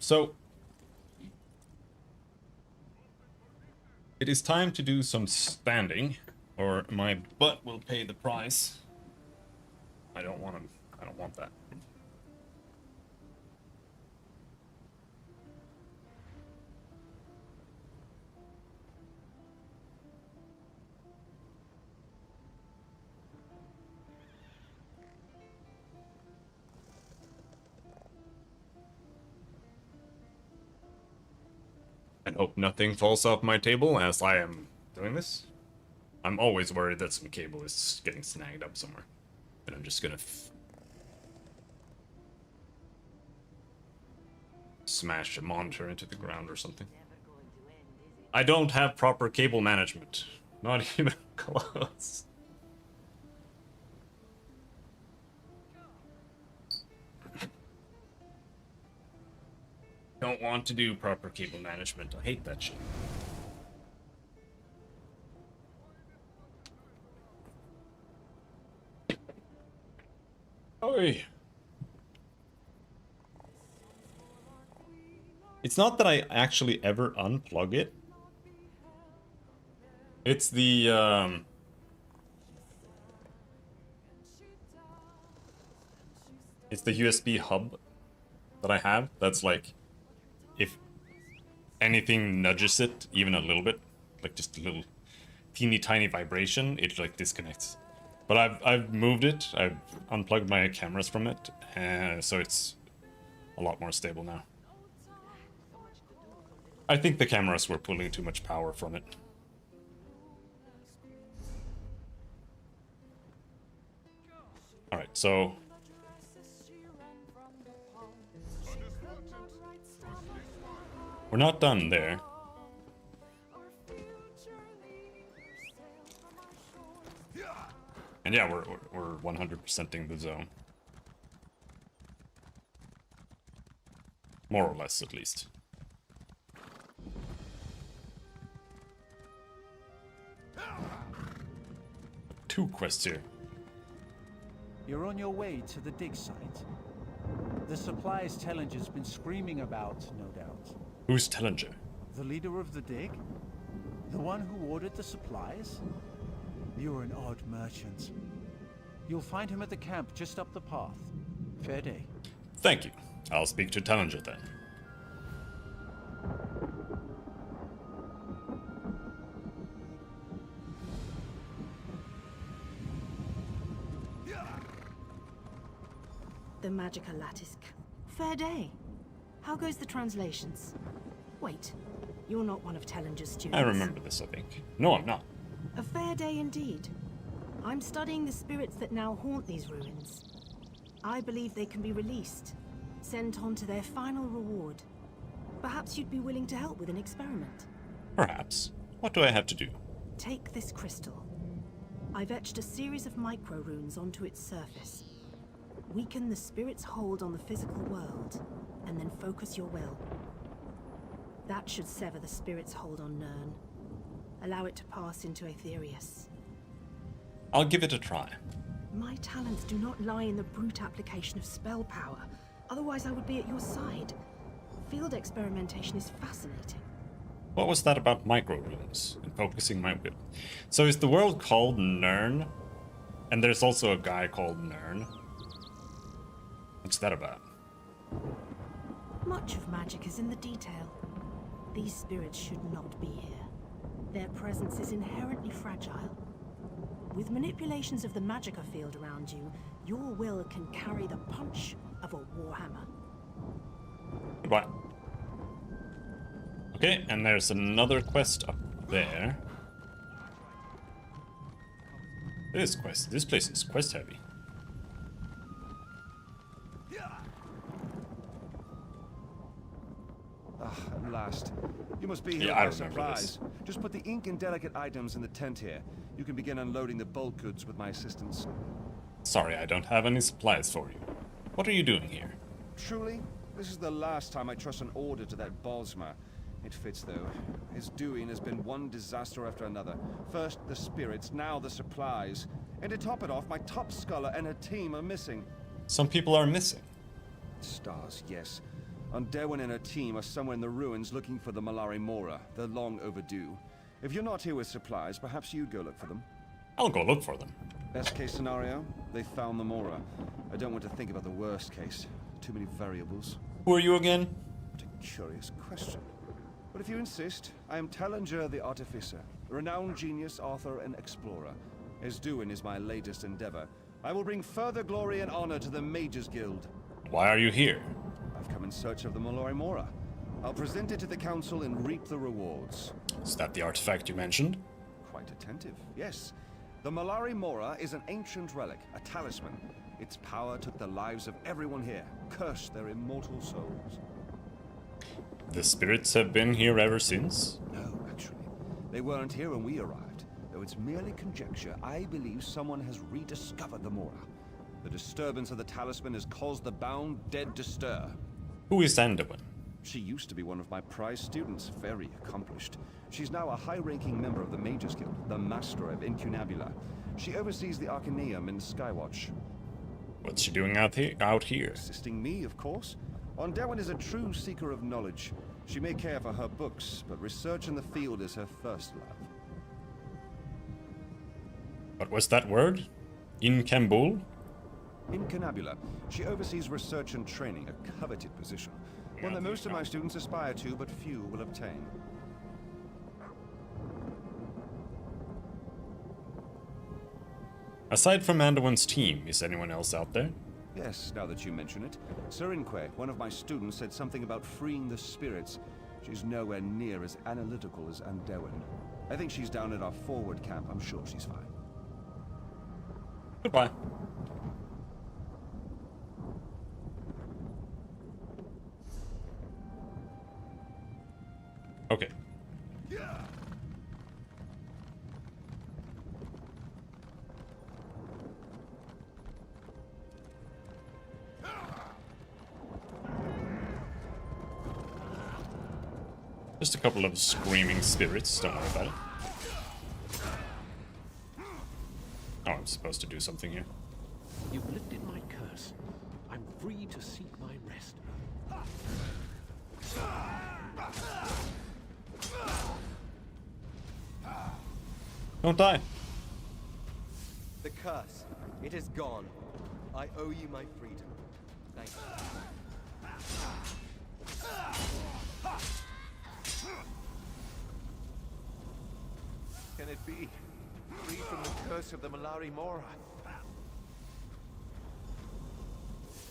So it is time to do some standing, or my butt will pay the price. I don't want that. And hope nothing falls off my table as I am doing this. I'm always worried that some cable is getting snagged up somewhere. And I'm just gonna smash a monitor into the ground or something. I don't have proper cable management. Not even close. Don't want to do proper cable management. I hate that shit. Oi. It's not that I actually ever unplug it. It's the USB hub that I have. That's like, if anything nudges it even a little bit, like just a little teeny tiny vibration, it like disconnects. But I've moved it. I've unplugged my cameras from it, so it's a lot more stable now. I think the cameras were pulling too much power from it. Alright, so we're not done there. And yeah, we're 100%ing the zone. More or less, at least. Two quests here. You're on your way to the dig site. The supplies Tellinger's been screaming about, no doubt. Who's Tellinger? The leader of the dig? The one who ordered the supplies? You're an odd merchant. You'll find him at the camp just up the path. Fair day. Thank you. I'll speak to Tellinger then. The Magica Lattice. Fair day. How goes the translations? Wait, you're not one of Tellinger's students. I remember this, I think. No, I'm not. A fair day indeed. I'm studying the spirits that now haunt these ruins. I believe they can be released, sent on to their final reward. Perhaps you'd be willing to help with an experiment. Perhaps. What do I have to do? Take this crystal. I've etched a series of micro-runes onto its surface. Weaken the spirit's hold on the physical world, and then focus your will. That should sever the spirit's hold on Nirn. Allow it to pass into Aetherius. I'll give it a try. My talents do not lie in the brute application of spell power. Otherwise, I would be at your side. Field experimentation is fascinating. What was that about micro-runes and focusing my will? So is the world called Nirn? And there's also a guy called Nirn. What's that about? Much of magic is in the detail. These spirits should not be here. Their presence is inherently fragile. With manipulations of the magicka field around you, your will can carry the punch of a warhammer. Right. Okay, and there's another quest up there. This place is quest heavy. At last. You must be here Yeah, I with my remember this. supplies. Just put the ink and delicate items in the tent here. You can begin unloading the bulk goods with my assistance. Sorry, I don't have any supplies for you. What are you doing here? Truly, this is the last time I trust an order to that Bosmer. It fits, though. His doing has been one disaster after another. First the spirits, now the supplies. And to top it off, my top scholar and her team are missing. Some people are missing. Stars, yes. Onderwin and her team are somewhere in the ruins looking for the Malari Mora. They're long overdue. If you're not here with supplies, perhaps you'd go look for them. I'll go look for them. Best case scenario, they found the Mora. I don't want to think about the worst case. Too many variables. Who are you again? What a curious question. But if you insist, I am Talinger the Artificer, a renowned genius, author, and explorer. Esduin is my latest endeavor. I will bring further glory and honor to the Mages Guild. Why are you here? I've come in search of the Malari Mora. I'll present it to the council and reap the rewards. Is that the artifact you mentioned? Quite attentive, yes. The Malari Mora is an ancient relic, a talisman. Its power took the lives of everyone here, cursed their immortal souls. The spirits have been here ever since? No, actually. They weren't here when we arrived. Though it's merely conjecture, I believe someone has rediscovered the Mora. The disturbance of the talisman has caused the bound dead to stir. Who is Anduin? She used to be one of my prize students, very accomplished. She's now a high-ranking member of the Mages Guild, the Master of Incunabula. She oversees the Arcaneum in Skywatch. What's she doing out here? Assisting me, of course. Onderwin is a true seeker of knowledge. She may care for her books, but research in the field is her first love. What was that word? Incambul? Incunabula. She oversees research and training, a coveted position. One that most of my students aspire to, but few will obtain. Aside from Anduin's team, is anyone else out there? Yes, now that you mention it. Serinque, one of my students, said something about freeing the spirits. She's nowhere near as analytical as Onderwin. I think she's down at our forward camp. I'm sure she's fine. Goodbye. Okay. Just a couple of screaming spirits, don't worry about it. Oh, I'm supposed to do something here. You've lifted my curse. I'm free to seek my rest. Don't die. The curse. It is gone. I owe you my freedom. Thank you. Can it be? Free from the curse of the Malari Mora.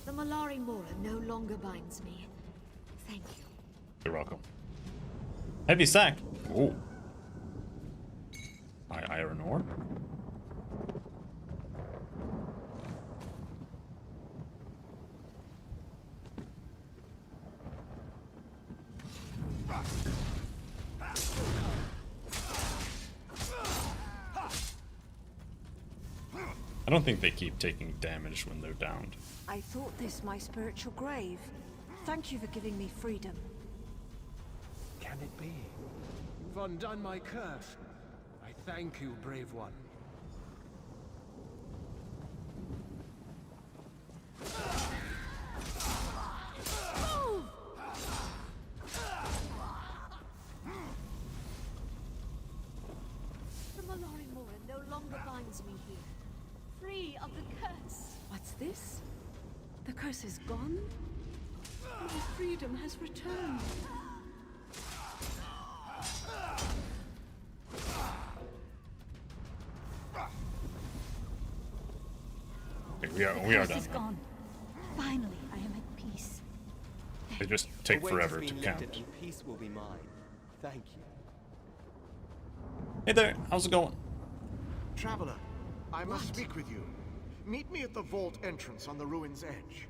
The Malari Mora no longer binds me. Thank you. You're welcome. Heavy sack. Ooh. Iron ore. I don't think they keep taking damage when they're downed. I thought this my spiritual grave. Thank you for giving me freedom. Can it be? You've undone my curse. I thank you, brave one. The Malari Mora no longer binds me here. Free of the curse. What's this? The curse is gone? My freedom has returned. We are done. Is gone. Finally, I am at peace. They just take The weight forever has to been count. lifted and peace will be mine. Thank you. Hey there, how's it going? Traveler, I must speak with you. Meet me at the vault entrance on the ruin's edge.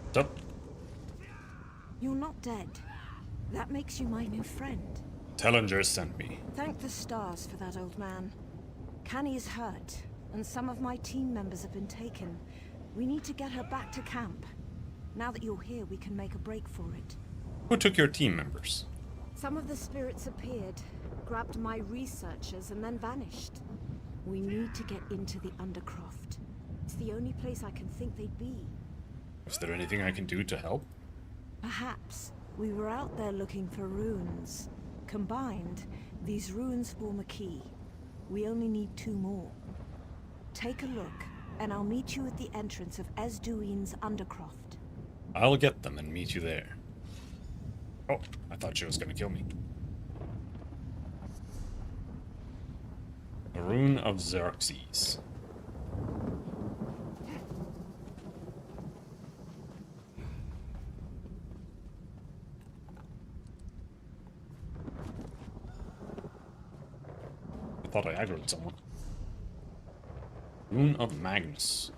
What's up? You're not dead. That makes you my new friend. Tellinger sent me. Thank the stars for that, old man. Canny is hurt, and some of my team members have been taken. We need to get her back to camp. Now that you're here, we can make a break for it. Who took your team members? Some of the spirits appeared, grabbed my researchers, and then vanished. We need to get into the Undercroft. It's the only place I can think they'd be. Is there anything I can do to help? Perhaps we were out there looking for runes. Combined, these runes form a key. We only need 2 more. Take a look, and I'll meet you at the entrance of Esduine's Undercroft. I'll get them and meet you there. Oh, I thought she was gonna kill me. The Rune of Xerxes. I thought I aggroed someone. Rune of Magnus.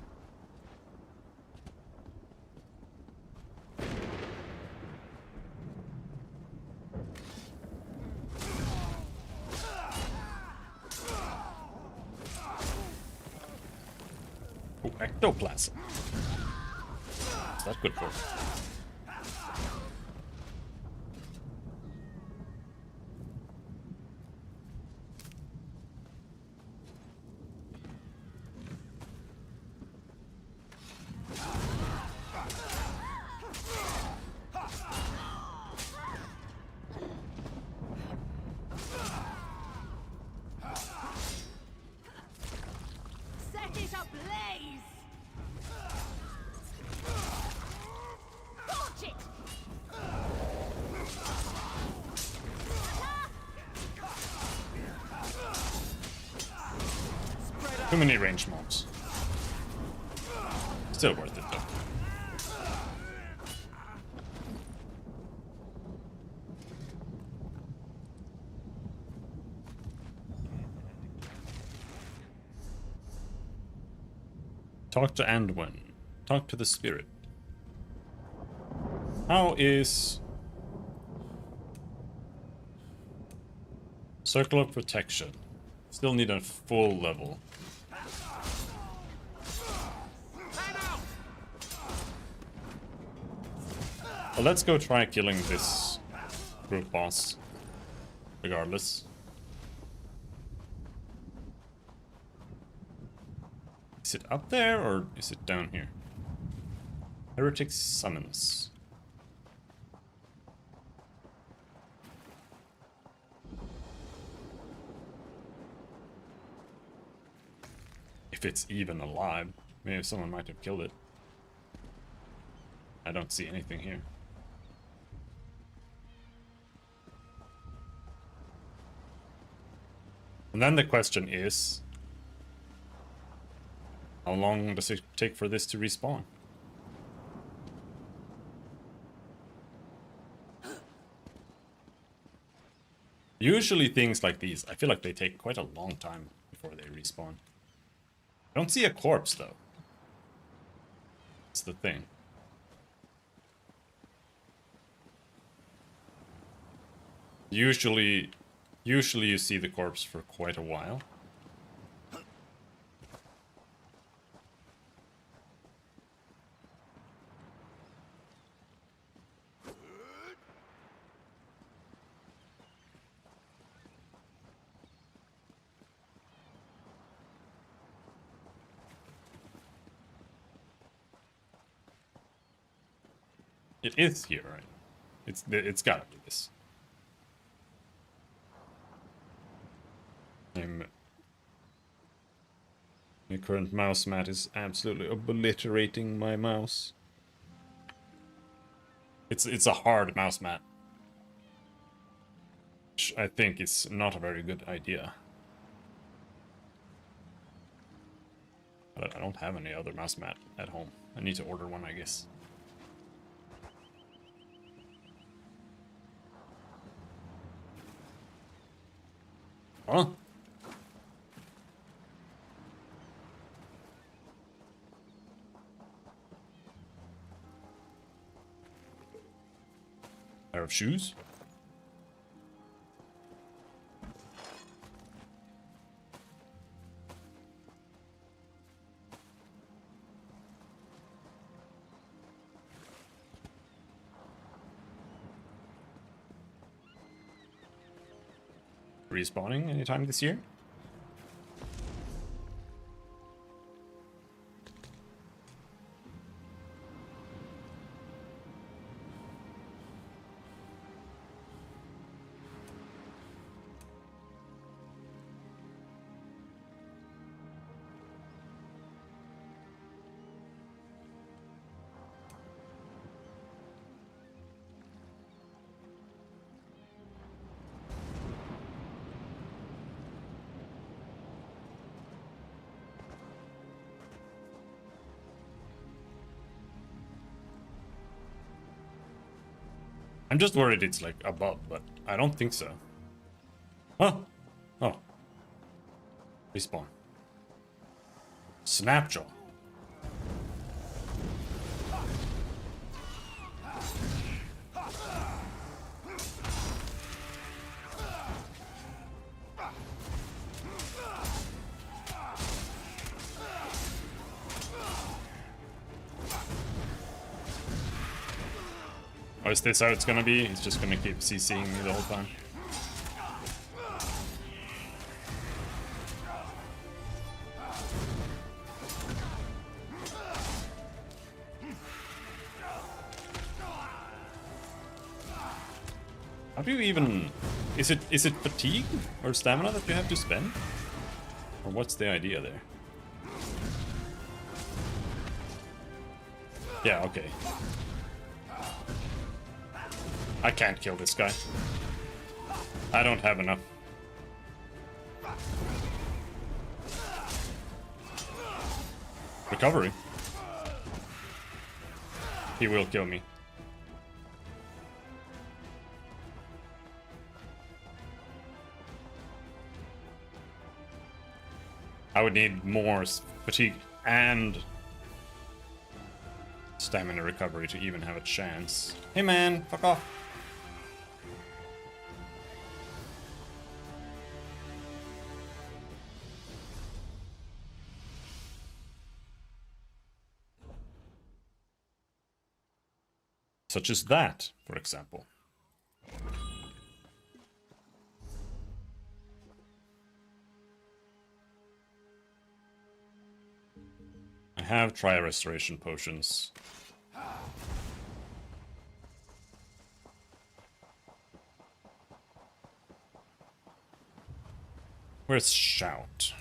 Oh, ectoplasm. Is that good for? Set it ablaze! Torch it! Too many range mobs. Still worth it though. Talk to Anduin. Talk to the spirit. How is Circle of Protection? Still need a full level. Well, let's go try killing this group boss. Regardless. Is it up there or is it down here? Heretic Summons. If it's even alive. Maybe someone might have killed it. I don't see anything here. And then the question is, how long does it take for this to respawn? Usually things like these, I feel like they take quite a long time before they respawn. I don't see a corpse though. That's the thing. Usually you see the corpse for quite a while. It is here, right? It's gotta be this. My current mouse mat is absolutely obliterating my mouse. It's a hard mouse mat, which I think is not a very good idea. But I don't have any other mouse mat at home. I need to order one, I guess. Huh? Pair of shoes? Respawning anytime this year? I'm just worried it's like above, but I don't think so. Huh? Oh. Respawn. Snapjaw. Oh, is this how it's gonna be? He's just gonna keep CCing me the whole time. How do you even... Is it fatigue or stamina that you have to spend? Or what's the idea there? Yeah, okay. I can't kill this guy. I don't have enough. Recovery. He will kill me. I would need more fatigue and stamina recovery to even have a chance. Hey man, fuck off. Such as that, for example. I have tri-restoration potions. Where's Shout?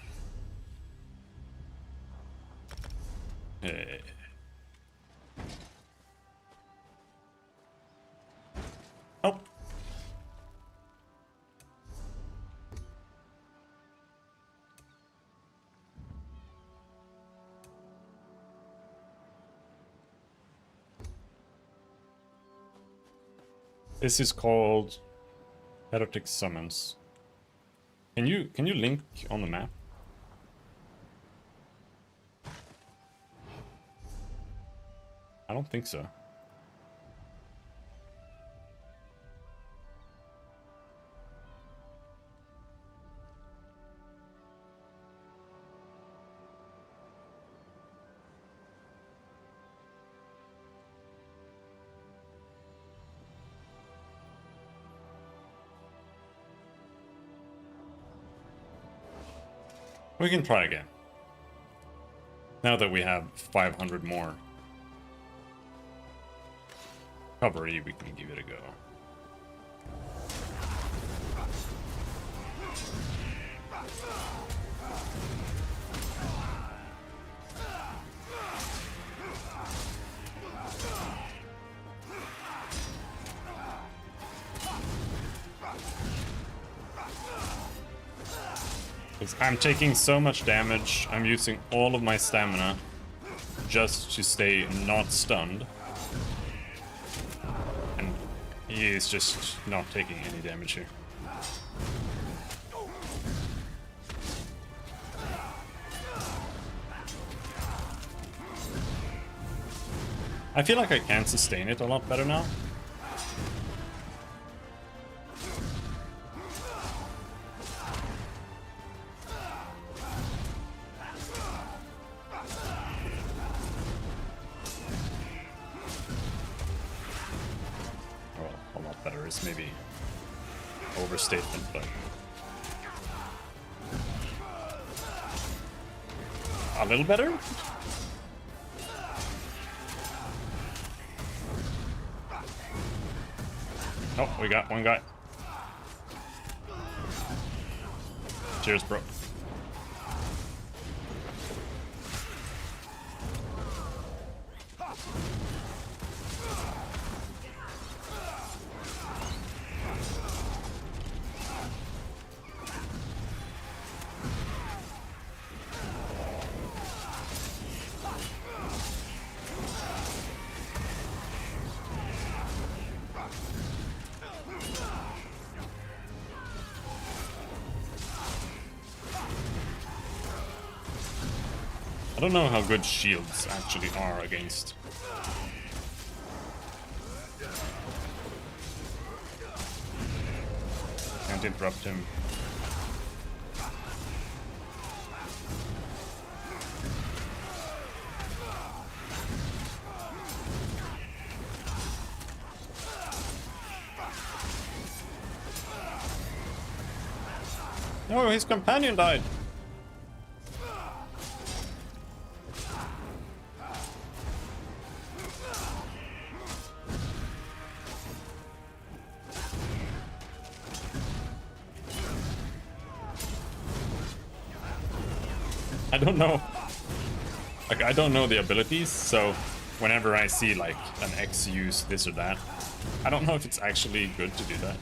Hey. Oh. This is called Heretic Summons. Can you link on the map? I don't think so. We can try again. Now that we have 500 more recovery, we can give it a go. I'm taking so much damage, I'm using all of my stamina just to stay not stunned. And he is just not taking any damage here. I feel like I can sustain it a lot better now. Maybe overstatement, but a little better. Oh, we got one guy. Cheers, bro. I don't know how good shields actually are against. Can't interrupt him. Oh, his companion died. I don't know. Like, I don't know the abilities, so whenever I see like an X use this or that, I don't know if it's actually good to do that.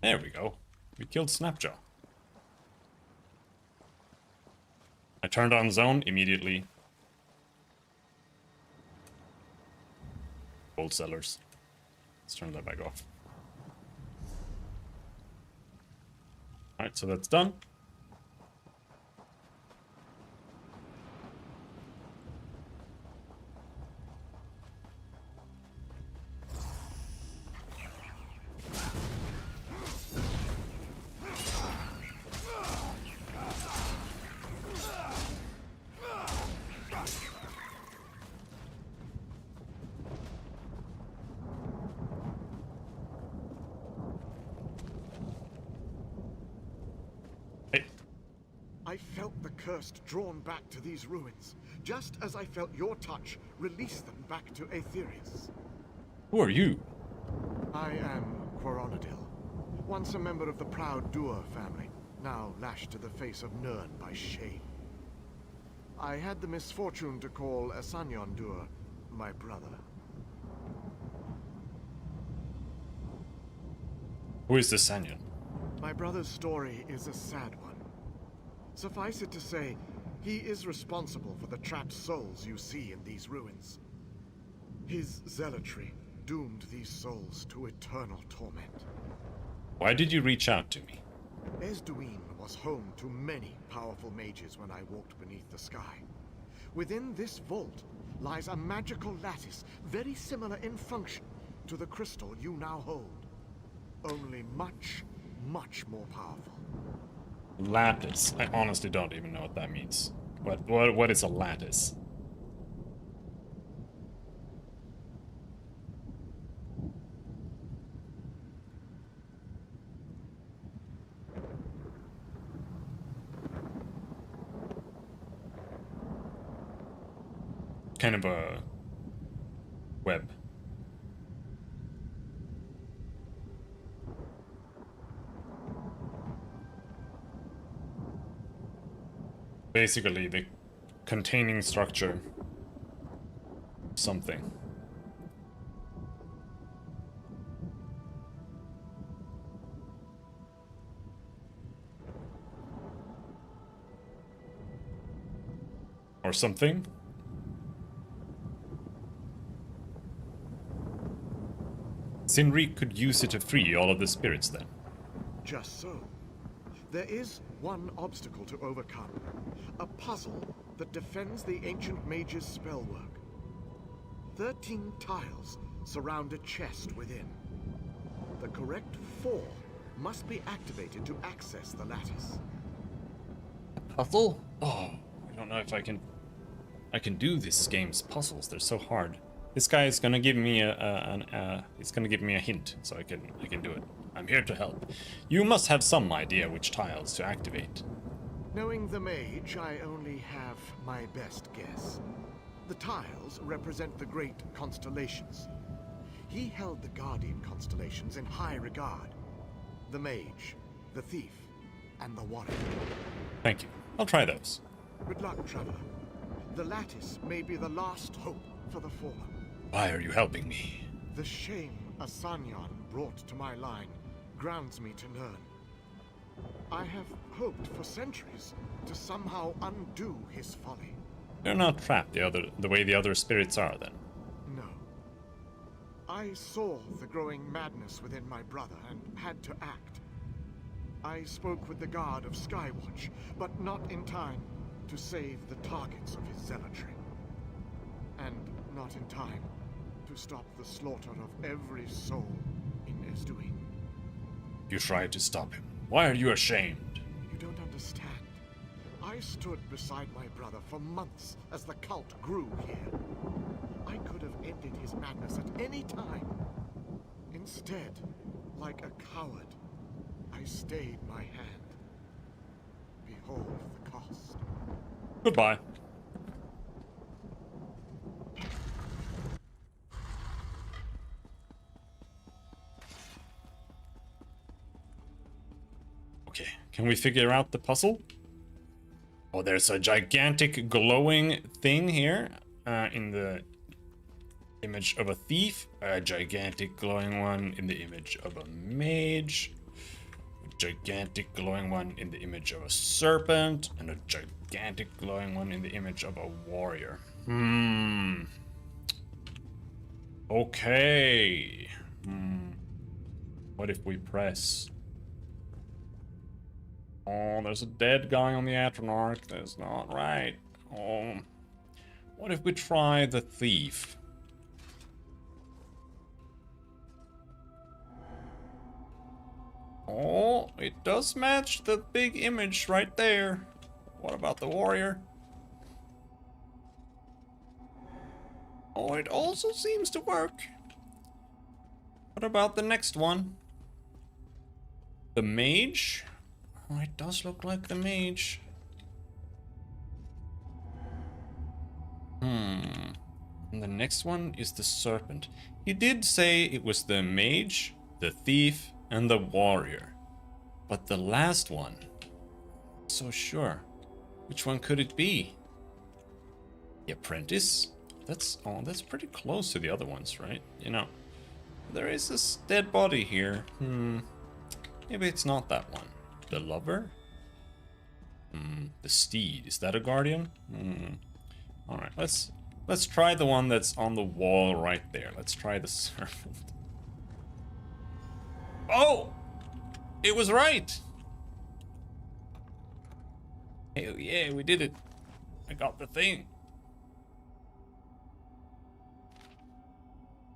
There we go. We killed Snapjaw. I turned on zone immediately. Gold sellers. Let's turn that back off. Alright, so that's done. I felt the cursed drawn back to these ruins, just as I felt your touch release them back to Aetherius. Who are you? I am Quaronadil, once a member of the proud Duer family, now lashed to the face of Nirn by shame. I had the misfortune to call Asanyon Duer my brother. Who is this Sanyon? My brother's story is a sad one. Suffice it to say, he is responsible for the trapped souls you see in these ruins. His zealotry doomed these souls to eternal torment. Why did you reach out to me? Esduin was home to many powerful mages when I walked beneath the sky. Within this vault lies a magical lattice, very similar in function to the crystal you now hold. Only much, much more powerful. Lattice. I honestly don't even know what that means. What is a lattice? Kind of a web. Basically, the containing structure. Something. Or something. Sinri could use it to free all of the spirits then. Just so. There is one obstacle to overcome. A puzzle that defends the ancient mage's spellwork. 13 tiles surround a chest within. The correct 4 must be activated to access the lattice. Puzzle? Oh, I don't know if I can do this game's puzzles. They're so hard. This guy is gonna give me he's gonna give me a hint, so I can do it. I'm here to help. You must have some idea which tiles to activate. Knowing the mage, I only have my best guess. The tiles represent the great constellations. He held the Guardian constellations in high regard. The mage, the thief, and the warrior. Thank you. I'll try those. Good luck, traveler. The lattice may be the last hope for the fallen. Why are you helping me? The shame a Sanyan brought to my line grounds me to learn. I have hoped for centuries to somehow undo his folly. They're not trapped the way the other spirits are, then. No. I saw the growing madness within my brother and had to act. I spoke with the guard of Skywatch, but not in time to save the targets of his zealotry. And not in time to stop the slaughter of every soul in Ezduin. You tried to stop him. Why are you ashamed? You don't understand. I stood beside my brother for months as the cult grew here. I could have ended his madness at any time. Instead, like a coward, I stayed my hand. Behold the cost. Goodbye. Okay, can we figure out the puzzle? Oh, there's a gigantic glowing thing here in the image of a thief, a gigantic glowing one in the image of a mage, a gigantic glowing one in the image of a serpent, and a gigantic glowing one in the image of a warrior. Okay. What if we press? Oh, there's a dead guy on the Atronach. That's not right. Oh. What if we try the thief? Oh, it does match the big image right there. What about the warrior? Oh, it also seems to work. What about the next one? The mage? Oh, it does look like the mage. And the next one is the serpent. He did say it was the mage, the thief, and the warrior. But the last one, so sure. Which one could it be? The apprentice? That's pretty close to the other ones, right? You know, there is this dead body here. Maybe it's not that one. The lover? The steed. Is that a guardian? Alright, let's try the one that's on the wall right there. Let's try the serpent. Oh! It was right! Hell yeah, we did it. I got the thing.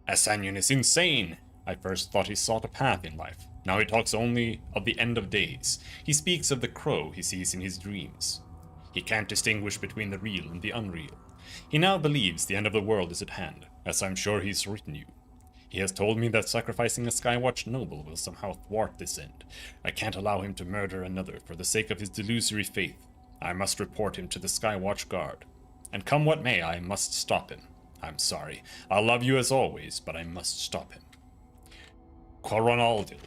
Asanyan is insane. I first thought he sought a path in life. Now he talks only of the end of days. He speaks of the crow he sees in his dreams. He can't distinguish between the real and the unreal. He now believes the end of the world is at hand, as I'm sure he's written you. He has told me that sacrificing a Skywatch noble will somehow thwart this end. I can't allow him to murder another for the sake of his delusory faith. I must report him to the Skywatch Guard. And come what may, I must stop him. I'm sorry. I'll love you as always, but I must stop him. Coronaldil.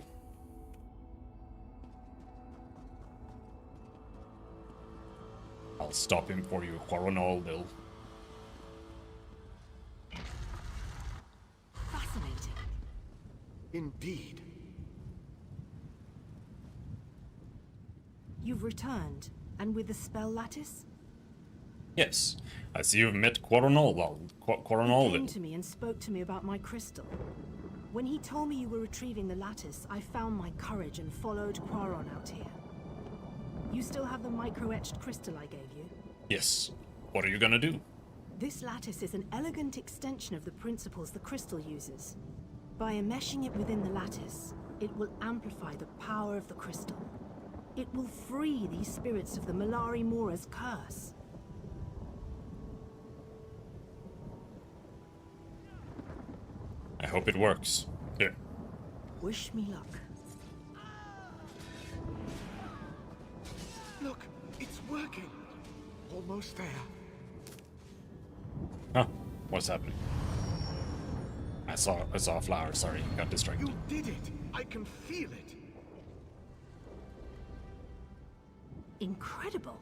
I'll stop him for you, Coronaldil. Fascinating. Indeed. You've returned, and with the spell lattice? Yes, I see you've met Coronaldil. He came to me and spoke to me about my crystal. When he told me you were retrieving the lattice, I found my courage and followed Quaron out here. You still have the micro-etched crystal I gave you? Yes. What are you gonna do? This lattice is an elegant extension of the principles the crystal uses. By enmeshing it within the lattice, it will amplify the power of the crystal. It will free these spirits of the Malari Mora's curse. I hope it works. Here. Wish me luck. Look, it's working. Almost there. Huh? What's happening? I saw a flower, sorry, got distracted. You did it! I can feel it! Incredible!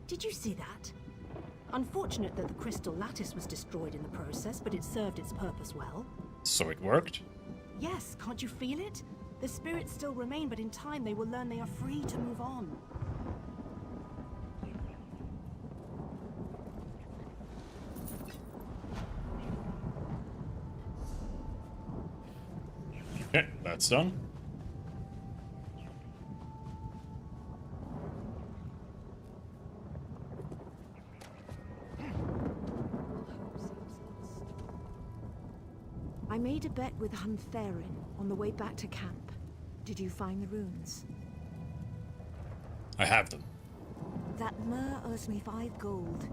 Did you see that? Unfortunate that the crystal lattice was destroyed in the process, but it served its purpose well. So it worked? Yes, can't you feel it? The spirits still remain, but in time they will learn they are free to move on. Okay, that's done. I made a bet with Huntherin on the way back to camp. Did you find the runes? I have them. That Mer owes me 5 gold.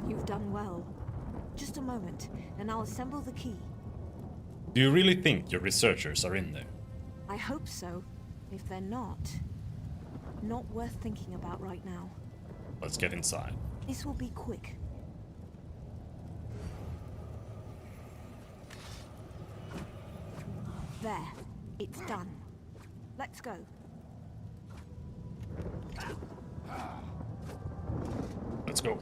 You've done well. Just a moment, and I'll assemble the key. Do you really think your researchers are in there? I hope so. If they're not worth thinking about right now. Let's get inside. This will be quick. There. It's done. Let's go. Let's go.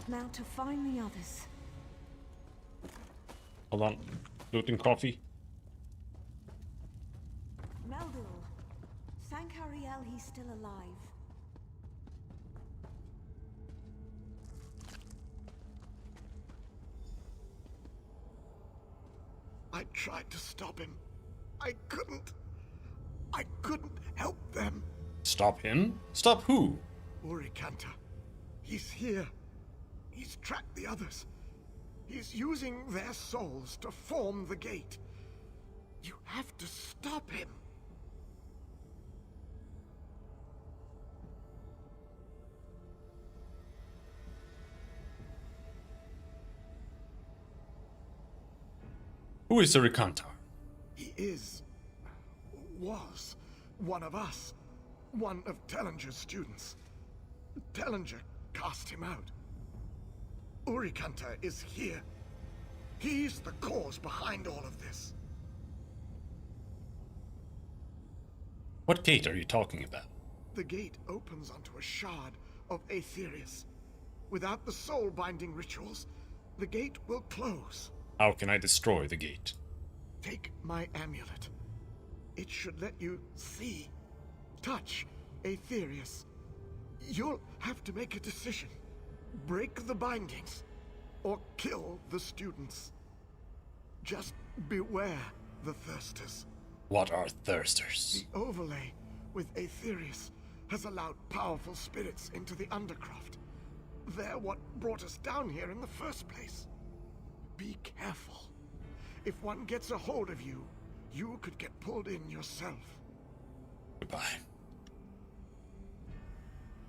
Now to find the others. Hold on. Looting coffee. Meldil. Thank Ariel he's still alive. I tried to stop him. I couldn't. I couldn't help them. Stop him? Stop who? Urikanta. He's here. He's tracked the others. He's using their souls to form the gate. You have to stop him. Who is Urikantar? He was one of us. One of Tellinger's students. Tellinger cast him out. Urikanta is here. He's the cause behind all of this. What gate are you talking about? The gate opens onto a shard of Aetherius. Without the soul-binding rituals, the gate will close. How can I destroy the gate? Take my amulet. It should let you see, touch Aetherius. You'll have to make a decision. Break the bindings, or kill the students. Just beware the Thirsters. What are Thirsters? The overlay with Aetherius has allowed powerful spirits into the Undercroft. They're what brought us down here in the first place. Be careful. If one gets a hold of you, you could get pulled in yourself. Goodbye.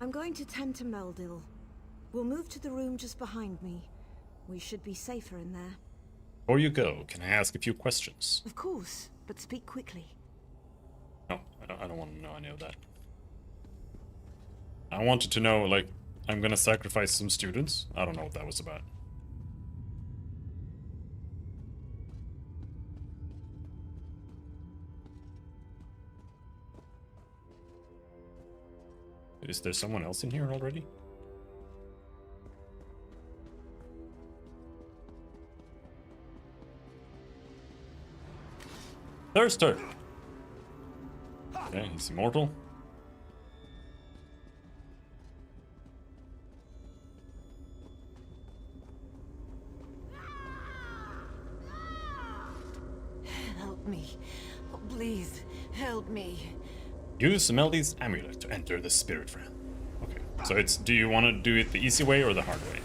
I'm going to tend to Meldil. We'll move to the room just behind me. We should be safer in there. Before you go, can I ask a few questions? Of course, but speak quickly. No, I don't want to know any of that. I wanted to know, like, I'm gonna sacrifice some students? I don't know what that was about. Is there someone else in here already? Thirster! Okay, he's immortal. Help me. Oh, please, help me. Use Meldy's amulet to enter the spirit realm. Okay, so it's, do you want to do it the easy way or the hard way?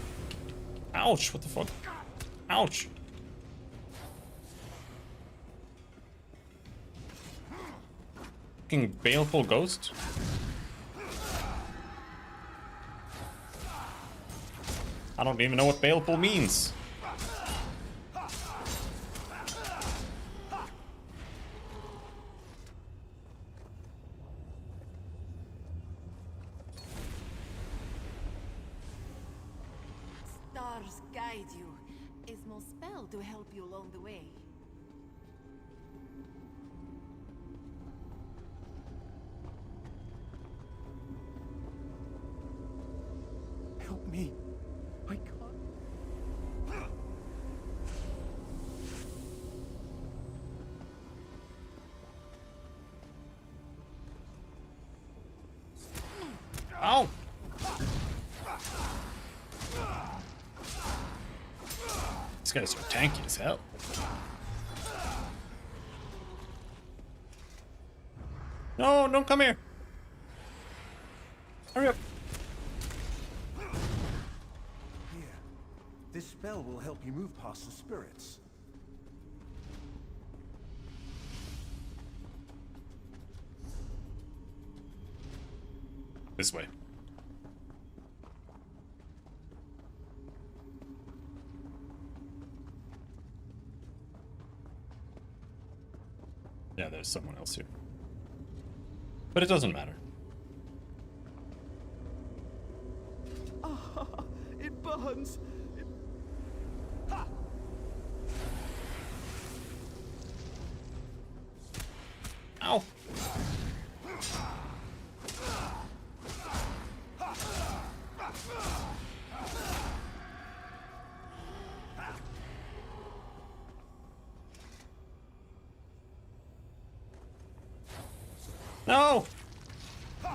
Ouch, what the fuck? Ouch! Fucking baleful ghost? I don't even know what baleful means. Stars guide you. A small spell to help you along the way. These guys are tanky as hell. No, don't come here. Hurry up. Here. This spell will help you move past the spirits. This way. Yeah, there's someone else here. But it doesn't matter. Ah, it burns. Ha! Ow. No! Oh,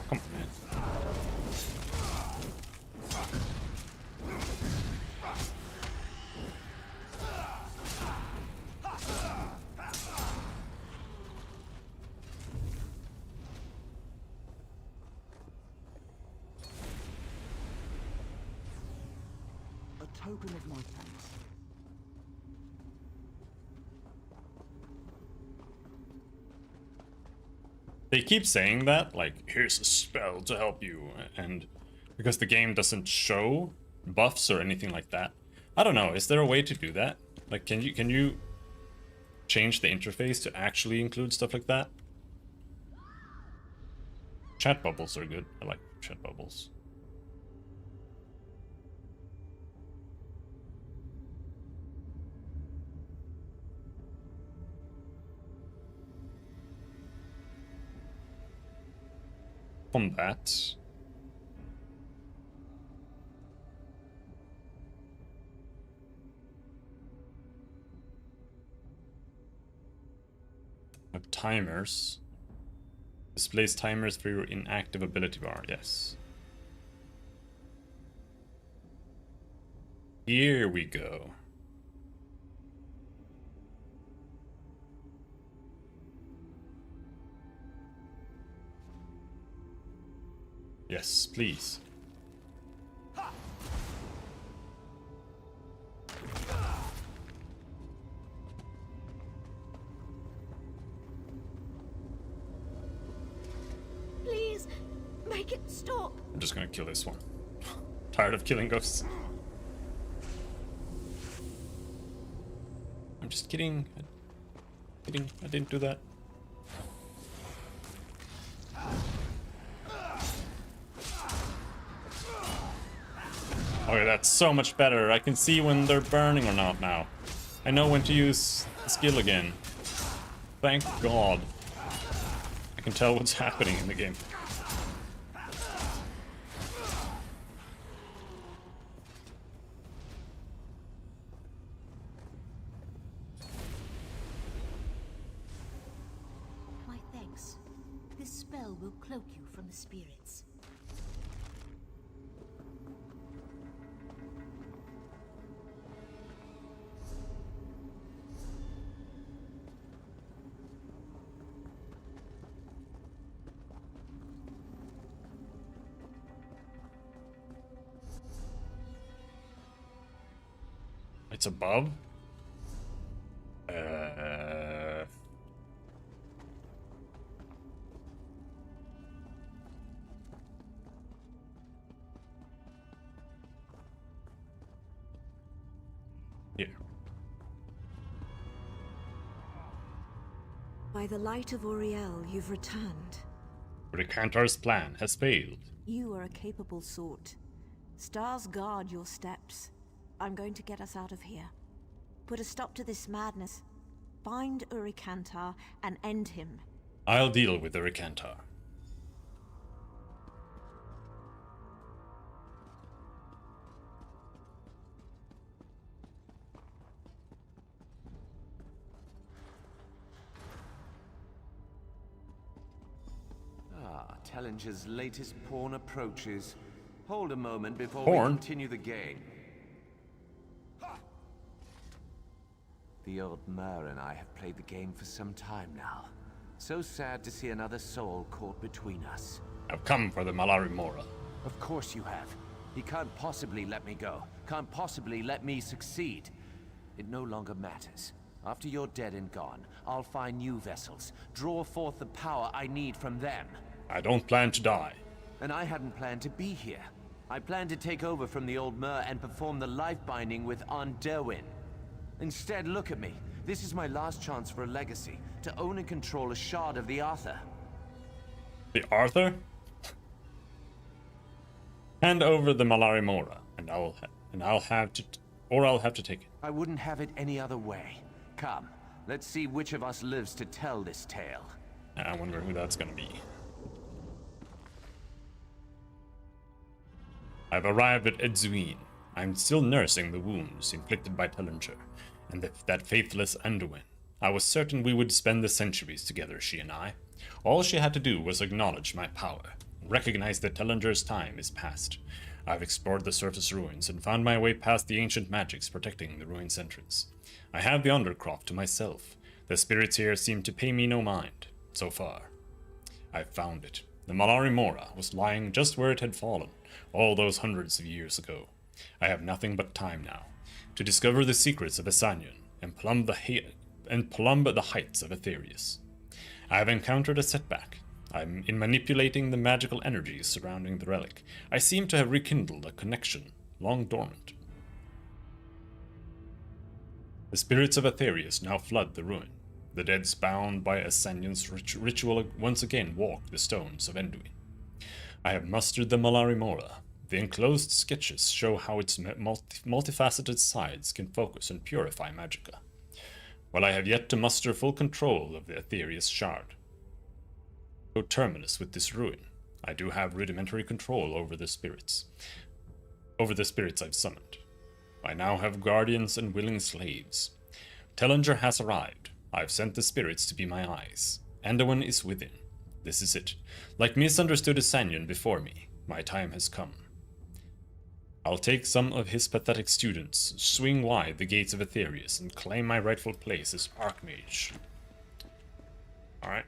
come on, man. A token of my thanks. They keep saying that, like, here's a spell to help you, and because the game doesn't show buffs or anything like that. I don't know, is there a way to do that? Like, can you change the interface to actually include stuff like that? Chat bubbles are good. I like chat bubbles. Combat. Have timers. Displays timers for your inactive ability bar, yes. Here we go. Yes, please. Please, make it stop. I'm just gonna kill this one. Tired of killing ghosts. I'm just kidding. I didn't do that. Okay, that's so much better. I can see when they're burning or not now. I know when to use the skill again. Thank God. I can tell what's happening in the game. My thanks. This spell will cloak you from the spirits. It's above? Here. By the light of Auriel, you've returned. Urikantar's plan has failed. You are a capable sort. Stars guard your steps. I'm going to get us out of here. Put a stop to this madness. Find Urikantar and end him. I'll deal with Urikantar. Ah, Talenger's latest pawn approaches. Hold a moment before Horn? we continue the game. The old Mer and I have played the game for some time now. So sad to see another soul caught between us. I've come for the Malari Mora. Of course you have. He can't possibly let me go. Can't possibly let me succeed. It no longer matters. After you're dead and gone, I'll find new vessels. Draw forth the power I need from them. I don't plan to die. And I hadn't planned to be here. I planned to take over from the old Mer and perform the life binding with Anduin. Instead, look at me. This is my last chance for a legacy, to own and control a shard of the Arthur. The Arthur? Hand over the Malari Mora, and I'll have to take it. I wouldn't have it any other way. Come, let's see which of us lives to tell this tale. I wonder who that's gonna be. I've arrived at Edzuin. I'm still nursing the wounds inflicted by Tellinger and that faithless Anduin. I was certain we would spend the centuries together, she and I. All she had to do was acknowledge my power, recognize that Tellinger's time is past. I've explored the surface ruins and found my way past the ancient magics protecting the ruins' entrance. I have the Undercroft to myself. The spirits here seem to pay me no mind, so far. I've found it. The Malari Mora was lying just where it had fallen, all those hundreds of years ago. I have nothing but time now, to discover the secrets of Asanyan and plumb the heights of Aetherius. I have encountered a setback. In manipulating the magical energies surrounding the relic, I seem to have rekindled a connection long dormant. The spirits of Aetherius now flood the ruin. The dead bound by Asanyan's ritual once again walk the stones of Enduin. I have mustered the Malari Mora. The enclosed sketches show how its multifaceted sides can focus and purify magicka. While I have yet to muster full control of the Aetherius shard, coterminous with this ruin, I do have rudimentary control over the spirits. I've summoned. I now have guardians and willing slaves. Tellinger has arrived. I've sent the spirits to be my eyes. Anduin is within. This is it. Like misunderstood Asanyan before me, my time has come. I'll take some of his pathetic students, swing wide the gates of Aetherius, and claim my rightful place as Archmage. Alright.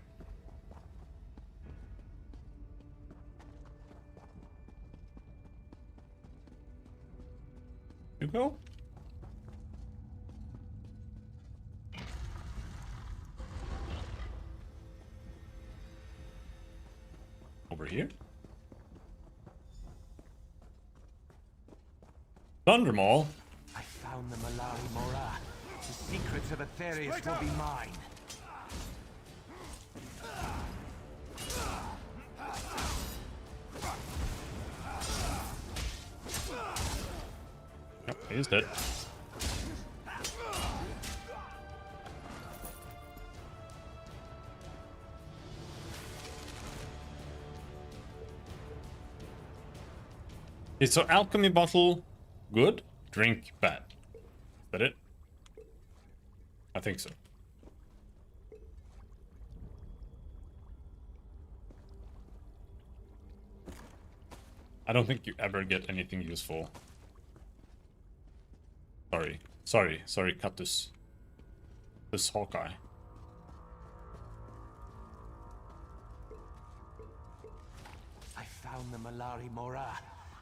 You go? Over here? Thundermaul? I found the Malari Mora. The secrets of Aetherius will be mine. Oh, he's dead. Okay, so alchemy bottle, good. Drink, bad. Is that it? I think so. I don't think you ever get anything useful. Sorry, cut this Hawkeye. I found the Malari Mora.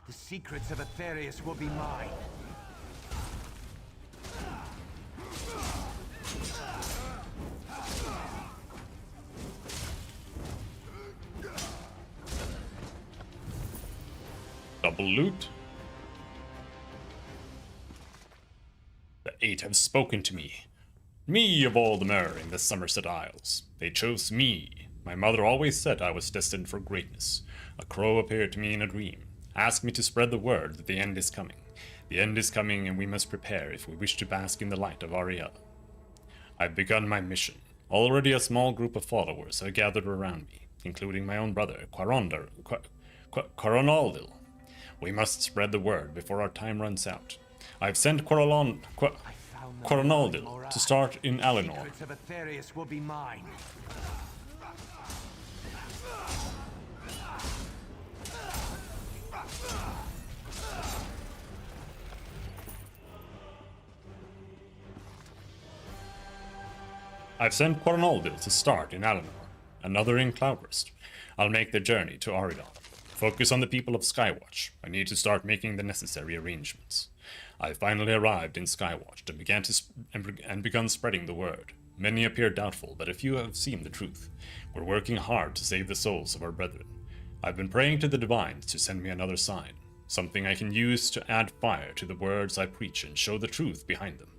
The secrets of Aetherius will be mine. Double loot. The Eight have spoken to me. Me of all the Mer in the Somerset Isles. They chose me. My mother always said I was destined for greatness. A crow appeared to me in a dream. Asked me to spread the word that the end is coming. The end is coming and we must prepare if we wish to bask in the light of Ariel. I've begun my mission. Already a small group of followers have gathered around me, including my own brother, Coronaldil. We must spread the word before our time runs out. I've sent Coronaldil to start in Alinor. The secrets of Aetherius will be mine. I've sent Quarnaldil to start in Alinor, another in Cloudburst. I'll make the journey to Aridon. Focus on the people of Skywatch. I need to start making the necessary arrangements. I finally arrived in Skywatch and begun spreading the word. Many appear doubtful, but a few have seen the truth. We're working hard to save the souls of our brethren. I've been praying to the Divines to send me another sign, something I can use to add fire to the words I preach and show the truth behind them.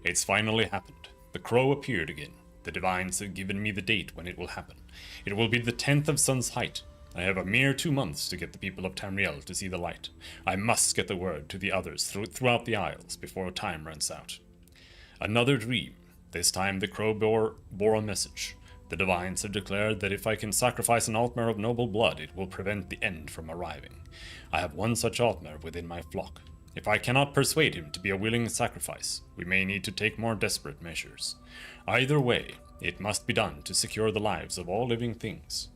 It's finally happened. The crow appeared again. The Divines have given me the date when it will happen. It will be the 10th of Sun's Height. I have a mere 2 months to get the people of Tamriel to see the light. I must get the word to the others throughout the Isles before time runs out. Another dream. This time the crow bore a message. The Divines have declared that if I can sacrifice an Altmer of noble blood, it will prevent the end from arriving. I have one such Altmer within my flock. If I cannot persuade him to be a willing sacrifice, we may need to take more desperate measures. Either way, it must be done to secure the lives of all living things.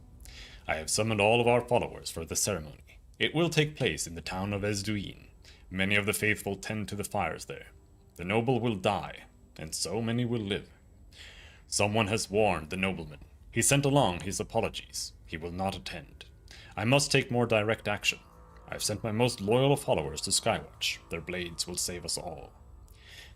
I have summoned all of our followers for the ceremony. It will take place in the town of Ezduin. Many of the faithful tend to the fires there. The noble will die, and so many will live. Someone has warned the nobleman. He sent along his apologies. He will not attend. I must take more direct action. I've sent my most loyal followers to Skywatch. Their blades will save us all.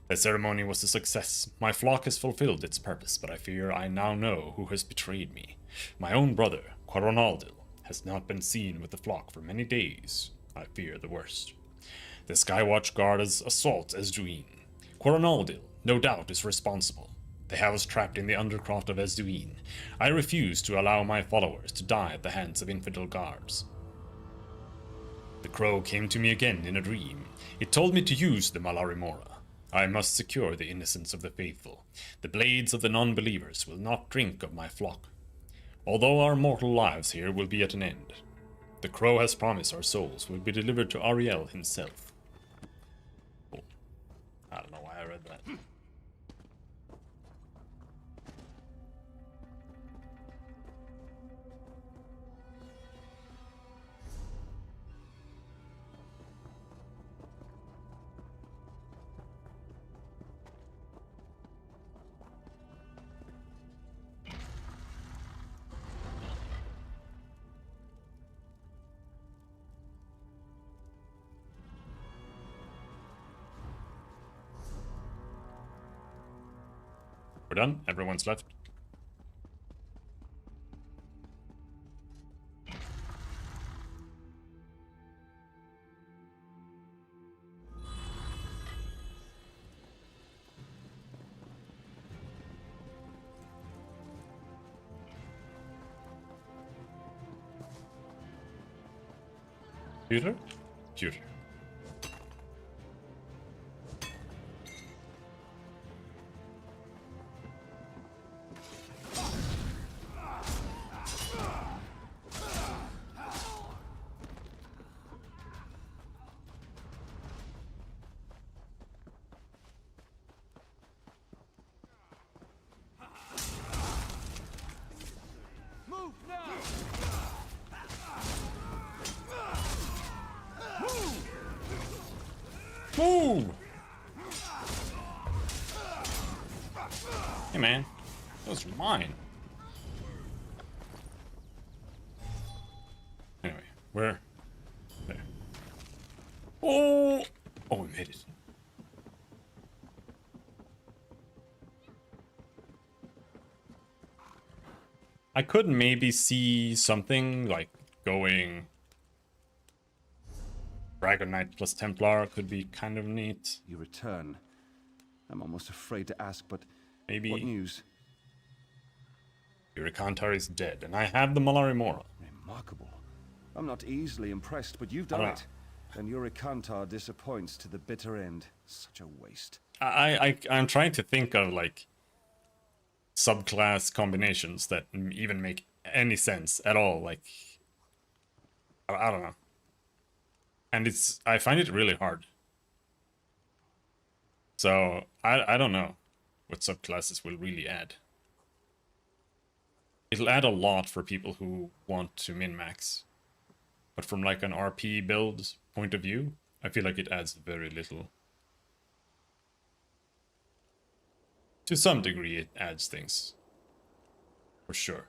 The ceremony was a success. My flock has fulfilled its purpose, but I fear I now know who has betrayed me. My own brother, Quaronaldil, has not been seen with the flock for many days. I fear the worst. The Skywatch Guard has assaulted Ezduin. Quaronaldil, no doubt, is responsible. They have us trapped in the undercroft of Ezduin. I refuse to allow my followers to die at the hands of infidel guards. The crow came to me again in a dream. It told me to use the Malarimora. I must secure the innocence of the faithful. The blades of the non-believers will not drink of my flock. Although our mortal lives here will be at an end, the crow has promised our souls will be delivered to Ariel himself. Oh, I don't know why I read that. We're done? Everyone's left? Computer? Computer. Move! Hey man, those are mine. Anyway, where? There. Oh! Oh, we made it. I could maybe see something like going Dragon Knight plus Templar could be kind of neat. You return. I'm almost afraid to ask, but maybe. What news? Urikantar is dead, and I have the Malarimora. Remarkable. I'm not easily impressed, but you've done it. And Urikantar disappoints to the bitter end. Such a waste. I'm trying to think of like subclass combinations that even make any sense at all. Like, I don't know. And I find it really hard. So, I don't know what subclasses will really add. It'll add a lot for people who want to min-max. But from like an RP build point of view, I feel like it adds very little. To some degree, it adds things. For sure.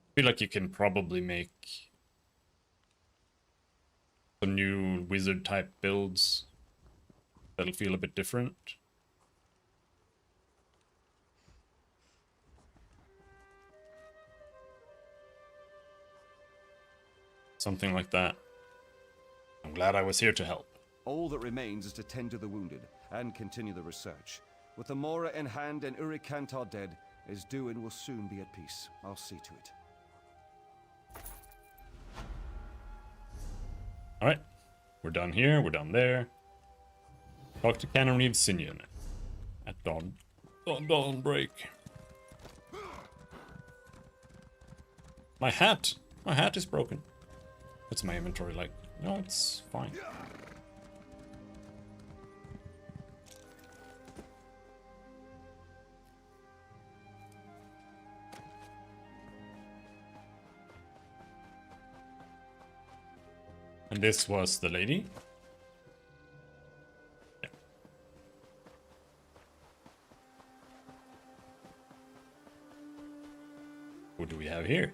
I feel like you can probably make some new wizard type builds that'll feel a bit different. Something like that. I'm glad I was here to help. All that remains is to tend to the wounded and continue the research. With the Mora in hand and Uri Kantar dead, Isduin will soon be at peace. I'll see to it. Alright. We're done here, we're done there. Talk to Canon Reeve Sinian at dawn break. My hat! My hat is broken. What's my inventory like? No, it's fine. And this was the lady? Yeah. What do we have here?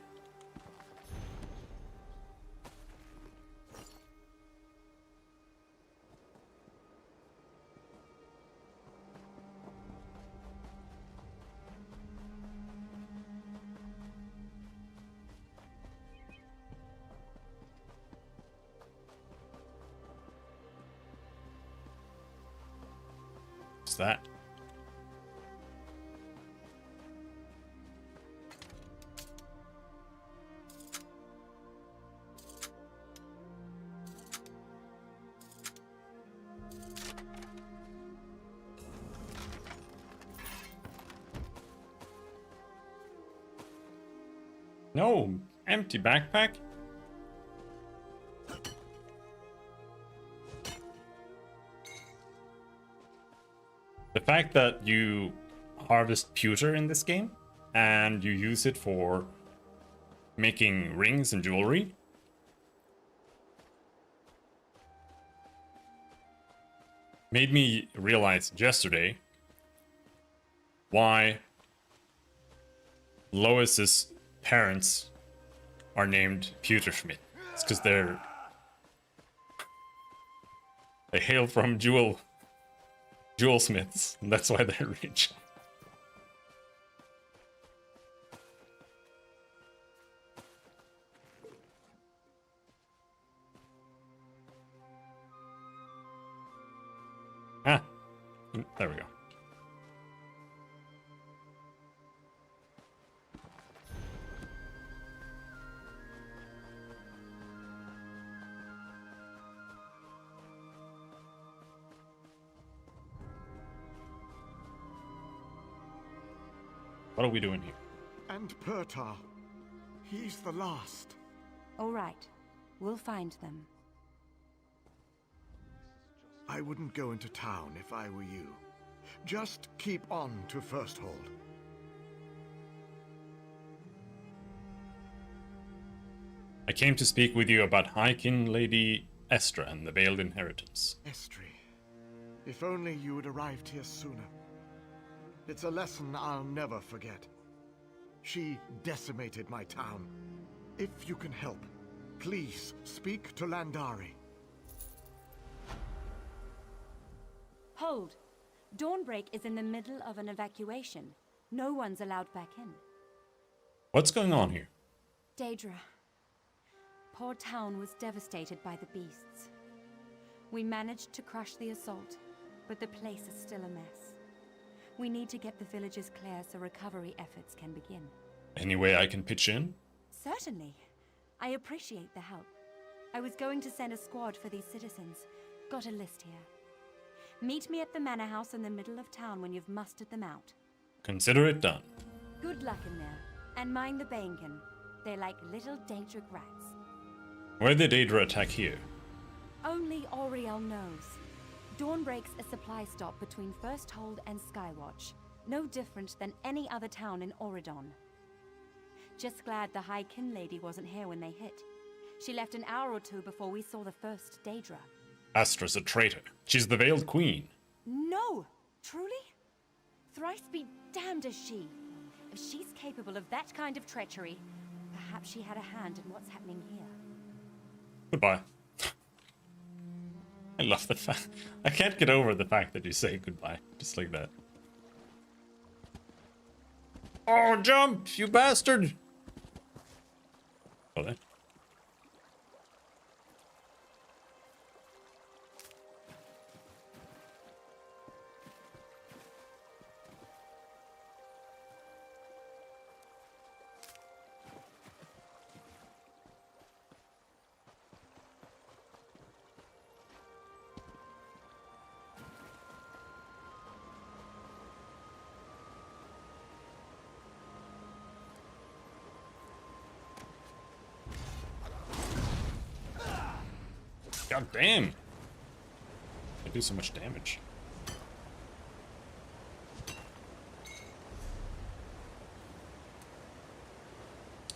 What's that? No, empty backpack? The fact that you harvest pewter in this game and you use it for making rings and jewelry made me realize yesterday why Lois's parents are named Pewterschmidt. It's because they hail from jewelsmiths, and that's why they're rich. Ah, there we go. What are we doing here? And Pertar. He's the last. All right. We'll find them. I wouldn't go into town if I were you. Just keep on to Firsthold. I came to speak with you about High King Lady Estra and the Veiled Inheritance. Estri. If only you had arrived here sooner. It's a lesson I'll never forget. She decimated my town. If you can help, please speak to Landari. Hold. Dawnbreak is in the middle of an evacuation. No one's allowed back in. What's going on here? Daedra. Poor town was devastated by the beasts. We managed to crush the assault, but the place is still a mess. We need to get the villages clear so recovery efforts can begin. Any way I can pitch in? Certainly. I appreciate the help. I was going to send a squad for these citizens. Got a list here. Meet me at the manor house in the middle of town when you've mustered them out. Consider it done. Good luck in there. And mind the Bainkin. They're like little Daedric rats. Where did Daedra attack here? Only Auriel knows. Dawnbreak's a supply stop between Firsthold and Skywatch. No different than any other town in Auridon. Just glad the High Kin Lady wasn't here when they hit. She left an hour or two before we saw the first Daedra. Astra's a traitor. She's the Veiled Queen. No! Truly? Thrice be damned is she. If she's capable of that kind of treachery, perhaps she had a hand in what's happening here. Goodbye. I love the fact. I can't get over the fact that you say goodbye. Just like that. Oh, jump, you bastard! Oh, there. God damn! I do so much damage.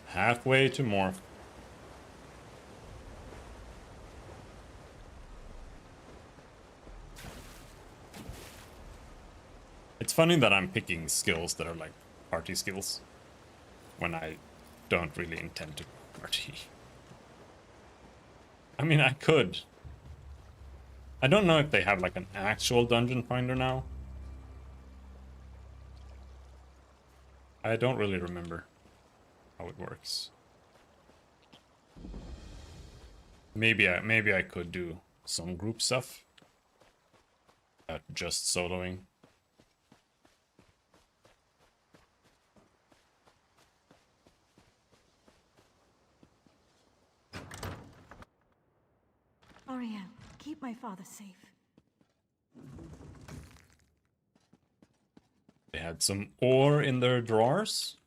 Halfway to morph. It's funny that I'm picking skills that are like party skills when I don't really intend to party. I mean, I could. I don't know if they have like an actual dungeon finder now. I don't really remember how it works. Maybe I could do some group stuff. Just soloing. Ariel, keep my father safe. They had some ore in their drawers.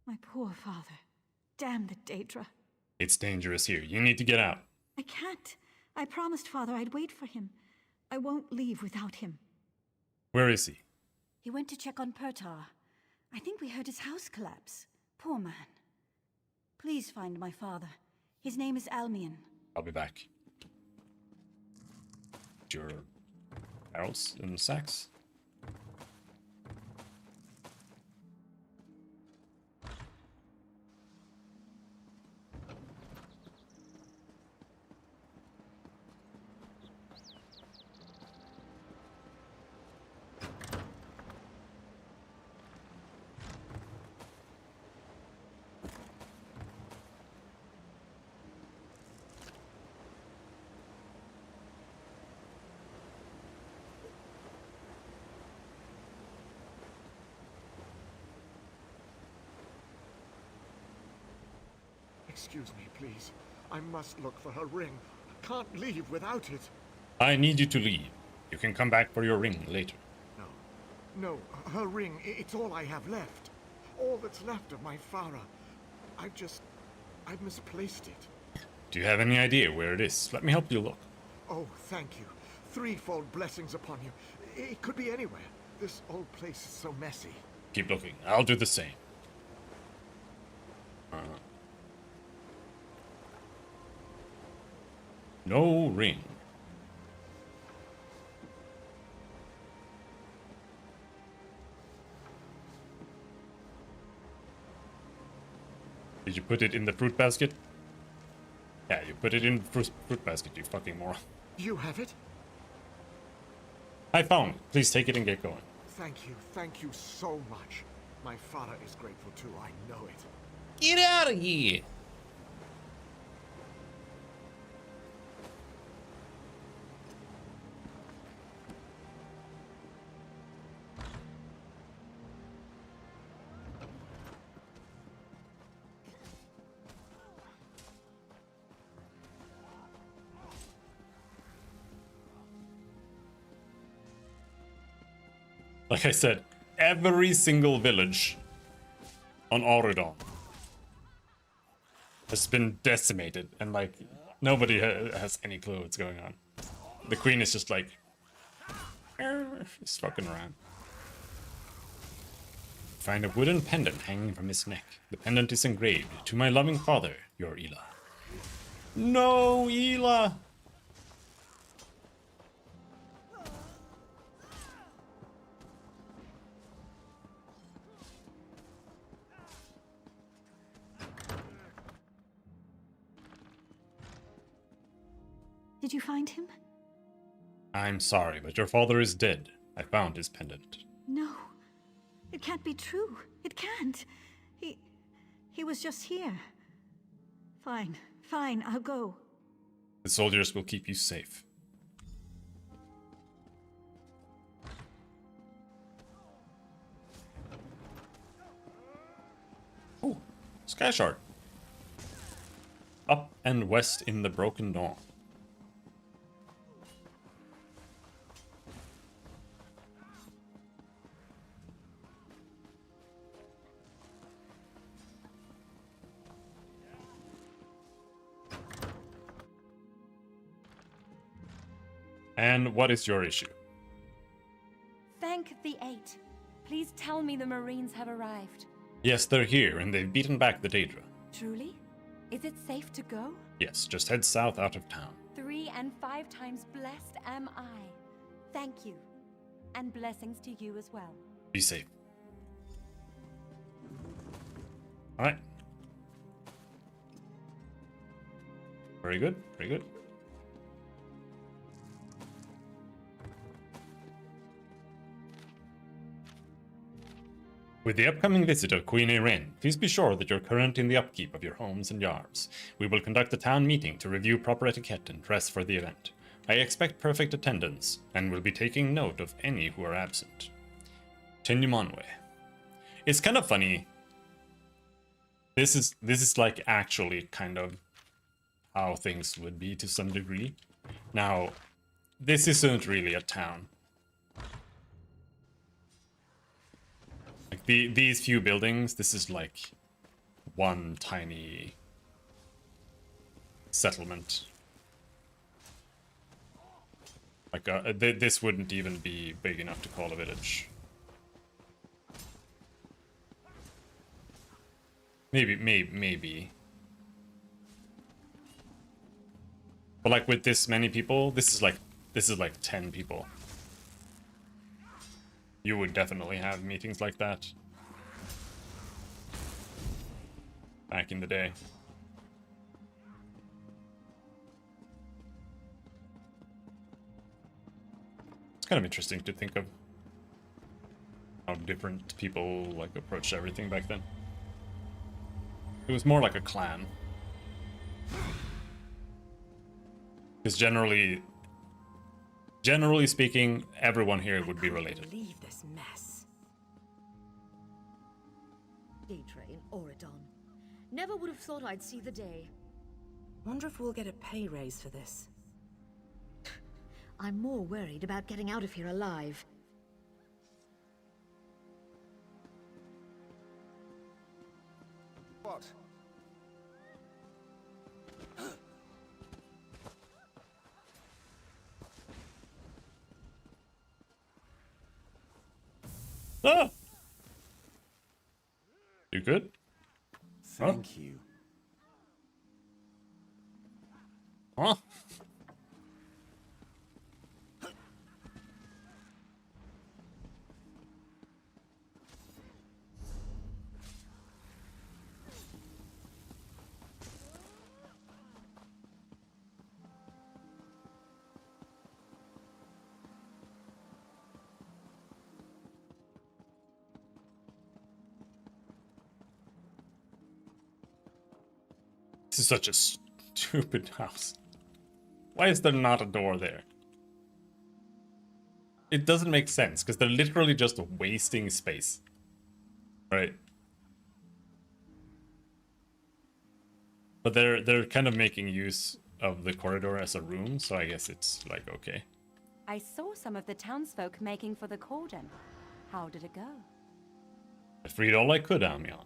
My poor father. Damn the Daedra. It's dangerous here. You need to get out. I can't. I promised father I'd wait for him. I won't leave without him. Where is he? He went to check on Pertar. I think we heard his house collapse. Poor man. Please find my father. His name is Almion. I'll be back. Your barrels and sacks. Excuse me, please. I must look for her ring. Can't leave without it. I need you to leave. You can come back for your ring later. No, her ring, it's all I have left. All that's left of my Farah. I've misplaced it. Do you have any idea where it is? Let me help you look. Oh, thank you. Threefold blessings upon you. It could be anywhere. This old place is so messy. Keep looking. I'll do the same. No ring. Did you put it in the fruit basket? Yeah, you put it in the fruit basket, you fucking moron. You have it? I found it. Please take it and get going. Thank you so much. My father is grateful too, I know it. Get out of here! Like I said, every single village on Auradon has been decimated, and like nobody has any clue what's going on. The queen is just like, just fucking around. Find a wooden pendant hanging from his neck. The pendant is engraved, "To my loving father, your Ela." No, Ela! Did you find him? I'm sorry, but your father is dead. I found his pendant. No. It can't be true. It can't. He was just here. Fine, fine, I'll go. The soldiers will keep you safe. Oh, Sky Shard. Up and west in the Broken Dawn. And what is your issue? Thank the Eight. Please tell me the Marines have arrived. Yes, they're here, and they've beaten back the Daedra. Truly? Is it safe to go? Yes, just head south out of town. 3 and 5 times blessed am I. Thank you. And blessings to you as well. Be safe. Alright. Very good, very good. With the upcoming visit of Queen Ayrenn, please be sure that you're current in the upkeep of your homes and yards. We will conduct a town meeting to review proper etiquette and dress for the event. I expect perfect attendance, and will be taking note of any who are absent. Tenyumanwe. It's kind of funny. This is like actually kind of how things would be to some degree. Now, this isn't really a town. Like these few buildings, this is like one tiny settlement. Like this wouldn't even be big enough to call a village. Maybe. But like with this many people, this is like 10 people. You would definitely have meetings like that back in the day. It's kind of interesting to think of how different people like approached everything back then. It was more like a clan. Because generally speaking, everyone here would be related. Leave this mess. Daedra in Auradon. Never would have thought I'd see the day. Wonder if we'll get a pay raise for this. I'm more worried about getting out of here alive. What? Ah! You good? Thank you. Huh? This is such a stupid house. Why is there not a door there? It doesn't make sense, because they're literally just wasting space. Right? But they're kind of making use of the corridor as a room, so I guess it's like, okay. I saw some of the townsfolk making for the cordon. How did it go? I freed all I could, Almion.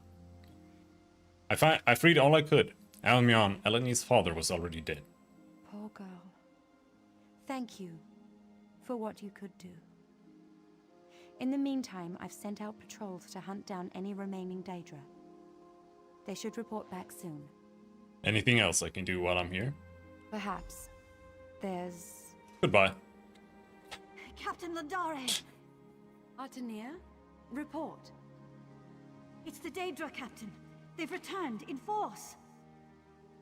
I freed all I could. Almion, Eleni's father, was already dead. Poor girl. Thank you for what you could do. In the meantime, I've sent out patrols to hunt down any remaining Daedra. They should report back soon. Anything else I can do while I'm here? Perhaps. There's... Goodbye. Captain Landare! Artenir, report. It's the Daedra, Captain. They've returned in force.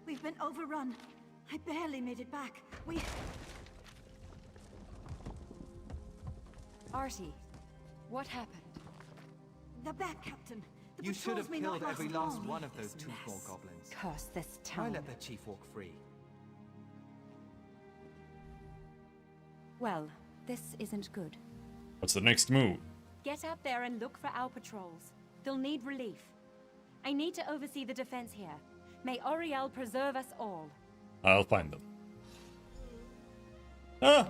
We've been overrun. I barely made it back. We... Artie, what happened? The Bat Captain. The You should patrols have may not killed every last last long. one of those two small goblins. Curse this Why town. let their chief walk free? Well, this isn't good. What's the next move? Get out there and look for our patrols. They'll need relief. I need to oversee the defense here. May Auriel preserve us all. I'll find them. Ah!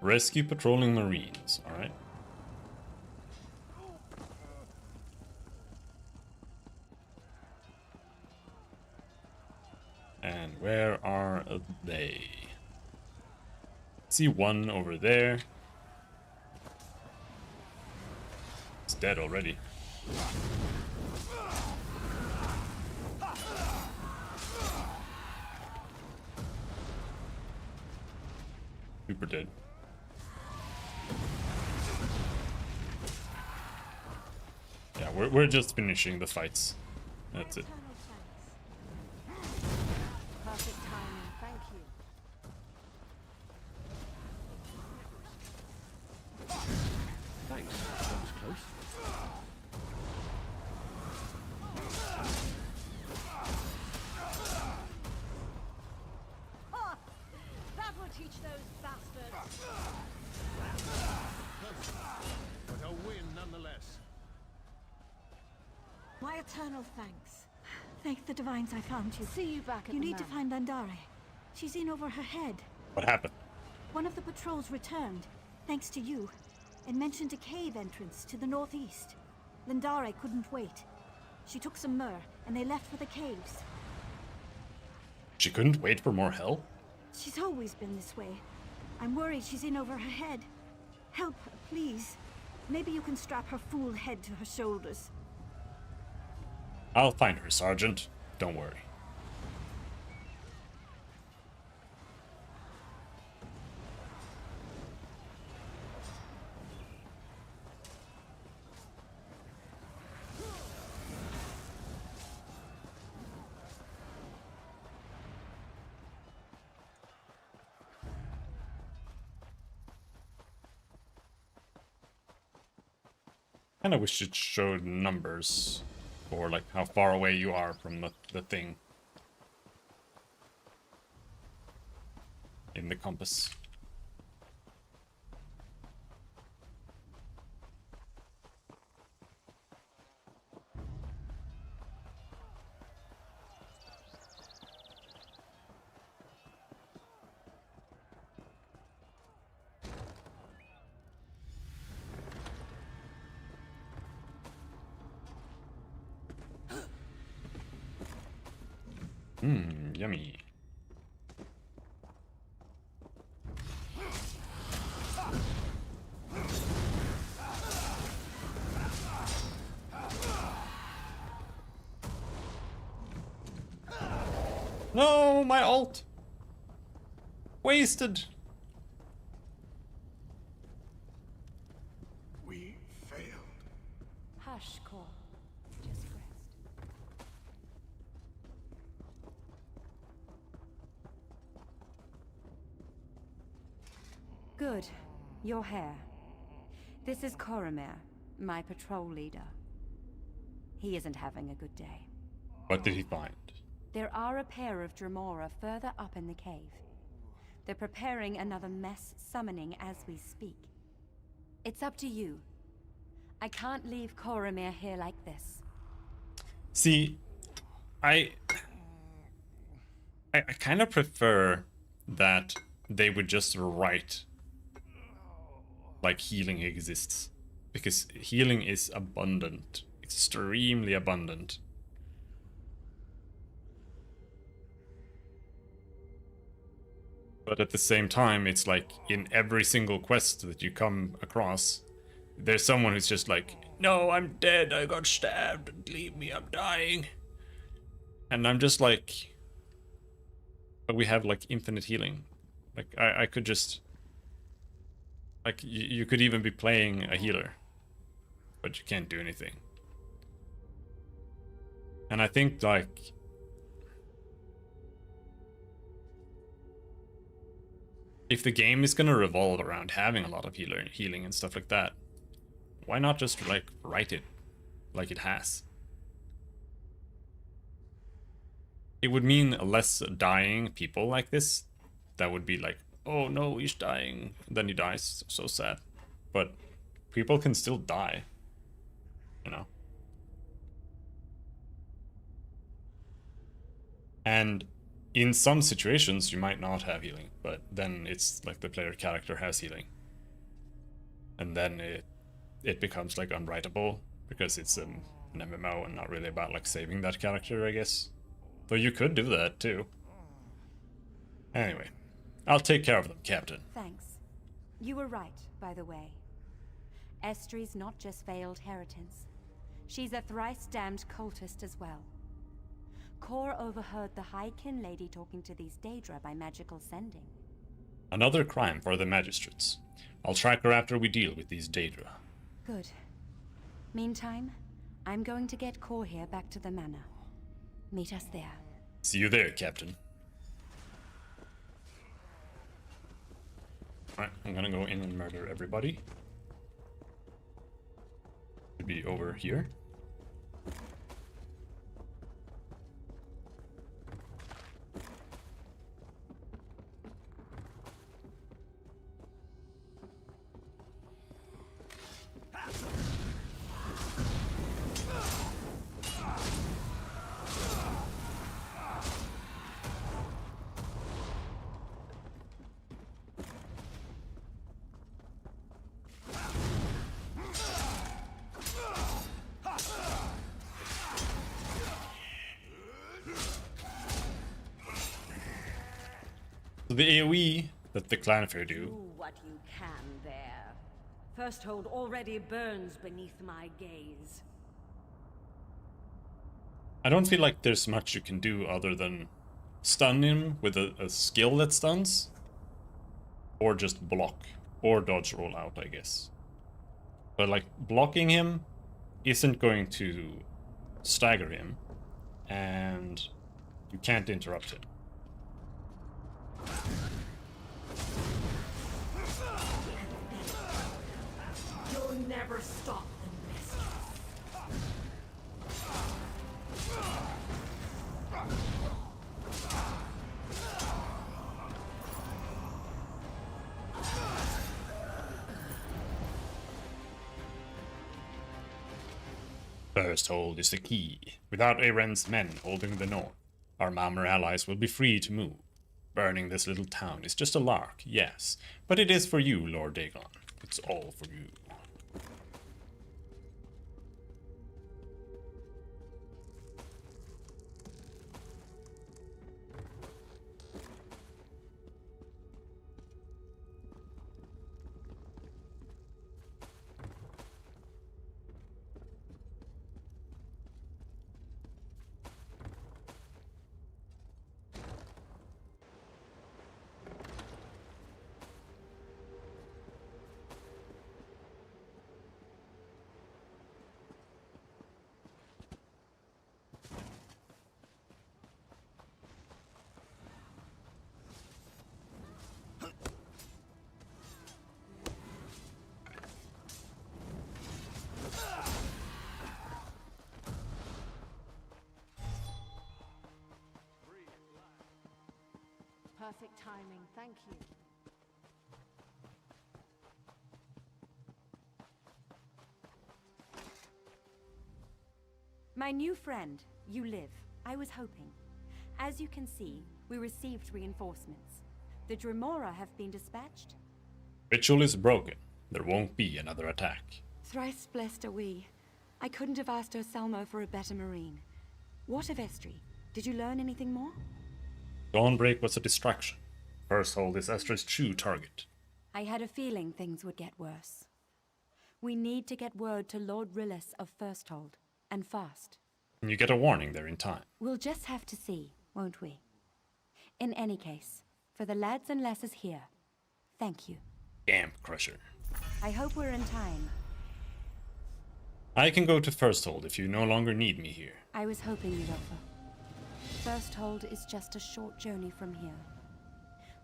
Rescue patrolling Marines, alright. And where are they? See one over there. It's dead already. Super dead. Yeah, we're just finishing the fights. That's it. Perfect timing, thank you. Thanks. That was close. Ha! That will teach those bastards. But a win nonetheless. My eternal thanks. Thank the divines I found you. See you back at You the need to manor. find Landare. She's in over her head. What happened? One of the patrols returned, thanks to you, and mentioned a cave entrance to the northeast. Landare couldn't wait. She took some myrrh, and they left for the caves. She couldn't wait for more hell? She's always been this way. I'm worried she's in over her head. Help, please. Maybe you can strap her fool head to her shoulders. I'll find her, Sergeant. Don't worry. Kinda wish it showed numbers. Or like how far away you are from the thing. In the compass. Yummy. No, my ult. Wasted. We failed. Hush, Cor. Just rest. Good. You're here. This is Coromir, my patrol leader. He isn't having a good day. What did he find? There are a pair of Dremora further up in the cave. They're preparing another mess summoning as we speak. It's up to you. I can't leave Coromir here like this. See, I kind of prefer that they would just write like healing exists, because healing is abundant, extremely abundant. But at the same time, it's like in every single quest that you come across, there's someone who's just like, no, I'm dead, I got stabbed, leave me, I'm dying. And I'm just like, but we have like infinite healing. Like I could just, like you could even be playing a healer, but you can't do anything. And I think like, if the game is gonna revolve around having a lot of healing and stuff like that, why not just like write it like it has? It would mean less dying people like this. That would be like, oh no, he's dying. Then he dies. So sad. But people can still die. You know? And in some situations, you might not have healing. But then it's like the player character has healing. And then it becomes like unwritable. Because it's an MMO and not really about like saving that character, I guess. Though you could do that too. Anyway, I'll take care of them, Captain. Thanks. You were right, by the way. Estry's not just veiled heritance. She's a thrice-damned cultist as well. Kor overheard the High Kin lady talking to these Daedra by magical sending. Another crime for the magistrates. I'll track her after we deal with these Daedra. Good. Meantime, I'm going to get Kor here back to the manor. Meet us there. See you there, Captain. Alright, I'm gonna go in and murder everybody. Should be over here. So the AoE that the Clanfair do. Do what you can there. Firsthold already burns beneath my gaze. I don't feel like there's much you can do other than stun him with a skill that stuns. Or just block. Or dodge roll out, I guess. But like, blocking him isn't going to stagger him. And you can't interrupt him. You'll never stop the mistress. Firsthold is the key. Without Aren's men holding the north, our Maamar allies will be free to move. Burning this little town is just a lark, yes, but it is for you, Lord Dagon. It's all for you. Perfect timing, thank you. My new friend, you live. I was hoping. As you can see, we received reinforcements. The Dremora have been dispatched. Ritual is broken. There won't be another attack. Thrice blessed are we. I couldn't have asked Urselmo for a better marine. What of Estry? Did you learn anything more? Dawnbreak was a distraction. Firsthold is Estra's true target. I had a feeling things would get worse. We need to get word to Lord Rillis of Firsthold, and fast. And you get a warning there in time. We'll just have to see, won't we? In any case, for the lads and lasses here, thank you. Damp Crusher. I hope we're in time. I can go to Firsthold if you no longer need me here. I was hoping you'd offer. Firsthold is just a short journey from here.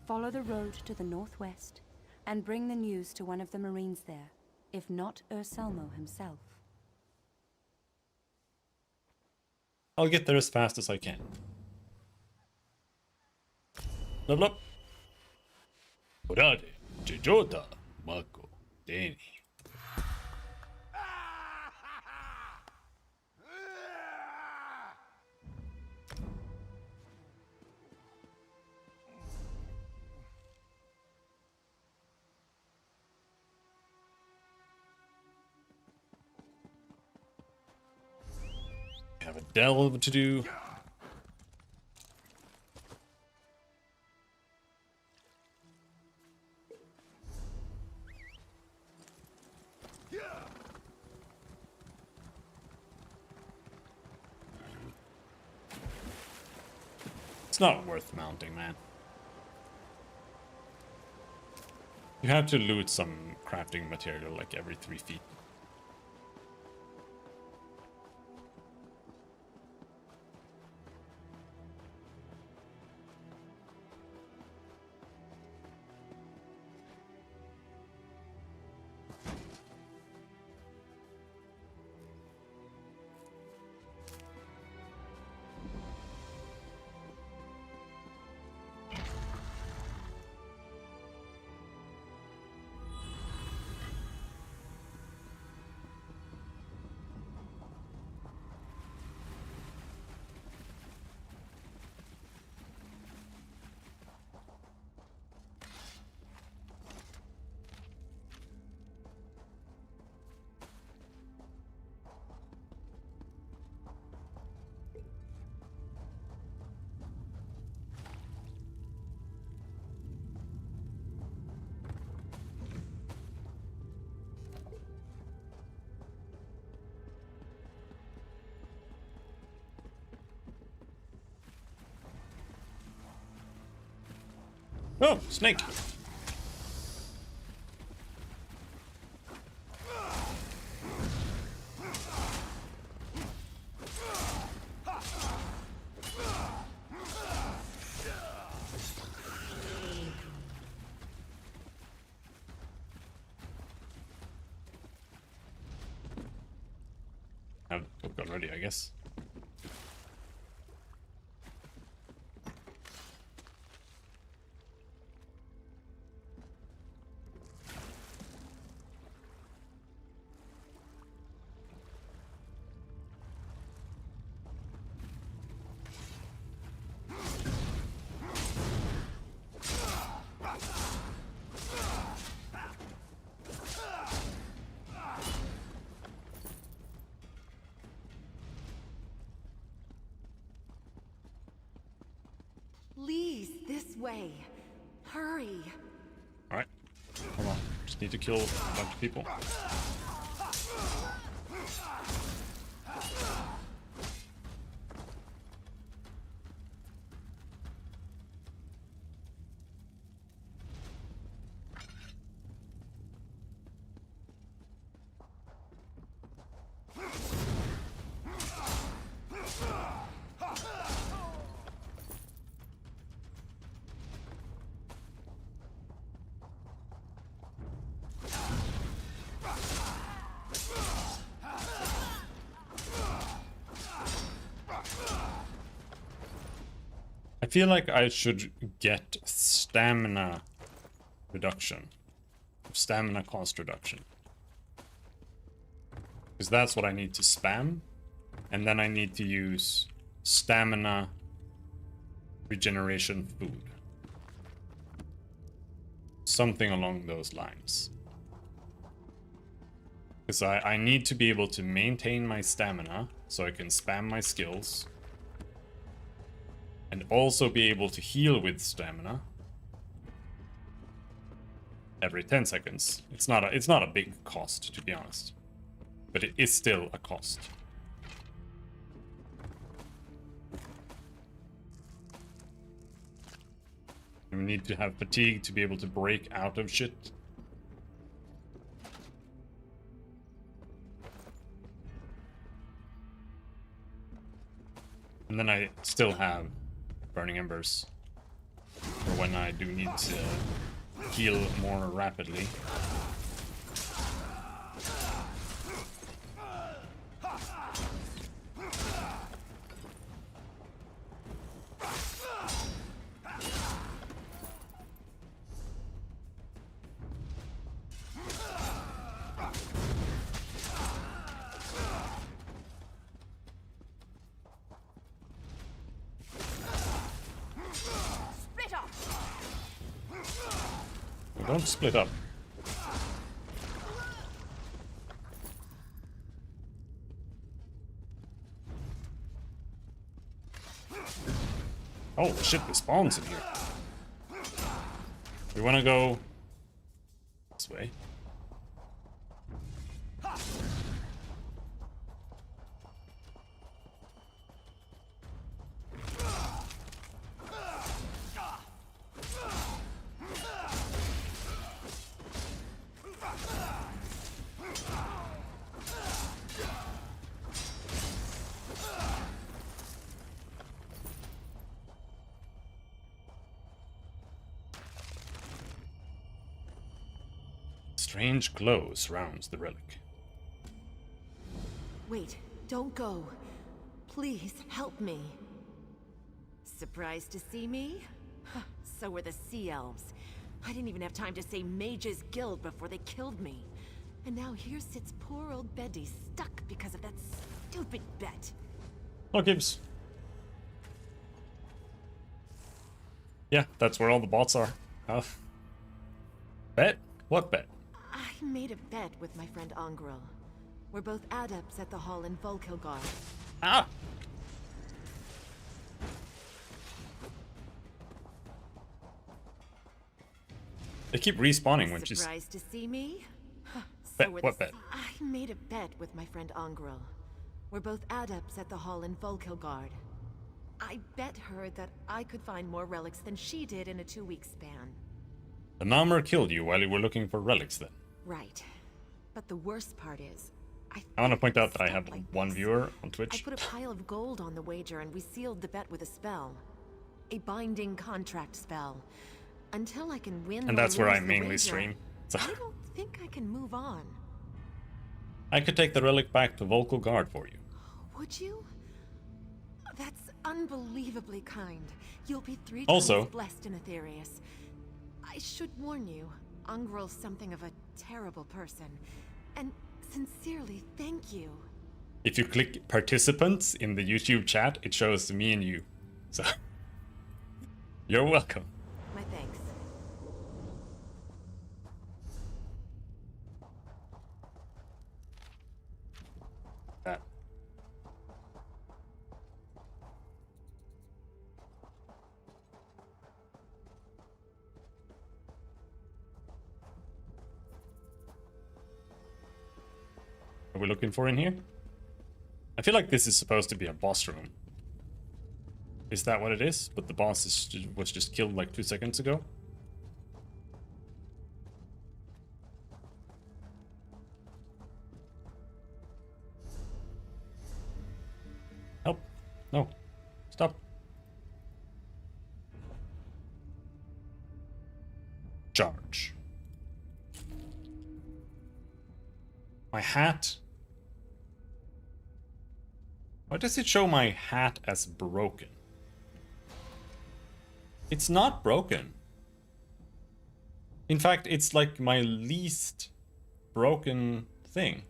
Follow the road to the northwest and bring the news to one of the Marines there, if not Urselmo himself. I'll get there as fast as I can. Level up. Orade, Jejota, Mako, Deni. Have a delve to do. It's not worth mounting, man. You have to loot some crafting material like every 3 feet. Oh, snake. I've got ready, I guess. Please, this way. Hurry. Alright. Hold on. Just need to kill a bunch of people. I feel like I should get stamina reduction. Stamina cost reduction. Because that's what I need to spam. And then I need to use stamina regeneration food. Something along those lines. Because I need to be able to maintain my stamina so I can spam my skills. And also be able to heal with stamina every 10 seconds. It's not a big cost, to be honest, but it is still a cost. And we need to have fatigue to be able to break out of shit. And then I still have Burning Embers for when I do need to heal more rapidly. Don't split up. Oh shit, the spawns in here. We wanna go this way. Strange glow surrounds the relic. Wait, don't go. Please, help me. Surprised to see me? Huh, so were the Sea Elves. I didn't even have time to say Mage's Guild before they killed me. And now here sits poor old Betty stuck because of that stupid bet. Oh, Gibbs. Yeah, that's where all the bots are. Bet? What bet? I made a bet with my friend Angrel. We're both adepts at the hall in Volkilgard. Ah! They keep respawning when she's... Surprised to see me? Huh, Bet? were What the- bet? I made a bet with my friend Angrel. We're both adepts at the hall in Volkilgard. I bet her that I could find more relics than she did in a 2-week span. The Namur killed you while you were looking for relics then. Right. But the worst part is, I want to point out that I have one viewer on I Twitch. put a pile of gold on the wager and we sealed the bet with a spell. A binding contract spell. Until I can win And or that's where lose I the mainly wager, stream. So I don't think I can move on. I could take the relic back to Volkilgard for you. Would you? That's unbelievably kind. You'll be 3 Also- times blessed in Aetherius. I should warn you, Angrel's something of a terrible person. And sincerely, thank you. If you click participants in the YouTube chat, it shows me and you. So you're welcome. My thanks. That. Are we looking for in here? I feel like this is supposed to be a boss room. Is that what it is? But the boss was just killed like 2 seconds ago? Help. No. Stop. Charge. My hat. Why does it show my hat as broken? It's not broken. In fact, it's like my least broken thing.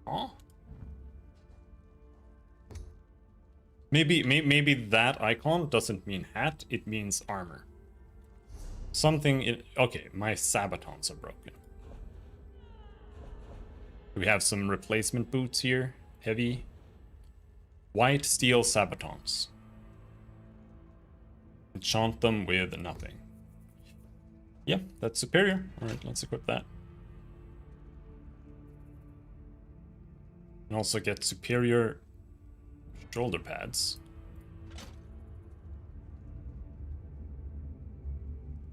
Huh? Maybe that icon doesn't mean hat, it means armor. Okay, my sabatons are broken. We have some replacement boots here, heavy. White steel sabatons. Enchant them with nothing. Yeah, that's superior. Alright, let's equip that. And also get superior shoulder pads.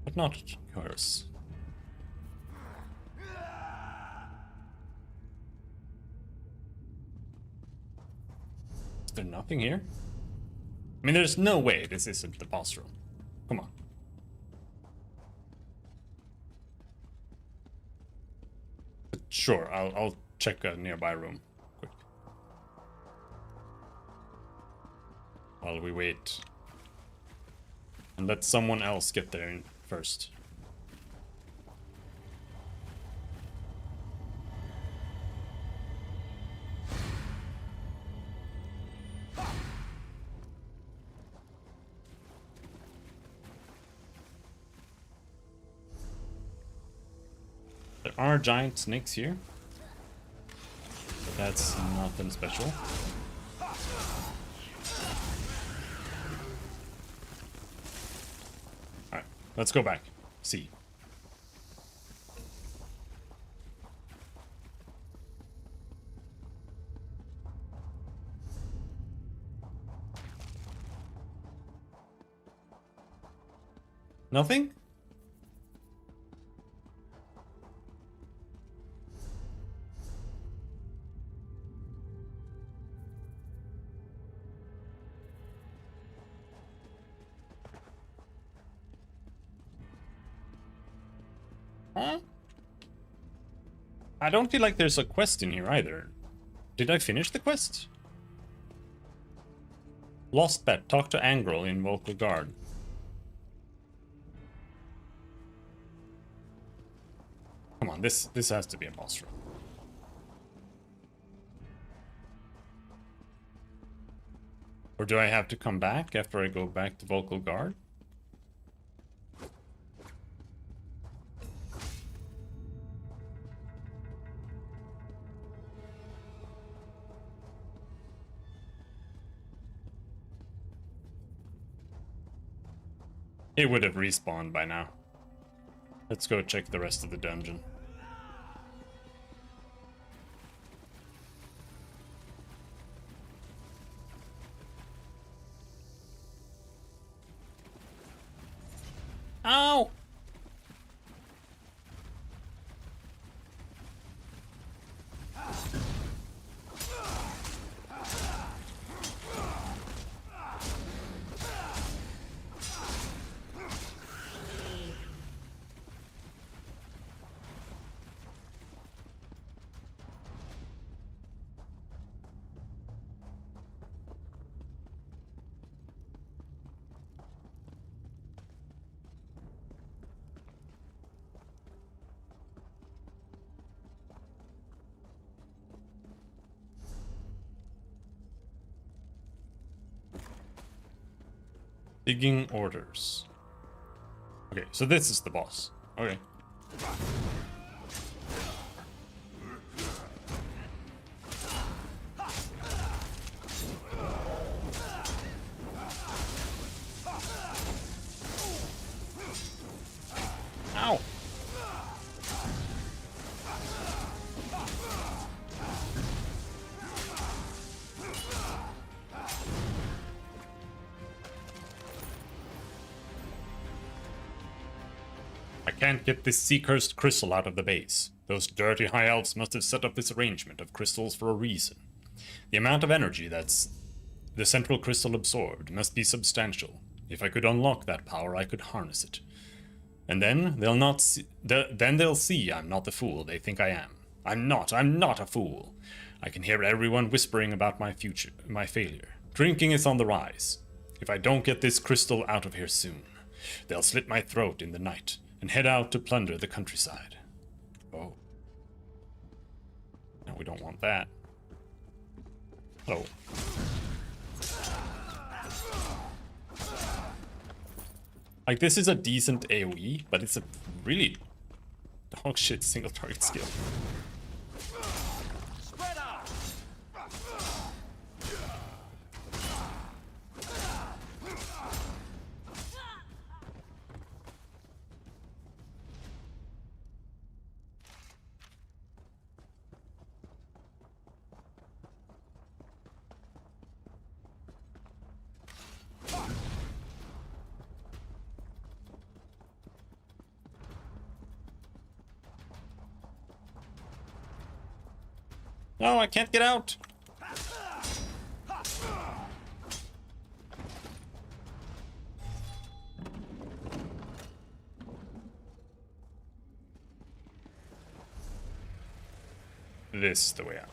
But not hers. Is there nothing here? I mean, there's no way this isn't the boss room. Come on. But sure, I'll check a nearby room quick. While we wait. And let someone else get there first. There are giant snakes here. But that's nothing special. Alright, let's go back. See. Nothing? Huh? I don't feel like there's a quest in here either. Did I finish the quest? Lost bet. Talk to Angrel in Vocal Guard. Come on, this has to be a boss room. Or do I have to come back after I go back to Vocal Guard? It would have respawned by now. Let's go check the rest of the dungeon. Ow! Digging orders. Okay, so this is the boss. Okay. Ow! I can't get this sea-cursed crystal out of the base. Those dirty high elves must have set up this arrangement of crystals for a reason. The amount of energy that's the central crystal absorbed must be substantial. If I could unlock that power, I could harness it. And then they'll see I'm not the fool they think I am. I'm not a fool. I can hear everyone whispering about my future, my failure. Drinking is on the rise. If I don't get this crystal out of here soon, they'll slit my throat in the night and head out to plunder the countryside. Oh. No, we don't want that. Oh. Like, this is a decent AoE, but it's a really dog shit single target skill. No, I can't get out. this is the way out.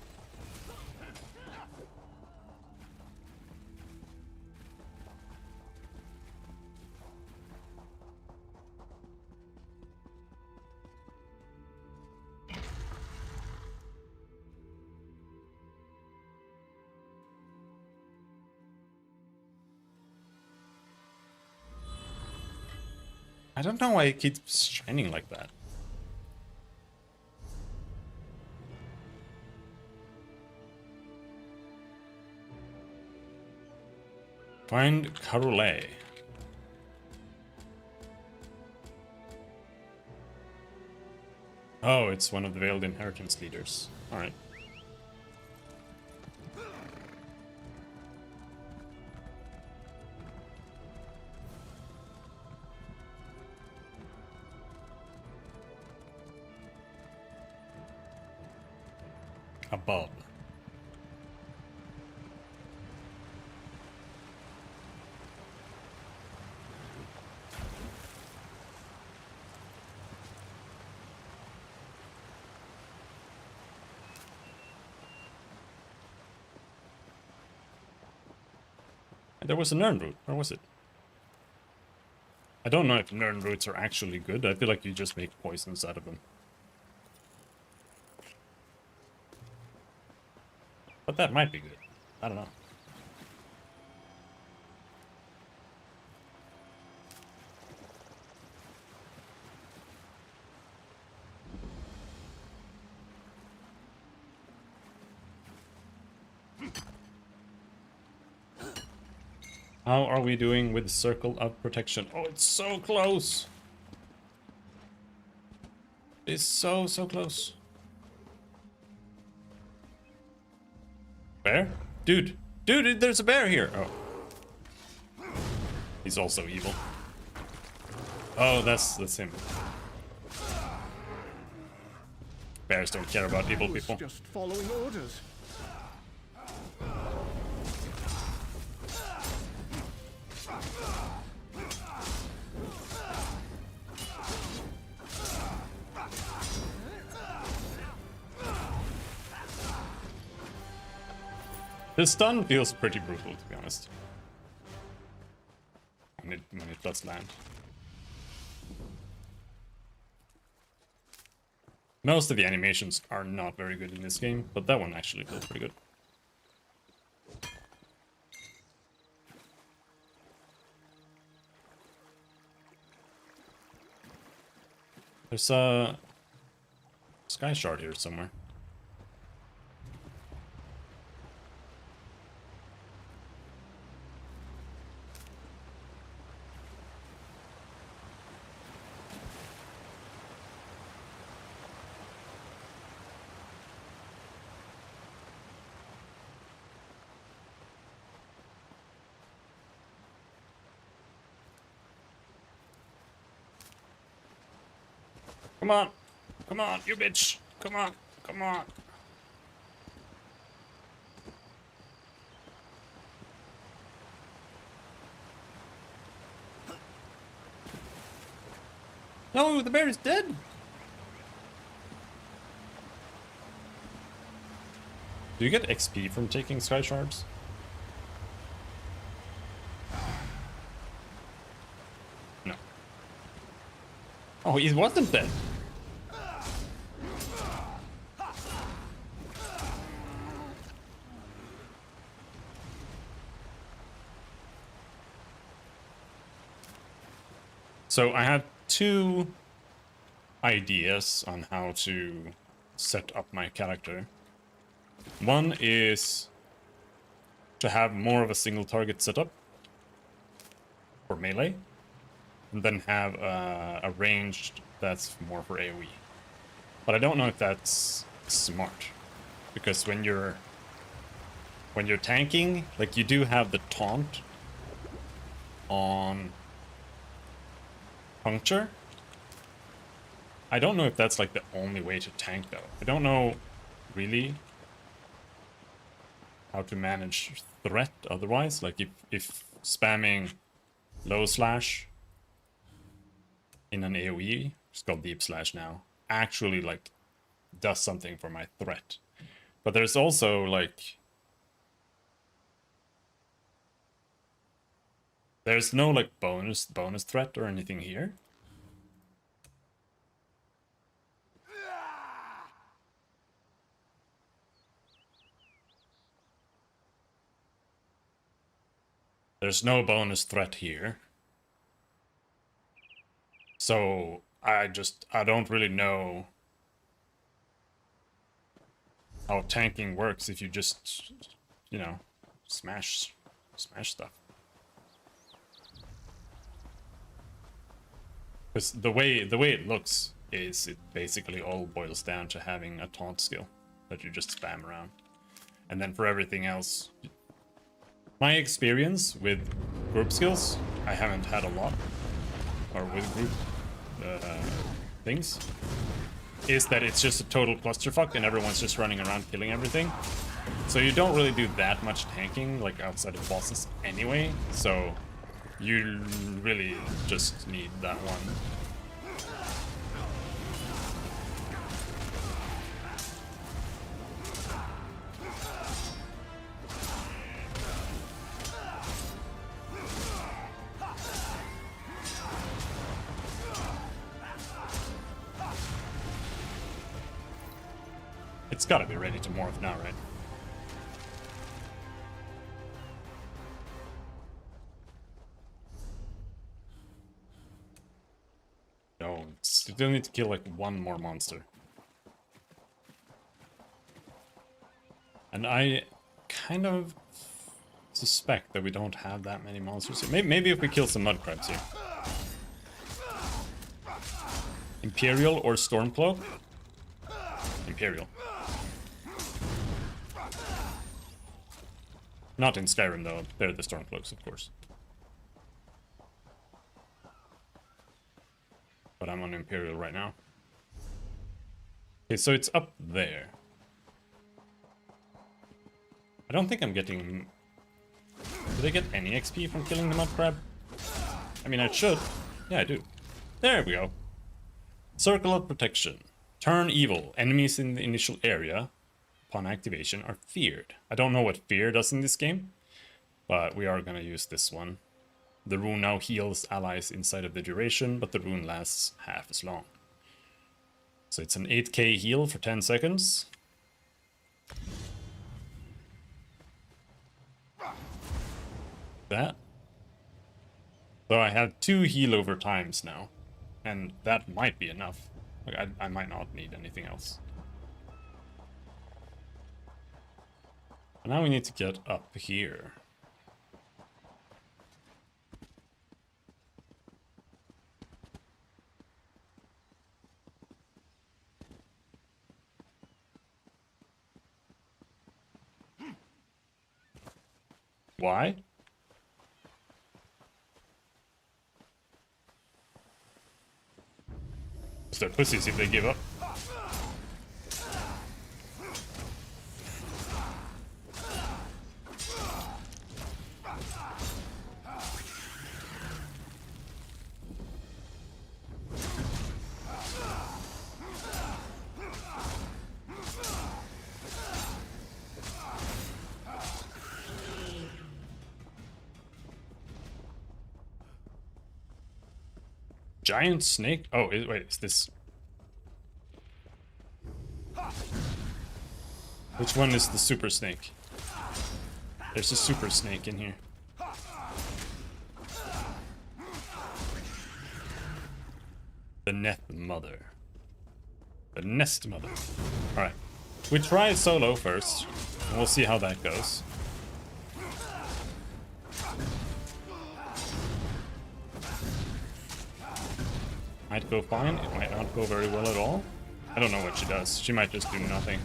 I don't know why it keeps shining like that. Find Carolet. Oh, it's one of the Veiled Inheritance leaders. Alright. Above. There was a Nern root. Where was it? I don't know if Nern roots are actually good. I feel like you just make poisons out of them. But that might be good. I don't know. How are we doing with Circle of Protection? Oh, it's so close! It's so close. Bear? Dude, there's a bear here! Oh. He's also evil. Oh, that's him. Bears don't care about evil people. Just following orders. This stun feels pretty brutal, to be honest. When it does land. Most of the animations are not very good in this game, but that one actually feels pretty good. There's a Sky Shard here somewhere. Come on! Come on, you bitch! Come on! Come on! No, the bear is dead! Do you get XP from taking Sky Shards? No. Oh, he wasn't dead! So I have two ideas on how to set up my character. One is to have more of a single target setup for melee, and then have a ranged that's more for AoE. But I don't know if that's smart, because when you're tanking, like, you do have the taunt on Puncture. I don't know if that's like the only way to tank though. I don't know really how to manage threat otherwise. Like if spamming low slash in an AoE, it's called deep slash now, actually like does something for my threat. But there's also, like... There's no, like, bonus threat or anything here. There's no bonus threat here. So, I don't really know how tanking works if you just, you know, smash stuff. Because the way it looks is it basically all boils down to having a taunt skill that you just spam around. And then for everything else, my experience with group skills, I haven't had a lot, or with group things, is that it's just a total clusterfuck and everyone's just running around killing everything. So you don't really do that much tanking, like outside of bosses anyway, so you really just need that one. It's gotta be ready to morph now, right? No, still need to kill like one more monster. And I kind of suspect that we don't have that many monsters here. Maybe if we kill some mud crabs here. Imperial or Stormcloak? Imperial. Not in Skyrim though, they're the Stormcloaks, of course. But I'm on Imperial right now. Okay, so it's up there. I don't think I'm getting... Did I get any XP from killing the mud crab? I mean, I should. Yeah, I do. There we go. Circle of Protection. Turn evil. Enemies in the initial area, upon activation, are feared. I don't know what fear does in this game, but we are gonna use this one. The rune now heals allies inside of the duration, but the rune lasts half as long. So it's an 8k heal for 10 seconds. That. So I have 2 heal over times now, and that might be enough. Like I might not need anything else. And now we need to get up here. Why? They're pussies if they give up. Giant snake? Oh, wait, is this... Which one is the super snake? There's a super snake in here. The Nest Mother. The Nest Mother. Alright. We try solo first, and we'll see how that goes. Might go fine, it might not go very well at all. I don't know what she does. She might just do nothing.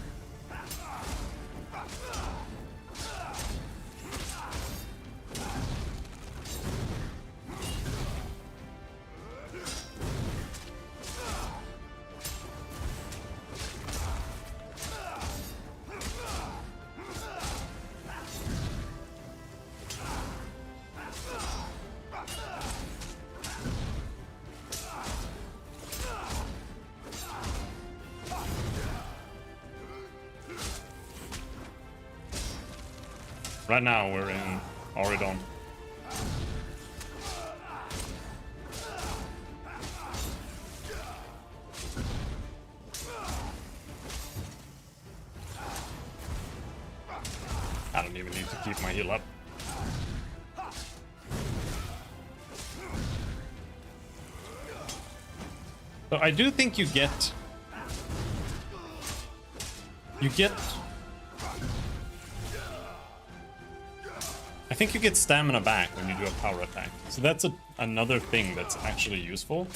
Right now we're in Auridon. I don't even need to keep my heal up. So I do think you get I think you get stamina back when you do a power attack. So that's another thing that's actually useful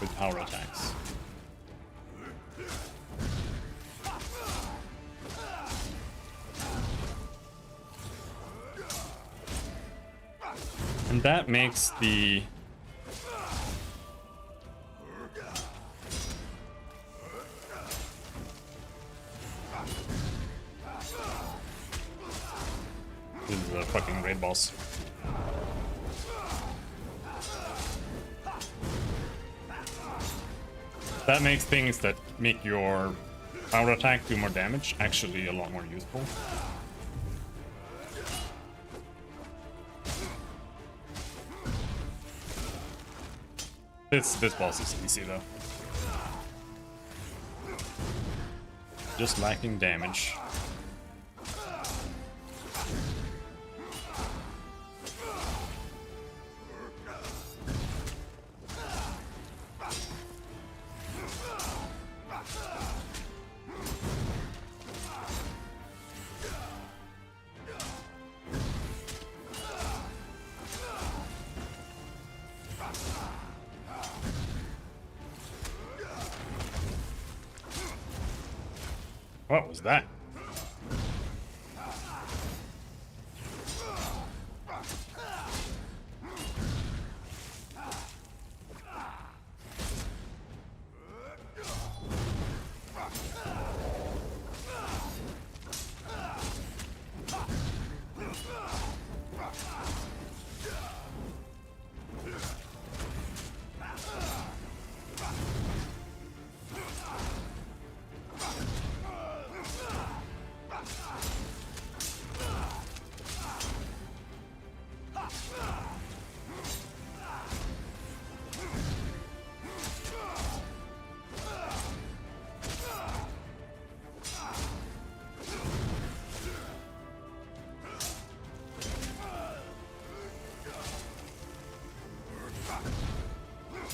with power attacks. And that makes the this is a fucking raid boss. That makes things that make your power attack do more damage actually a lot more useful. This boss is easy though. Just lacking damage. What was that?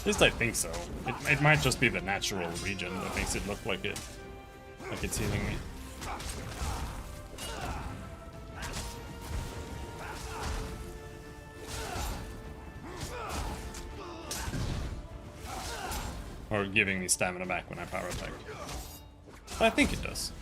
At least I think so. It might just be the natural region that makes it look like it's healing me. Or giving me stamina back when I power attack. I think it does.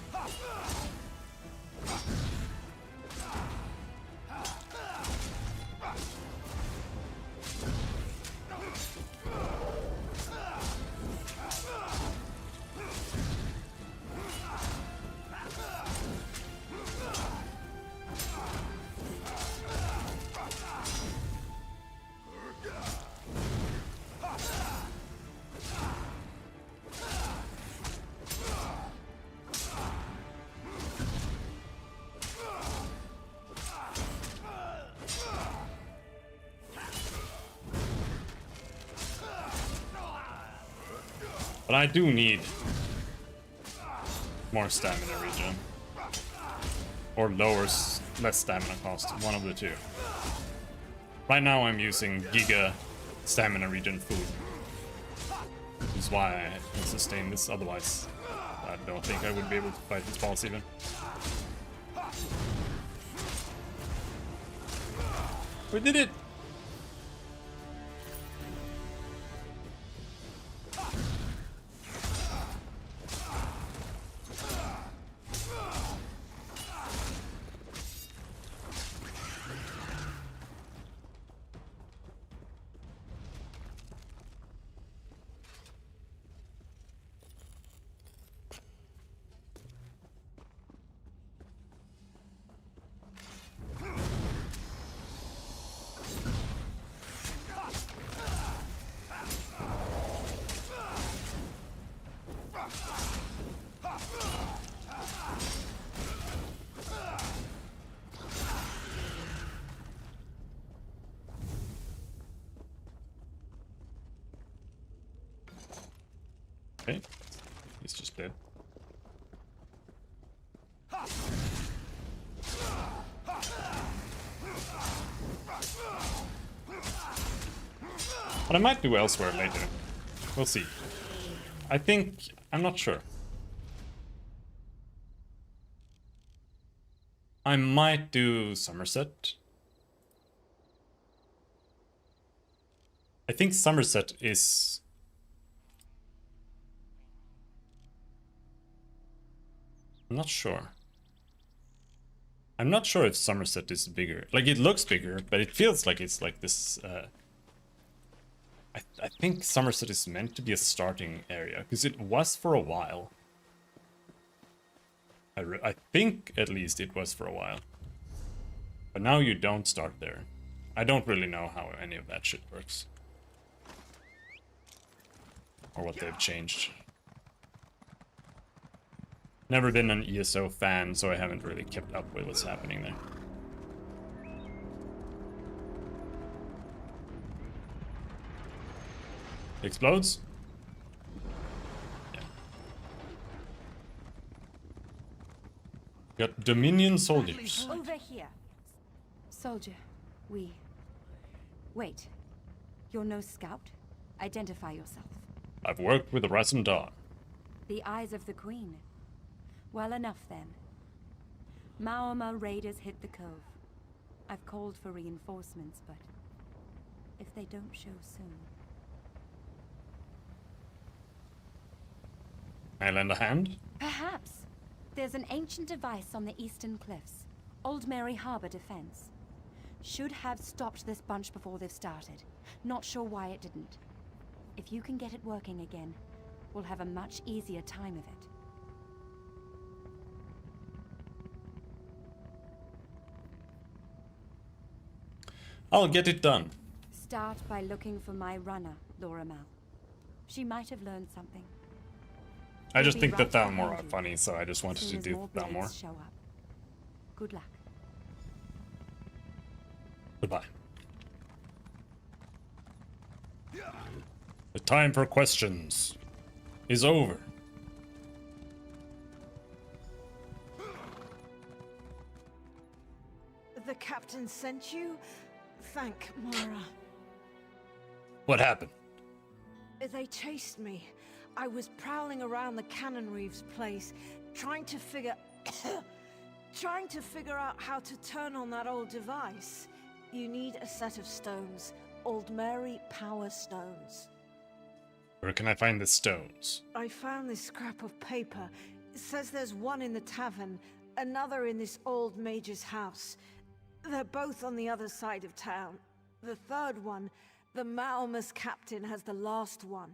But I do need more stamina regen. Or less stamina cost, one of the two. Right now I'm using Giga stamina regen food. Which is why I can sustain this, otherwise I don't think I would be able to fight this boss even. We did it! Okay. He's just dead. But I might do elsewhere later. We'll see. I think... I'm not sure. I might do Somerset. I think Somerset is... I'm not sure. I'm not sure if Somerset is bigger. Like, it looks bigger, but it feels like it's like this... I think Somerset is meant to be a starting area, because it was for a while. I think, at least, it was for a while. But now you don't start there. I don't really know how any of that shit works. Or what they've changed. Never been an ESO fan, so I haven't really kept up with what's happening there. Explodes? Yeah. Got Dominion soldiers. Over here. Soldier, Wait. You're no scout? Identify yourself. I've worked with the Razum-Dar. The eyes of the Queen. Well enough then. Maormer raiders hit the cove. I've called for reinforcements, but if they don't show soon... I lend a hand? Perhaps. There's an ancient device on the eastern cliffs. Old Mary Harbor defense. Should have stopped this bunch before they've started. Not sure why it didn't. If you can get it working again, we'll have a much easier time of it. I'll get it done. Start by looking for my runner, Loramel. She might have learned something. I just think that Thalmor are funny, so I just wanted to do Thalmor. Show up. Good luck. Goodbye. The time for questions is over. The captain sent you? Thank Mara. What happened? They chased me. I was prowling around the Cannon Reeves place, trying to figure out how to turn on that old device. You need a set of stones. Old Mary Power Stones. Where can I find the stones? I found this scrap of paper. It says there's one in the tavern, another in this old mage's house. They're both on the other side of town. The third one, the Maormer's captain, has the last one.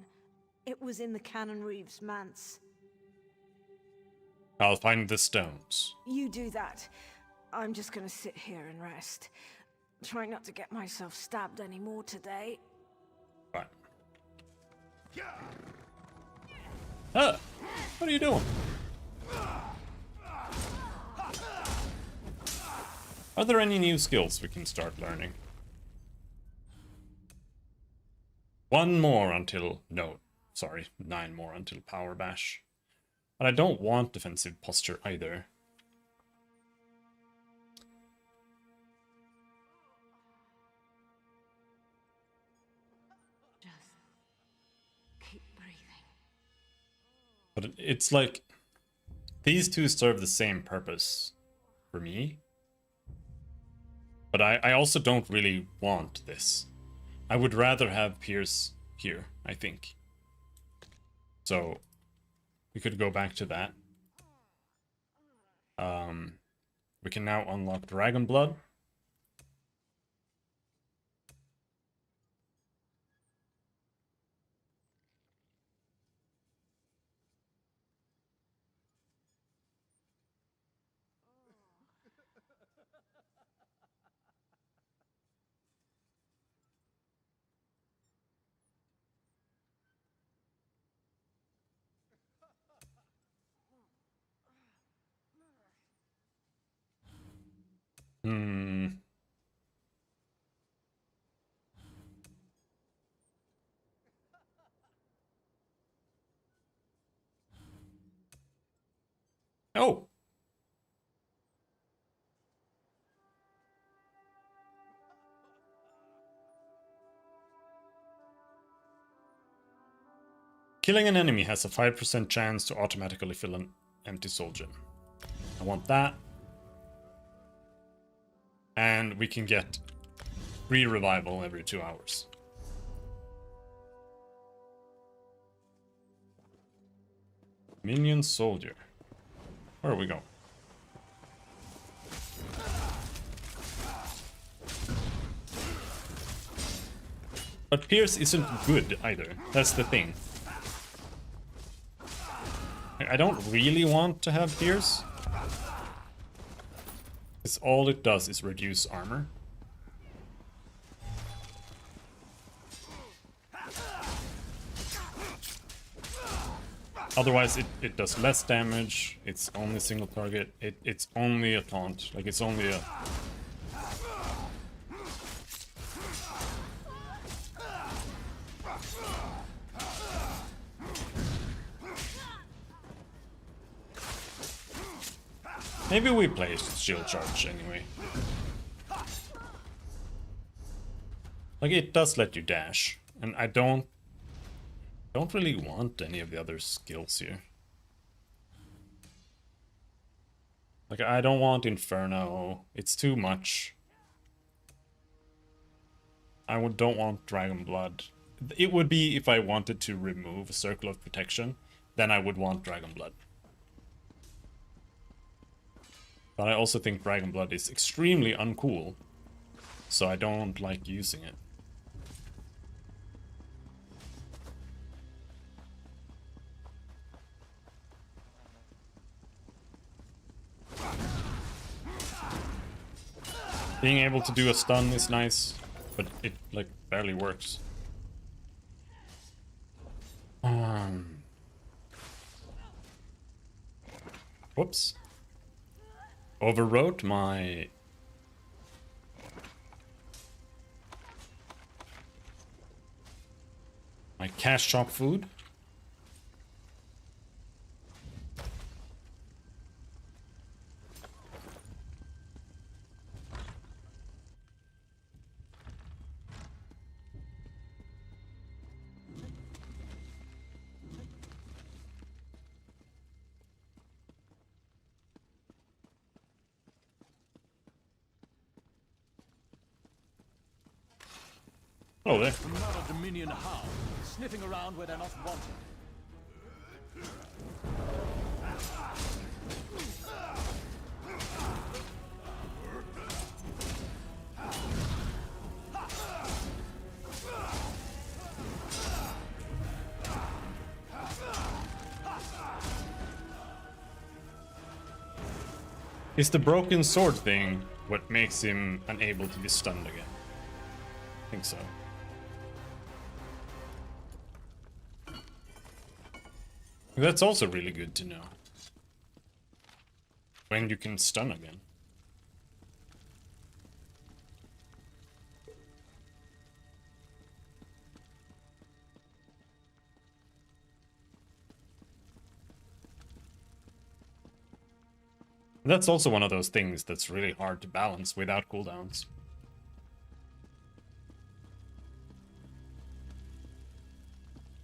It was in the Cannon Reeves manse. I'll find the stones. You do that. I'm just gonna sit here and rest. Try not to get myself stabbed anymore today. Fine. Ah! What are you doing? Are there any new skills we can start learning? One more until... No, sorry. 9 more until Power Bash. But I don't want defensive posture either. Keep breathing. But it's like... These two serve the same purpose for me. But I also don't really want this. I would rather have Pierce here, I think. So, we could go back to that. We can now unlock Dragon Blood. Oh! Killing an enemy has a 5% chance to automatically fill an empty soul gem. I want that. And we can get free revival every 2 hours. Minion soldier. Where are we going? But Pierce isn't good either. That's the thing. I don't really want to have Pierce. Because all it does is reduce armor. Otherwise it does less damage, it's only single target, it's only a taunt, like it's only a... Maybe we play shield charge anyway. Like it does let you dash, and I don't really want any of the other skills here. Like I don't want Inferno, it's too much. Don't want Dragon Blood. It would be if I wanted to remove a Circle of Protection, then I would want Dragon Blood. But I also think Dragon Blood is extremely uncool, so I don't like using it. Being able to do a stun is nice, but it like barely works. Whoops. Overwrote my cash shop food. Oh, there. Another Dominion hound, sniffing around where they're not wanted. Is the broken sword thing what makes him unable to be stunned again? I think so. That's also really good to know. When you can stun again. That's also one of those things that's really hard to balance without cooldowns.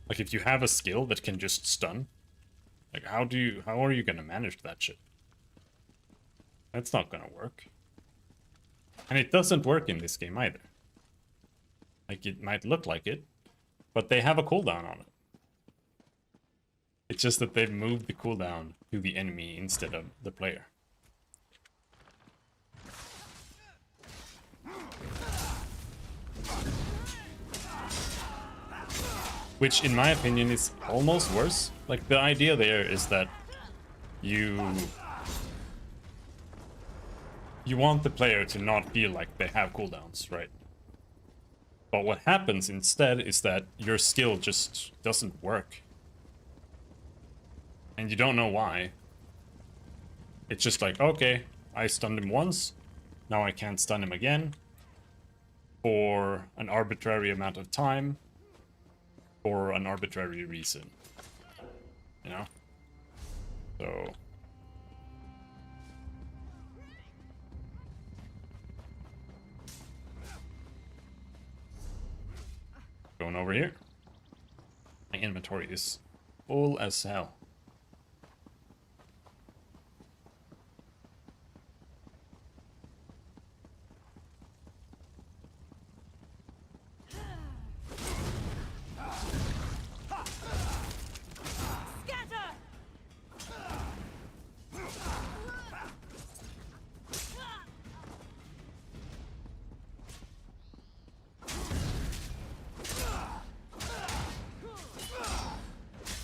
Like if you have a skill that can just stun, like how are you gonna manage that shit? That's not gonna work. And it doesn't work in this game either. Like it might look like it, but they have a cooldown on it. It's just that they've moved the cooldown to the enemy instead of the player. Which, in my opinion, is almost worse. Like, the idea there is that you want the player to not feel like they have cooldowns, right? But what happens instead is that your skill just doesn't work. And you don't know why. It's just like, okay, I stunned him once, now I can't stun him again for an arbitrary amount of time. For an arbitrary reason, you know? So going over here. My inventory is full as hell.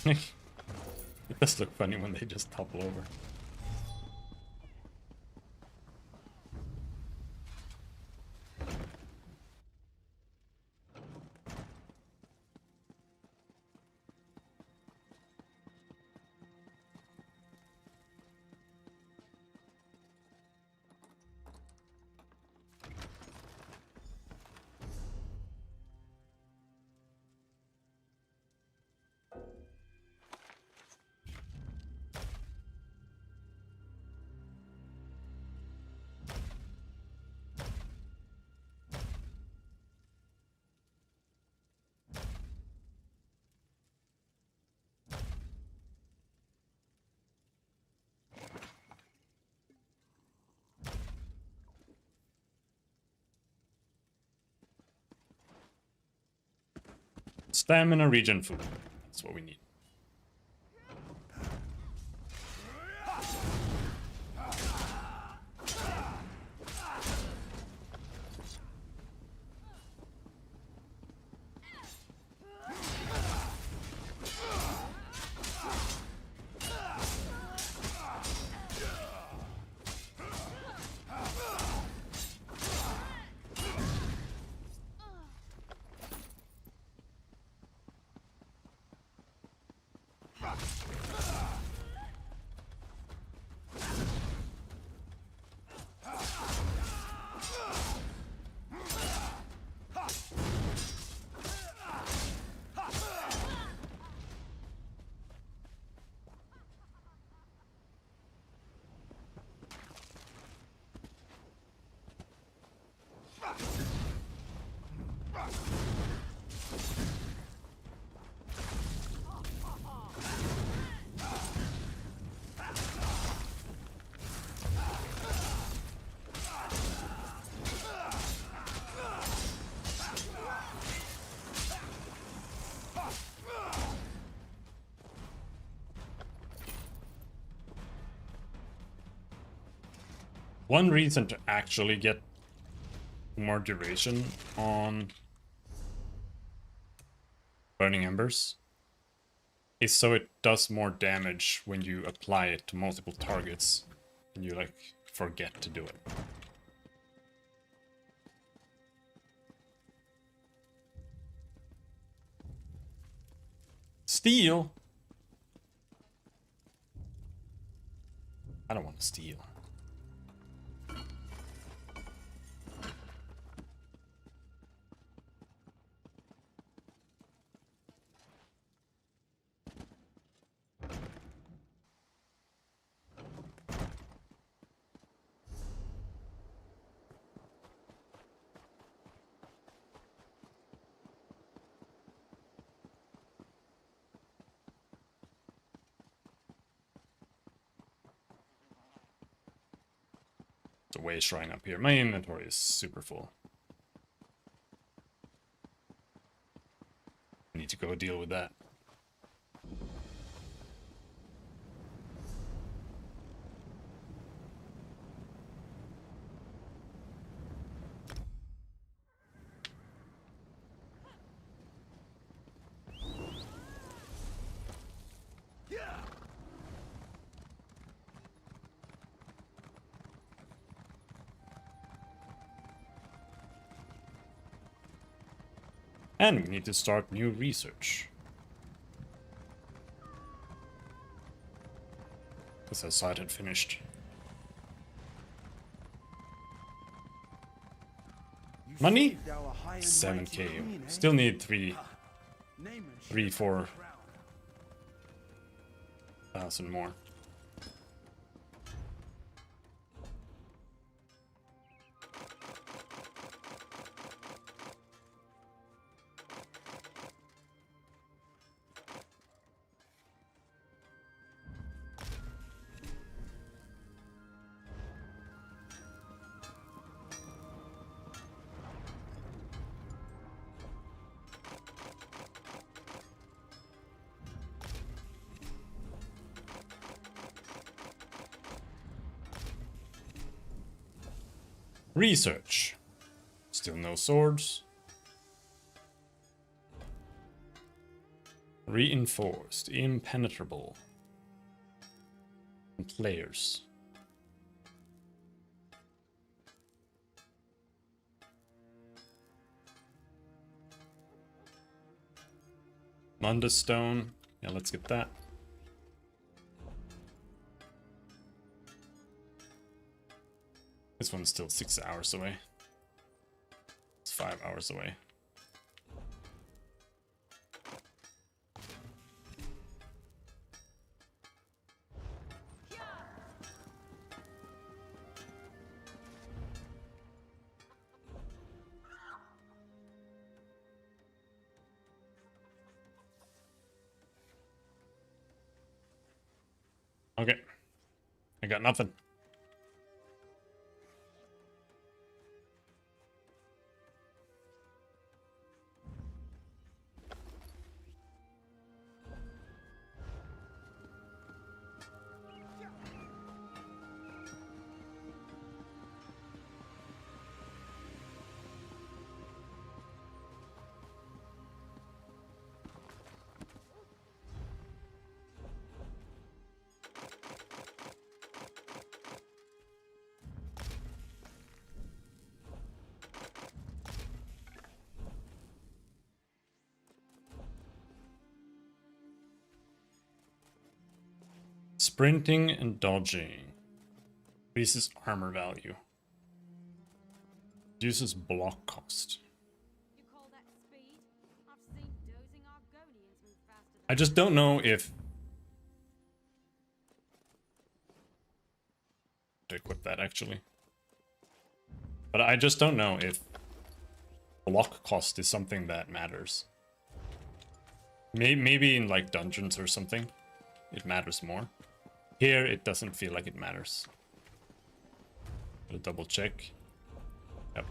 It does look funny when they just topple over. Stamina regen food. That's what we need. One reason to actually get more duration on Burning Embers is so it does more damage when you apply it to multiple targets and you like forget to do it. Steal? I don't want to steal. The way shrine up here. My inventory is super full. I need to go deal with that. And we need to start new research. Because that side had finished. Money? 7k. Still need 4,000 more. Research. Still no swords. Reinforced. Impenetrable. And players. Mundus Stone. Yeah, let's get that. This one's still 6 hours away. It's 5 hours away. Okay. I got nothing. Sprinting and dodging. Increases armor value. Reduces block cost. I just don't know if... to equip that actually. But I just don't know if block cost is something that matters. Maybe in like dungeons or something, it matters more. Here, it doesn't feel like it matters. I'll double check. Yep.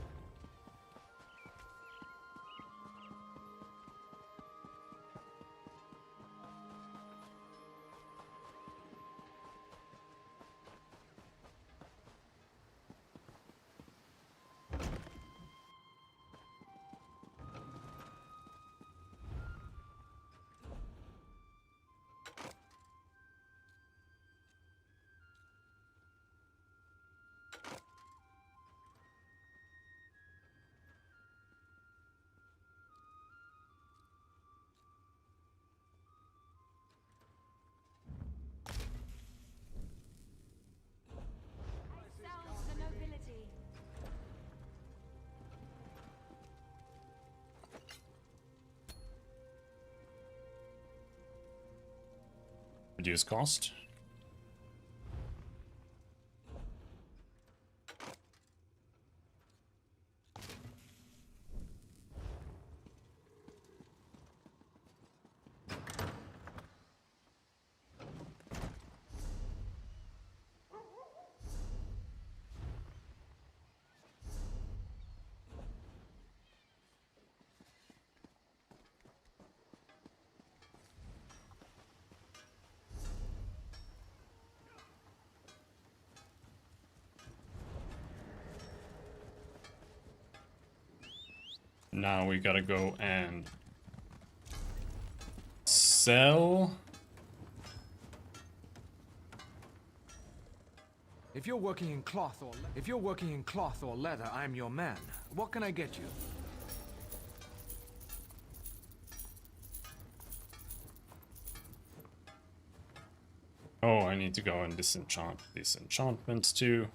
Reduce cost. Now we gotta go and sell. If you're working in cloth or leather, I'm your man. What can I get you? Oh, I need to go and disenchant these enchantments too.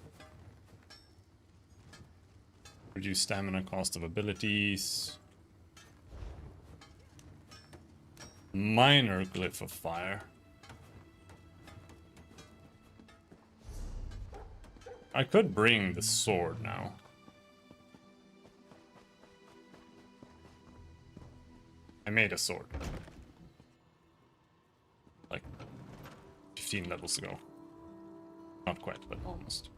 Reduce stamina cost of abilities. Minor glyph of fire. I could bring the sword now. I made a sword. Like 15 levels ago. Not quite, but almost.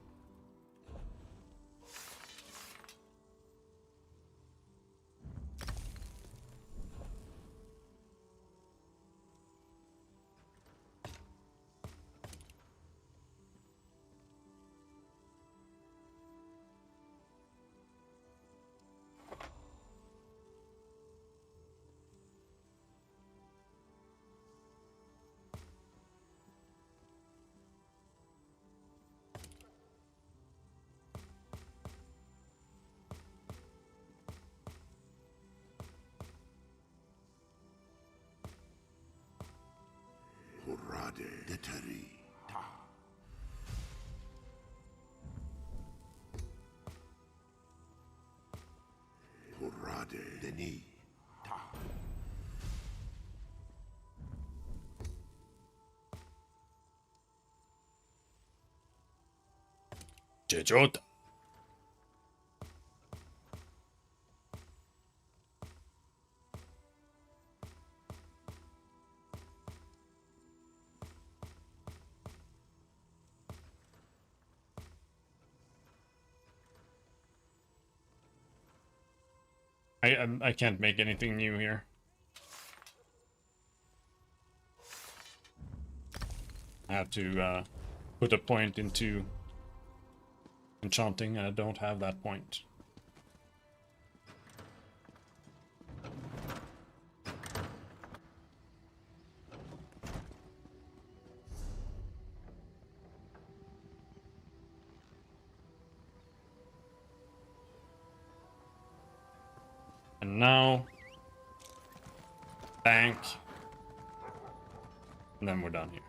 Deteri. Ta. Porade. Deni. Ta. Jejota. I can't make anything new here. I have to put a point into enchanting, and I don't have that point. And now, bank, and then we're done here.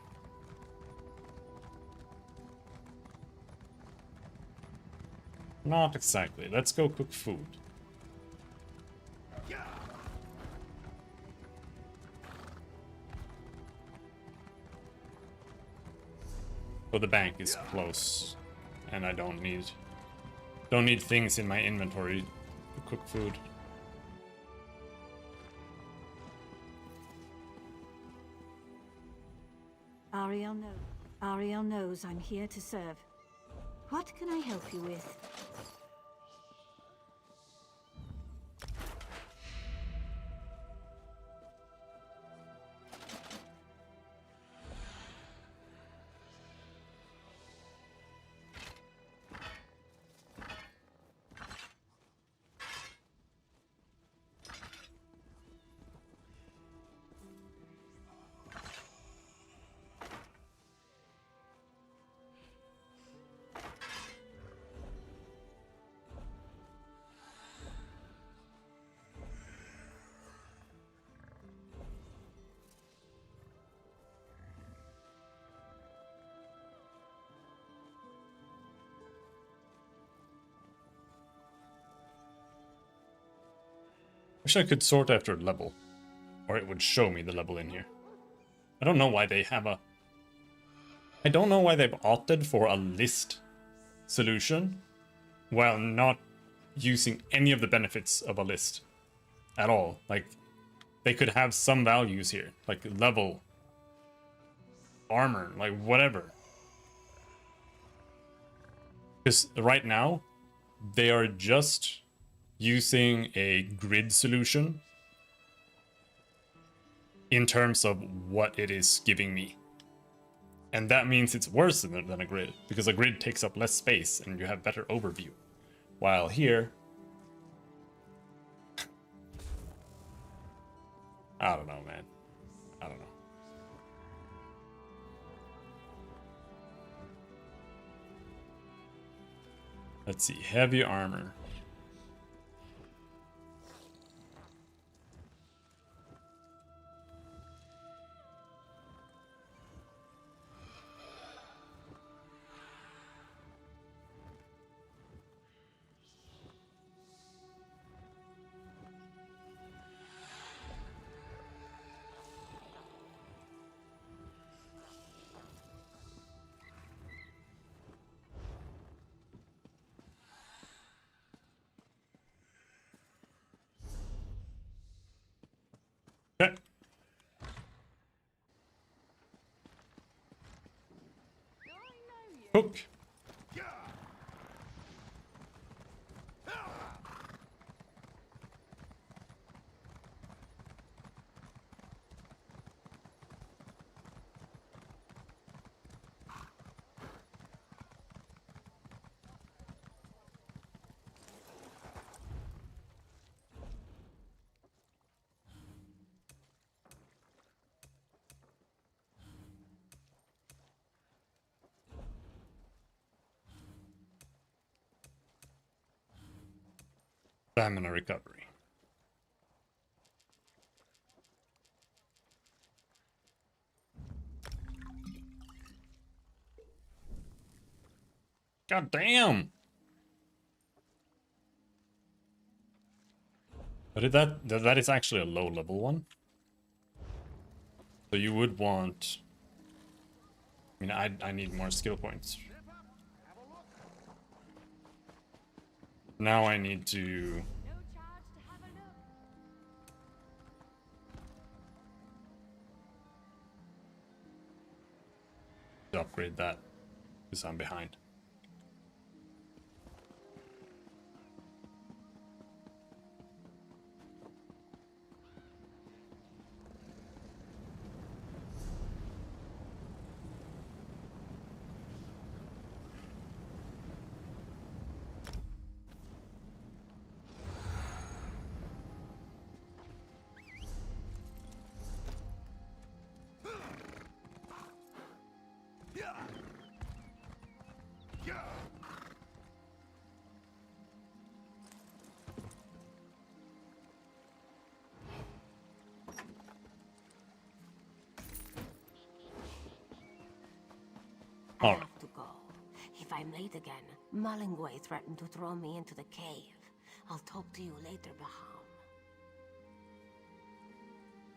Not exactly. Let's go cook food. So the bank is close, and I don't need things in my inventory to cook food. Ariel knows I'm here to serve. What can I help you with? Wish I could sort after level, or it would show me the level in here. I don't know why they have a... I don't know why they've opted for a list solution while not using any of the benefits of a list at all. Like, they could have some values here, like level, armor, like whatever. Because right now, they are just using a grid solution in terms of what it is giving me. And that means it's worse than a grid, because a grid takes up less space and you have better overview. While here, I don't know, man. I don't know. Let's see, heavy armor. Okay. Cook. Stamina recovery. God damn! But that is actually a low level one. So you would want... I mean, I need more skill points. Now I need to... upgrade that, because I'm behind. I have to go. If I'm late again, Malingwe threatened to throw me into the cave. I'll talk to you later, Baham.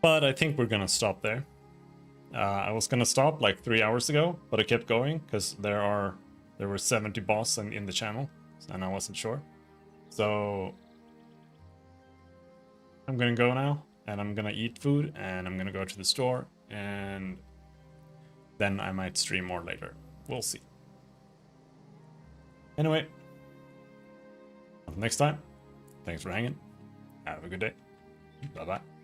But I think we're gonna stop there. I was gonna stop like 3 hours ago, but I kept going because there were 70 boss in the channel, and I wasn't sure. So I'm gonna go now, and I'm gonna eat food, and I'm gonna go to the store, and then I might stream more later. We'll see. Anyway, until next time, thanks for hanging. Have a good day. Bye-bye.